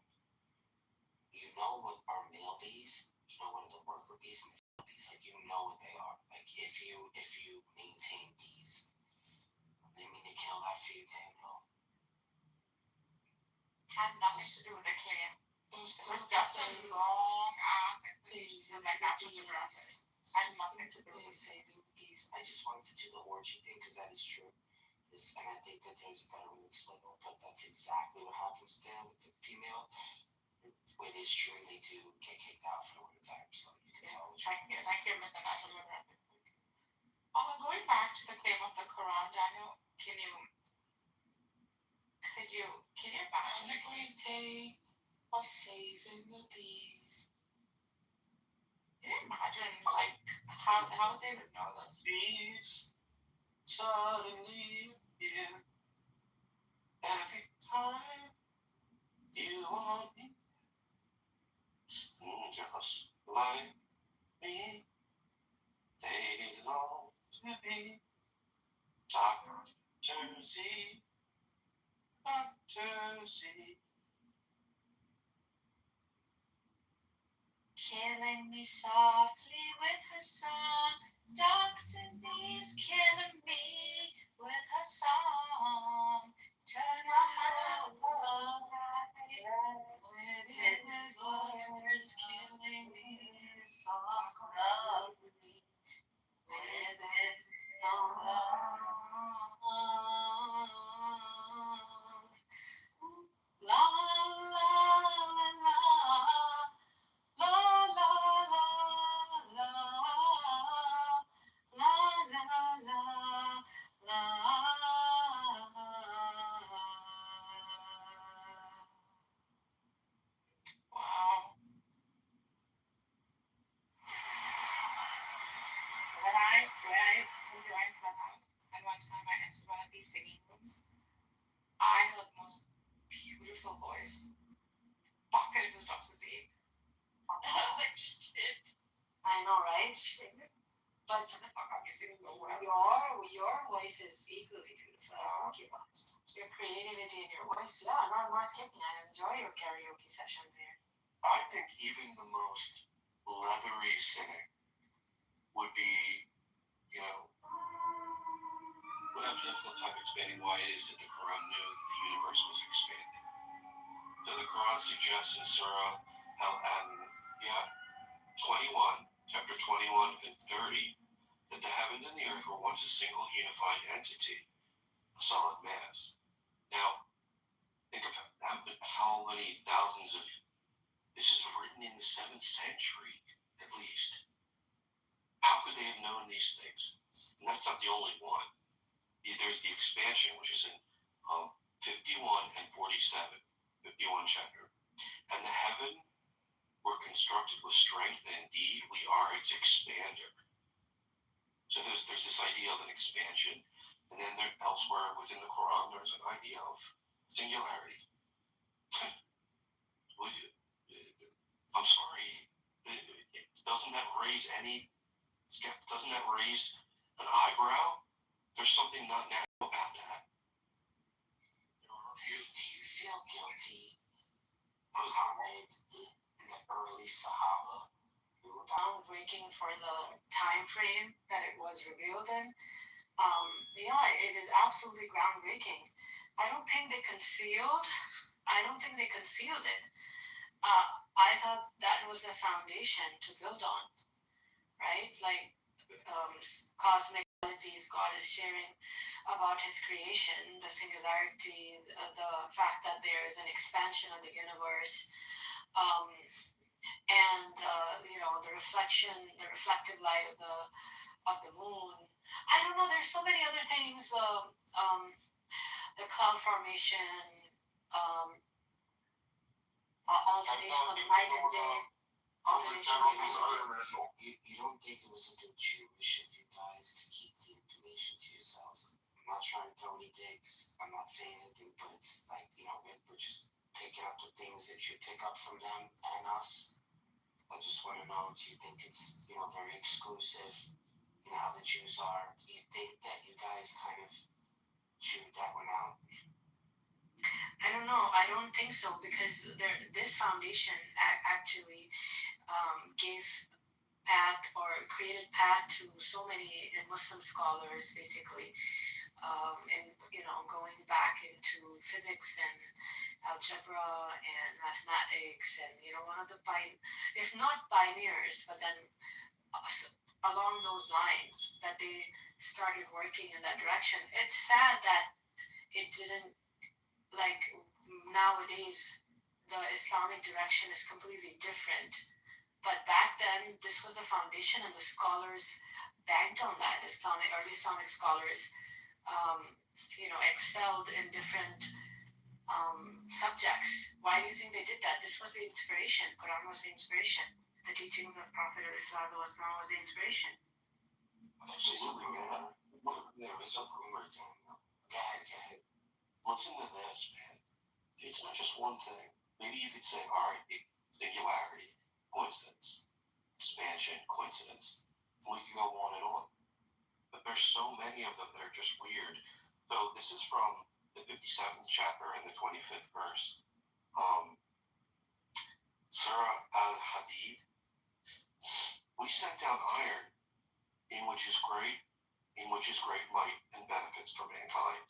You know what are male bees? You know what are the worker bees and the female bees? Like, you know what they are. Like, if you maintain bees, they mean to kill that for you, Daniel. Had nothing to do with the claim. It was just a long ass explanation. Like, after the bees. Had nothing to do with saving the bees. I just wanted to do the orgy thing because that is true. And I think that there's a better way to explain that, but that's exactly what happens there with the female. It is true, they do get kicked out for the winter time, so you can tell. Thank you, Mr. Natural. Going back to the claim of the Quran, Daniel, can you imagine a great day of saving the bees? Can you imagine, like, how they would know this? Bees suddenly appear every time you want me. Just like me, they belong to be Dr. Z, Dr. Z. Killing me softly with her song. Dr. Z's killing me with her song. Turn off the light with his words, killing me softly with his song. La la la la. La la la la la la la la. Wow. When I joined Clubhouse, and one time I entered one of these singing rooms, I heard the most beautiful voice. Fuck, it was Dr. Z. And I was like, shit. I know, right? But your voice is equally beautiful. Thank you. Your creativity in your voice. Yeah, no, I'm not kidding. I enjoy your karaoke sessions here. I think even the most leathery cynic would be, would have a difficult time explaining why it is that the Quran knew that the universe was expanding. So the Quran suggests in Surah Al-Anbiya 21, chapter 21 and 30, that the heavens and the earth were once a single unified entity, a solid mass. Now, think about how many thousands of, this is written in the 7th century, at least. How could they have known these things? And that's not the only one. There's the expansion, which is in 51 and 47, 51 chapter. And the heaven were constructed with strength, and indeed we are its expander. So there's this idea of an expansion, and then elsewhere within the Quran there's an idea of singularity. I'm sorry, doesn't that raise an eyebrow? There's something not natural about that. Do you feel guilty, Muhammad, and the early Sahaba? Groundbreaking for the time frame that it was revealed in. It is absolutely groundbreaking. I don't think they concealed it. I thought that was the foundation to build on, right? Like, cosmic abilities God is sharing about his creation, the singularity, the fact that there is an expansion of the universe, and the reflective light of the moon. I don't know, there's so many other things, the cloud formation, alternation of night and day, alternation of night and day. You don't think it was a bit Jewish of you guys to keep the information to yourselves? I'm not trying to throw any digs. I'm not saying anything, but it's like, we're just picking up the things that you pick up from them and us. I just want to know, do you think it's, very exclusive, how the Jews are? Do you think that you guys kind of chewed that one out? I don't think so, because this foundation actually gave path or created path to so many Muslim scholars, basically, and going back into physics and algebra and mathematics, and one of the if not pioneers, but then along those lines that they started working in that direction. It's sad that it didn't, like, nowadays the Islamic direction is completely different. But back then, this was the foundation, and the scholars banked on that. Early Islamic scholars, excelled in different subjects. Why do you think they did that? This was the inspiration. Quran was the inspiration. The teachings of Prophet Islam was the inspiration. Absolutely, man. There was something we were telling you. Go ahead. Listen to this, man. It's not just one thing. Maybe you could say, all right, singularity, coincidence, expansion, coincidence. We could go on and on. But there's so many of them that are just weird. So this is from the 57th chapter and the 25th verse. Surah Al-Hadid. We sent down iron, in which is great might and benefits for mankind.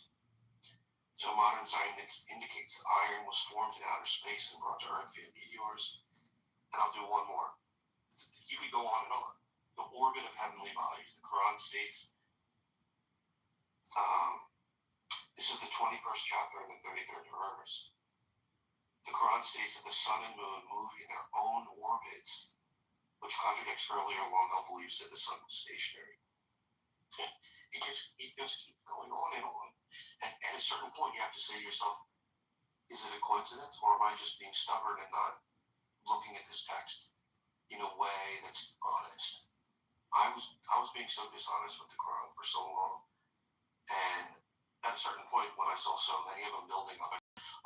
So modern science indicates that iron was formed in outer space and brought to Earth via meteors. And I'll do one more. You could go on and on. The orbit of heavenly bodies. The Quran states, this is the 21st chapter and the 33rd verse. The Quran states that the sun and moon move in their own orbits, which contradicts earlier long-held beliefs that the sun was stationary. It just keeps going on and on. And at a certain point, you have to say to yourself, is it a coincidence, or am I just being stubborn and not looking at this text in a way that's honest? I was being so dishonest with the Quran for so long. And at a certain point, when I saw so many of them building up,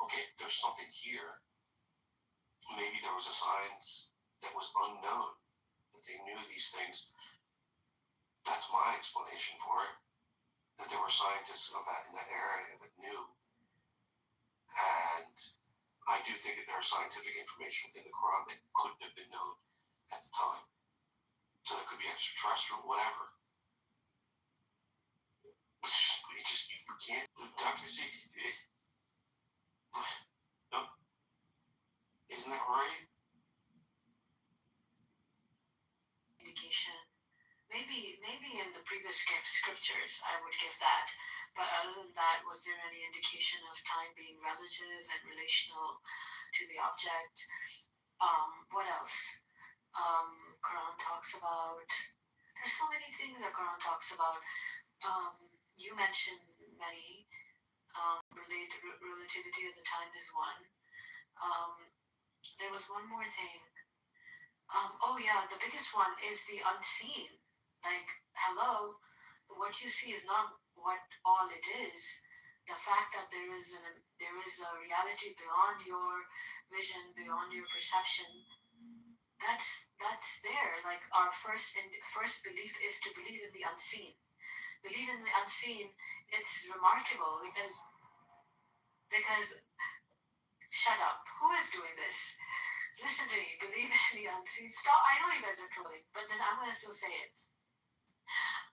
okay, there's something here. Maybe there was a science that was unknown, that they knew these things. That's my explanation for it. That there were scientists of that in that area that knew. And I do think that there is scientific information within the Quran that couldn't have been known at the time. So there could be extraterrestrial, whatever. You can't. Dr. Z, no, isn't that right? Indication. Maybe in the previous scriptures I would give that. But other than that, was there any indication of time being relative and relational to the object? What else? Quran talks about. There's so many things that Quran talks about. You mentioned many. Relativity of the time is one. There was one more thing. The biggest one is the unseen. Like, hello, what you see is not what all it is. The fact that there is a reality beyond your vision, beyond your perception, that's there. Like, our first belief is to believe in the unseen. Believe in the unseen. It's remarkable because shut up. Who is doing this? Listen to me. Believe in the unseen. Stop. I know you guys are trolling, but I'm going to still say it.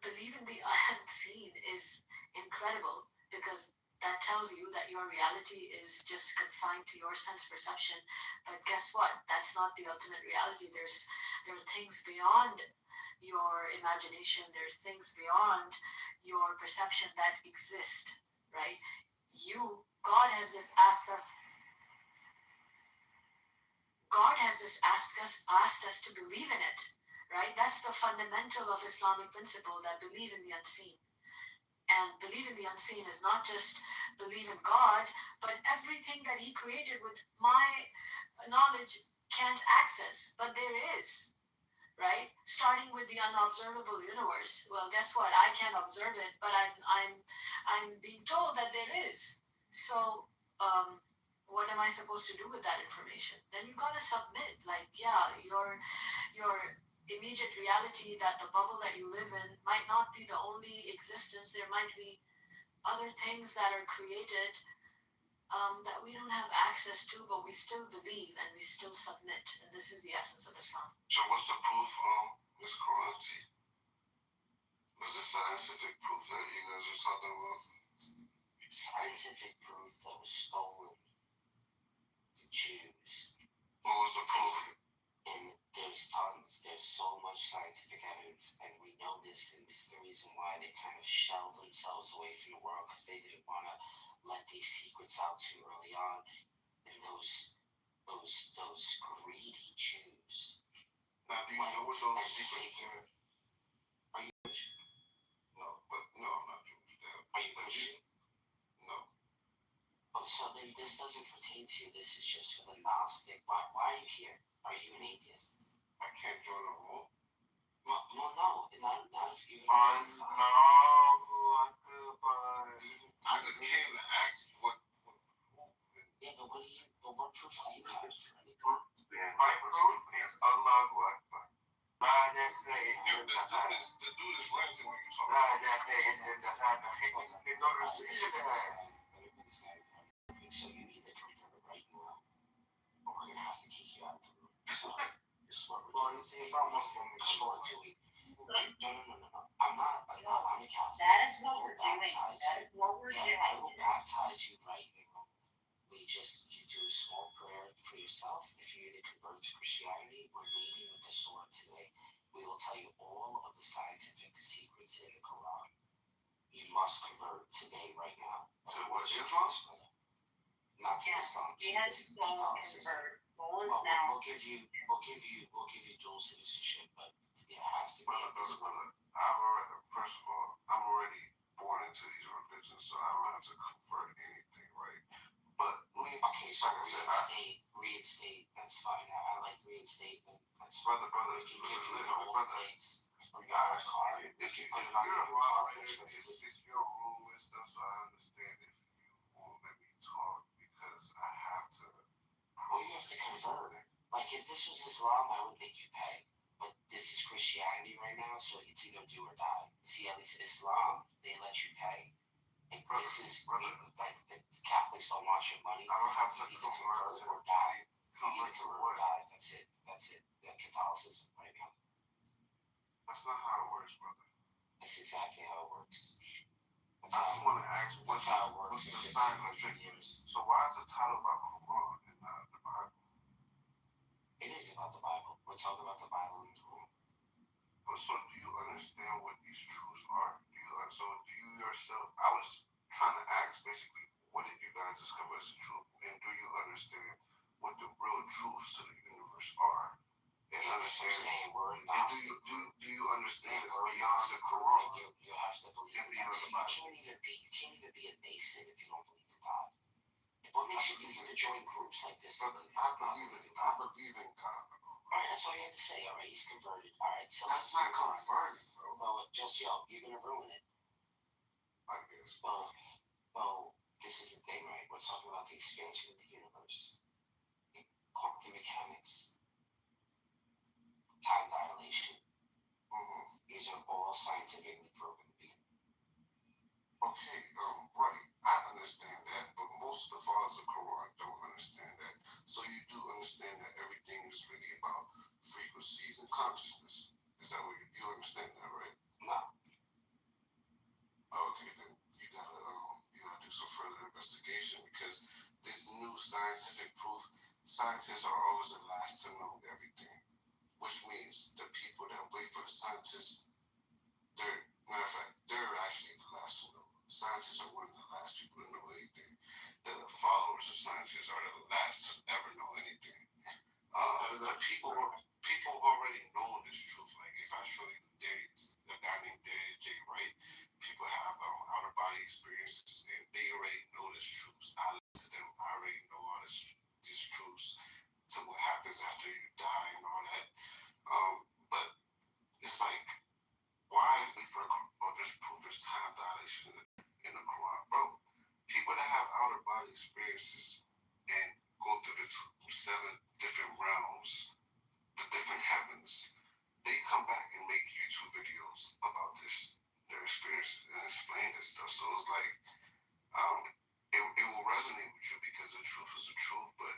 Believe in the unseen is incredible, because that tells you that your reality is just confined to your sense perception. But guess what? That's not the ultimate reality. There are things beyond your imagination. There's things beyond your perception that exist, right? God has just asked us to believe in it, right? That's the fundamental of Islamic principle, that believe in the unseen. And believe in the unseen is not just believe in God, but everything that He created with my knowledge can't access, but there is, right? Starting with the unobservable universe. Well, guess what? I can't observe it, but I'm being told that there is. So, what am I supposed to do with that information? Then you gotta submit. Like, yeah, your immediate reality, that the bubble that you live in might not be the only existence. There might be other things that are created that we don't have access to, but we still believe and we still submit. And this is the essence of Islam. So what's the proof, Ms. Karate? What's the scientific proof that you guys are talking about? Scientific proof that was stolen. The Jews. What was the proof? And there's tons. There's so much scientific evidence, and we know this, and this is the reason why they kind of shelved themselves away from the world, because they didn't want to let these secrets out too early on. And those greedy Jews. Now, do you know what those secrets are? Are you Jewish? No, I'm not Jewish. Are you Christian? No. Oh, so then this doesn't pertain to you. This is just for the Gnostic. Why are you here? Are you an atheist? I can't join a room. Well, no, not if you're. I just came to ask what proof. Yeah, but what proof do you have? My proof is Allahu Akbar. The dude is right to what you're talking about. So you either convert right now, or we're gonna have to kick you out the room. So this is what we're doing. No. I'm not. No, I'm a Catholic. That is what we're doing. That is what we're doing. I will baptize you right now. You do a small prayer for yourself. If you either convert to Christianity, we're leading with the sword today. We will tell you all of the scientific secrets in the Quran. You must convert today, right now. To what, Islam? Not to Islam. Catholicism. We'll give you dual citizenship, but it has to be at this point. First of all, I'm already born into these religions, so I don't have to convert anything, right? But okay, so reinstate. That's fine. I like reinstatement. That's brother. We can give you the old plates from your old car. If you're a moderator, it's your rule and stuff, so I understand if you won't let me talk because I have to. Well, you have to convert. Like if this was Islam, I would make you pay. But this is Christianity right now, so it's either do or die. See, at least Islam, they let you pay. Like this is like the Catholics don't want your money. I don't have to either convert or die. You either convert or die. That's it. Catholicism right now. That's not how it works, brother. That's exactly how it works. I just want to ask, that's how it works. What's the scientific years? So why is the title about Quran and not the Bible? It is about the Bible. We're talking about the Bible and the Quran. But so do you understand what these truths are? Do you yourself? I was trying to ask basically, what did you guys discover as the truth, and do you understand what the real truths to the universe are? And understand. Do you understand it's beyond the Quran? You have to believe in God. You can't even be a Mason if you don't believe in God. What makes you think you could join groups like this? I believe in God. Alright, that's all you have to say. Alright, he's converted. Alright, so that's not converted, bro. Well, you're gonna ruin it. I guess. Well, this is the thing, right? We're talking about the expansion of the universe, quantum mechanics, time dilation. These are all scientifically proven to be. Okay, right. I understand that, but most of the fathers of Quran don't understand that. So you do understand that everything is really about frequencies and consciousness. Is that what you understand that, right? No. Okay, then you gotta do some further investigation because this new scientific proof, scientists are always the last to know everything, which means the people that wait for the scientists, matter of fact, they're actually the last to know. Scientists are one of the last people to know anything. The followers of scientists are the last to ever know anything. People have already known this truth. Like if I show you a guy named Darius J. Wright, people have outer body experiences, and they already know this truth. I listen to them. I already know all these truths to what happens after you die and all that. But it's like, why is we for this proof there's time dilation in the Quran, bro? People that have outer body experiences and go through the 7 different realms, the different heavens, they come back and make YouTube videos about their experiences and explain this stuff. So it's like, it will resonate with you because the truth is the truth, but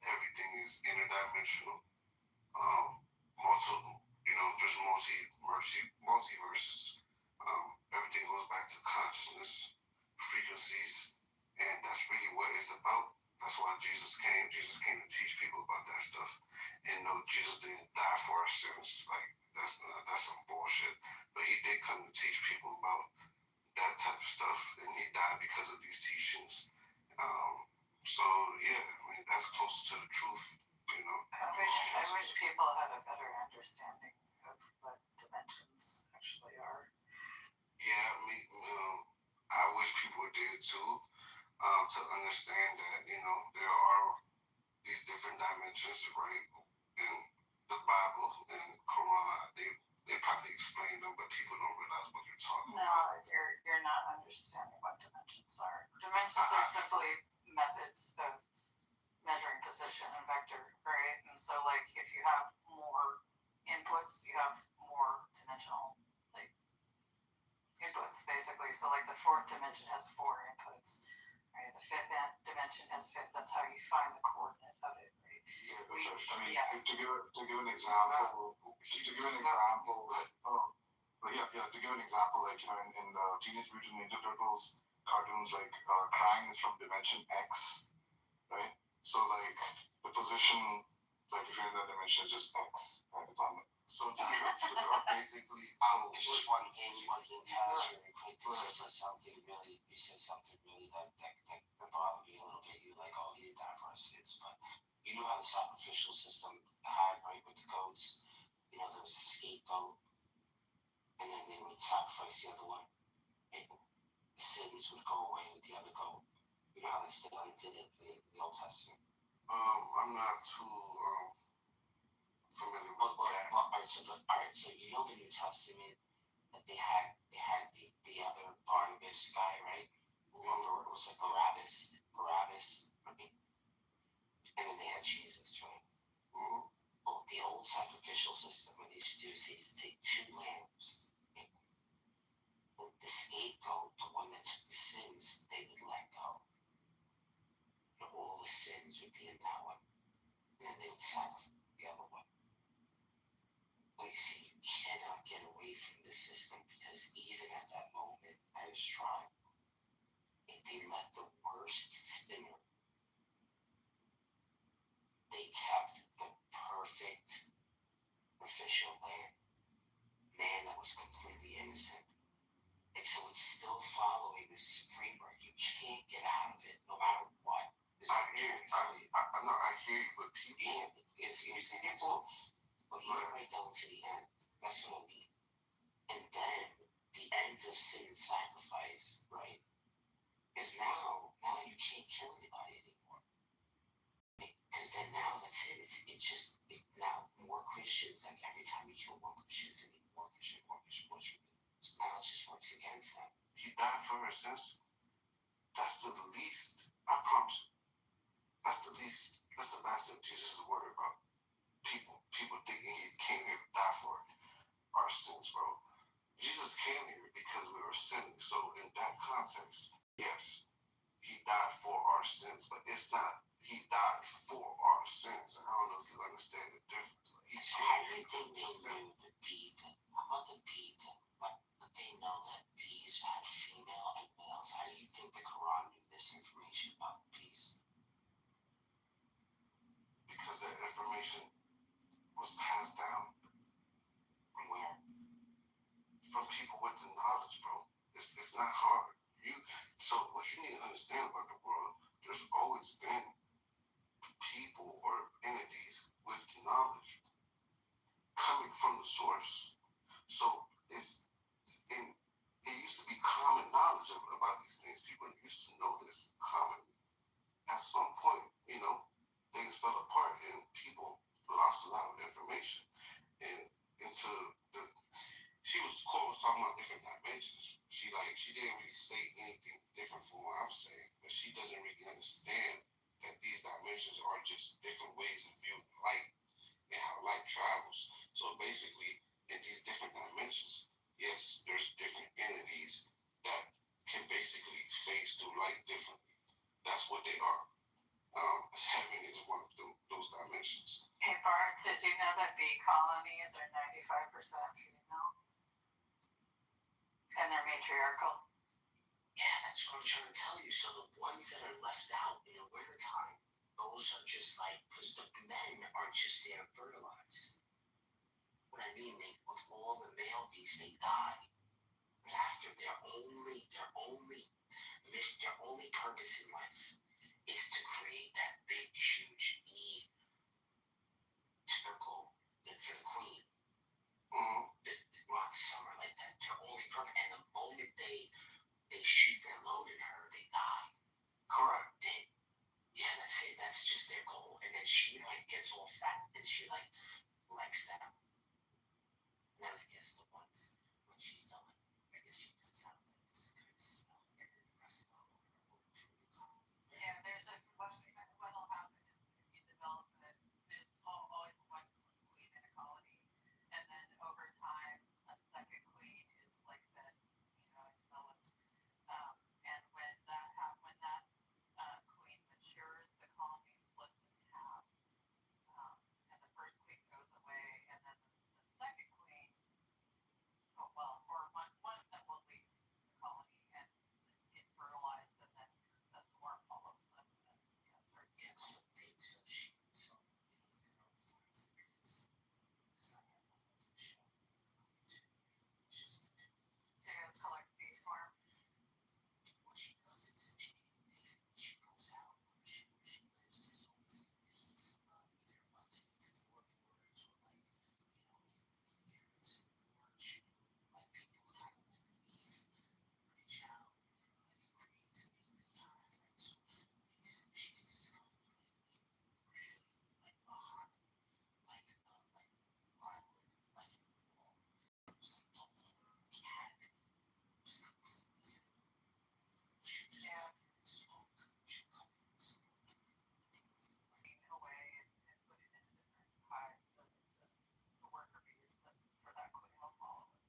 everything is interdimensional. Multiple, there's multiverses. Everything goes back to consciousness, frequencies, and that's really what it's about. That's why Jesus came. Jesus came to teach people about that stuff. And no, Jesus didn't die for our sins. Like that's some bullshit. But he did come to teach people about that type of stuff, and he died because of these teachings. So yeah, I mean that's closer to the truth. I wish people had a better understanding of what dimensions actually are. Yeah, I wish people did too. To understand that there are these different dimensions, right? In the Bible and Quran, they probably explain them, but people don't realize what they're talking about. No, you're not understanding what dimensions are. Dimensions are simply methods of measuring position and vector, right? And so, like, if you have more inputs, you have more dimensional, like, inputs, basically. So, like, the fourth dimension has 4 inputs, right? The fifth dimension has 5. That's how you find the coordinate of it, right? Yeah, to give an example, like, in the Teenage Mutant Ninja Turtles cartoons, like, Krang is from dimension X, right? So, like, the position, like, if you're in that dimension, is just X, right? It's on the. So dimensions are basically. Just one thing, Kaz, really quick, because you said something really that bothered me a little bit. You like, oh, he didn't die for our sins, but you know how the sacrificial system had, right, with the goats. There was a scapegoat, and then they would sacrifice the other one. And the sins would go away with the other goat. You know how they still did it in the Old Testament. I'm not too familiar with that. All right, so you know the New Testament that they had the other Barnabas guy, right? Remember, it was like Barabbas, right? And then they had Jesus, right? Well, the old sacrificial system, what they used to do is they used to take 2 lambs, and the scapegoat, the one that took the sins, they would let go. All the sins would be in that one, and then they would sacrifice the other one. But you see, you cannot get away from this system because even at that moment, at his trial, they let the worst sinner. They kept the perfect official man that was completely innocent. And so it's still following this framework. You can't get out of it no matter what. I hear you, but people. But you get right down to the end. That's what I mean. And then the end of sin and sacrifice, right, is now you can't kill anybody anymore. Because then now that's it. Now more Christians, like every time you kill one Christian, it's more Christian. So now it just works against them. He died for our sins. That's the least, I promise. That's the least, that's the last thing Jesus is worried about. People thinking he came here to die for our sins, bro. Jesus came here because we were sinning. So in that context, yes, he died for our sins, but it's not he died for our sins. I don't know if you understand the difference. How do you think they knew the bee thing? How about the bee thing? Like, they know that bees had female and males. How do you think the Quran knew this information about bees? Because that information was passed down. From where? From people with the knowledge, bro. It's not hard. So what you need to understand about the world, there's always been people or entities with knowledge coming from the source. So it used to be common knowledge about these things. People used to know this commonly. At some point, things fell apart and people lost a lot of information. And she was talking about different dimensions. She didn't really say anything different from what I'm saying, but she doesn't really understand that these dimensions are just different ways of viewing light and how light travels. So basically, in these different dimensions, yes, there's different entities that can basically phase through light differently. colonies are 95% female, and they're matriarchal. Yeah, that's what I'm trying to tell you. So the ones that are left out in the wintertime, those are just like, because the men are just there to fertilize. What I mean, with all the male bees, they die. And after their only purpose in life is to create that big, huge circle for the queen. Throughout the summer, like that, their only purpose. And the moment they shoot their load at her, they die. Correct. Yeah, that's it. That's just their goal. And then she gets all fat and she likes that. And then I guess the ones when she's done, I guess she puts out this kind of smell, and then the rest of all over her truly calm. Yeah, what'll happen is if you develop it, there's always one queen in a colony, and then over time a second queen is like that, developed. And when that queen matures, the colony splits in half, and the first queen goes away, and then the second queen, one of them will leave the colony and get fertilized, and then the swarm follows them and starts. Yeah, so big, so she, so to collect bee swarm. what she does is she goes out where she lives. There's always bees either underneath the floorboards or in areas in the porch. Like people kind of leave, reach out, it creates a big beehive, right? So she's discovered really behind, like in the wall. It was like the whole cavity was completely filled. She just smoke. She covered it with smoke. Away and put it in a different hive so that the worker bees for that queen will follow it.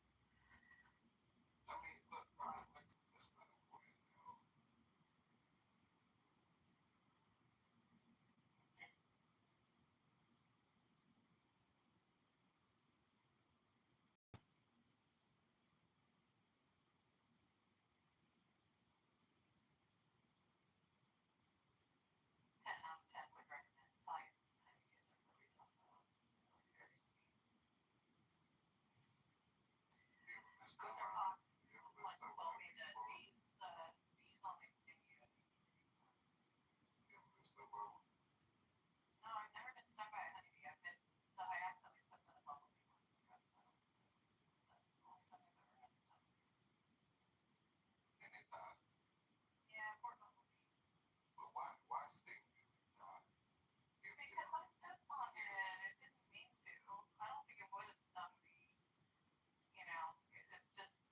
I mean, look, that's not important now. Ten out of 10 would recommend Italian honeybees are for retail sale. They're very sweet. Good, they're hot. Like told me that bees only sting you if you need to be stung. No, I've never been stung by a honeybee. I accidentally stepped on a bumblebee once and got stung. That's the only time I've ever got stung. And it died. Yeah, poor bumblebee. But why sting you? Because I stepped on it. It didn't mean to. I don't think it would have stung me. It's just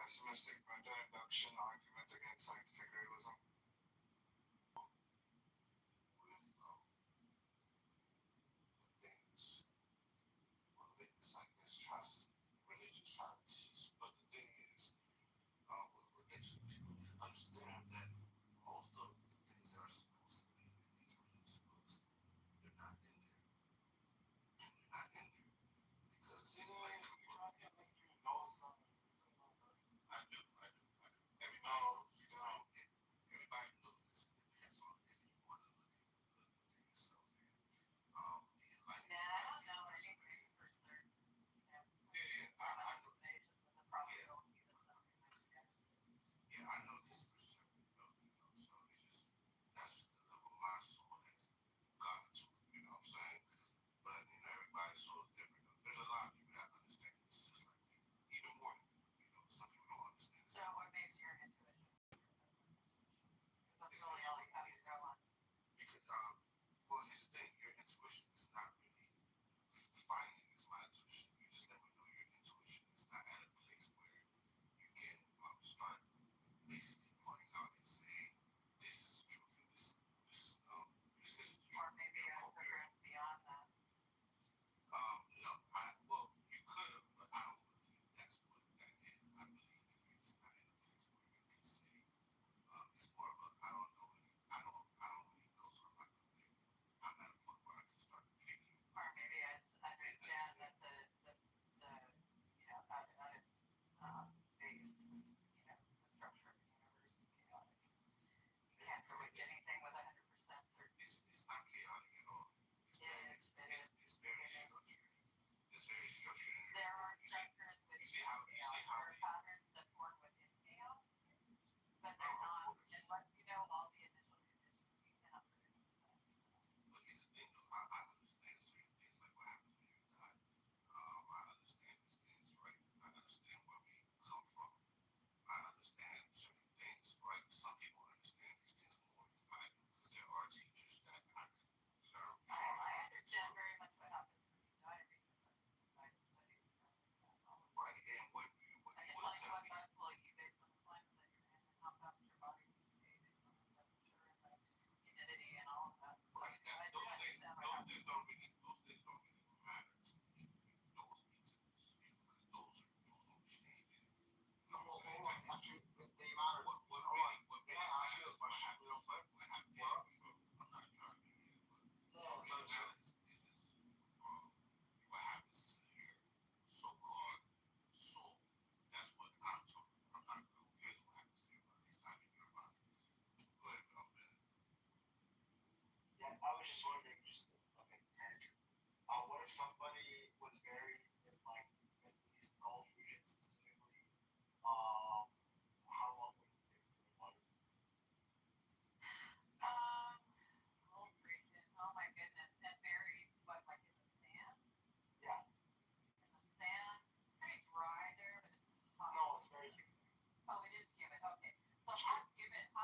pessimistic meta-induction argument against scientific realism. Things like mistrust, religion trying to teach. But the thing is, with religion, people understand that most of the things that are supposed to be in these religious books, they're not in there. And they're not in there because You know, I think you know something. I do. Everybody No, knows. you don't. Everybody knows this. It depends on if you want to look within yourself. The enlightenment. Nah, I don't know anybody for certain. Yeah, I know. Stages of the probability that something might be there. Yeah, I know this for sure. So it's just that's just the level of my soul has gotten to. You know what I'm saying? But everybody's soul is different. There's a lot of people that understand this just like me, even more than me. Some people don't understand. So what makes your intuition? Because that's really all you have to go on. Because well, here's the thing: your intuition is not really finding this my intuition. You just never know your intuition is not at a place where you can start basically pointing out and saying, "This is the truth," and this is the truth. Or maybe I progress beyond that. No, well, you could have, but I don't believe that's what that is. I believe that you're just not in a place where you can say, it's more of a, I don't know, I don't really know, so I'm not gonna pick. I'm at a point where I can start picking. Or maybe I understand that the at its base, the structure of the universe is chaotic. You can't predict anything with 100% certainty. It's not chaotic at all. It's very structured. It's very structured. There are structures with chaos. There are patterns that form within chaos, but they're not, unless you know all the initial conditions, you cannot predict them. But here's the thing, though. I understand certain things, like what happens when you die. I understand these things, right? I understand where we come from. I understand certain things, right? Some people understand these things more than I do, because there are teachers that I could learn from. I understand very much what happens when you die because I studied right, and what you I can tell you what drugs will you based on the climate that you're in and how fast your body will decay based on the temperature and the humidity and all of that. So right, I do understand what happens. Those things don't really matter to me. Those details, because those don't change anything. You know what I'm saying? They matter. What really matters is what happens. What happens. I'm not trying to be here, but what really matters is what happens to your so-called soul. That's what I'm talking about. I'm not. Who cares what happens to your body? It's not in your body. Go ahead, Ben. Yeah, I was just wondering, just okay, what if somebody was buried in like Middle East, Gulf region specifically? How long would it take for the water? Cold region. Oh my goodness. And buried what, like in the sand? Yeah. In the sand. It's pretty dry there, but it's hot. No, it's very humid. Oh, it is humid. Okay. So hot humid is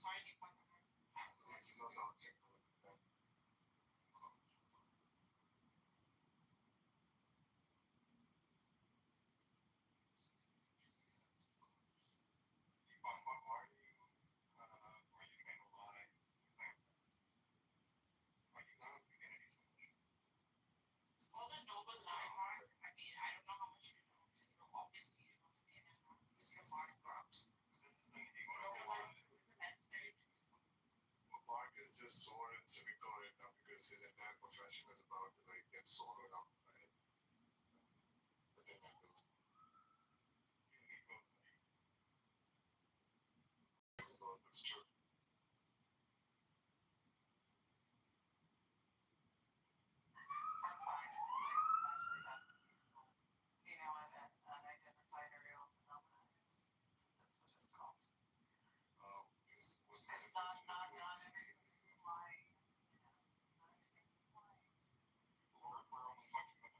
sorry, you point of view. It's called a noble landmark. I mean, I don't know how much you know. You know, obviously you know the name is your mark ground. Necessary. Mark is just sore and cynical right now because his entire profession is about to like get swallowed up by it. But then I go. That's true. You know, unidentified aerial phenomena is that's what it's called. It's not everything flying. You know, not everything flying. We're only talking about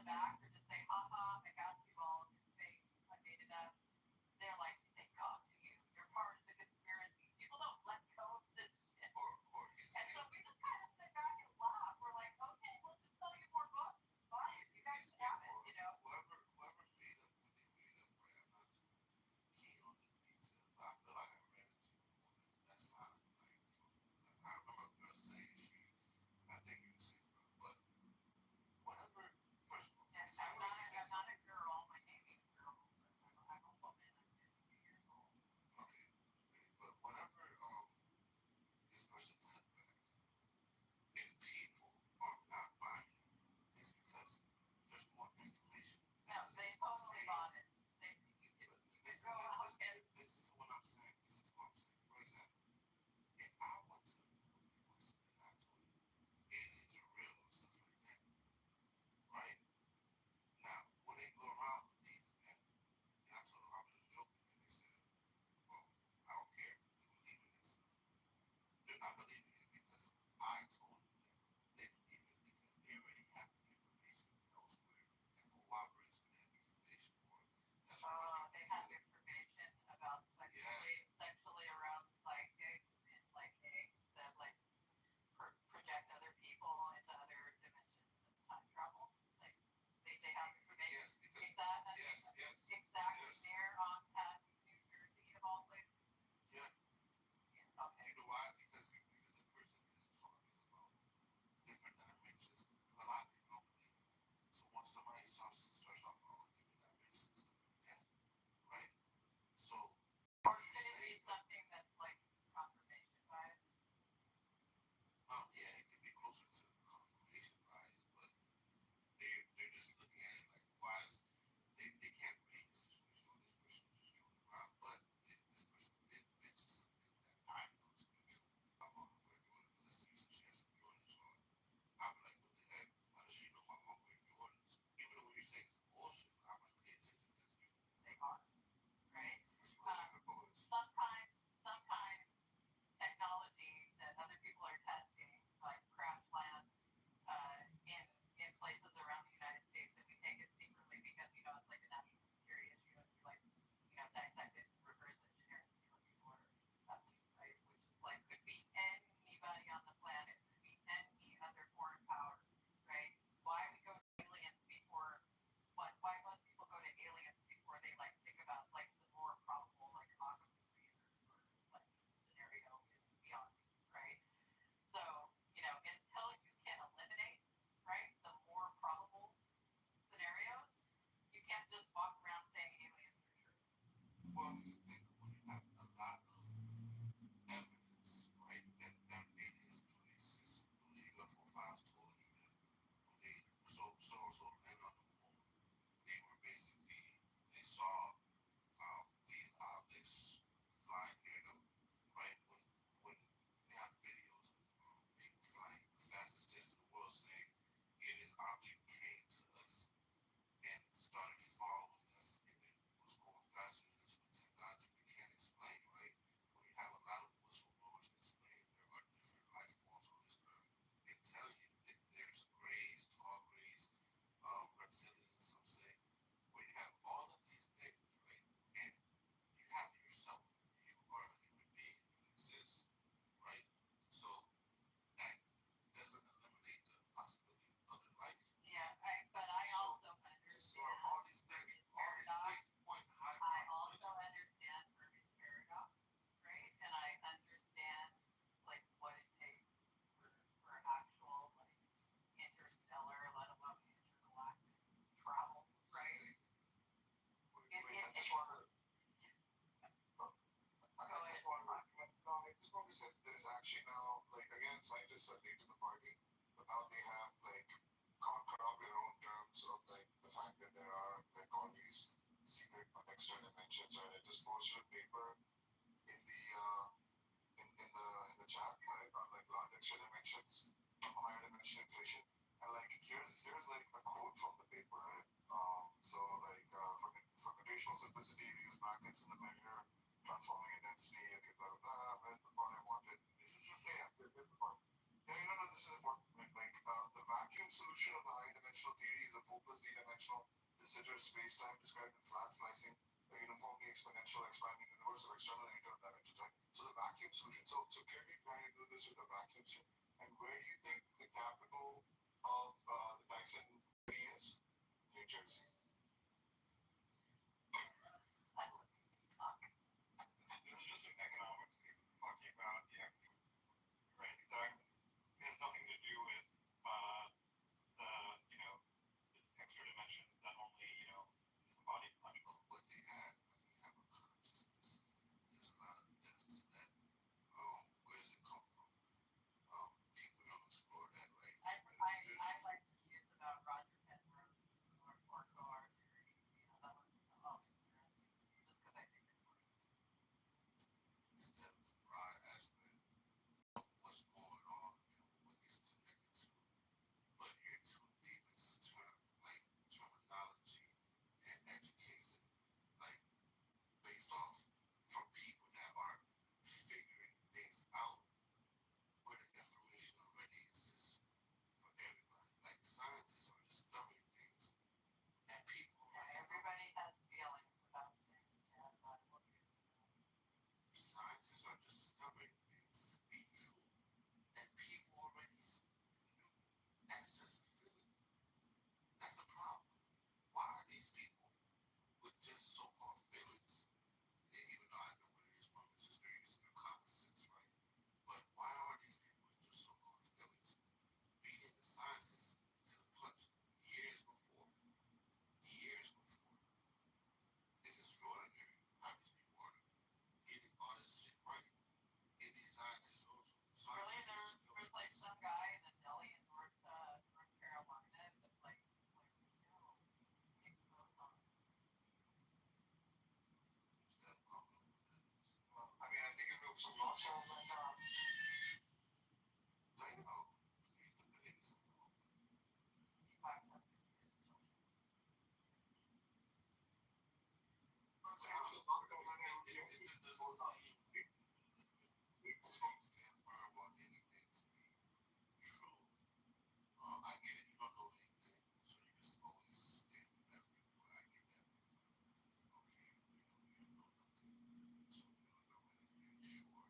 back or just say, haha, I got you all, it's fake, I made it up. They're like, they talk to you. You're part of the conspiracy. People don't let go of this shit. And so we just kind of sit back and laugh. We're like, okay, we'll just sell you more books. Buy it. You guys should have it, you know? Whoever made them, when they made them, right? I'm not too keen on the details, but I feel like I read it to you before. That's not like, I remember a girl saying I think you were saying, but whatever, first of all, yes, I'm not a girl. My name ain't girl. I'm a woman. I'm 52 years old. Okay, but whatever this person took back, if people are not buying it, it's because there's more information. No, they totally bought it. You can go out and. This is what I'm saying. This is what I'm saying. For example, if I went to the person and I told you aliens are real or stuff like that, right? Now, when they go around believing that, and I told them I was just joking, and they said, well, I don't care. They believe in this stuff. They're not believing it because I told them that. They believe it because they already have information elsewhere that corroborates with that information. Or that's what They have information about sexually around psychics and like eggs that like project other people into other dimensions and time travel. Like they have information. Yes, because exactly there on New Jersey of all places. Yeah. Okay. You know why? Because the person is talking about different dimensions. A lot of people don't believe in that. So once somebody starts talking about different dimensions and stuff like that, right? So or could it be something that's like confirmation bias? Yeah, it could be closer to confirmation bias, but they're just looking at it like, why is they can't read the situation or this person is just joking around, but this person did mention some things that I know to be true. My mom wear Jordans, but let's say she has some Jordans on. I'll be like, what the heck? How does she know my mom wears Jordans? Even though when you say it's bullshit, I might pay attention because they are, right? Sometimes technology that other people are testing, like crash lands in places around the United States, and we take it secretly because it's like a national security issue, and we like dissect it, reverse engineer, and see what people are up to, right? Which is like could be anybody on the planet, could be any other foreign power, right? Why we go to aliens before? Why most people go to aliens before they like think about like the more probable like Occam's razor sort of like scenario is beyond me, right? So until you can eliminate right the more probable scenarios, you can't just walk around saying aliens are true. Well, you think when you have a lot of evidence, right, that aliens places, when the UFO files told you that when they so landed on the moon, they were basically they saw these objects flying near them, right? When they have videos of people flying the fastest distance in the world saying, yeah, this object came to us and started following us and then was going faster than us with technology we can't explain, right? When you have a lot of whistleblowers explaining there are different life forms on this earth, they tell you that there's grays, tall grays, reptilians, some say. When you have all of these things, right, and you have yourself, you are a human being, you exist, right? So that doesn't eliminate the possibility of other life. Yeah, but I also understand. All these things point high. I also understand Fermi's paradox, right? And I understand like what it takes for actual like interstellar, let alone intergalactic travel, right? I just want to say there's actually now, like, again, scientists are late to the party, but now they have, like, come up with their own terms of, like, the fact that there are, like, all these secret extra dimensions, right? I just posted a paper in the in the chat, right, on, like, large extra dimensions, higher dimension inflation, and, like, here's like a quote from the paper, right? For computational simplicity, we use brackets in the measure, transforming a density, okay, blah, blah, blah. Where's the part I wanted? This is just, here's the part. Yeah, this is important. Like, the vacuum solution of the high-dimensional theory is a 4 plus d-dimensional de Sitter space-time described in flat slicing, a uniformly exponential expanding universe of external and internal dimension time. So the vacuum solution. So can we try to do this with a vacuum solution? And where do you think the capital of the Dyson is? New Jersey. This is just an economics talking about, yeah, right, exactly. It has nothing to do with the extra dimension that only somebody logical. What they have when you have a consciousness, there's a lot of depths to that. Where does it come from? People don't explore that, right? I like to see it about Roger Penrose's or car theory. That was always interesting to me, just because I think it's like instead of the broad aspect of what's going on and what it's connected to, but you're too deep into terminology and education, like based off from people that are figuring things out where the information already exists for everybody. Like scientists are discovering things that people everybody has feelings about things. Scientists are discovering things to be true that people already knew. That's just a feeling. That's a problem. Why are these people with just so-called feelings? And even though I know what it is from his experience and common sense, right? But why are these people with just so-called feelings beating the scientists to the punch years before? Years before. It's extraordinary how these people are getting all this shit right. And these scientists also. Really, there's like some guy in a deli in North Carolina that's like takes those on. I mean, I think it was some launch on like I know. I get it, you don't know anything, so you just always stand for everything. I get that. Okay, you don't know nothing, so you don't know anything, sure.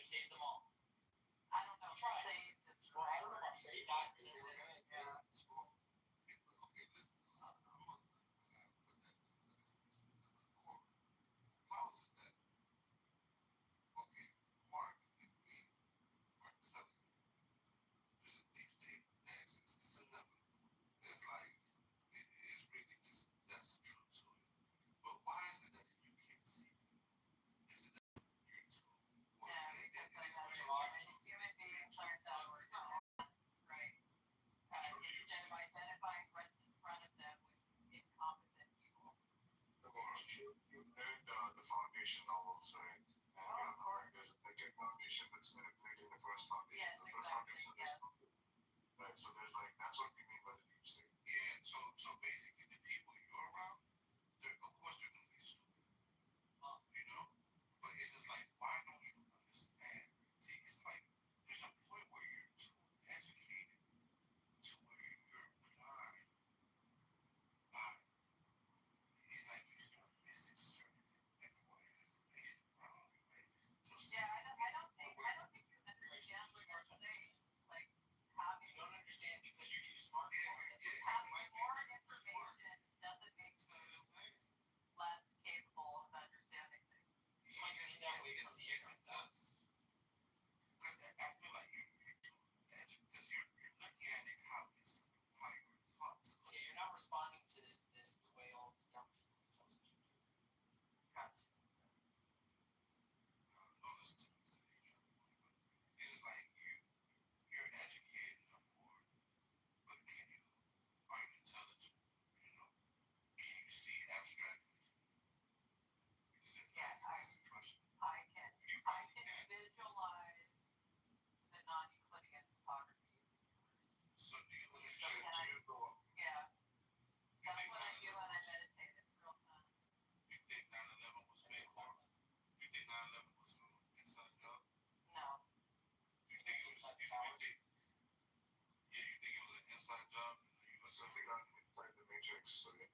and save them all. I don't know. Try. Say it's Well, I don't know about save that. Yeah. Okay, listen. I'm gonna put that to the core. How is it that? Okay, Mark and me are telling you this is deep state access. It's inevitable. It's like it's really just that's the truth to it. But why is it that you can't see it? Is it that you're too? Well, Yeah, it because is I what you know are. human beings like that were right. Instead of identifying what's in front of them, which is incompetent people. You named the foundation novels, right? And Of course. there's a second foundation that's manipulating the first foundation. Yes, The first exactly. foundation. Yes. Right. So there's like that's what we mean by the deep state. Yeah, so basically the people you're around, of course they're gonna be stupid. You know? But it's just like, why don't you understand? See, it's like there's a point where you're too educated to where you're blind by it's like you start missing certain important information around you, right? So Yeah, I don't think you understand what you're saying. Like having You don't understand because you're too smart for it. having more information doesn't make you less capable of understanding things. You might see that way from the ignorant. because I feel like you're too educated because you're looking at it how you were taught to look. Yeah, you're not responding to this the way all the dumb people tell us to do. Gotcha. Don't listen to me. It's like you're educated enough for it, but are you intelligent? You know, can you see abstractly? Because if Yeah, not, that's the question. I can visualize the non-Euclidean topography of the universe. So do you So understand? can I? Yeah, that's what I do when I meditate. It's real fun. You think 9/11 was fake? You think 9/11 was an inside job? No. You think it was inside the towers? Yeah, you think it was an inside job in the U.S. Something on inside the matrix. So yeah.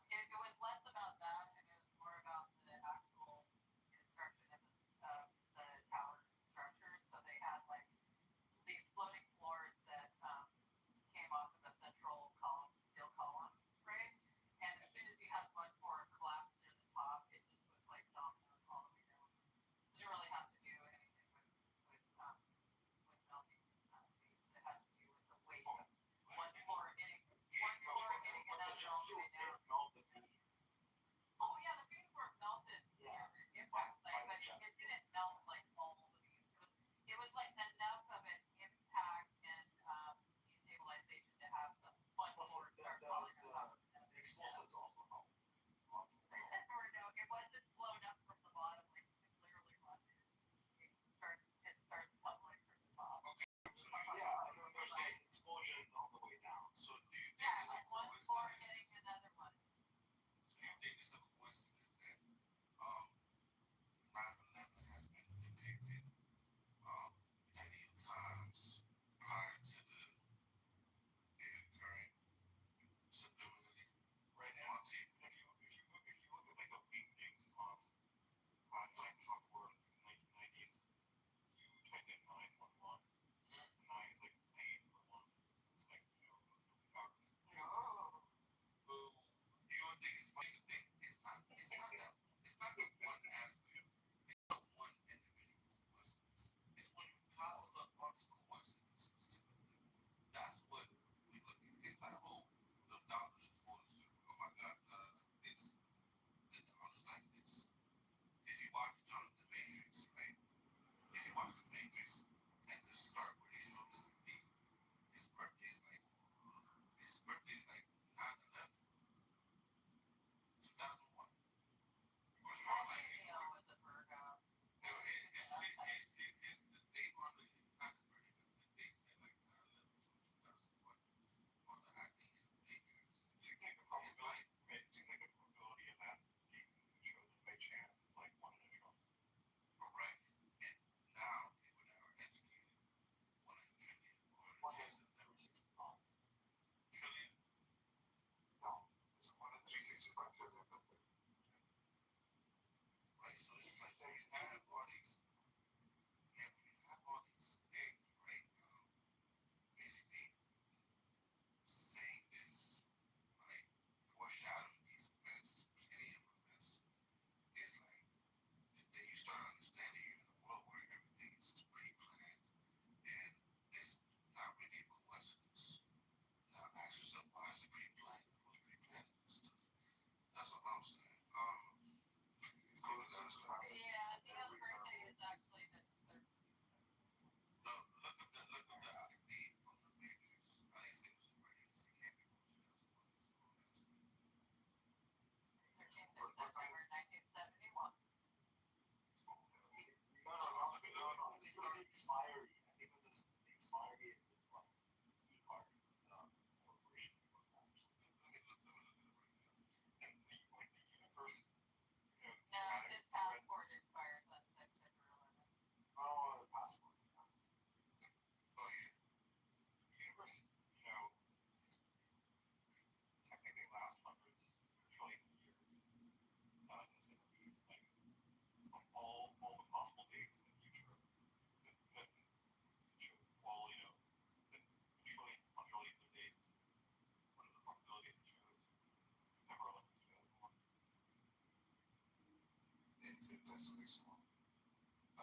It was less about that, and it was more about the actual construction of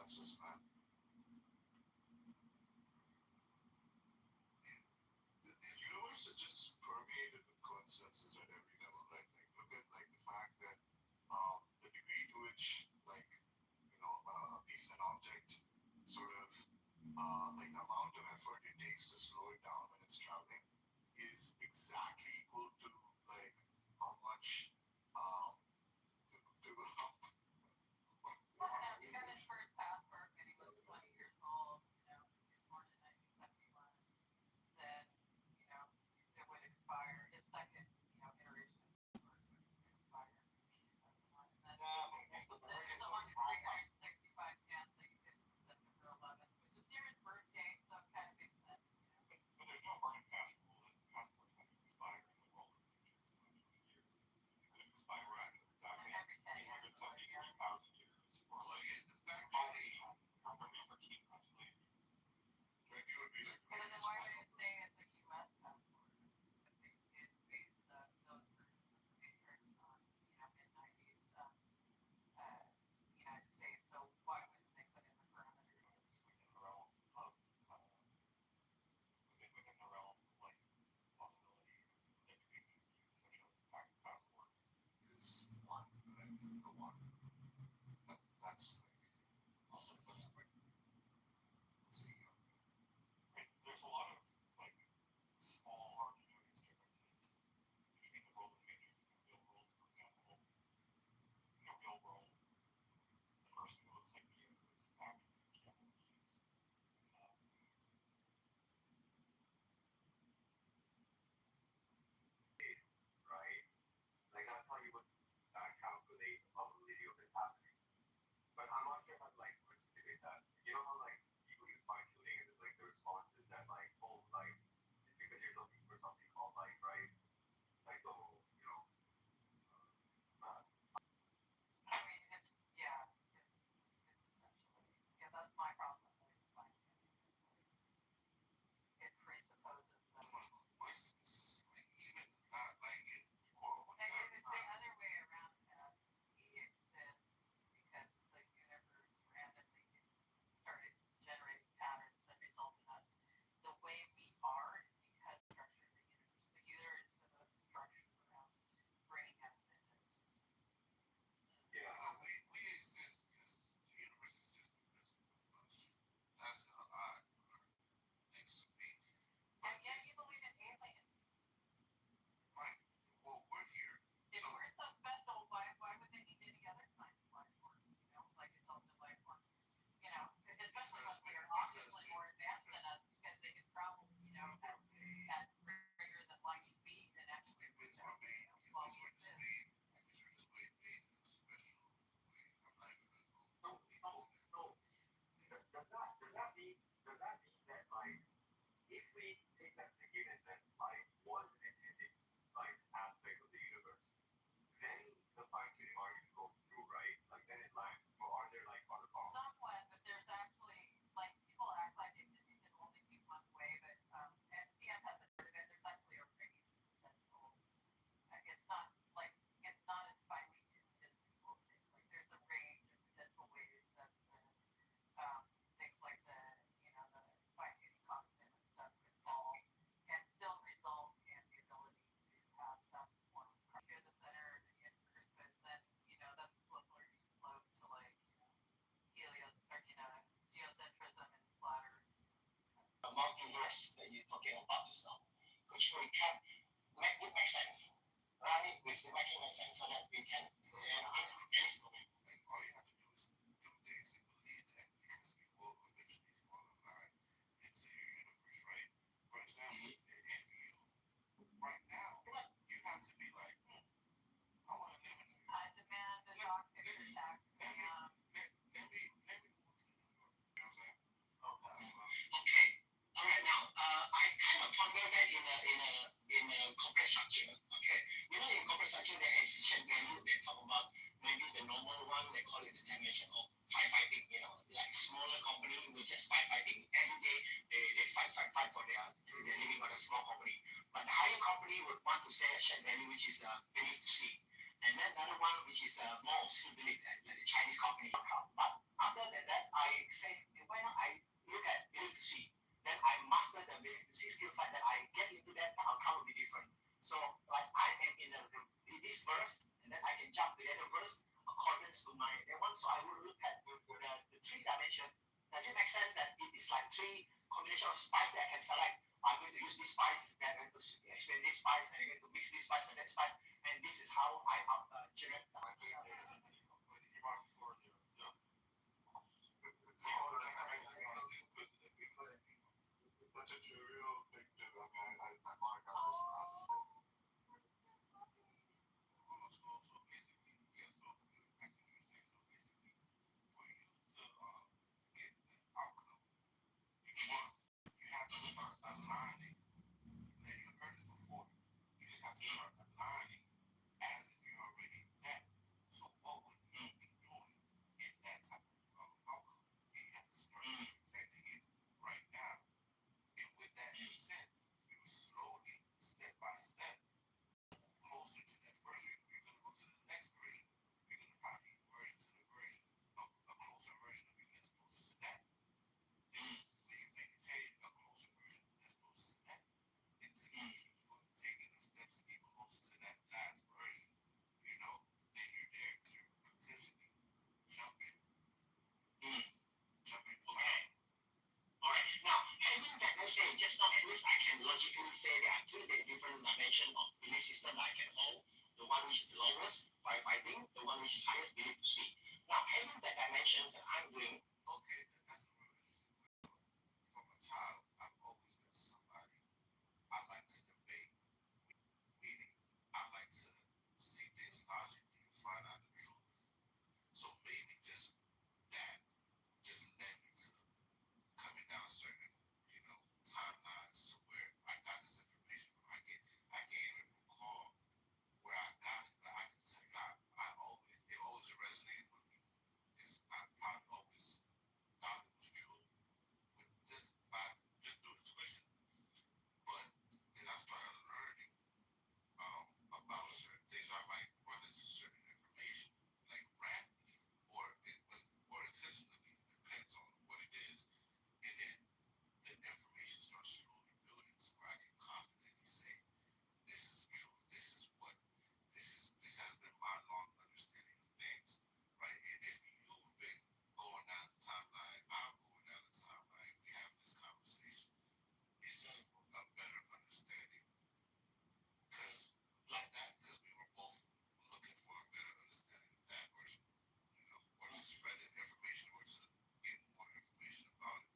consensus, man. The universe is just permeated with consensus at every level. Like look at like the fact that the degree to which like a piece of an object sort of like the amount of effort it takes to slow it down when it's traveling is exactly equal to like how much to Well, he got his first passport when he was 20 years old. He was born in 1971. Then, it would expire. His second, iteration of the passport would expire in 2001. And then there's the one in 365 cans that you did from September 11th, which is near his birthday, so it kind of makes sense. But there's no hard and fast rule that passports have to expire in the world of futures in 20 years. It could expire after exactly Every 10 years. 873,000 years. Or like companies are keep constantly. like it would be like And then why would it say it's a U.S. passport? But they did base those versions of the Matrix on, mid-90s United States. So why wouldn't they put in the parameters? Within the realm of within the realm of like possibility that could be used, such as the passport. is one, right? The one. That's Also, there's a lot of like small harmonious differences between the world of the Matrix and the real world. For example, in the real world, the person who looks like Neo is actually Keanu Reeves. Right? Like that's how you would calculate the probability of it happening. But I'm not sure how to like articulate that. You know how like people use fine tuning and it's like the response is that like, oh, like it's because you're looking for something called like, right? Like so, I mean, it's essentially, that's my problem with fine-tuning. It presupposes that. even not like it quote. And it's the other way around that we exist because the universe randomly started generating patterns that result in us. The way we are is because of the structure of the universe. The universe is structured around bringing us into existence. yeah. We exist because the universe exists because of us. That's an odd things to me. And yet you believe in aliens. Right. Well, we're here. If we're so special, why would they need any other kind of life forms? Like intelligent life forms. Especially when we are obviously more advanced than us because they can travel, at greater than light speed and actually reach out while we exist. Does that mean that like if we take that to given that life was an intended like aspect of the universe, then the fine tuning argument goes through, right? Like then it lands. Or are there like other problems? Somewhat, but there's actually like people act like it can only be one way, but NCM has a part of it. There's actually a range of potential. It's not as finely tuned as people think. Like there's a range of potential ways that things like the fine tuning constant and stuff could fall and still result in the ability to have some form of near the center of the universe, but then that's a slippery slope to like helios or geocentrism and flat Earth. The multiverse that you're talking about just now, could you recap? Make it make sense, right? Make it make sense so that we can Like all you have to do is do things and believe that because you will eventually fall in line into your universe, right? For example, if you right now you have to be like, I want to live in New York. I demand a dog picture tax. Let me move to New York. You know what I'm saying? Okay. All right. Now, I kind of ponder that in a corporate structure. Okay. In corporate structure there is shared value. They talk about maybe the normal one. They call it the dimension of firefighting. Like smaller company which is firefighting every day. They fight for their living on a small company. But the higher company would want to say a shared value which is belief to see. And then another one which is more of see belief, like the Chinese company. But after that then I say, why not I look at ability to see? Then I master the ability to see skill set, then I get into that, the outcome will be different. So like I am in this verse, and then I can jump to the other verse according to my that one. So I will look at the three dimension. Does it make sense that it is like three combination of spice that I can select? I'm going to use this spice, then I'm going to explain this spice, and I'm going to mix this spice and that spice, and this is how I generate the idea. Just not at least I can logically say there are two different dimensions of belief system I can hold. The one which is the lowest, firefighting, the one which is highest, belief to see. Now, having the dimensions that I'm doing, okay, that's from a child, I've always been somebody I like to debate, meaning I like to see things logically and find out the truth. So maybe just that just led me to coming down certain, timelines to where I got this information from. I can't even recall where I got it, but I can tell you it always resonated with me. I probably always thought it was true, but just through the tuition. But then I started learning about certain things. I might run into certain information like randomly or intentionally, depends on what it is. And then the information starts slowly building to where I can confidently say, this is the truth, this has been my long understanding of things, right? And if you've been going down the timeline, I'm going down the timeline, we have this conversation, it's just for a better understanding. Because we were both looking for a better understanding of that, or to spread the information, or to get more information about it.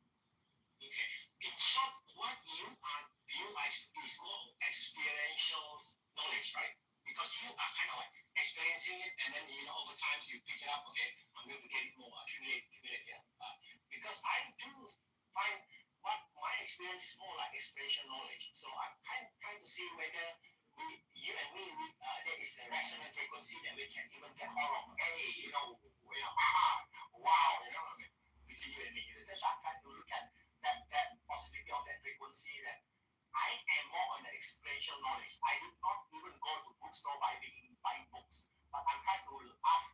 Okay. In short, what you are is more experiential knowledge, right? Because you are kind of like experiencing it, and then over time you pick it up. Okay, I'm going to get it more, accumulate here. Because I do find what my experience is more like experiential knowledge. So I'm kind of trying to see whether you and me, there is a resonant frequency that we can even get hold of. Hey, wow, between you and me, just I'm trying to look at that possibility of that frequency that I am more on the experiential knowledge. I did not even go to bookstore buying books, but I'm trying to ask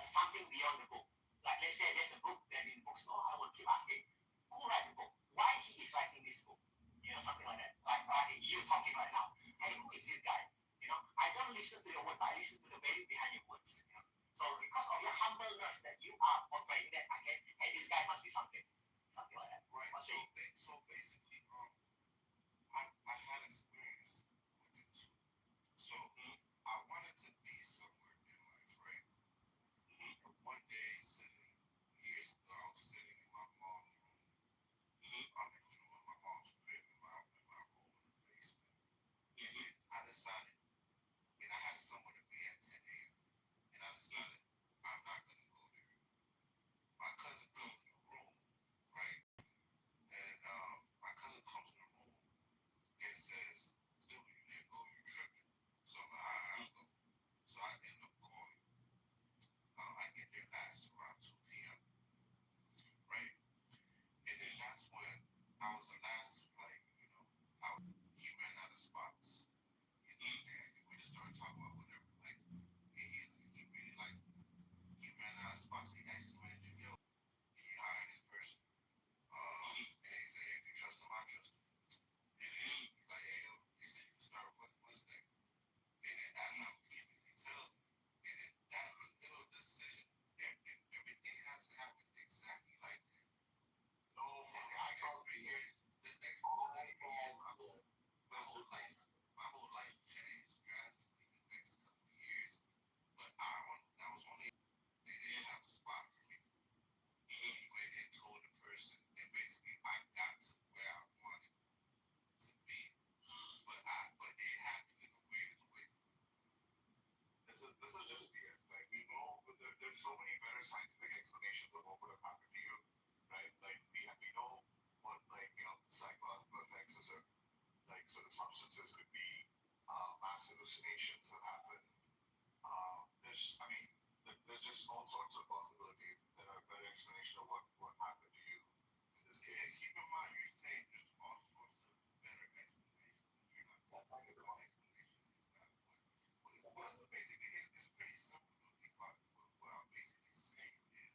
something beyond the book. Like let's say there's a book that in bookstore, I will keep asking, who write the book? Why he is writing this book? Something like that. Like you talking right now. Hey, who is this guy? I don't listen to your word, but I listen to the value behind your words. So because of your humbleness that you are portraying that, I can, hey, this guy must be something like that. Right. So basically, I had experience with it too. So I wanted to be somewhere in life, right? One day, years ago, I was sitting in my mom's room. I'm in my mom's crib in my room in the basement. And I decided, and I had somewhere to be at 10 a.m. And I decided I'm not gonna go there. My cousin comes in the room, right? And my cousin comes in the room and says, vaccinations have happened. There's just all sorts of possibilities that are a better explanation of what happened to you in this case. And keep in mind, you're saying there's all sorts of better explanations. You're not talking about explanation. It's not what it was. Basically, it's pretty simple. What I'm basically saying is,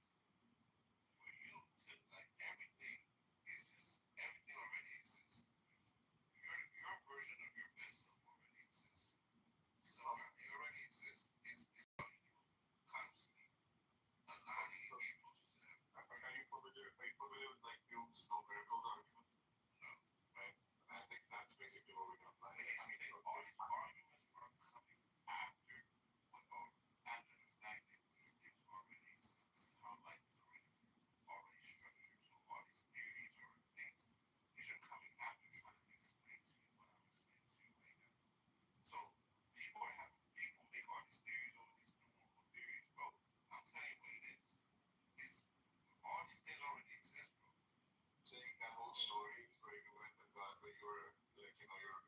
for you to like everything is just everything already exists. Your version of your best self already exists. So it already exists. It's about you constantly aligning your emotions to that. Are you familiar with like Hume's no miracles argument? No. Right? And I think that's basically what we're gonna apply. All these arguments are coming after after the fact that these things already exist. This is how life is already structured. So all these theories or things, these are coming after trying to explain to you what I'm explaining to you right now. So people make all these theories, all these normal theories, bro. I'm telling you what it is. It's all these things already exist, bro. Saying that whole story where you went and where you were like,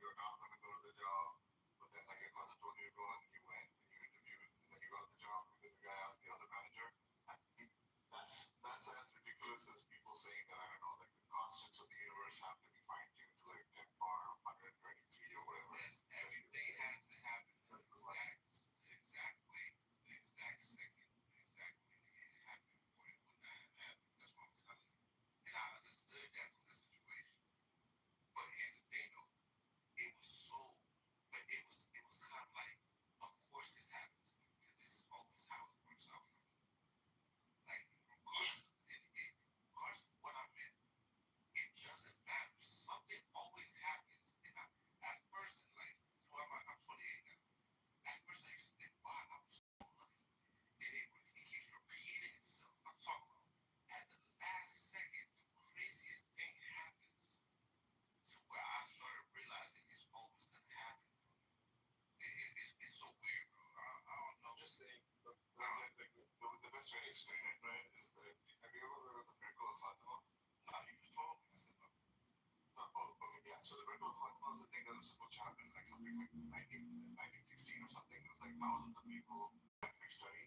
you're not gonna go to the job, but then like your cousin told you to go and you went and you interviewed and then you got the job because the guy asked the other manager. I think that's as ridiculous as people saying that, I don't know, like the constants of the universe have to be fine tuned to like 10 bar 123 or whatever. Yes, everything has to happen the exact way, the exact second, the exact way that it happened, or it would not have happened. That's what I'm telling you. And I understood that from the situation. But here's the thing though, it was so but it was kind of like, of course this happens to me because this is always how it works out for me. Like regardless of what I meant, it doesn't matter. Something always happens. And at first in life, so I'm 28 now. At first I used to think, wow, I was so lucky. And it keeps repeating itself. I'm talking about at the last second, the craziest thing happens to where I started realizing it's always gonna happen for me. It's so weird, bro. I don't know. Just saying, the best way to explain it, right, is that have you ever heard of the miracle of Fatima? No, you just told me. I said no. Okay, yeah. So the miracle of Fatima was a thing that was supposed to happen like something like 1916 or something. It was like thousands of people scientific study.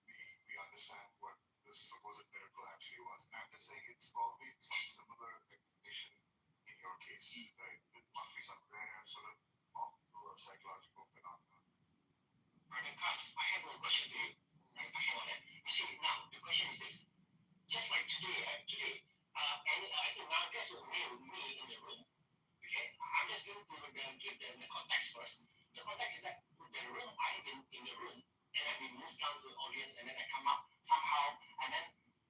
We understand what this supposed miracle actually was. I'm just saying it's probably some similar explanation in your case, right? It must be some rare sort of optical or psychological phenomenon. Brother Cass, I have one question to you. Right, hang on. You see, now the question is this: just like today, and I think now there's me in the room. Okay, I'm just going to give them the context first. The context is that the room I have been in the room, and I've been moved down to the audience, and then I come up somehow, and then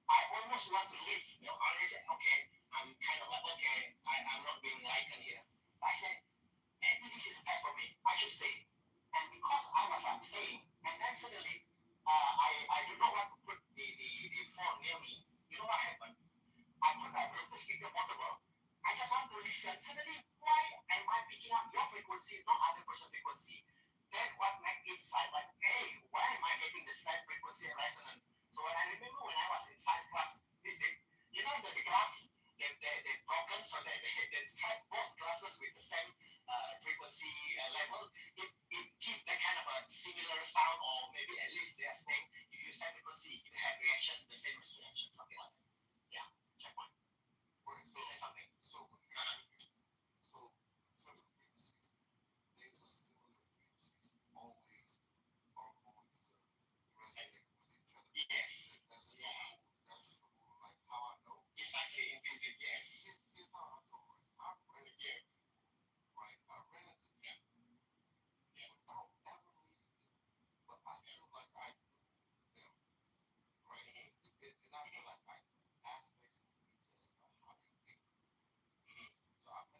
I almost want to leave. I said, okay, I'm kind of like, okay, I'm not being liked here. But I said, maybe this is the test for me. I should stay. And because I was staying, and then suddenly, I do not want to put the phone near me. You know what happened? I moved the speaker portable. I just want to listen. Suddenly, why am I picking up your frequency, not other person's frequency? Then what makes it sound like, hey, why am I getting the same frequency and resonance? So when I remember when I was in science class physics, you know the glass, they broken, so they tried both glasses with the same frequency level. It gives that kind of a similar sound, or maybe at least they are saying if you same frequency, you have reaction, the same reaction, something like that. Yeah, checkpoint. You say something. So the frequencies, they exist similar frequencies always are going to resonate with each other. Yes. That's just the rule of life. How I know. Exactly, in physics, yes. Here's how I know, right? I ran into people, right? I ran into people without ever meeting them, but I feel like I knew them, right? And I feel like I knew aspects and details about how they think. So I met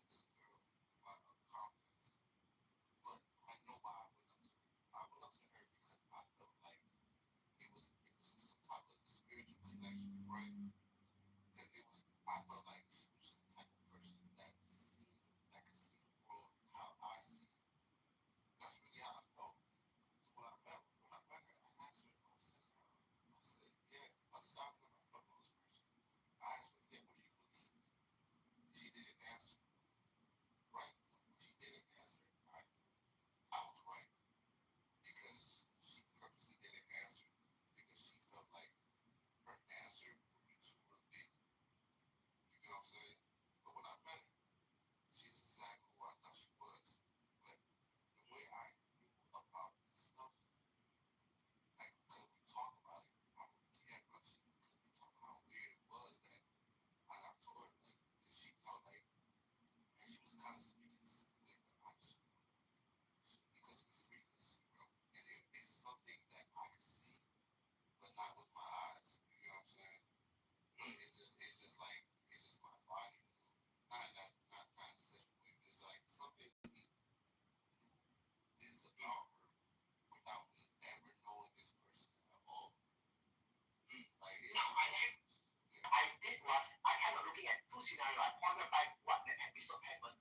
two scenarios. I ponder back what the episode happened.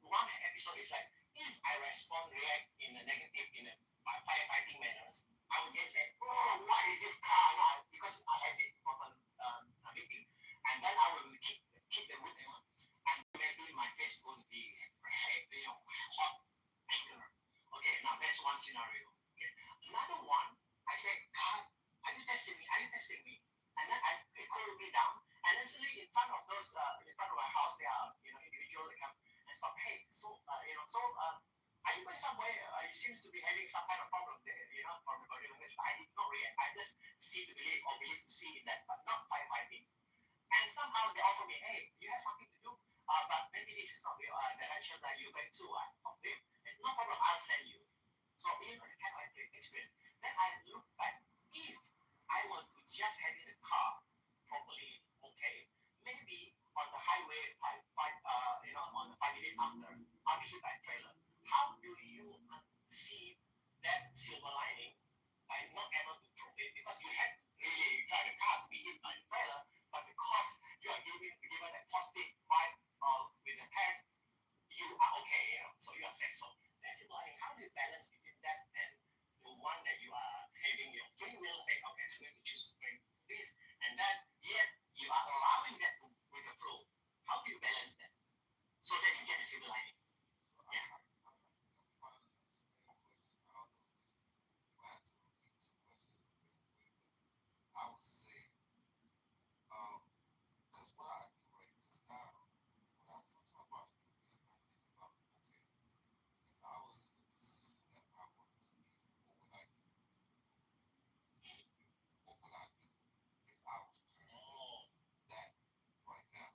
One episode is like, if I react in a negative, in a firefighting manners, I would just say, oh, what is this car now? Because I have this important meeting. And then I will keep the mood, and maybe my face will be hot anger. Okay, now that's one scenario. Okay. Another one, I say, God, are you testing me? Are you testing me? And then it cool me down. And then suddenly in front of those, in front of my house, there are individuals that come and stop. Hey, are you going somewhere? You seems to be having some kind of problem there, from the body language. I did not react. I just see to believe or believe to see in that, but not firefighting. And somehow they offer me, hey, you have something to do, but maybe this is not the direction that you're going to. Of them, it's no problem. I'll send you. So the kind of experience. Then I look back. If I were to just have in the car properly, okay, maybe on the highway, on the 5 minutes after, I'll be hit by a trailer. How do you see that silver lining by not able to prove it? Because you have to really drive the car to be hit by the trailer, but because you are given a positive vibe with the test, you are okay, so you are safe. So that's silver lining. How do you balance between that and the one that you are having your free will say, okay, I'm going to choose this and that, yet you are allowing that with the flow? How do you balance that so that you get the silver lining? Yeah. I would say, because what I do right just now, when I sometimes watch movies and I think about, okay, if I was in the position that I wanted to be, what would I do? What would I do if I was currently that right now?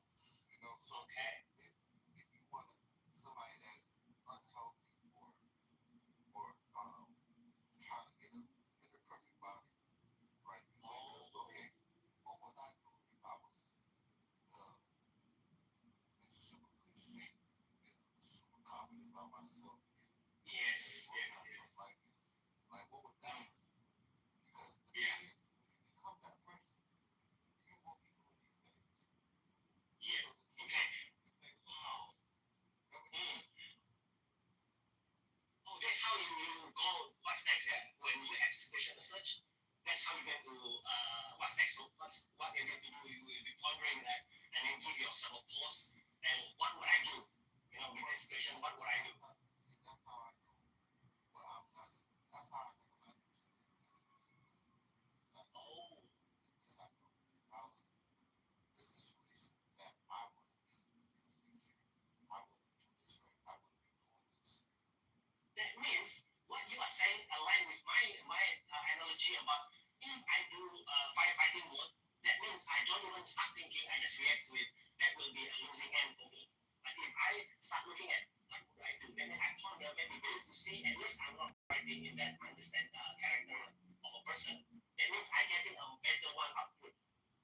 So if you want somebody that's unhealthy or trying to get a perfect body, right? You think, okay, what would I do if I was super cliche, super confident about myself? Yes. Like what would that do? Because the thing is, when you become that person, you will be doing these things. Yeah. Okay. Wow. Oh, that's how you go. What's next? Yeah. When you have situation as such, that's how you get to what's next. So what you're going to do? You will be pondering that, and then give yourself a pause. And what would I do? With this situation, what would I do? That's how I know. Well, that's how I know when I do something. Oh. Because I know if I was in the situation that I want to be in the future, I wouldn't do this right. I wouldn't be doing this. That means what you are saying align with my analogy about if I do firefighting work, that means I don't even start thinking, I just react to it. That will be a losing end for me. But if I start looking at what would I do, maybe I ponder, maybe believe to see, at least I'm not fighting in that understand character of a person. That means I'm getting a better one output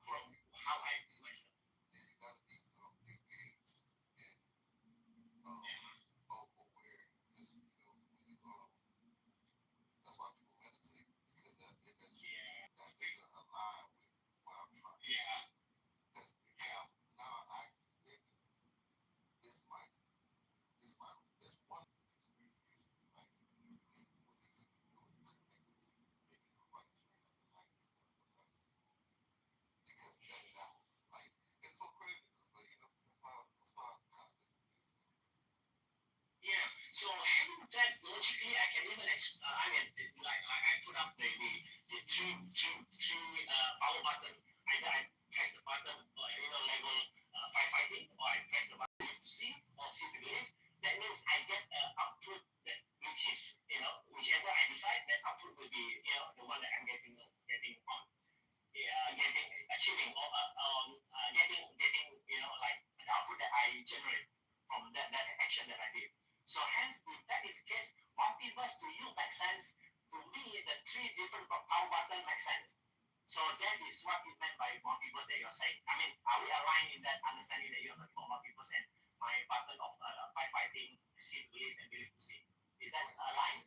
from how I do myself. Yeah, you gotta be engaged and aware. Because when you that's why people meditate, because that doesn't align with what I'm trying to do. Because now I think this one experience like when he's doing it connected to making the right train, nothing like this stuff what I just do. Because that was like it's so crazy, but it's not kind of different things. Yeah. So having that logically, I can even like I put up the three power button. Either I press the button level firefighting, or I press the button to see or see to believe. That means I get output that which is whichever I decide, that output will be the one that I'm getting on. Achieving or getting like the output that I generate from that action that I did. So hence, if that is the case, multiverse to you makes sense. To me, the three different power button makes sense. So that is what it meant by multiverse that you're saying. I mean, are we aligned in that understanding that you're talking about multiverse and my button of firefighting, see to believe and believe to see? Is that aligned?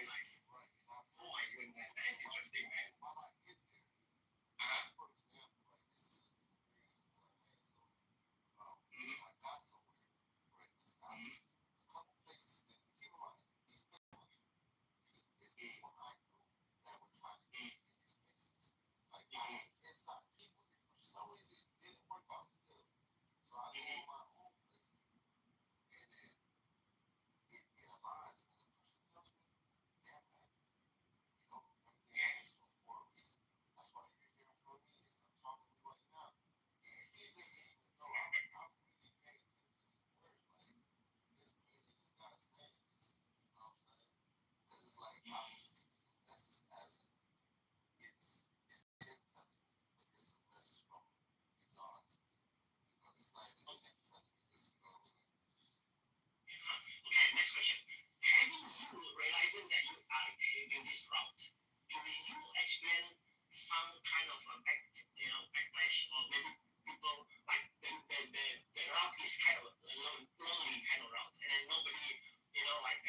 very nice. Oh my goodness, that is interesting, man. Okay, next question. Having you realizing that you are having this route, do you experience some kind of backlash, or maybe people like the route is kind of a lonely kind of route, and then nobody, like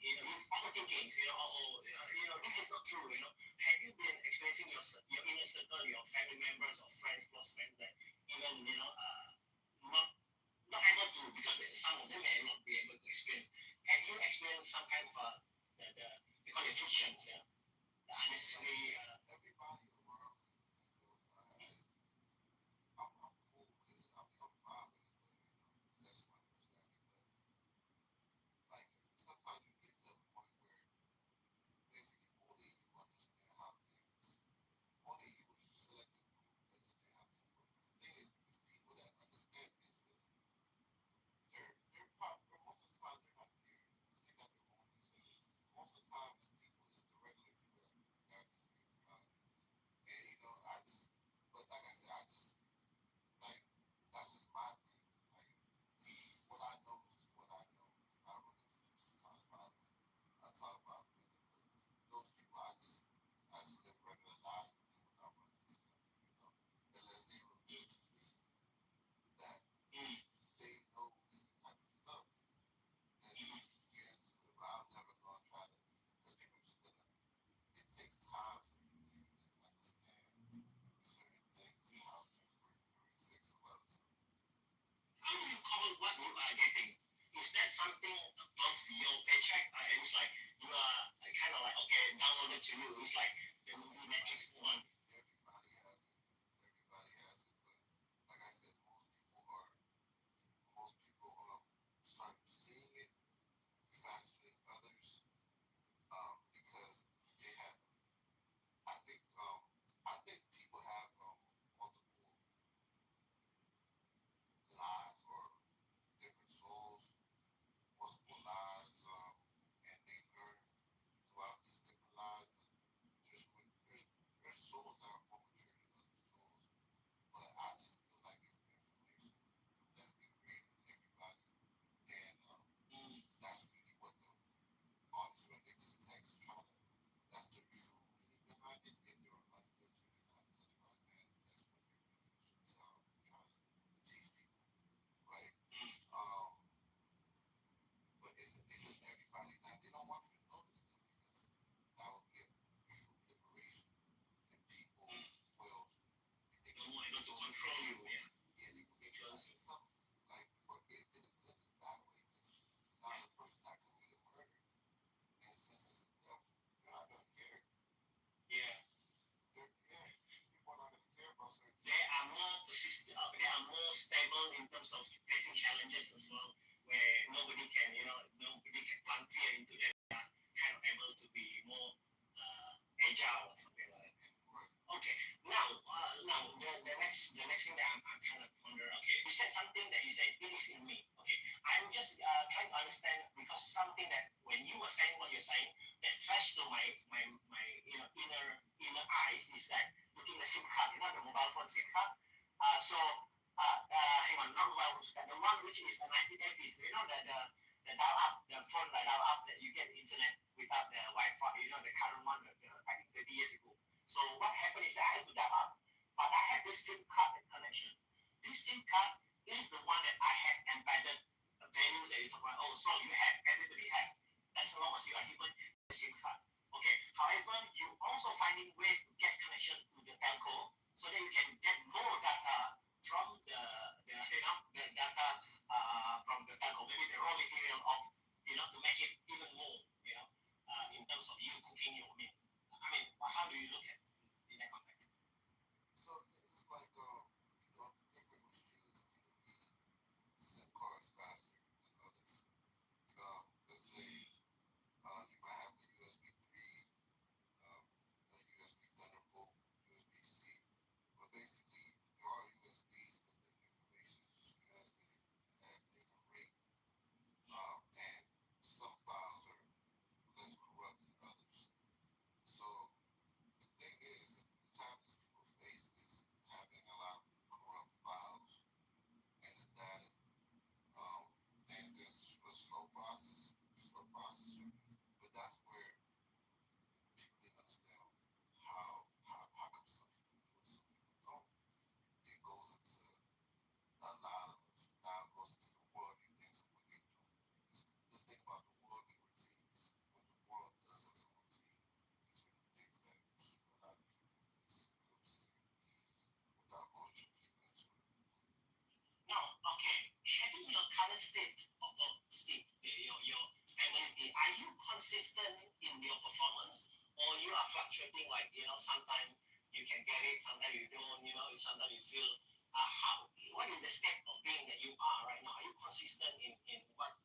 you overthinking, this is not true, Have you been experiencing your inner circle, your family members or friends, close friends that even, not able to, because some of them may not be able to experience. Have you experienced some kind of they call it frictions, the unnecessary how do you call what you are getting? Is that something above your paycheck? And it's like you are kind of like, okay, downloaded to you. It's like the movie Matrix 1. They are more stable in terms of facing challenges as well, where nobody can volunteer into them. They are kind of able to be more agile or something like that. Okay, now the next thing that I'm kind of wondering. Okay, you said something that you said it is in me. Okay, I'm just trying to understand, because something that when you were saying what you're saying, that flashed to my inner eyes is that looking at the SIM card, the mobile phone SIM card. Hang on, not mobile phone, the one which is a 1980s, the dial up, the phone dial up that you get the internet without the Wi-Fi, the current one, back 30 years ago. So what happened is that I had to dial up, but I had this SIM card connection. This SIM card is the one that I have embedded values that you talk about. Oh, so you have, everybody has. As long as you are human, the SIM card finding ways to get connection to the telco so that you can get more data from the data from the telco, maybe the raw material of, to make it even more, in terms of you cooking your meal. I mean, how do you look at it in that context? So it's like different machines can read SIM cards faster than others. Let's say you might have a USB 3, a USB Thunderbolt, USB-C, but basically there are USBs, but the information is just transmitted at a different rate. And some files are less corrupt than others. So the thing is, the challenges people face is having a lot of corrupt files and the data, and just a slow processor. But that's where people need to understand how come some people do it, some people don't. It goes into a lot of now it goes into the worldly things of what they do. Just think about the worldly routines, what the world does as a routine. These are the things that keep a lot of people in this real estate without going too deep into it. Now, okay, having your current state of your stability, are you consistent in your performance, or you are fluctuating? Like, sometimes you can get it, sometimes you don't. Sometimes you feel what is the state of being that you are right now? Are you consistent in what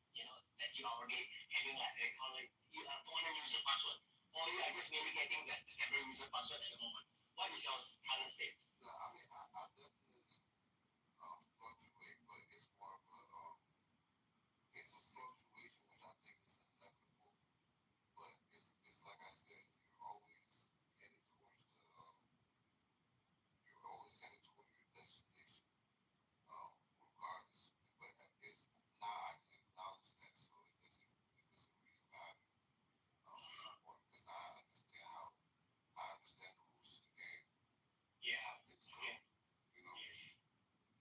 that you are already having, like they call it permanent user password, or you are just maybe getting the temporary user password at the moment? What is your current state? Yeah, I mean, I definitely fluctuate, but it's more of it's a fluctuation which I think is inevitable. But it's like I said, you're always headed towards your destination, regardless. But it's now I can acknowledge that, so it doesn't really matter anymore because now I understand the rules of the game. Yeah. Things go, Yes.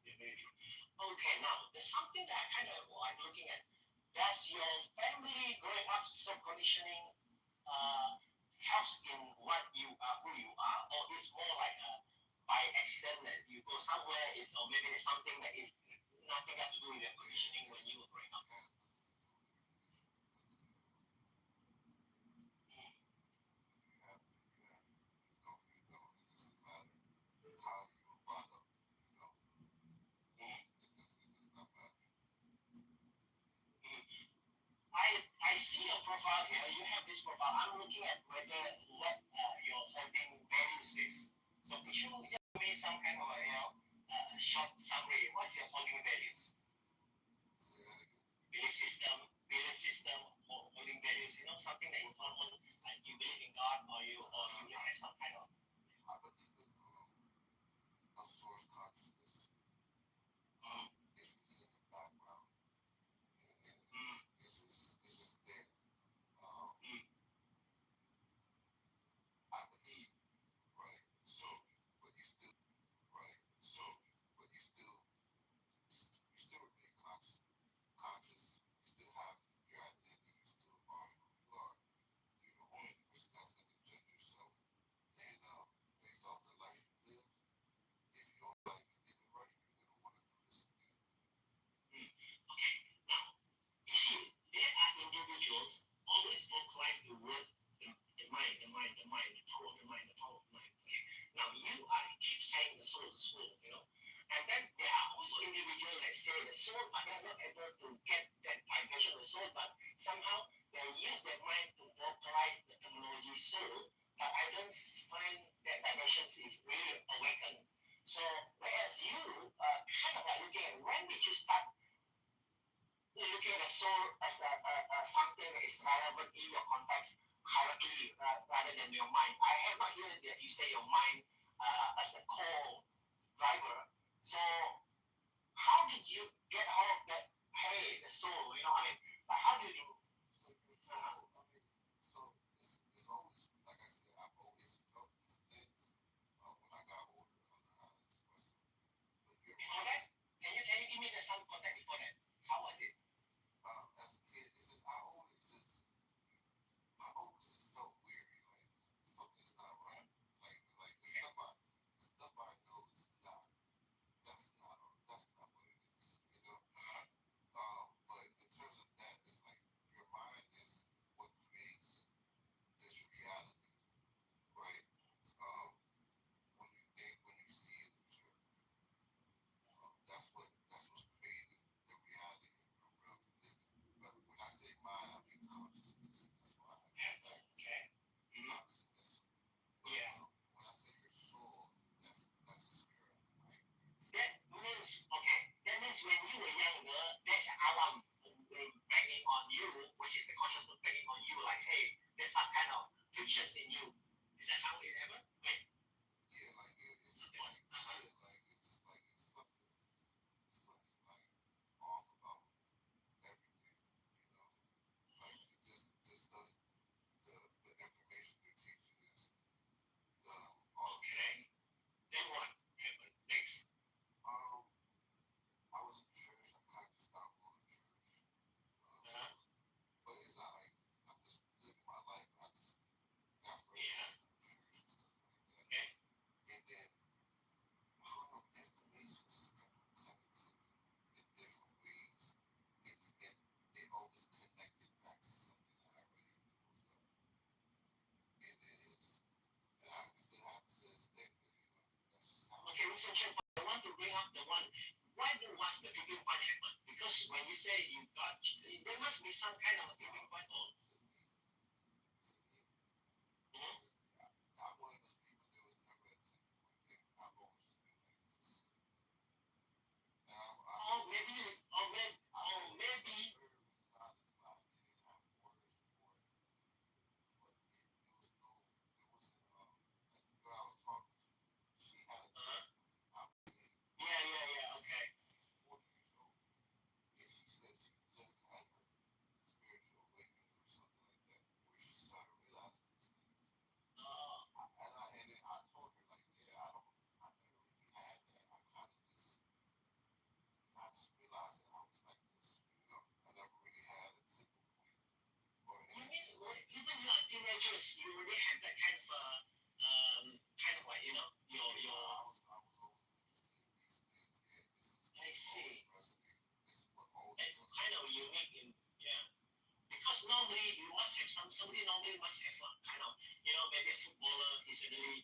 Yeah, very true. Okay, now there's something that I kind of like looking at. Does your family growing up some conditioning helps in what you are, who you are, or is more like by accident that you go somewhere, or maybe it's something that is nothing got to do with your conditioning when you were growing up? How you were brought up, it does not matter. I see your profile here. You have this profile. I'm looking at what your holding values is. So could you just give me some kind of a short summary? What's your holding values? Belief system, holding values. Something that you hold on, like you believe in God, or you have some kind of. I believe in a source consciousness. It's really in the background, and it's just there. I believe, right? So, but you still, right? So, but you still remain conscious. You still have your identity. You still are who you are. You're the only person that's going to judge yourself, and based off the life you live. If you don't like you did it right, you're going to want to do this again. Okay, now you see, there are individuals always vocalize the word the mind, the power of the mind, the power of the mind. Okay. Now you keep saying the soul, and then there are also individuals that say the soul, but they are not able to get that vibration of the soul, but somehow they use their mind to vocalize the terminology soul, but I don't find that vibration is really awakened. So whereas you kind of like looking at when did you start looking at the soul as something that is relevant in your context hierarchy rather than your mind. I have not heard that you say your mind as a core driver. So how did you get hold of that? Hey, the soul. But how do you do? So your soul, so it's always, like I said, I've always felt these things. When I got older, I learned how to express them. But before that, can you give me some context before that? How was it? As a kid, it's just I always just felt weird, like something's not right. one. What's the tipping point happen? Because when you say you got, there must be some kind of a tipping point. Or maybe. Yeah, okay. You mean even your teenagers, you already have that kind of like, your. I see. Kind of unique in, yeah. Because normally you must have somebody normally must have a kind of, maybe a footballer is suddenly,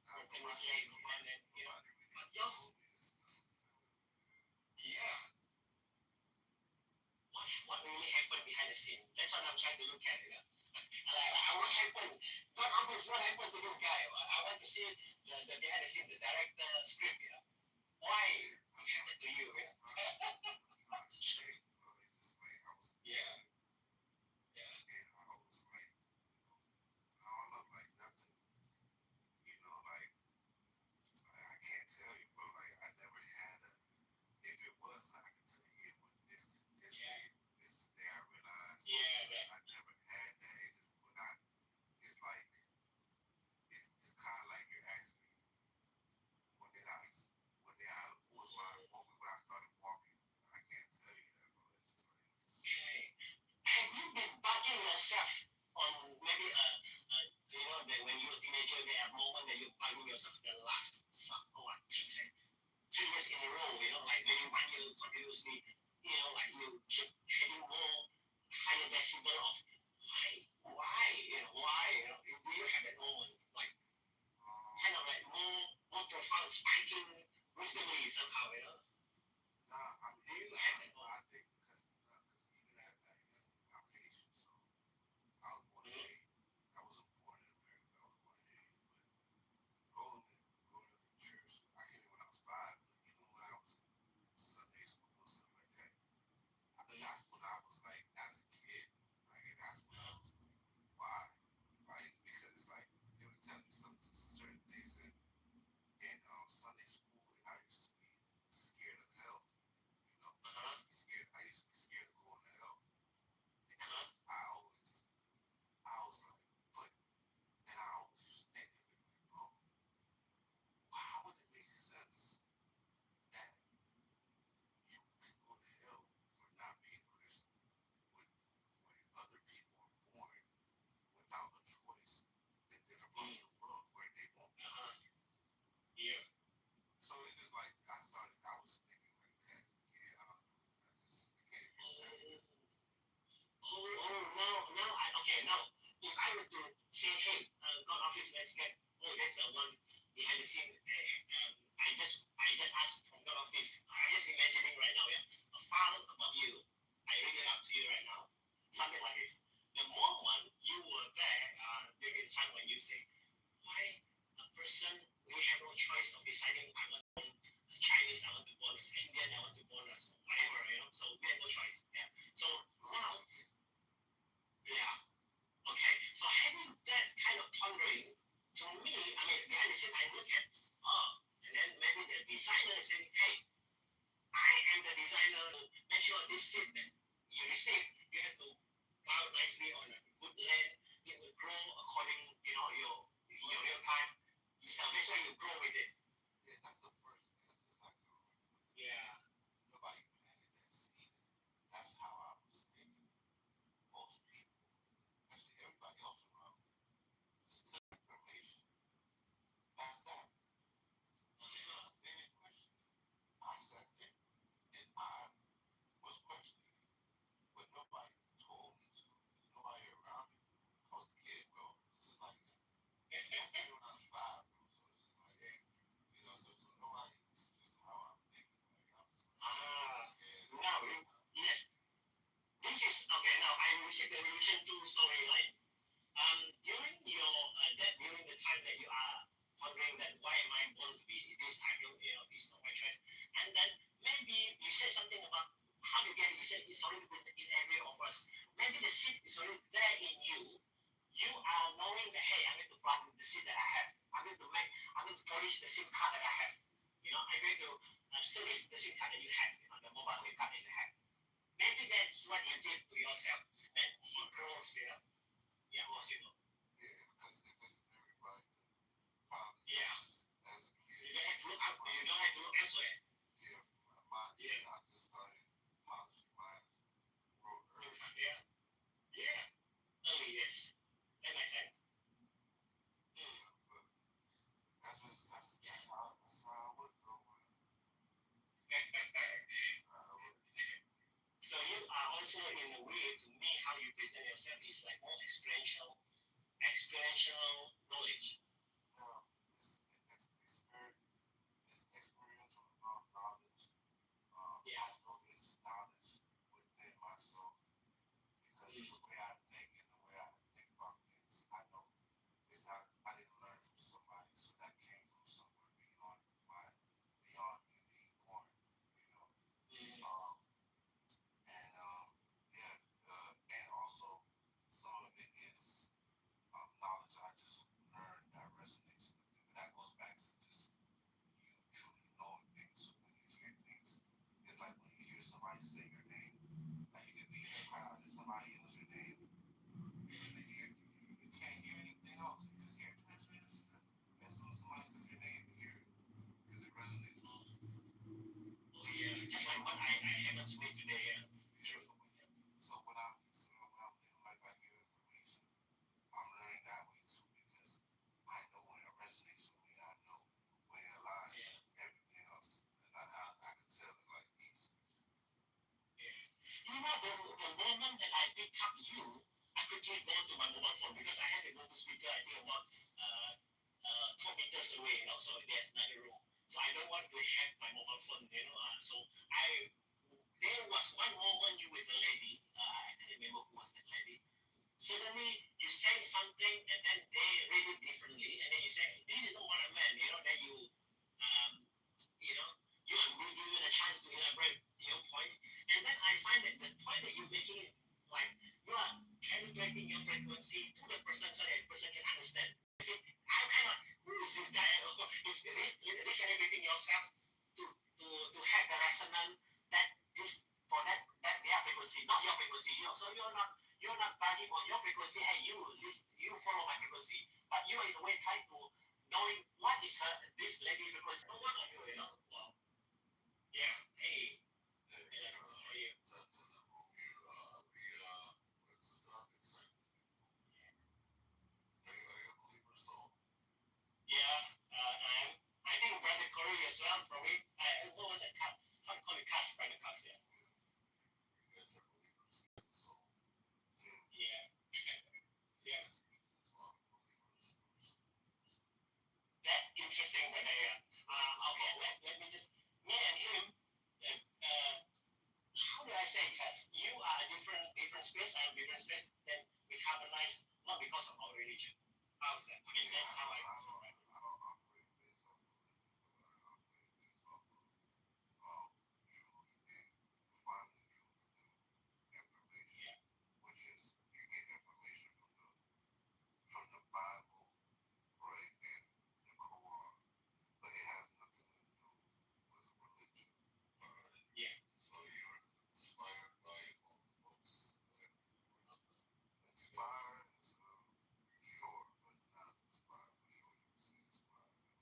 broken his leg and then, but yours, yeah. What really happened behind the scene? That's what I'm trying to look at, what happened? What obvious what happened to this guy? I want to see the behind the scene, the director script, Why it happened to you, Yeah. Yeah. Okay. Have you been bugging yourself on maybe when you're a teenager, there are moments that you're bugging yourself the last 3 years in a row, like maybe 1 year continuously, like you keep having more higher decibel of why, do you have that moment, like kind of like more profound, spiking wisdomly somehow, Do you have that moment? Yeah. Now, if I were to say, hey, God office, let's get, that's one behind the scene. I just asked from God office. I'm just imagining right now, a file about you. I read it out to you right now. Something like this. The moment you were there, during the time when you say, why a person, we have no choice of deciding I want to born as Chinese, I want to born as Indian, I want to born as whatever, so we have no choice. Yeah. So now, yeah. Okay, so having that kind of pondering, to me, behind the scene, I look at, and then maybe the designer is saying, hey, I am the designer to make sure this seed that you receive, you have to plow nicely on a good land, it will grow according, your real time. So make sure you grow with it. Yeah. the Revolution 2 storyline. During the time that you are wondering that why am I born to be this, I don't, it's not my choice. And then maybe you said something about how you get it. You said it's already in every of us. Maybe the seed is already there in you. You are knowing that, hey, I'm going to plant the seed that I have. I'm going to polish the SIM card that I have. I'm going to service the SIM card that you have, the mobile SIM card that you have. Maybe that's what you did to yourself. And it grows, Yeah, most you know. Yeah, because if it's everybody, Yeah. as a kid. You don't have to look up. You don't have to look elsewhere. Yeah, I just started polishing mine real early. Yeah. Early, yes. That makes sense. But that's how I would go, man. So you are also, in a way, to me, how you present yourself is like more experiential knowledge. No, it's experiential knowledge. Yeah. I know it's knowledge within myself because the way I think and the way I think about things, I know it's not. I didn't learn from somebody, so that came from somewhere beyond me being born. And also some of it is knowledge I just learned that resonates with me. But that goes back to just you truly knowing things. When you hear things, it's like when you hear somebody say your name. Like you could be in a crowd and somebody yells your name, and you can't hear anything else. You just hear it. And as soon as somebody says your name, you hear it because it resonates with you. Oh yeah, just like what I happened to me today. Yeah. So when I'm living life, I hear information. I'm learning that way too because I know when it resonates with me. I know when it aligns with everything else, and I can tell it like easy. The moment that I pick up you, I quickly go to my mobile phone because I had a Bluetooth speaker, I think about 2 meters away, so there's another room. So I don't want to have my mobile phone, so there was one moment you with a lady, I can't remember who was that lady. Suddenly you say something and then they read it differently, and then you say, this is not what I meant, then you give it a chance to elaborate your point. And then I find that the point that you're making it, like, you are calibrating your frequency to the person so that the person can understand. See, how kind of, who is this guy? Is recalibrating yourself to have the resonance that is for that their frequency, not your frequency. So you're not bugging on your frequency. Hey, you follow my frequency, but you are in a way trying to knowing what is this lady frequency. No one like you, Wow. Yeah. Hey. Yeah, I think Brother Corey as well, probably. What was it? How do you call it? Brother Cass, yeah. Yeah. Yeah. That interesting, Brother. Okay, let me just, me and him, how do I say, Cass? You are a different space, I'm a different space, then we harmonize, not because of our religion. How is that? I mean, that's how I feel, right? I don't operate based off of religion, but I operate based off of truth and finding truth through information. Yeah. Which is you get information from the Bible, right, and the Quran, but it has nothing to do with religion. Yeah. So you're inspired by both books. Inspired is sure, but not inspired for sure. You can say inspired.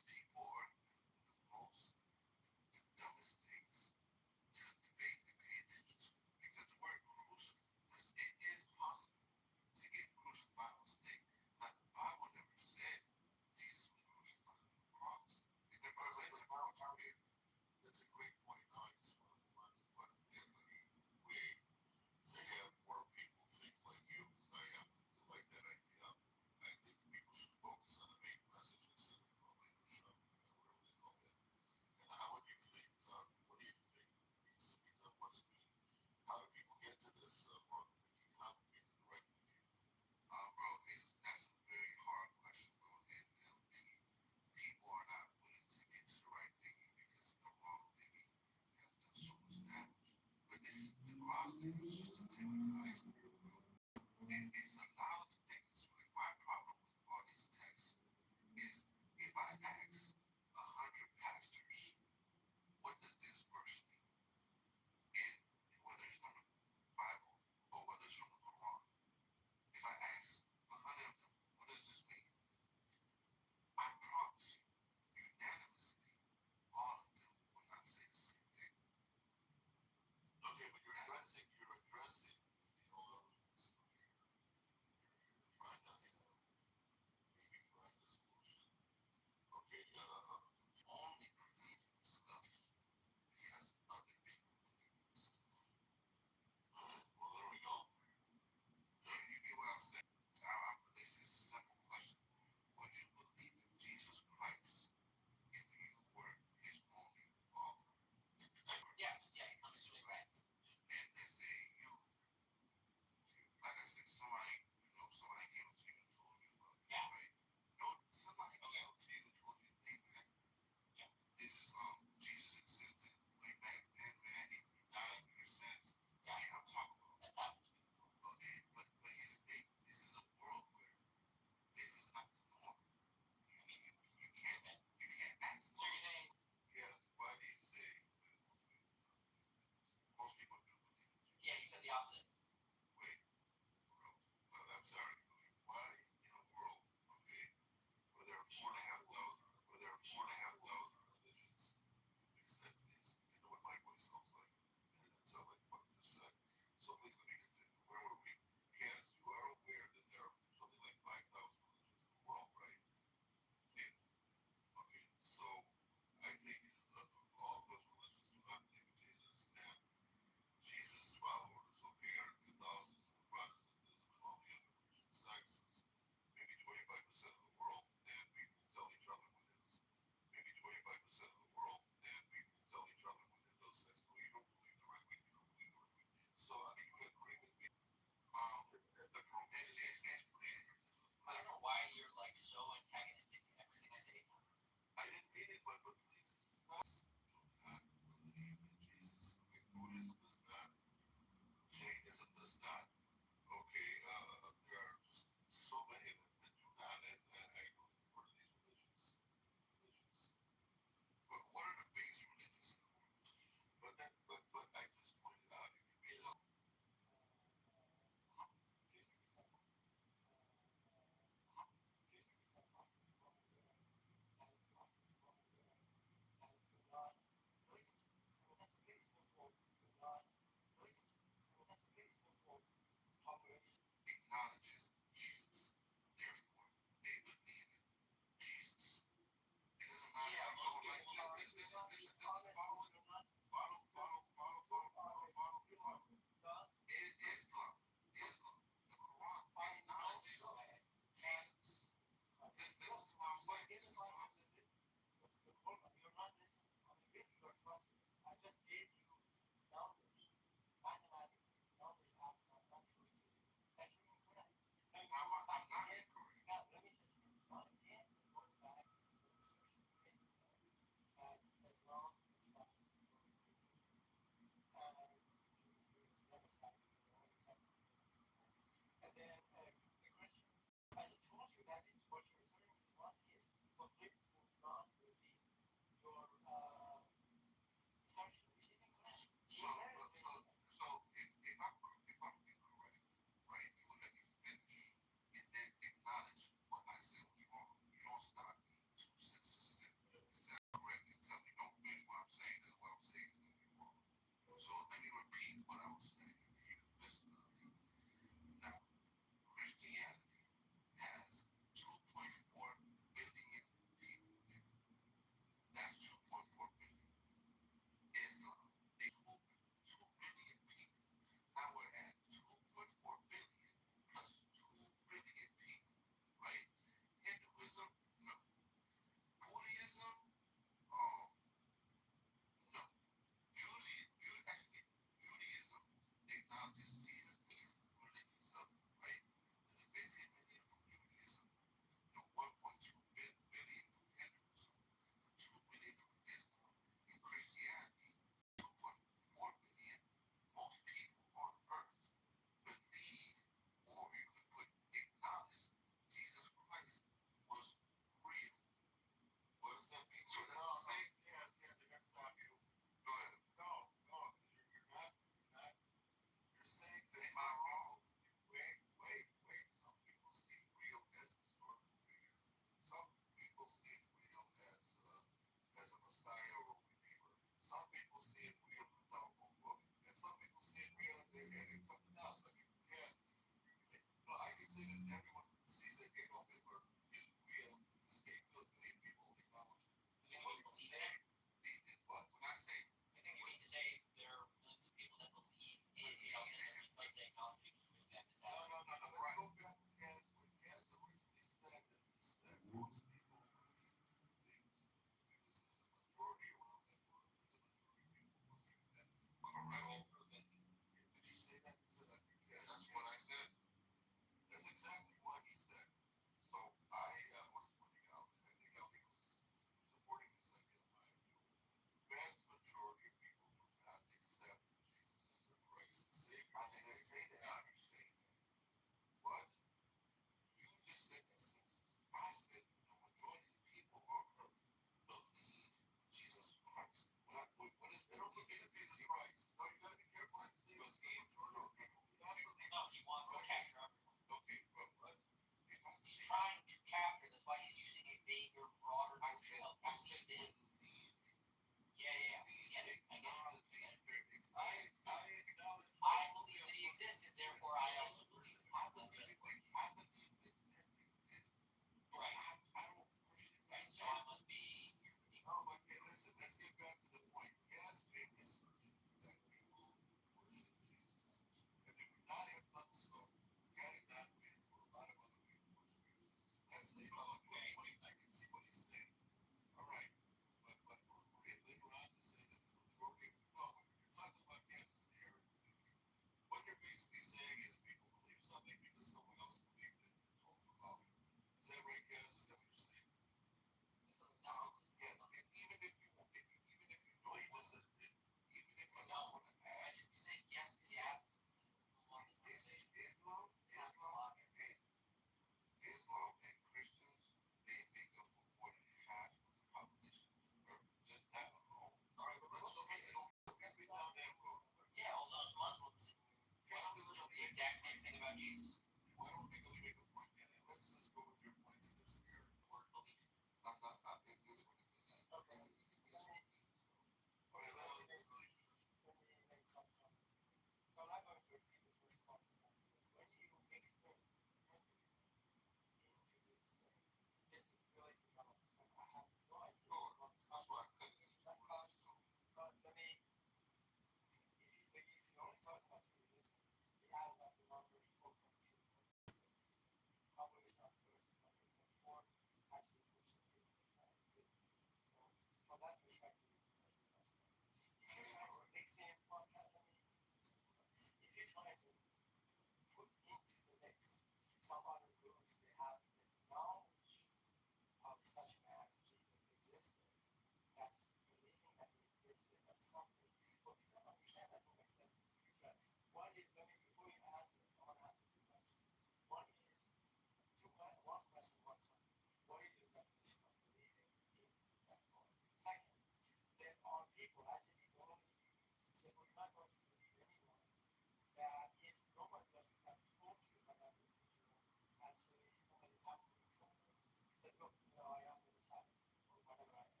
look, I am the Messiah or whatever I am.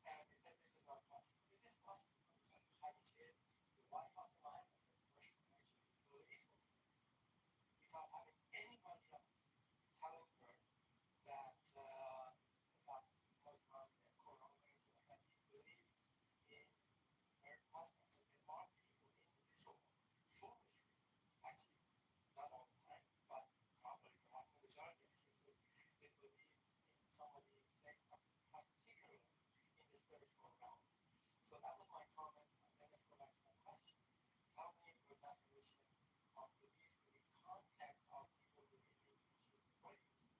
And they said, this is our question. It is possible. I was here, the White House alignment was the first one actually believed without having anybody else telling her that Muslim and coronavirus or that she believed in her husband. So there are people in this world, foolishly, actually, not all the time, but probably perhaps the majority of cases, they believe in somebody saying something, particularly in the spiritual realm. So that was my comment, and then let's go back to the question. Tell me your definition of belief in the context of people believing in Jesus. What do you mean?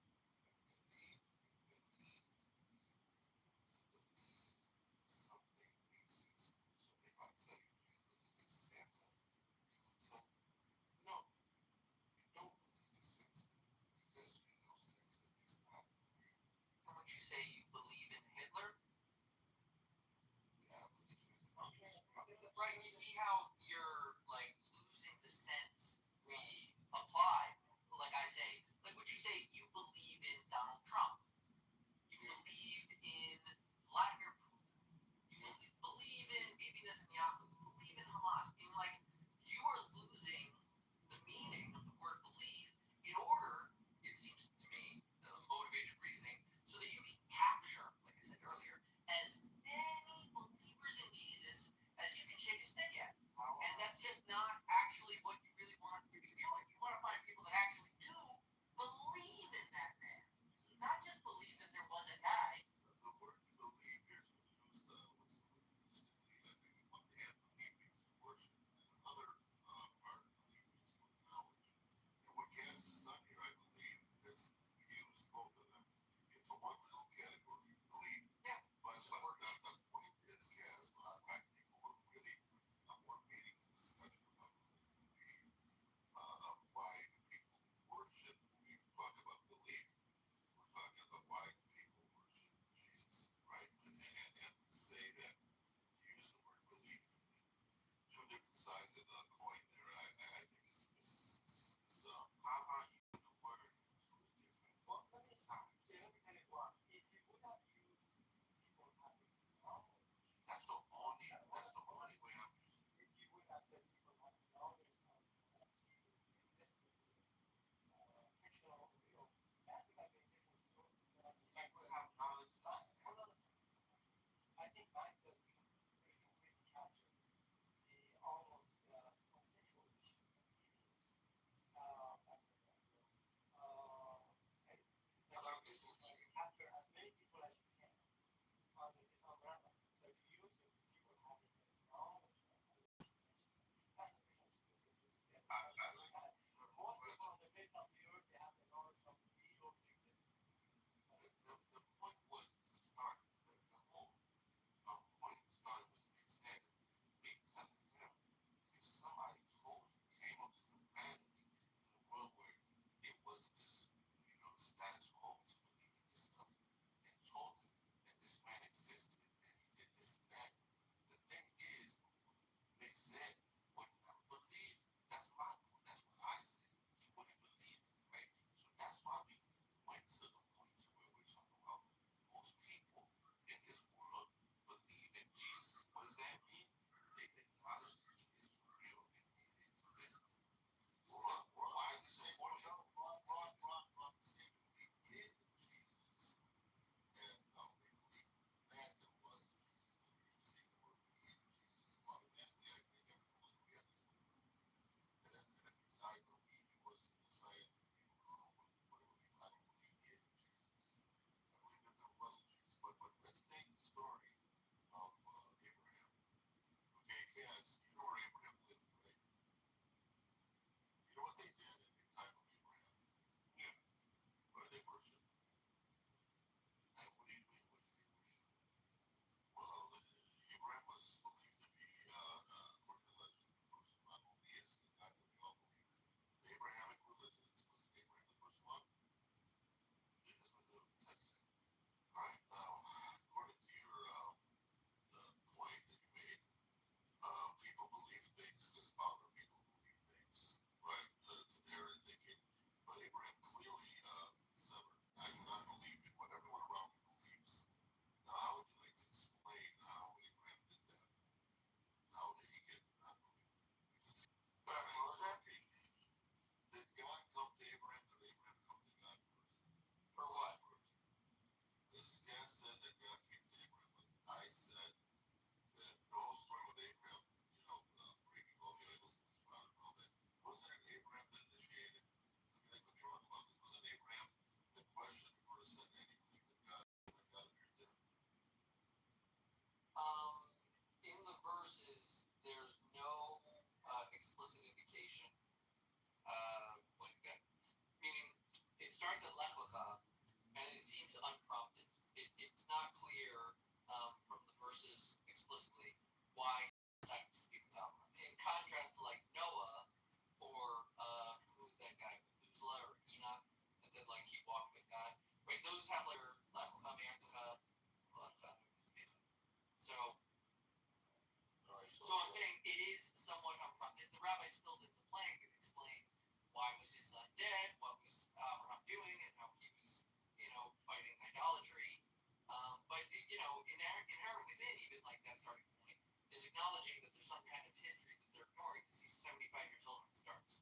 acknowledging that there's some kind of history that they're ignoring because he's 75 years old when it starts.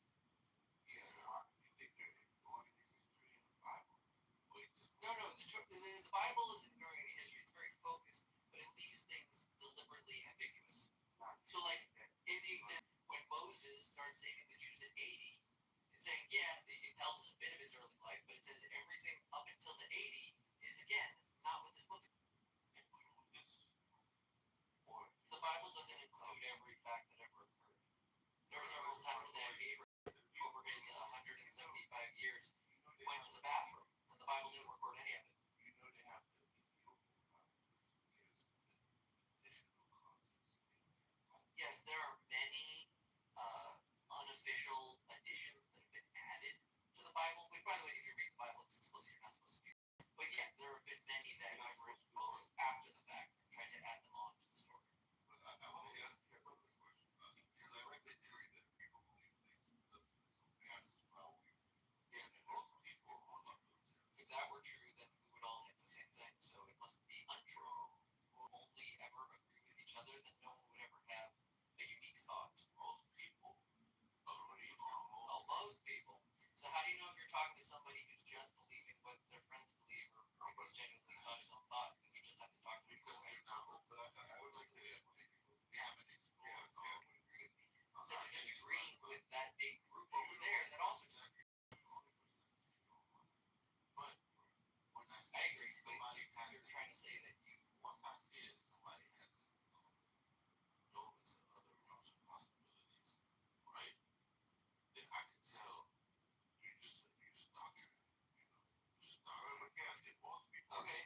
Yeah, you think they're ignoring the history in the Bible? No, the Bible isn't ignoring any history. It's very focused, but it leaves things deliberately ambiguous. So, like, in the example, when Moses starts saving the Jews at 80, it's saying, yeah, it tells us a bit of his early life, but it says everything up until the 80 is, again, not what this book says. The Bible doesn't include every fact that ever occurred. There are several times that Abraham, over his 175 years, went to the bathroom, and the Bible didn't record any of it. You know they have to be careful about there's additional context. Yes, there are many unofficial additions that have been added to the Bible. Which, by the way, if you read the Bible, it's explicit. You're not supposed to do. But yeah, there have been many that I've written posts after the fact and tried to add them on to the story. But I want to ask you another question. Because I like the theory that people believe things because it's so fast. Well, yeah, and most people are not those. If that were true, then we would all think the same thing. So it must be untrue. We'll only ever agree with each other, then no one would ever have a unique thought. Most people agree on most people. So how do you know if you're talking to somebody who's just believing what their friends believe or who's genuinely thought his own thought? And you just have to talk to people. Because they're not open. I would like to add, they haven't explored. Agree with me. Instead of just agreeing with that big group over there that also disagrees. But when I agree. Somebody has you're trying to say that you. Once I see it, somebody hasn't dove into other realms of possibilities, right? Then I can tell you just doctrine, just doctrine. Okay.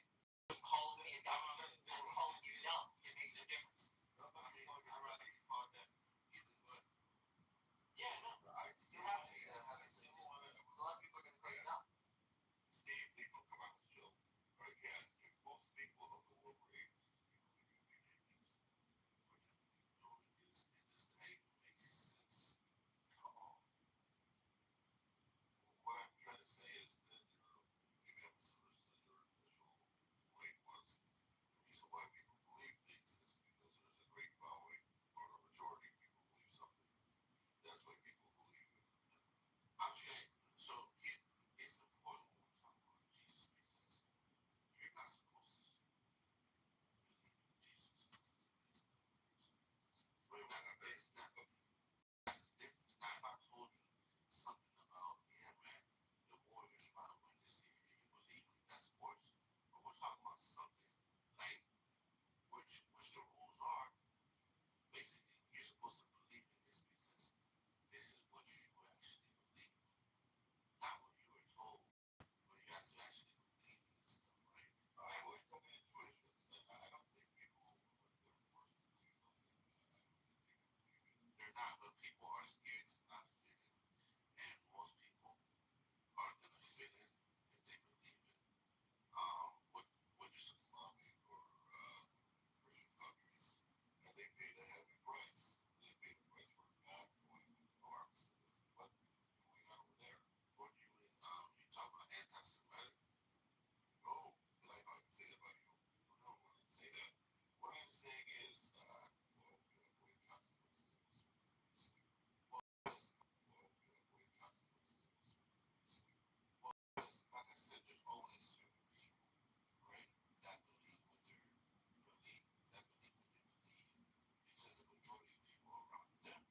Calls me a doctrine. I'm calling you dumb. It makes no difference. I'd rather you call that either way. Yeah, no. You have to have this. A lot of people are going to call you dumb. Steve, people come on the show. Right, guys, most people of the world were able to speak with you in this day makes sense at all. What I'm trying to say is that, maybe I'm misunderstood your initial point was the reason why people believe things is because there's a great following or a majority of people believe something. That's why people believe it. I'm saying, so it's important when we talk about Jesus because you're not supposed to believe in Jesus. Right? That's the difference. Now, if I told you something about, yeah, man, the Warriors about to win this year, and you believe me, that's sports. But we're talking about something like which the rules are. Basically, you're supposed to believe in this because this is what you actually believe, not what you were told. But you have to actually believe in this stuff, right? I don't think people, when they're forced to believe something, I don't think they can believe it. They're not, but people are scared to not fit in. And most people are going to fit in if they believe it. What is Islamic or Christian countries? And they paid a heavy price. They paid a price for not going with the norms. What going on over there? What you talk about anti-Semitic? No, did I not say that about you? No, I didn't say that. What I'm saying is, well, you have great consequences in this well, like I said, there's only certain people, right, that believe what they believe, because the majority of people around them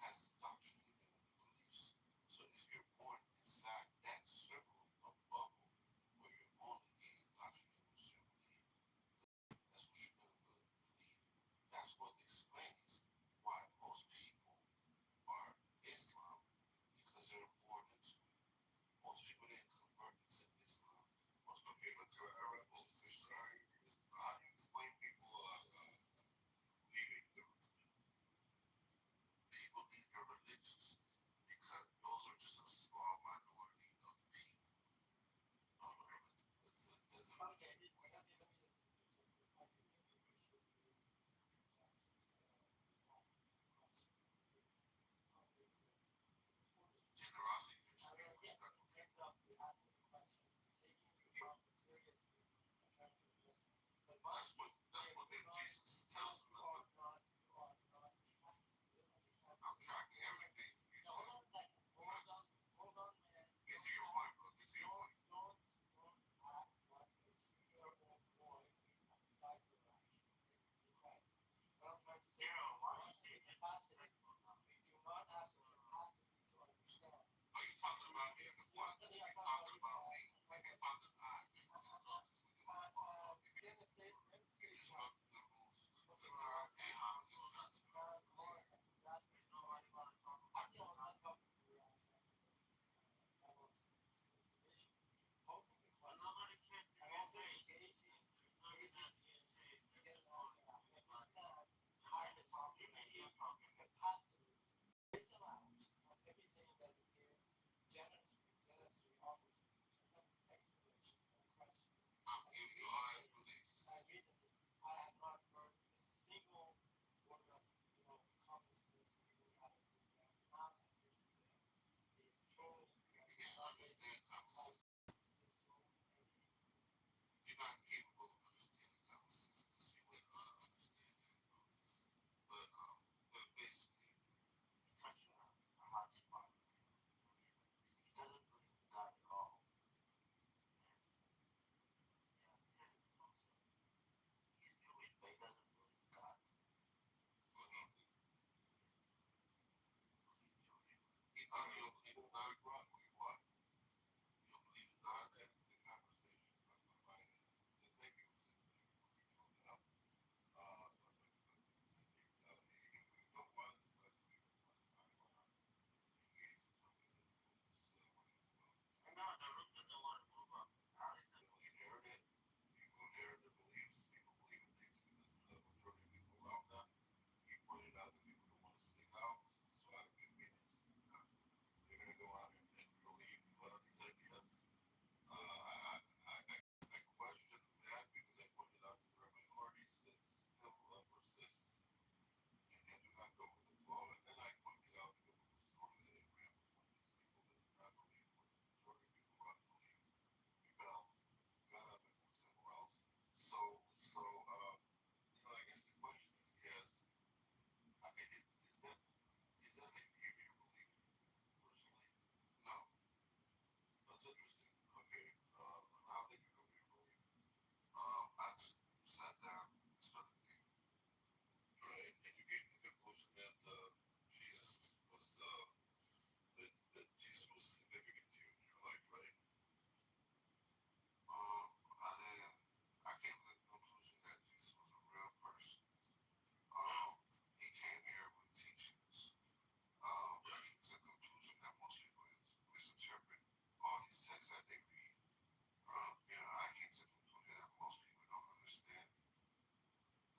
has doctrine and beliefs. So if you're born inside that circle of bubble where you're only getting doctrine and what you believe, that's what you're gonna believe. That's what explains why most people are Islam because they're born into it. Most people didn't convert into Islam. Most people are Arab or Christian. How do you explain people leaving the religion? People leave their religions because those are just a small minority of people. Generosity. That's what Jesus tells them. don't believe in God, what? You don't believe in God, that the conversation about my mind. Thank you. I just sat down and started thinking, right? And you came to the conclusion that Jesus was that Jesus was significant to you in your life, right? I came to the conclusion that Jesus was a real person. He came here with teachings. I came to the conclusion that most people misinterpret all these texts that they read. I came to the conclusion that most people don't understand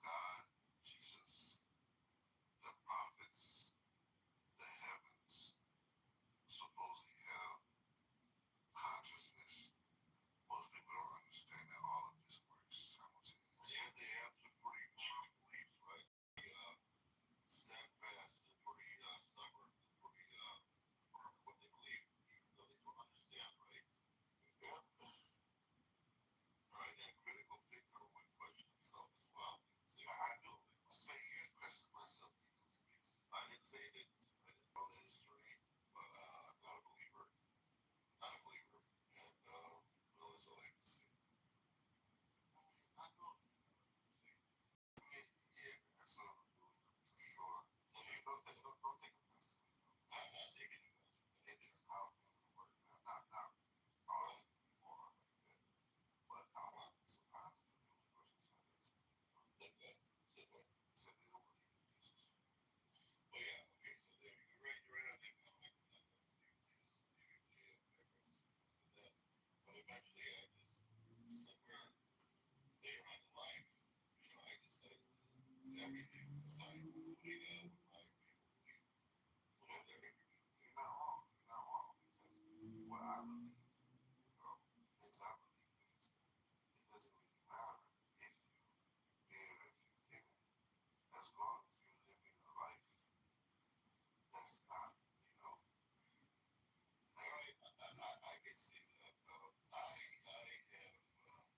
God, Jesus, the prophets, the heavens, supposedly hell, consciousness. Most people don't understand that all of this works simultaneously. Yeah, they have some pretty firm beliefs, right? Steadfast, they're pretty stubborn, they're pretty firm in what they believe, even though they don't understand, right? Yeah. Right, and critical thinker would question himself as well. See, I do. I spent years questioning myself because I didn't say that I didn't know the history, but I'm not a believer. Not a believer. And well, that's all I have to say. I know. Yeah, absolutely. For sure. I mean, don't take offense to it. I'm not taking offense. Anything is powerful in the word. Not all of these people are like that. But I want sometimes the news person said this. Like that. Said what? Said they don't believe in Jesus. Oh yeah, okay, so there you're right, I think I'm like not gonna believe in Jesus. Maybe background with that. But eventually I just somewhere later on in life, I decided to everything aside, including what my people believe. Put out everything. You're not wrong. You're not wrong because what I believe, things I believe is it doesn't really matter if you did or if you didn't, as long as you're living a life that's not, I can see that. I have like a sort of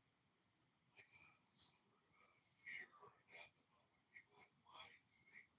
fear or anathema when people imply things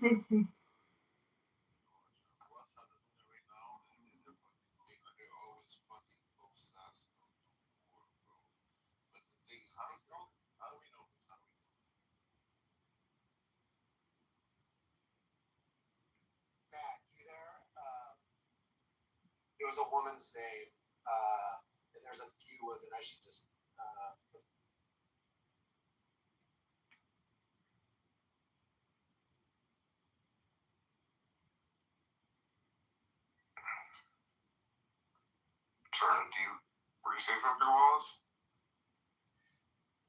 It was a woman's name, and there's a few women. I should just. Were you saying something, Wallace?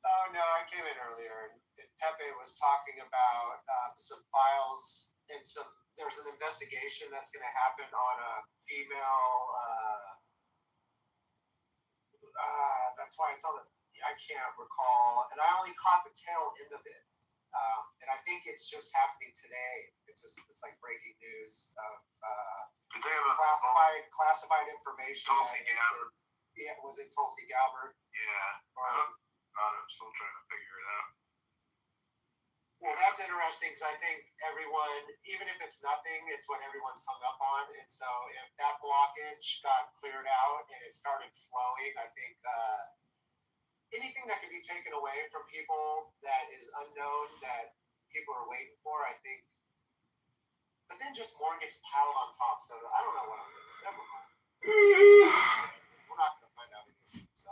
Oh no, I came in earlier, and Pepe was talking about some files and some. There's an investigation that's going to happen on a female. That's why it's on the. I can't recall, and I only caught the tail end of it. And I think it's just happening today. It's like breaking news of Did they have a classified information. Tulsi Gabbard? Yeah, was it Tulsi Gabbard? Yeah. I'm still trying to figure it out. Well, that's interesting because I think everyone, even if it's nothing, it's what everyone's hung up on. And so if that blockage got cleared out and it started flowing, I think anything that can be taken away from people that is unknown that people are waiting for, I think. But then just more gets piled on top. So I don't know what I'm doing. Never mind. We're not going to find out anything. So,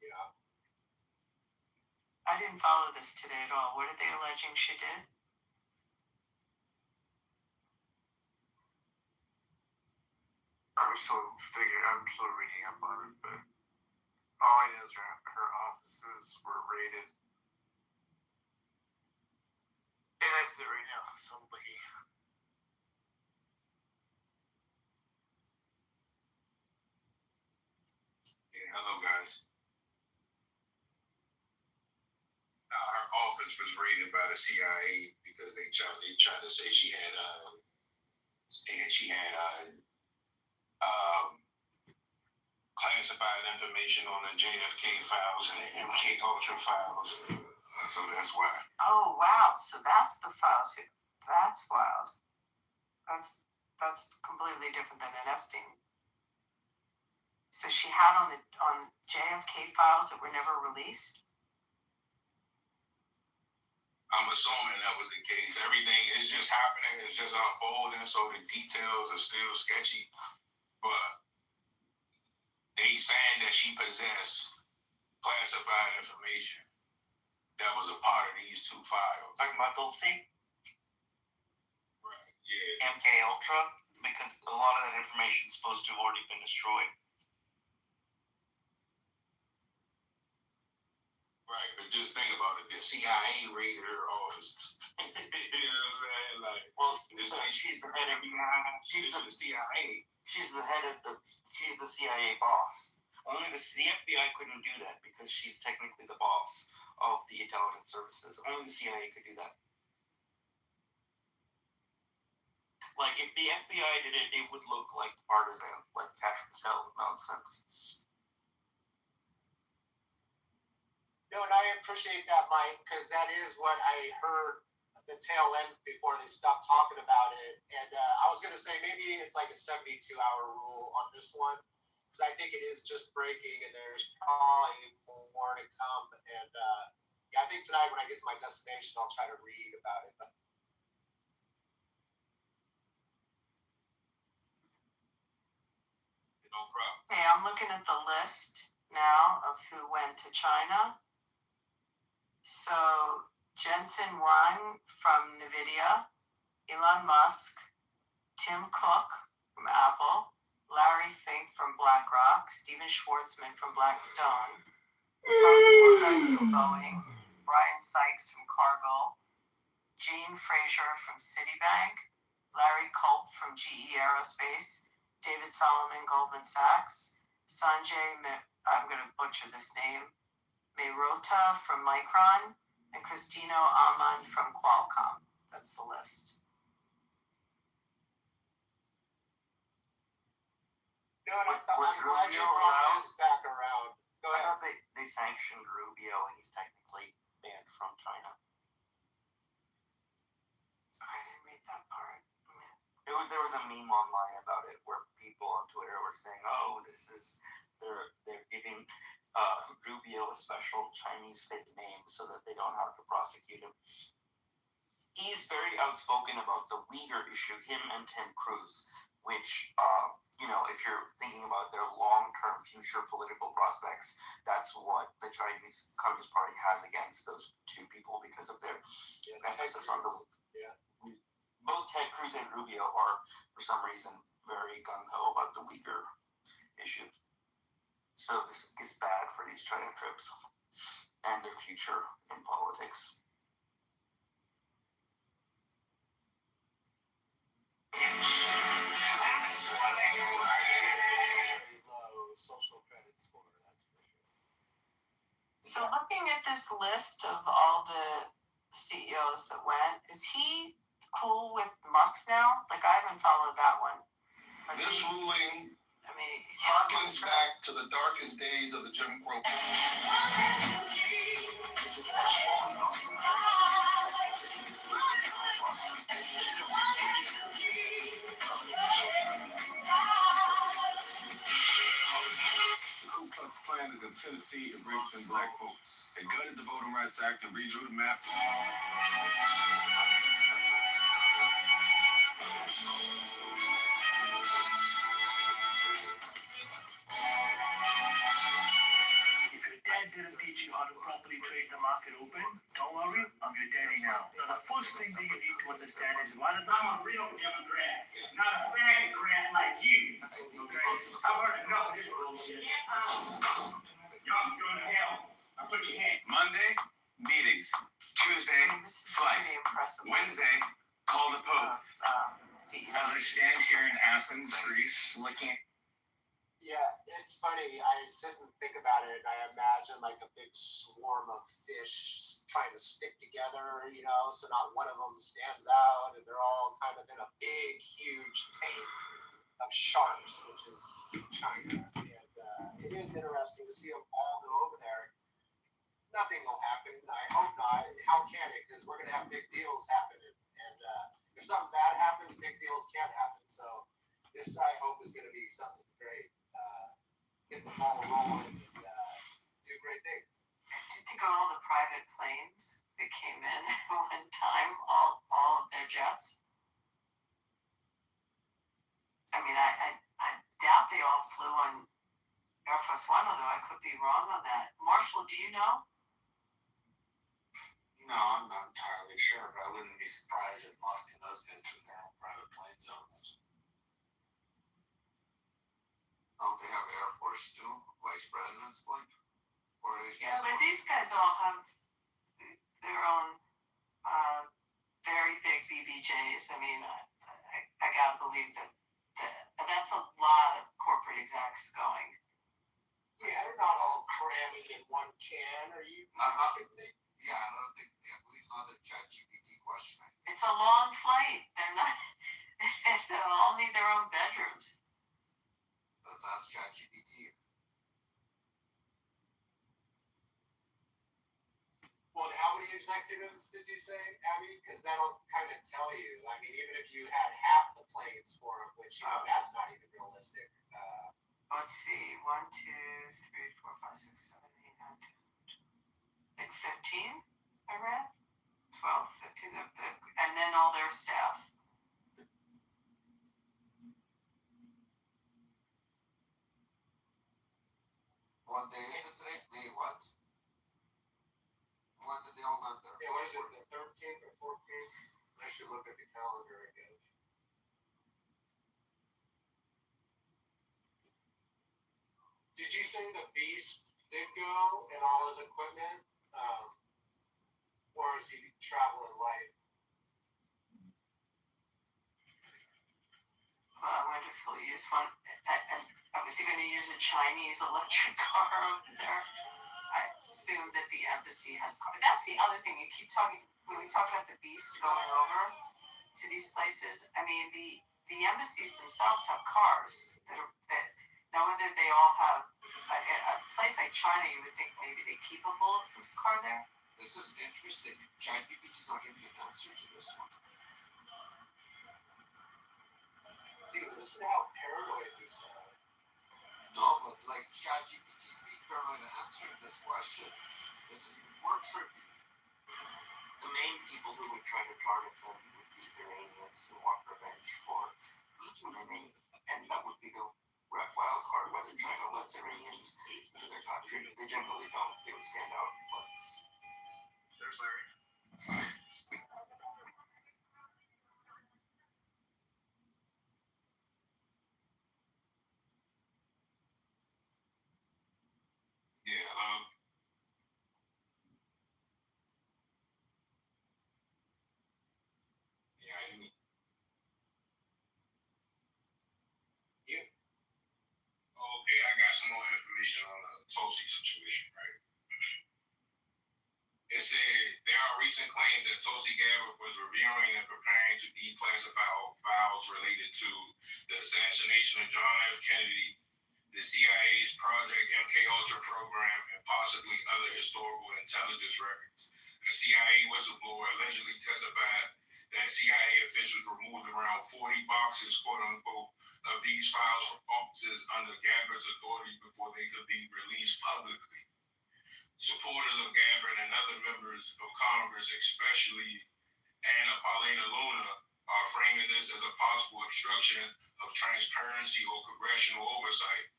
yeah. I didn't follow this today at all. What are they alleging she did? I'm still reading up on it, but all I know is her offices were raided. And that's it right now. So I'm looking. Yeah, hello guys. Her office was raided by the CIA because they tried to say she had classified information on the JFK files and the MK Ultra files. So that's why. Oh wow! So that's the files. That's wild. That's completely different than an Epstein. So she had on JFK files that were never released. I'm assuming that was the case. Everything is just happening. It's just unfolding. So the details are still sketchy, but they saying that she possessed classified information that was a part of these two files. Talking about Tulsi? Right. Yeah. MK Ultra? Because a lot of that information is supposed to have already been destroyed. Right, but just think about it. The CIA raided her office. You know what I'm saying? Like, well, she's the head of she's the CIA. She's the CIA boss. Only the FBI couldn't do that because she's technically the boss of the intelligence services. Only the CIA could do that. Like, if the FBI did it, it would look like partisan, like Cash Patel nonsense. No, and I appreciate that, Mike, because that is what I heard the tail end before they stopped talking about it. And I was going to say maybe it's like a 72-hour rule on this one, because I think it is just breaking and there's probably more to come. And yeah, I think tonight when I get to my destination, I'll try to read about it. But no problem. Okay, I'm looking at the list now of who went to China. So Jensen Huang from NVIDIA, Elon Musk, Tim Cook from Apple, Larry Fink from BlackRock, Steven Schwartzman from Blackstone, Tony Morgan from Boeing, Brian Sykes from Cargill, Jane Fraser from Citibank, Larry Culp from GE Aerospace, David Solomon, Goldman Sachs, Sanjay, I'm going to butcher this name, Mehrotra from Micron, and Christino Amand from Qualcomm. That's the list. no, and I'm glad you brought this back around. Go ahead. I thought they sanctioned Rubio and he's technically banned from China. I didn't read that part. There was a meme online about it where people on Twitter were saying, "Oh, they're giving Rubio a special Chinese fake name so that they don't have to prosecute him." He's very outspoken about the Uyghur issue. Him and Ted Cruz, which if you're thinking about their long-term future political prospects, that's what the Chinese Communist Party has against those two people because of their emphasis on the. Yeah. Both Ted Cruz and Rubio are, for some reason, very gung-ho about the Uyghur issue. So this is bad for these China trips and their future in politics. Low social credit score, that's for sure. So looking at this list of all the CEOs that went, is he cool with Musk now? Like, I haven't followed that one. This ruling I mean, harkens back to the darkest days of the Jim Crow. The Ku Klux Klan is in Tennessee embracing black folks. They gutted the Voting Rights Act and redrew the map. If your dad didn't teach you how to properly trade the market open, don't worry, I'm your daddy now. Now, the first thing that you need to understand is I'm a real Democrat, not a faggot like you. Okay? I've heard enough of this bullshit. Y'all going to hell. I'll put your hand. Monday, meetings. Tuesday, flight. Wednesday, call the Pope. As I stand here in Athens, Greece, looking at Yeah, it's funny. I sit and think about it, and I imagine like a big swarm of fish trying to stick together, so not one of them stands out, and they're all kind of in a big, huge tank of sharks, which is China. And it is interesting to see them all go over there. Nothing will happen. I hope not. And how can it? Because we're going to have big deals happening. And if something bad happens, big deals can't happen. So this, I hope, is going to be something great. Get the ball rolling and do great things. Did you think of all the private planes that came in at one time, all of their jets? I mean, I doubt they all flew on Air Force One, although I could be wrong on that. Marshall, do you know? No, I'm not entirely sure, but I wouldn't be surprised if Musk and those guys took their own private planes over there. Don't they have Air Force too? Vice President's plane? Yeah, but these guys all have their own very big BBJs. I mean, I gotta believe that's a lot of corporate execs going. Yeah, they're not all cramming in one can. Are you kidding me? Yeah, I don't think it's another ChatGPT question. It's a long flight. They're not. They all need their own bedrooms. Let's ask ChatGPT. Well, how many executives did you say, Abby? Because that'll kind of tell you. I mean, even if you had half the planes for them, which that's not even realistic. Let's see. 1, 2, 3, 4, 5, 6, 7, 8, 9, 10. Like 15, I read. 12, 15, and then all their staff. What day is it today? May what? When did they all land there? Yeah, what is it, the 13th or 14th? I should look at the calendar again. Did you say the Beast did go and all his equipment? Or is he traveling light? Well, I wonder if he'll use one. Was he going to use a Chinese electric car over there? I assume that the embassy has car. That's the other thing. You keep talking, when we talk about the Beast going over to these places, I mean, the embassies themselves have cars that now whether they all have a place like China, you would think maybe they keep a bulletproof car there. This is interesting. ChatGPT is not giving me an answer to this one. listen to how paranoid he sounded. No, but like ChatGPT's being paranoid to answer this question. This is works for The main people who would try to target them would be Iranians who want revenge for Khomeini, and that would be the wild card, whether China lets Iranians into their country. They generally don't. They would stand out, but There's Larry. Yeah, okay, I got some more information on the Tulsi situation, right? It said there are recent claims that Tulsi Gabbard was reviewing and preparing to declassify all files related to the assassination of John F. Kennedy, the CIA's Project MKUltra program, and possibly other historical intelligence records. A CIA whistleblower allegedly testified that CIA officials removed around 40 boxes, quote unquote, of these files from offices under Gabbard's authority before they could be released publicly. Supporters of Gabbard and other members of Congress, especially Anna Paulina Luna, are framing this as a possible obstruction of transparency or congressional oversight.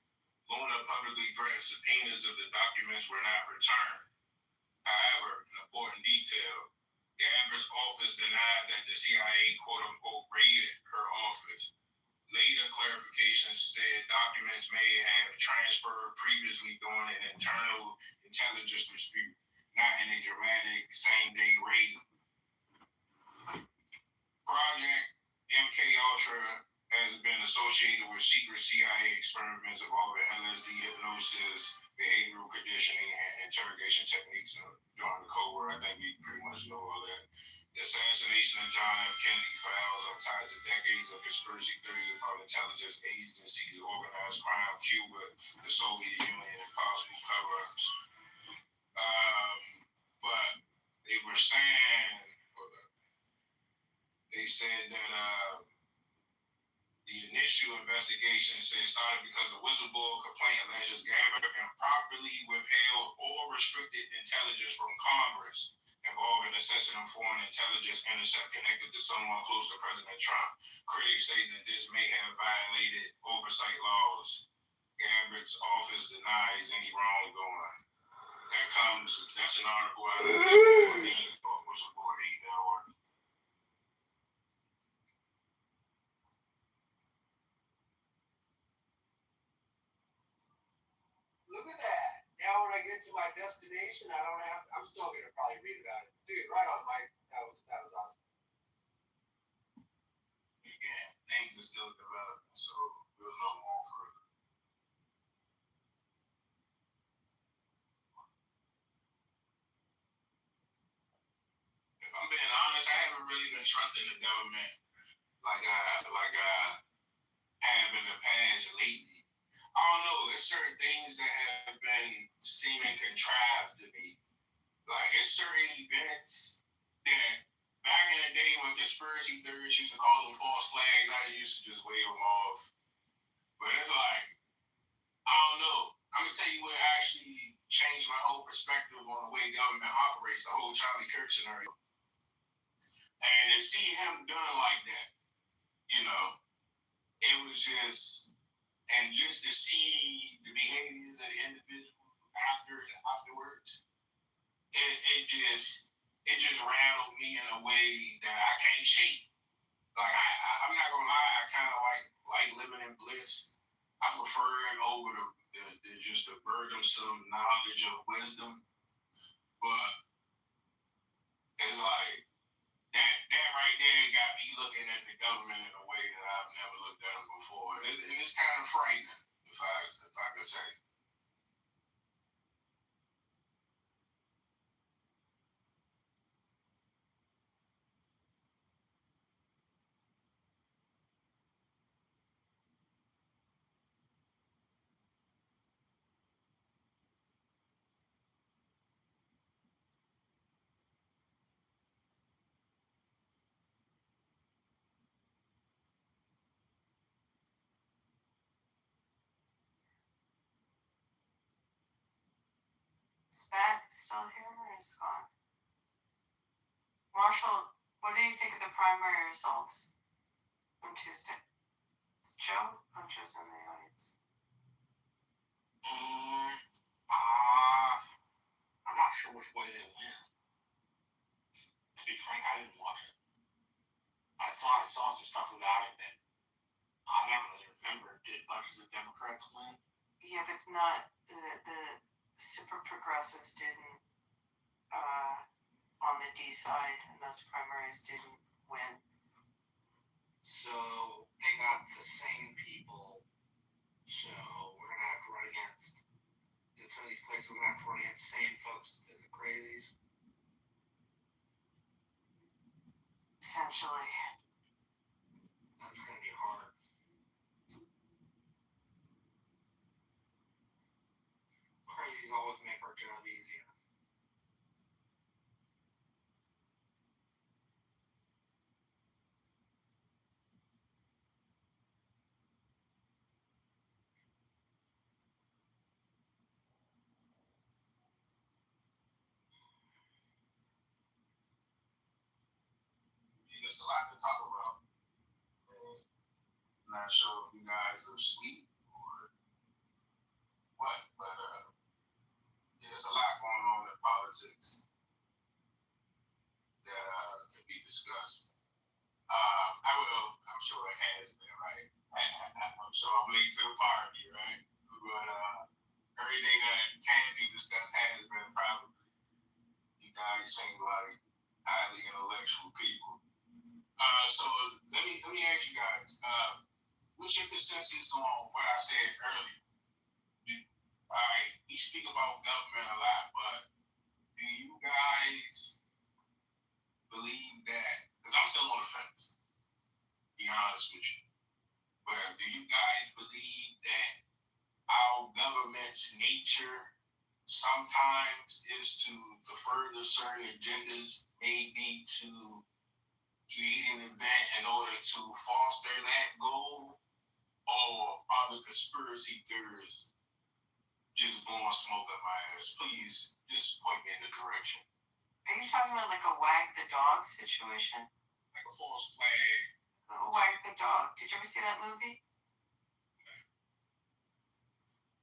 Luna publicly threatened subpoenas if the documents were not returned. However, an important detail, Gabbard's office denied that the CIA, quote unquote, raided her office. Later clarifications said documents may have transferred previously during an internal intelligence dispute, not in a dramatic same-day raid. Project MKUltra has been associated with secret CIA experiments involving LSD hypnosis, behavioral conditioning, and interrogation techniques during the Cold War. I think we pretty much know all that. The assassination of John F. Kennedy files are tied to decades of conspiracy theories about intelligence agencies, organized crime, Cuba, the Soviet Union, and possible cover-ups. But they were saying, they said that the initial investigation started because a whistleblower complaint alleges Gabbard improperly withheld or restricted intelligence from Congress involving assessing a foreign intelligence intercept connected to someone close to President Trump. Critics say that this may have violated oversight laws. Gabbard's office denies any wrongdoing. That's an article out of whistleblower.org. Look at that. Now when I get to my destination, I'm still gonna probably read about it. Dude, right on, Mike. That was awesome. Again, things are still developing, so we'll know more further. If I'm being honest, I haven't really been trusting the government like I have in the past lately. I don't know, there's certain things that have been seeming contrived to me. Like, it's certain events that back in the day when conspiracy theorists used to call them false flags, I used to just wave them off. But it's like, I don't know. I'm going to tell you what actually changed my whole perspective on the way government operates, the whole Charlie Kirk scenario. And to see him done like that, you know, it was just, and just to see the behaviors of the individual afterwards, it just rattled me in a way that I can't shake. Like I'm not gonna lie, I kind of like living in bliss. I prefer it over the just the burdensome knowledge of wisdom. But it's like that right there got me looking at the government in a way that I've never looked at them before, and it's kind of frightening, if I could say. Matt still here or is gone? Marshall, what do you think of the primary results from Tuesday? It's Joe? Oh, Joe's in the audience. I'm not sure which way they went. To be frank, I didn't watch it. I saw some stuff about it, but I don't really remember. Did bunches of Democrats win? Yeah, but not the super progressives didn't on the D side, and those primaries didn't win. So they got the same people. So we're gonna have to run against. In some of these places, we're gonna have to run against the same folks as the crazies. Essentially. That's gonna be hard. Crazies always make our job easier. There's a lot to talk about. I'm not sure if you guys are asleep or what, but there's a lot going on in politics that can be discussed. I'm sure it has been, right? I'm sure I'm late to the party, right? But everything that can be discussed has been probably. You guys seem like highly intellectual people. So let me ask you guys, what's your consensus on what I said earlier? Alright, we speak about government a lot, but do you guys believe that, because I'm still on the fence, to be honest with you, but do you guys believe that our government's nature sometimes is to further certain agendas, maybe to create an event in order to foster that goal, or are the conspiracy theorists just blowing smoke up my ass? Please, just point me in the direction. Are you talking about like a wag the dog situation? Like a false flag. Wag the dog. Did you ever see that movie?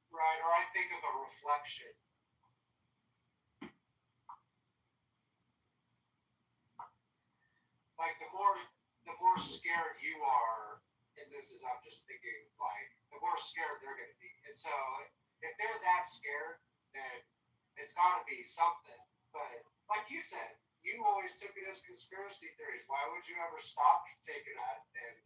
Right, or I think of a reflection. Like the more scared you are, and this is I'm just thinking like the more scared they're gonna be. And so if they're that scared, then it's gotta be something. But like you said, you always took it as conspiracy theories. Why would you ever stop taking that? And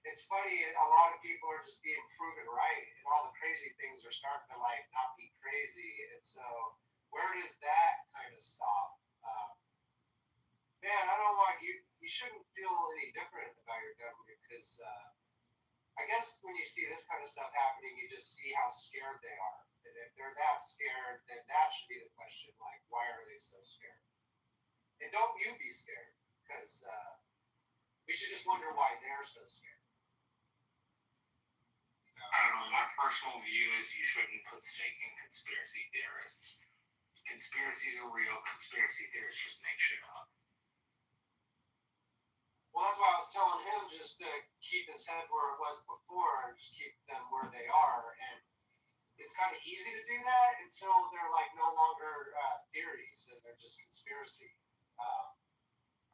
it's funny, a lot of people are just being proven right, and all the crazy things are starting to like not be crazy. And so where does that kind of stop? Man, I don't want you. You shouldn't feel any different about your government because I guess when you see this kind of stuff happening, you just see how scared they are. And if they're that scared, then that should be the question. Like, why are they so scared? And don't you be scared because we should just wonder why they're so scared. I don't know. My personal view is you shouldn't put stake in conspiracy theorists. Conspiracies are real. Conspiracy theorists just make shit up. Well, that's why I was telling him just to keep his head where it was before and just keep them where they are. And it's kind of easy to do that until they're like no longer theories and they're just conspiracy.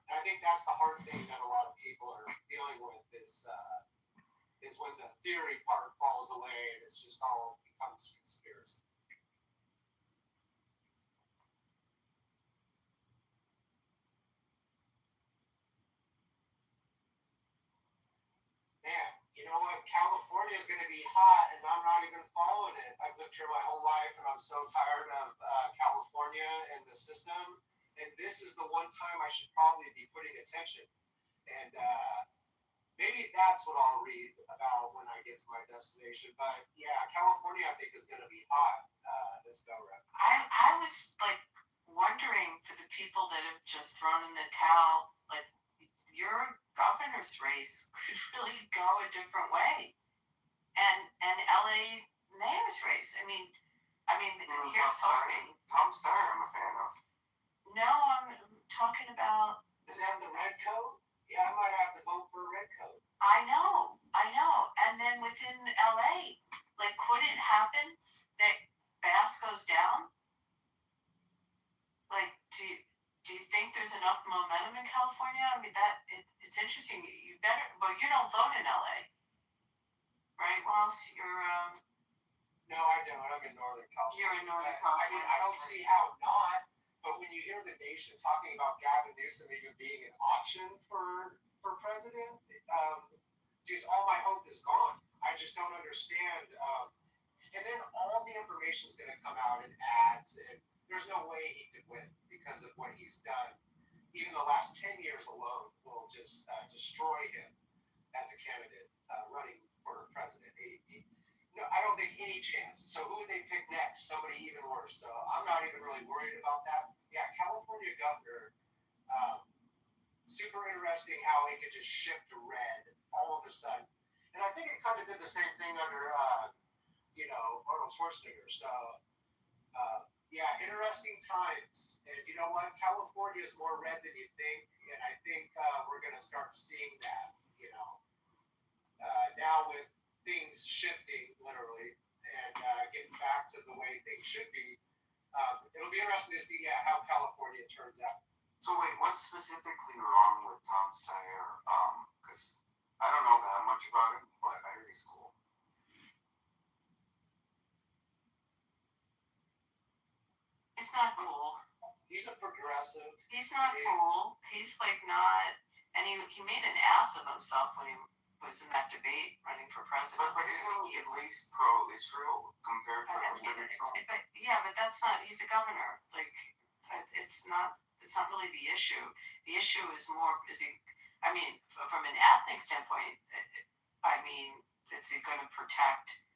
And I think that's the hard thing that a lot of people are dealing with is when the theory part falls away and it's just all becomes conspiracy. Man, you know what? California is going to be hot, and I'm not even following it. I've lived here my whole life, and I'm so tired of California and the system. And this is the one time I should probably be putting attention. And maybe that's what I'll read about when I get to my destination. But yeah, California, I think, is going to be hot this go round. I was like wondering for the people that have just thrown in the towel, like your governor's race could really go a different way, and LA mayor's race. I mean, I mean, here's hoping. Tom Steyer, I'm a fan of. No, I'm talking about. Is that the red coat? Yeah, I might have to vote for a red coat. I know. And then within LA, like, could it happen that Bass goes down? Like, do you think there's enough momentum in California? I mean, it's interesting. You better. Well, you don't vote in LA, right? Wallace, you're. No, I don't. I'm in Northern California. You're in Northern I California. mean, I don't see how not. But when you hear the nation talking about Gavin Newsom even being an option for president, just all my hope is gone. I just don't understand. And then all the information is going to come out in ads, and there's no way he could win because of what he's done. Even the last 10 years alone will just destroy him as a candidate running for president. No, I don't think any chance. So who would they pick next? Somebody even worse. So I'm not even really worried about that. Yeah, California governor, super interesting how it could just shift to red all of a sudden. And I think it kind of did the same thing under, Arnold Schwarzenegger. So, yeah, interesting times. And you know what? California is more red than you think. And I think we're going to start seeing that, now with things shifting literally and getting back to the way things should be. It'll be interesting to see how California turns out. So wait, what's specifically wrong with Tom Steyer? Because I don't know that much about him, but I heard he's cool. He's not cool. He's a progressive. He's not cool. He's like not, and he made an ass of himself when he was in that debate running for president. But isn't he at least pro-Israel compared to yeah, but that's not. He's a governor. Like, it's not really the issue. The issue is more. Is he? I mean, from an ethnic standpoint, I mean, is he going to protect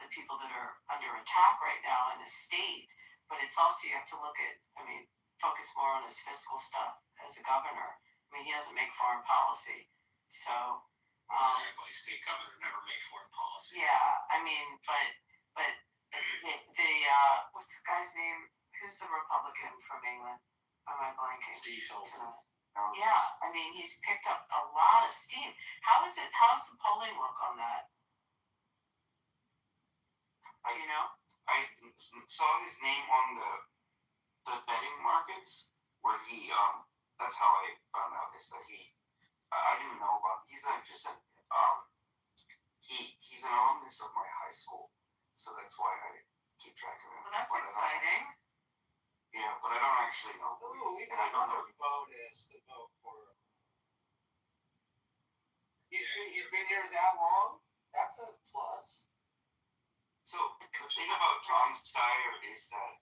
the people that are under attack right now in the state? But it's also you have to look at. I mean, focus more on his fiscal stuff as a governor. I mean, he doesn't make foreign policy, so. Exactly. State governor never make foreign policy. Yeah, I mean, but the what's the guy's name? Who's the Republican from England? Am I blanking? Steve Hilton. Yeah, I mean, he's picked up a lot of steam. How's the polling look on that? Do you know? I saw his name on the betting markets where he that's how I found out is that I didn't know about. He's not just he's an alumnus of my high school, so that's why I keep track of him. Well, that's exciting. Yeah, but I don't actually know. Ooh, even I don't know. bonus to vote for him. He's been here that long. That's a plus. So the thing about Tom Steyer is that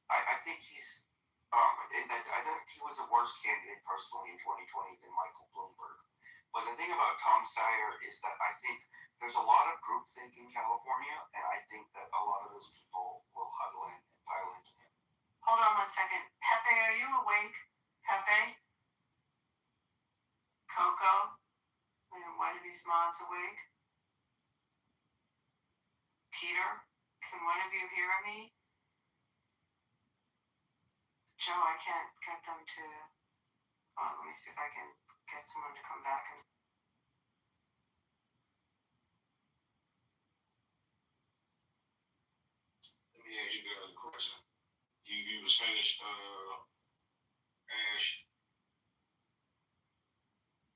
I think he's. I think he was a worse candidate personally in 2020 than Michael Bloomberg. But the thing about Tom Steyer is that I think there's a lot of groupthink in California, and I think that a lot of those people will huddle in and pile into him. Hold on 1 second. Pepe, are you awake? Pepe? Coco? Why are these mods awake? Peter? Can one of you hear me? Joe, I can't get them to. Let me see if I can get someone to come back and. Let me ask you guys a question. You was finished, Ash.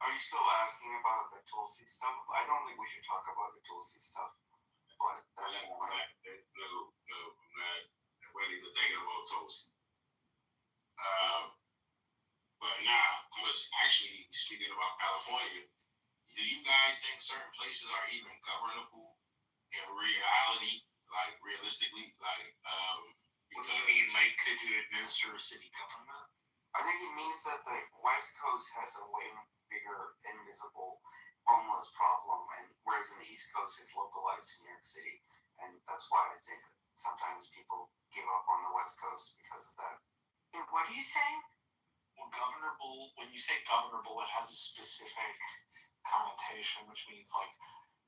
Are you still asking about the Tulsi stuff? I don't think we should talk about the Tulsi stuff. But that's No, I'm not really thinking about Tulsi. But now, I was actually speaking about California. Do you guys think certain places are even governable in reality, like realistically? Like, what do you mean? Like, could you administer a city government? I think it means that the West Coast has a way bigger, invisible homeless problem, and whereas in the East Coast it's localized to New York City, and that's why I think sometimes people give up on the West Coast because of that. What are you saying? Well, governable, when you say governable, it has a specific connotation, which means like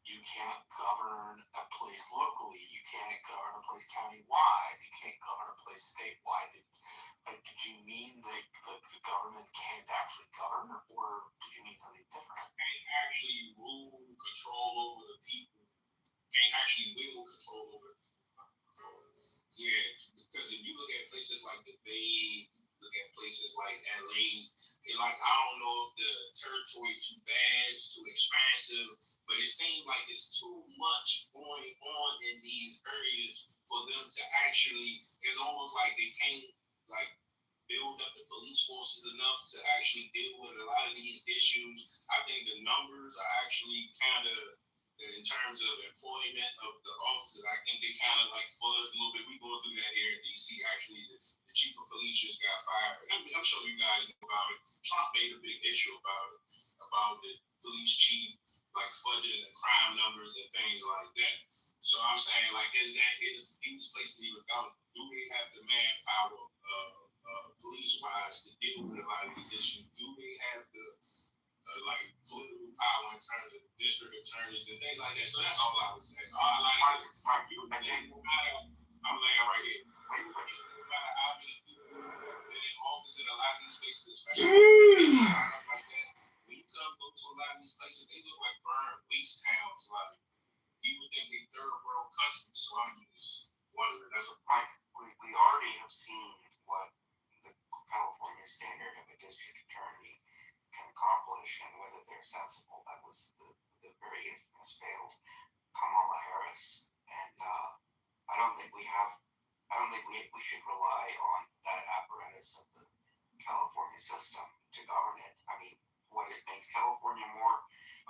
You can't govern a place locally. You can't govern a place countywide. You can't govern a place statewide. Did you mean that the government can't actually govern, or did you mean something different? Can't actually rule, control over the people. Can't actually will control over the people. Yeah, because if you look at places like the Bay, look at places like LA, like I don't know if the territory too vast, too expansive, but it seems like it's too much going on in these areas for them to actually. It's almost like they can't like build up the police forces enough to actually deal with a lot of these issues. I think the numbers are actually kind of, in terms of employment of the officers, I think they kind of like fuzzed a little bit. We going through that here in DC. Actually, the chief of police just got fired. I mean, I'm sure you guys know about it. Trump made a big issue about the police chief like fudging the crime numbers and things like that. So I'm saying, like, is these places even government? Do they have the manpower, police-wise, to deal with a lot of these issues? Do they have the like political power in terms of district attorneys and things like that? So that's all I was saying. I'm laying right here. No matter how many people been in office in a lot of these places, especially stuff like that, when you go to a lot of these places, they look like burned waste towns. Like, you would think they third world countries. So I'm just wondering. That's a Mike, we already have seen what the California standard of a district attorney can accomplish, and whether they're sensible. That was the very infamous failed Kamala Harris, and I don't think we should rely on that apparatus of the California system to govern it. I mean, what it makes California more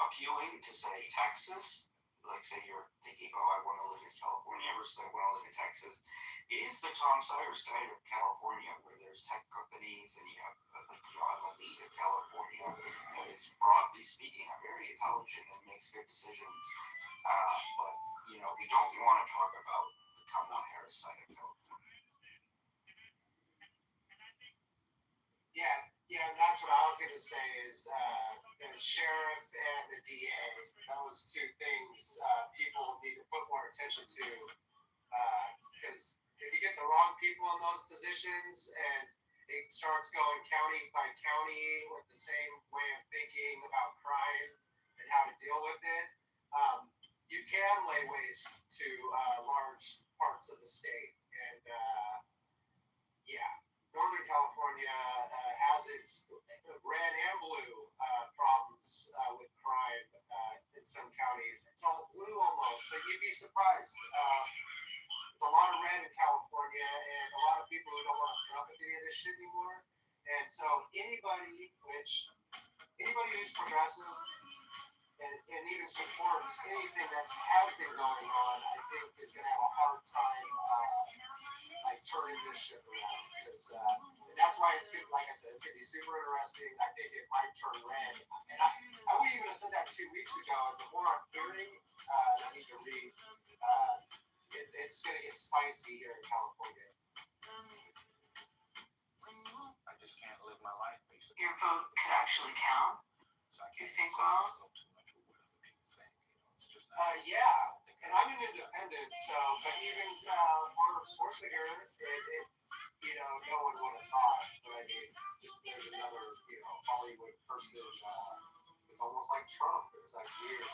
appealing to, say, Texas, like say you're thinking, oh, I want to live in California versus I want to live in Texas, is the Tom Sawyer state of California, where there's tech companies and you have the elite of California that is, broadly speaking, very intelligent and makes good decisions. But, we don't want to talk about the Kamala Harris side of California. Yeah, that's what I was going to say is the sheriff and the DA, those two things people need to put more attention to, because if you get the wrong people in those positions and it starts going county by county with the same way of thinking about crime and how to deal with it, you can lay waste to large parts of the state. And Northern California has its red and blue problems with crime in some counties. It's all blue almost, but you'd be surprised. There's a lot of red in California, and a lot of people who don't want to put up with any of this shit anymore. And so anybody who's progressive and even supports anything that has been going on, I think is going to have a hard time turning this shit around, because that's why it's good. Like I said, it's going to be super interesting. I think it might turn red, and I wouldn't even have said that 2 weeks ago. And the more I'm hearing, I need to read. It's going to get spicy here in California. I just can't live my life basically. Your vote could actually count? So I You can't think, well? too much with what other people think. It's just not. Yeah, and I'm an independent, so, but even Arnold Schwarzenegger, no one would have thought, but I mean, just there's another, Hollywood person, it's almost like Trump, it's like weird.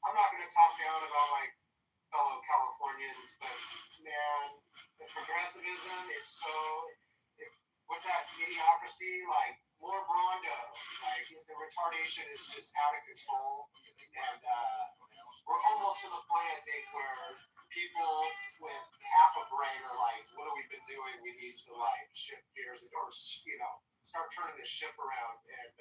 I'm not going to talk down about my fellow Californians, but man, the progressivism is so, what's that, idiocracy, like, more Rondo, like, the retardation is just out of control, and we're almost to the point, I think, where people with half a brain are like, what have we been doing? We need to, like, shift gears, or, start turning this ship around, and,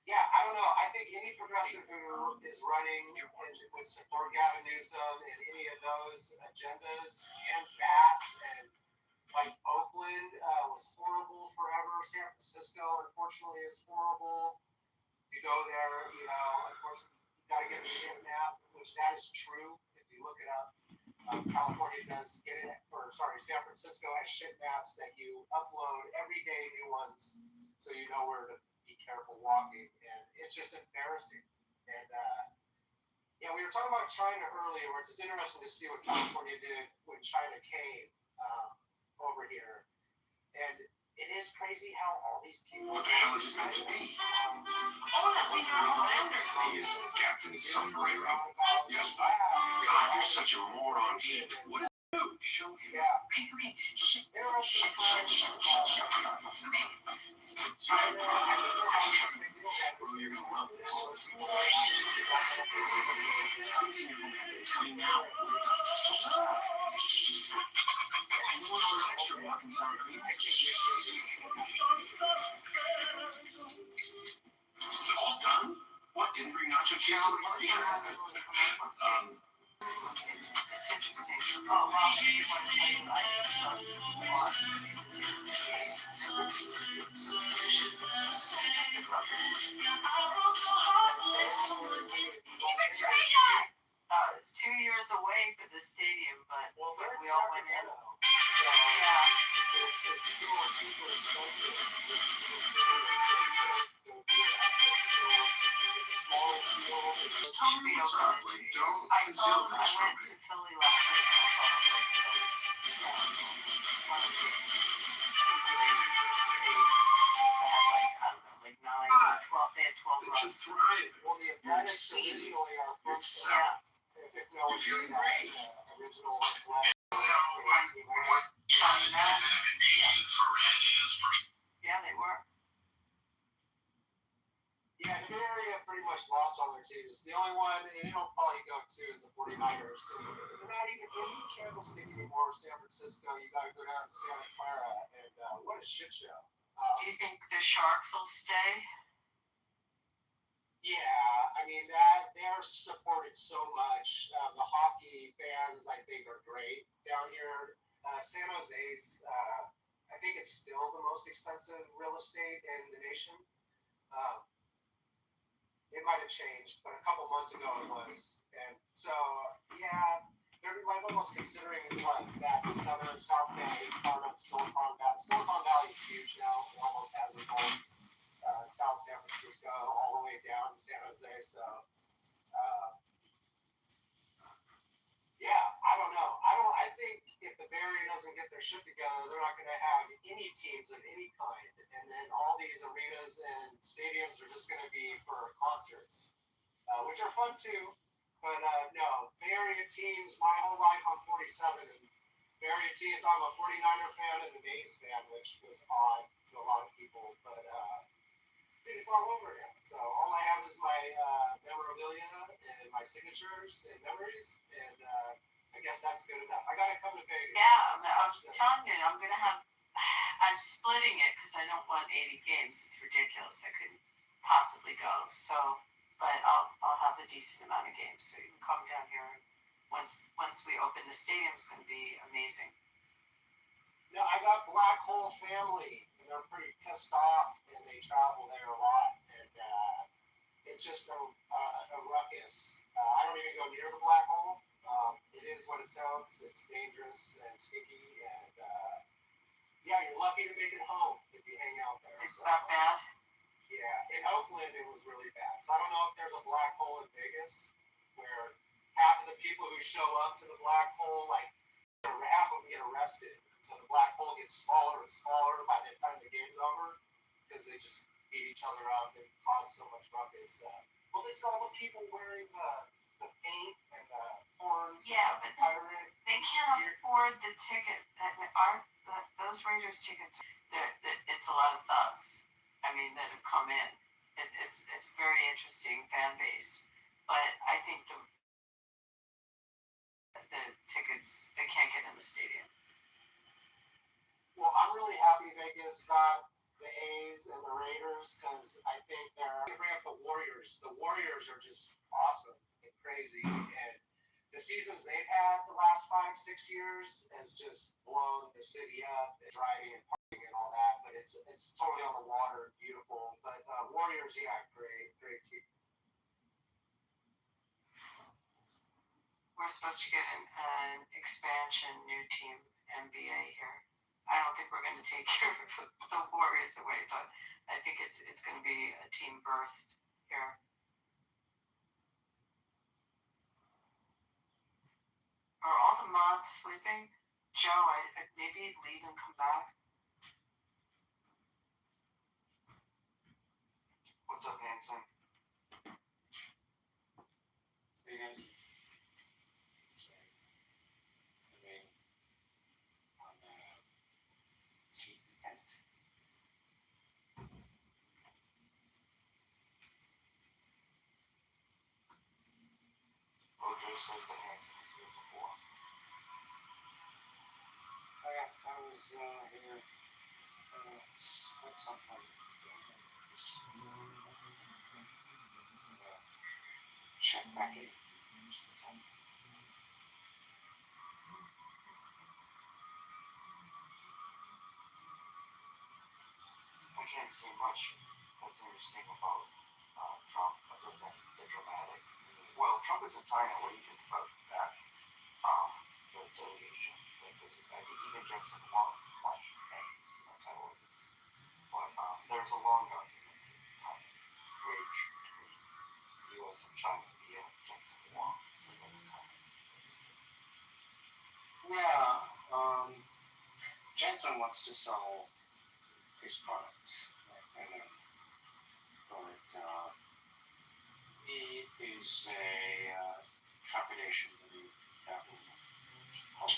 I don't know. I think any progressive who is running and would support Gavin Newsom and any of those agendas, and Bass, and like Oakland was horrible forever. San Francisco, unfortunately, is horrible. You go there, unfortunately, you got to get a shit map, which that is true if you look it up. California does get it, San Francisco has shit maps that you upload every day, new ones, so you know where to be be careful walking, and it's just embarrassing. And yeah, we were talking about China earlier, where it's interesting to see what California did when China came over here, and it is crazy how all these people. What the hell is it meant to be? Hola, señor Homelander. He's Captain Sombrero. Yes, but God, you're such a moron. Deep. What is it? Show him. Yeah. Okay, okay. Shh. Interesting China, Bro, you're gonna love this. It's coming now. You want an extra block and sour cream? All done? What, didn't bring nacho cheese to the party? It's interesting. Oh, wow. It's 2 years away for the stadium, but we all went in. Yeah. Totally over the 2 years. I went to Philly last week and I saw the Phillies. Like 9 or 12. They had 12 runs. Thrive. You're exceeding. You're excelling. You're feeling great. Yeah, they were. Yeah, the Bay Area pretty much lost all their teams. The only one they don't probably go to is the 49ers. And they're not even in Candlestick anymore, San Francisco. You got to go down to Santa Clara, and what a shit show. Do you think the Sharks will stay? Yeah, I mean that they're supported so much. The hockey fans, I think, are great down here. San Jose's, I think it's still the most expensive real estate in the nation. It might have changed, but a couple months ago it was. And so, yeah, they're like almost considering what that southern South Bay part of Silicon Valley. Silicon Valley is huge now. It almost has its own South San Francisco all the way down to San Jose. So, yeah, I don't know. I think if the Bay Area doesn't get their shit together, they're not going to have any teams of any kind. And then all these arenas and stadiums are just going to be for concerts, which are fun too. But no, Bay Area teams, my whole life I'm 47, and Bay Area teams, I'm a 49er fan and an A's fan, which was odd to a lot of people. But it's all over now. So all I have is my memorabilia and my signatures and memories, and I guess that's good enough. I gotta come to Vegas. Yeah, I'm telling you, I'm splitting it because I don't want 80 games. It's ridiculous. I couldn't possibly go. So, but I'll have a decent amount of games, so you can come down here. Once we open, the stadium's going to be amazing. No, I got Black Hole family, and they're pretty pissed off, and they travel there a lot, and it's just a ruckus. I don't even go near the Black Hole. It is what it sounds. It's dangerous and sticky, and yeah, you're lucky to make it home if you hang out there. It's that bad? Yeah, in Oakland it was really bad. So I don't know if there's a black hole in Vegas where half of the people who show up to the black hole, like half of them get arrested. So the black hole gets smaller and smaller by the time the game's over because they just beat each other up and cause so much ruckus. Well, it's all the people wearing the paint and the horns. Yeah, but they can't afford the ticket. Those Raiders tickets, it's a lot of thugs. I mean, that have come in. It's a very interesting fan base, but I think the tickets, they can't get in the stadium. Well, I'm really happy Vegas got the A's and the Raiders because I think they bring up the Warriors. The Warriors are just awesome and crazy, and the seasons they've had the last 5-6 years has just blown the city up, and driving and parking and all that. But it's totally on the water, beautiful. But Warriors, yeah, great team. We're supposed to get an expansion, new team, NBA here. I don't think we're going to take care of the Warriors away, but I think it's going to be a team birth here. Are all the mods sleeping? Joe, I maybe leave and come back. What's up, Hanson? Hey guys. OJ says that Hanson was here before. Oh yeah, I was here at some point. Check back in. I can't say much that's interesting about Trump, other than the dramatic. Well, Trump is in China. What do you think about that? The delegation. Like, I think even Jensen Huang watched things, televisions. But there's a long documented bridge between the U.S. and China via Jensen Huang. So that's kind of interesting. Yeah, Jensen wants to sell his product, and then, but it is a trepidation belief that will help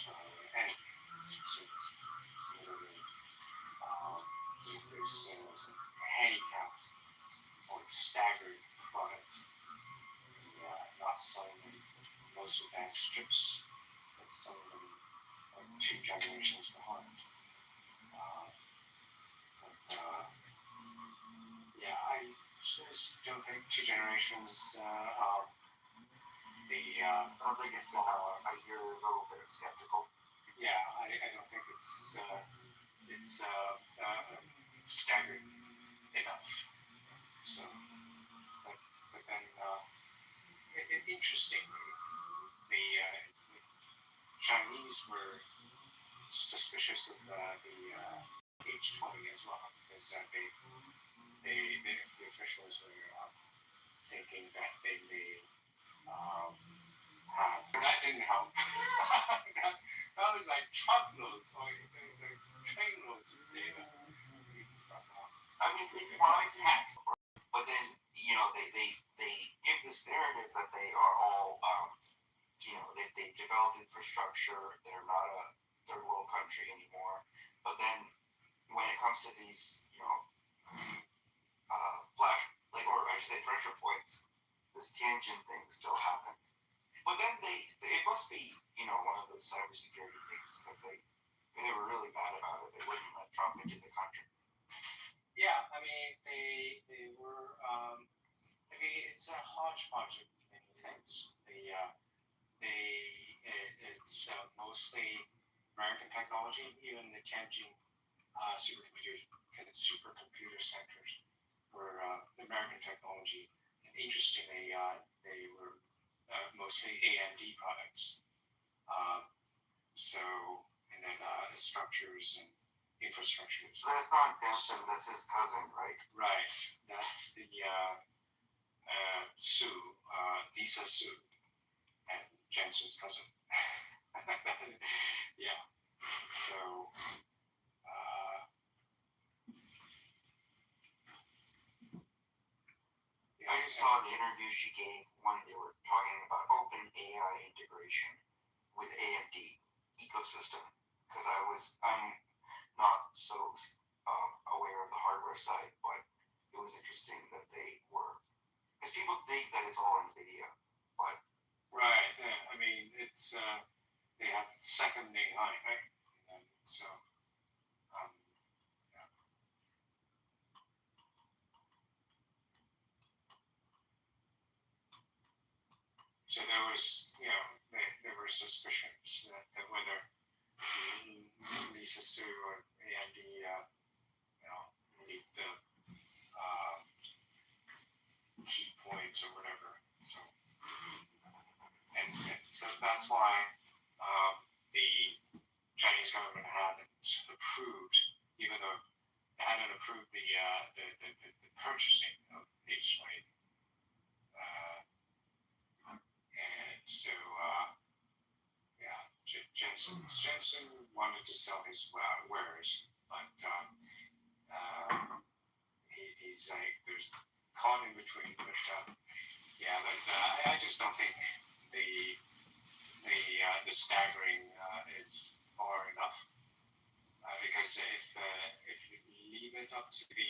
anything consumers, literally increase sales and handicap or staggered product, not selling them most advanced chips, but some of them are 2 generations behind. Yeah, I just don't think 2 generations I don't think it's I hear a little bit of skeptical. Yeah, I don't think it's staggered enough. So, but then interestingly, the Chinese were suspicious of the H20 as well, because the officials were thinking that they may have. That didn't help. that was like truckloads or trainloads of data. I mean, they want hacked, but then they give this narrative that they are all they developed infrastructure. They're not a third world country anymore. But then when it comes to these pressure points, this Tianjin thing still happened. But then it must be one of those cybersecurity things, because they were really mad about it. They wouldn't let Trump into the country. Yeah, I mean they were. I mean it's a hodgepodge of many things. It's mostly American technology. Even the Tianjin supercomputer centers were American technology. And interestingly, they were mostly AMD products. And then structures and infrastructures. So that's not Jensen, that's his cousin, right? Right. That's the Sue, Lisa Sue, and Jensen's cousin. Yeah. So. I just saw the interview she gave when they were talking about open AI integration with AMD ecosystem, because I'm not so aware of the hardware side, but it was interesting that they were, because people think that it's all NVIDIA, but right. Yeah, I mean it's they have second AI, right? And so. So there was, there were suspicions that whether Lisa Sue or AMD, need the key points or whatever. So, and so that's why the Chinese government hadn't approved, even though they hadn't approved the purchasing of H20. And so, Jensen wanted to sell his wares, but he's like, there's caught in between. But I just don't think the staggering is far enough. Because if you leave it up to the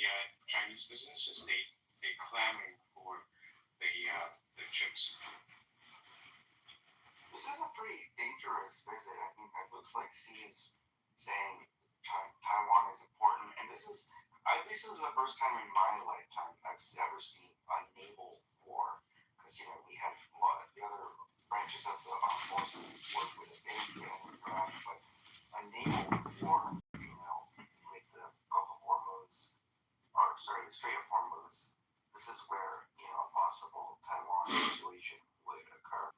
Chinese businesses, they clamoring for the chips. This is a pretty dangerous visit. I think that looks like Xi is saying Taiwan is important, and this is the first time in my lifetime I've ever seen a naval war. Because we had the other branches of the armed forces work with a big scale in Iraq, but a naval war, with the Gulf of Hormuz, the Strait of Hormuz. This is where a possible Taiwan situation would occur.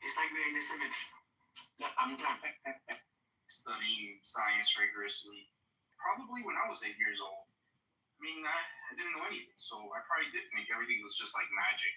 It's like me in this image. Yeah, I'm done. Studying science rigorously, probably when I was 8 years old. I mean, I didn't know anything, so I probably did think everything was just like magic.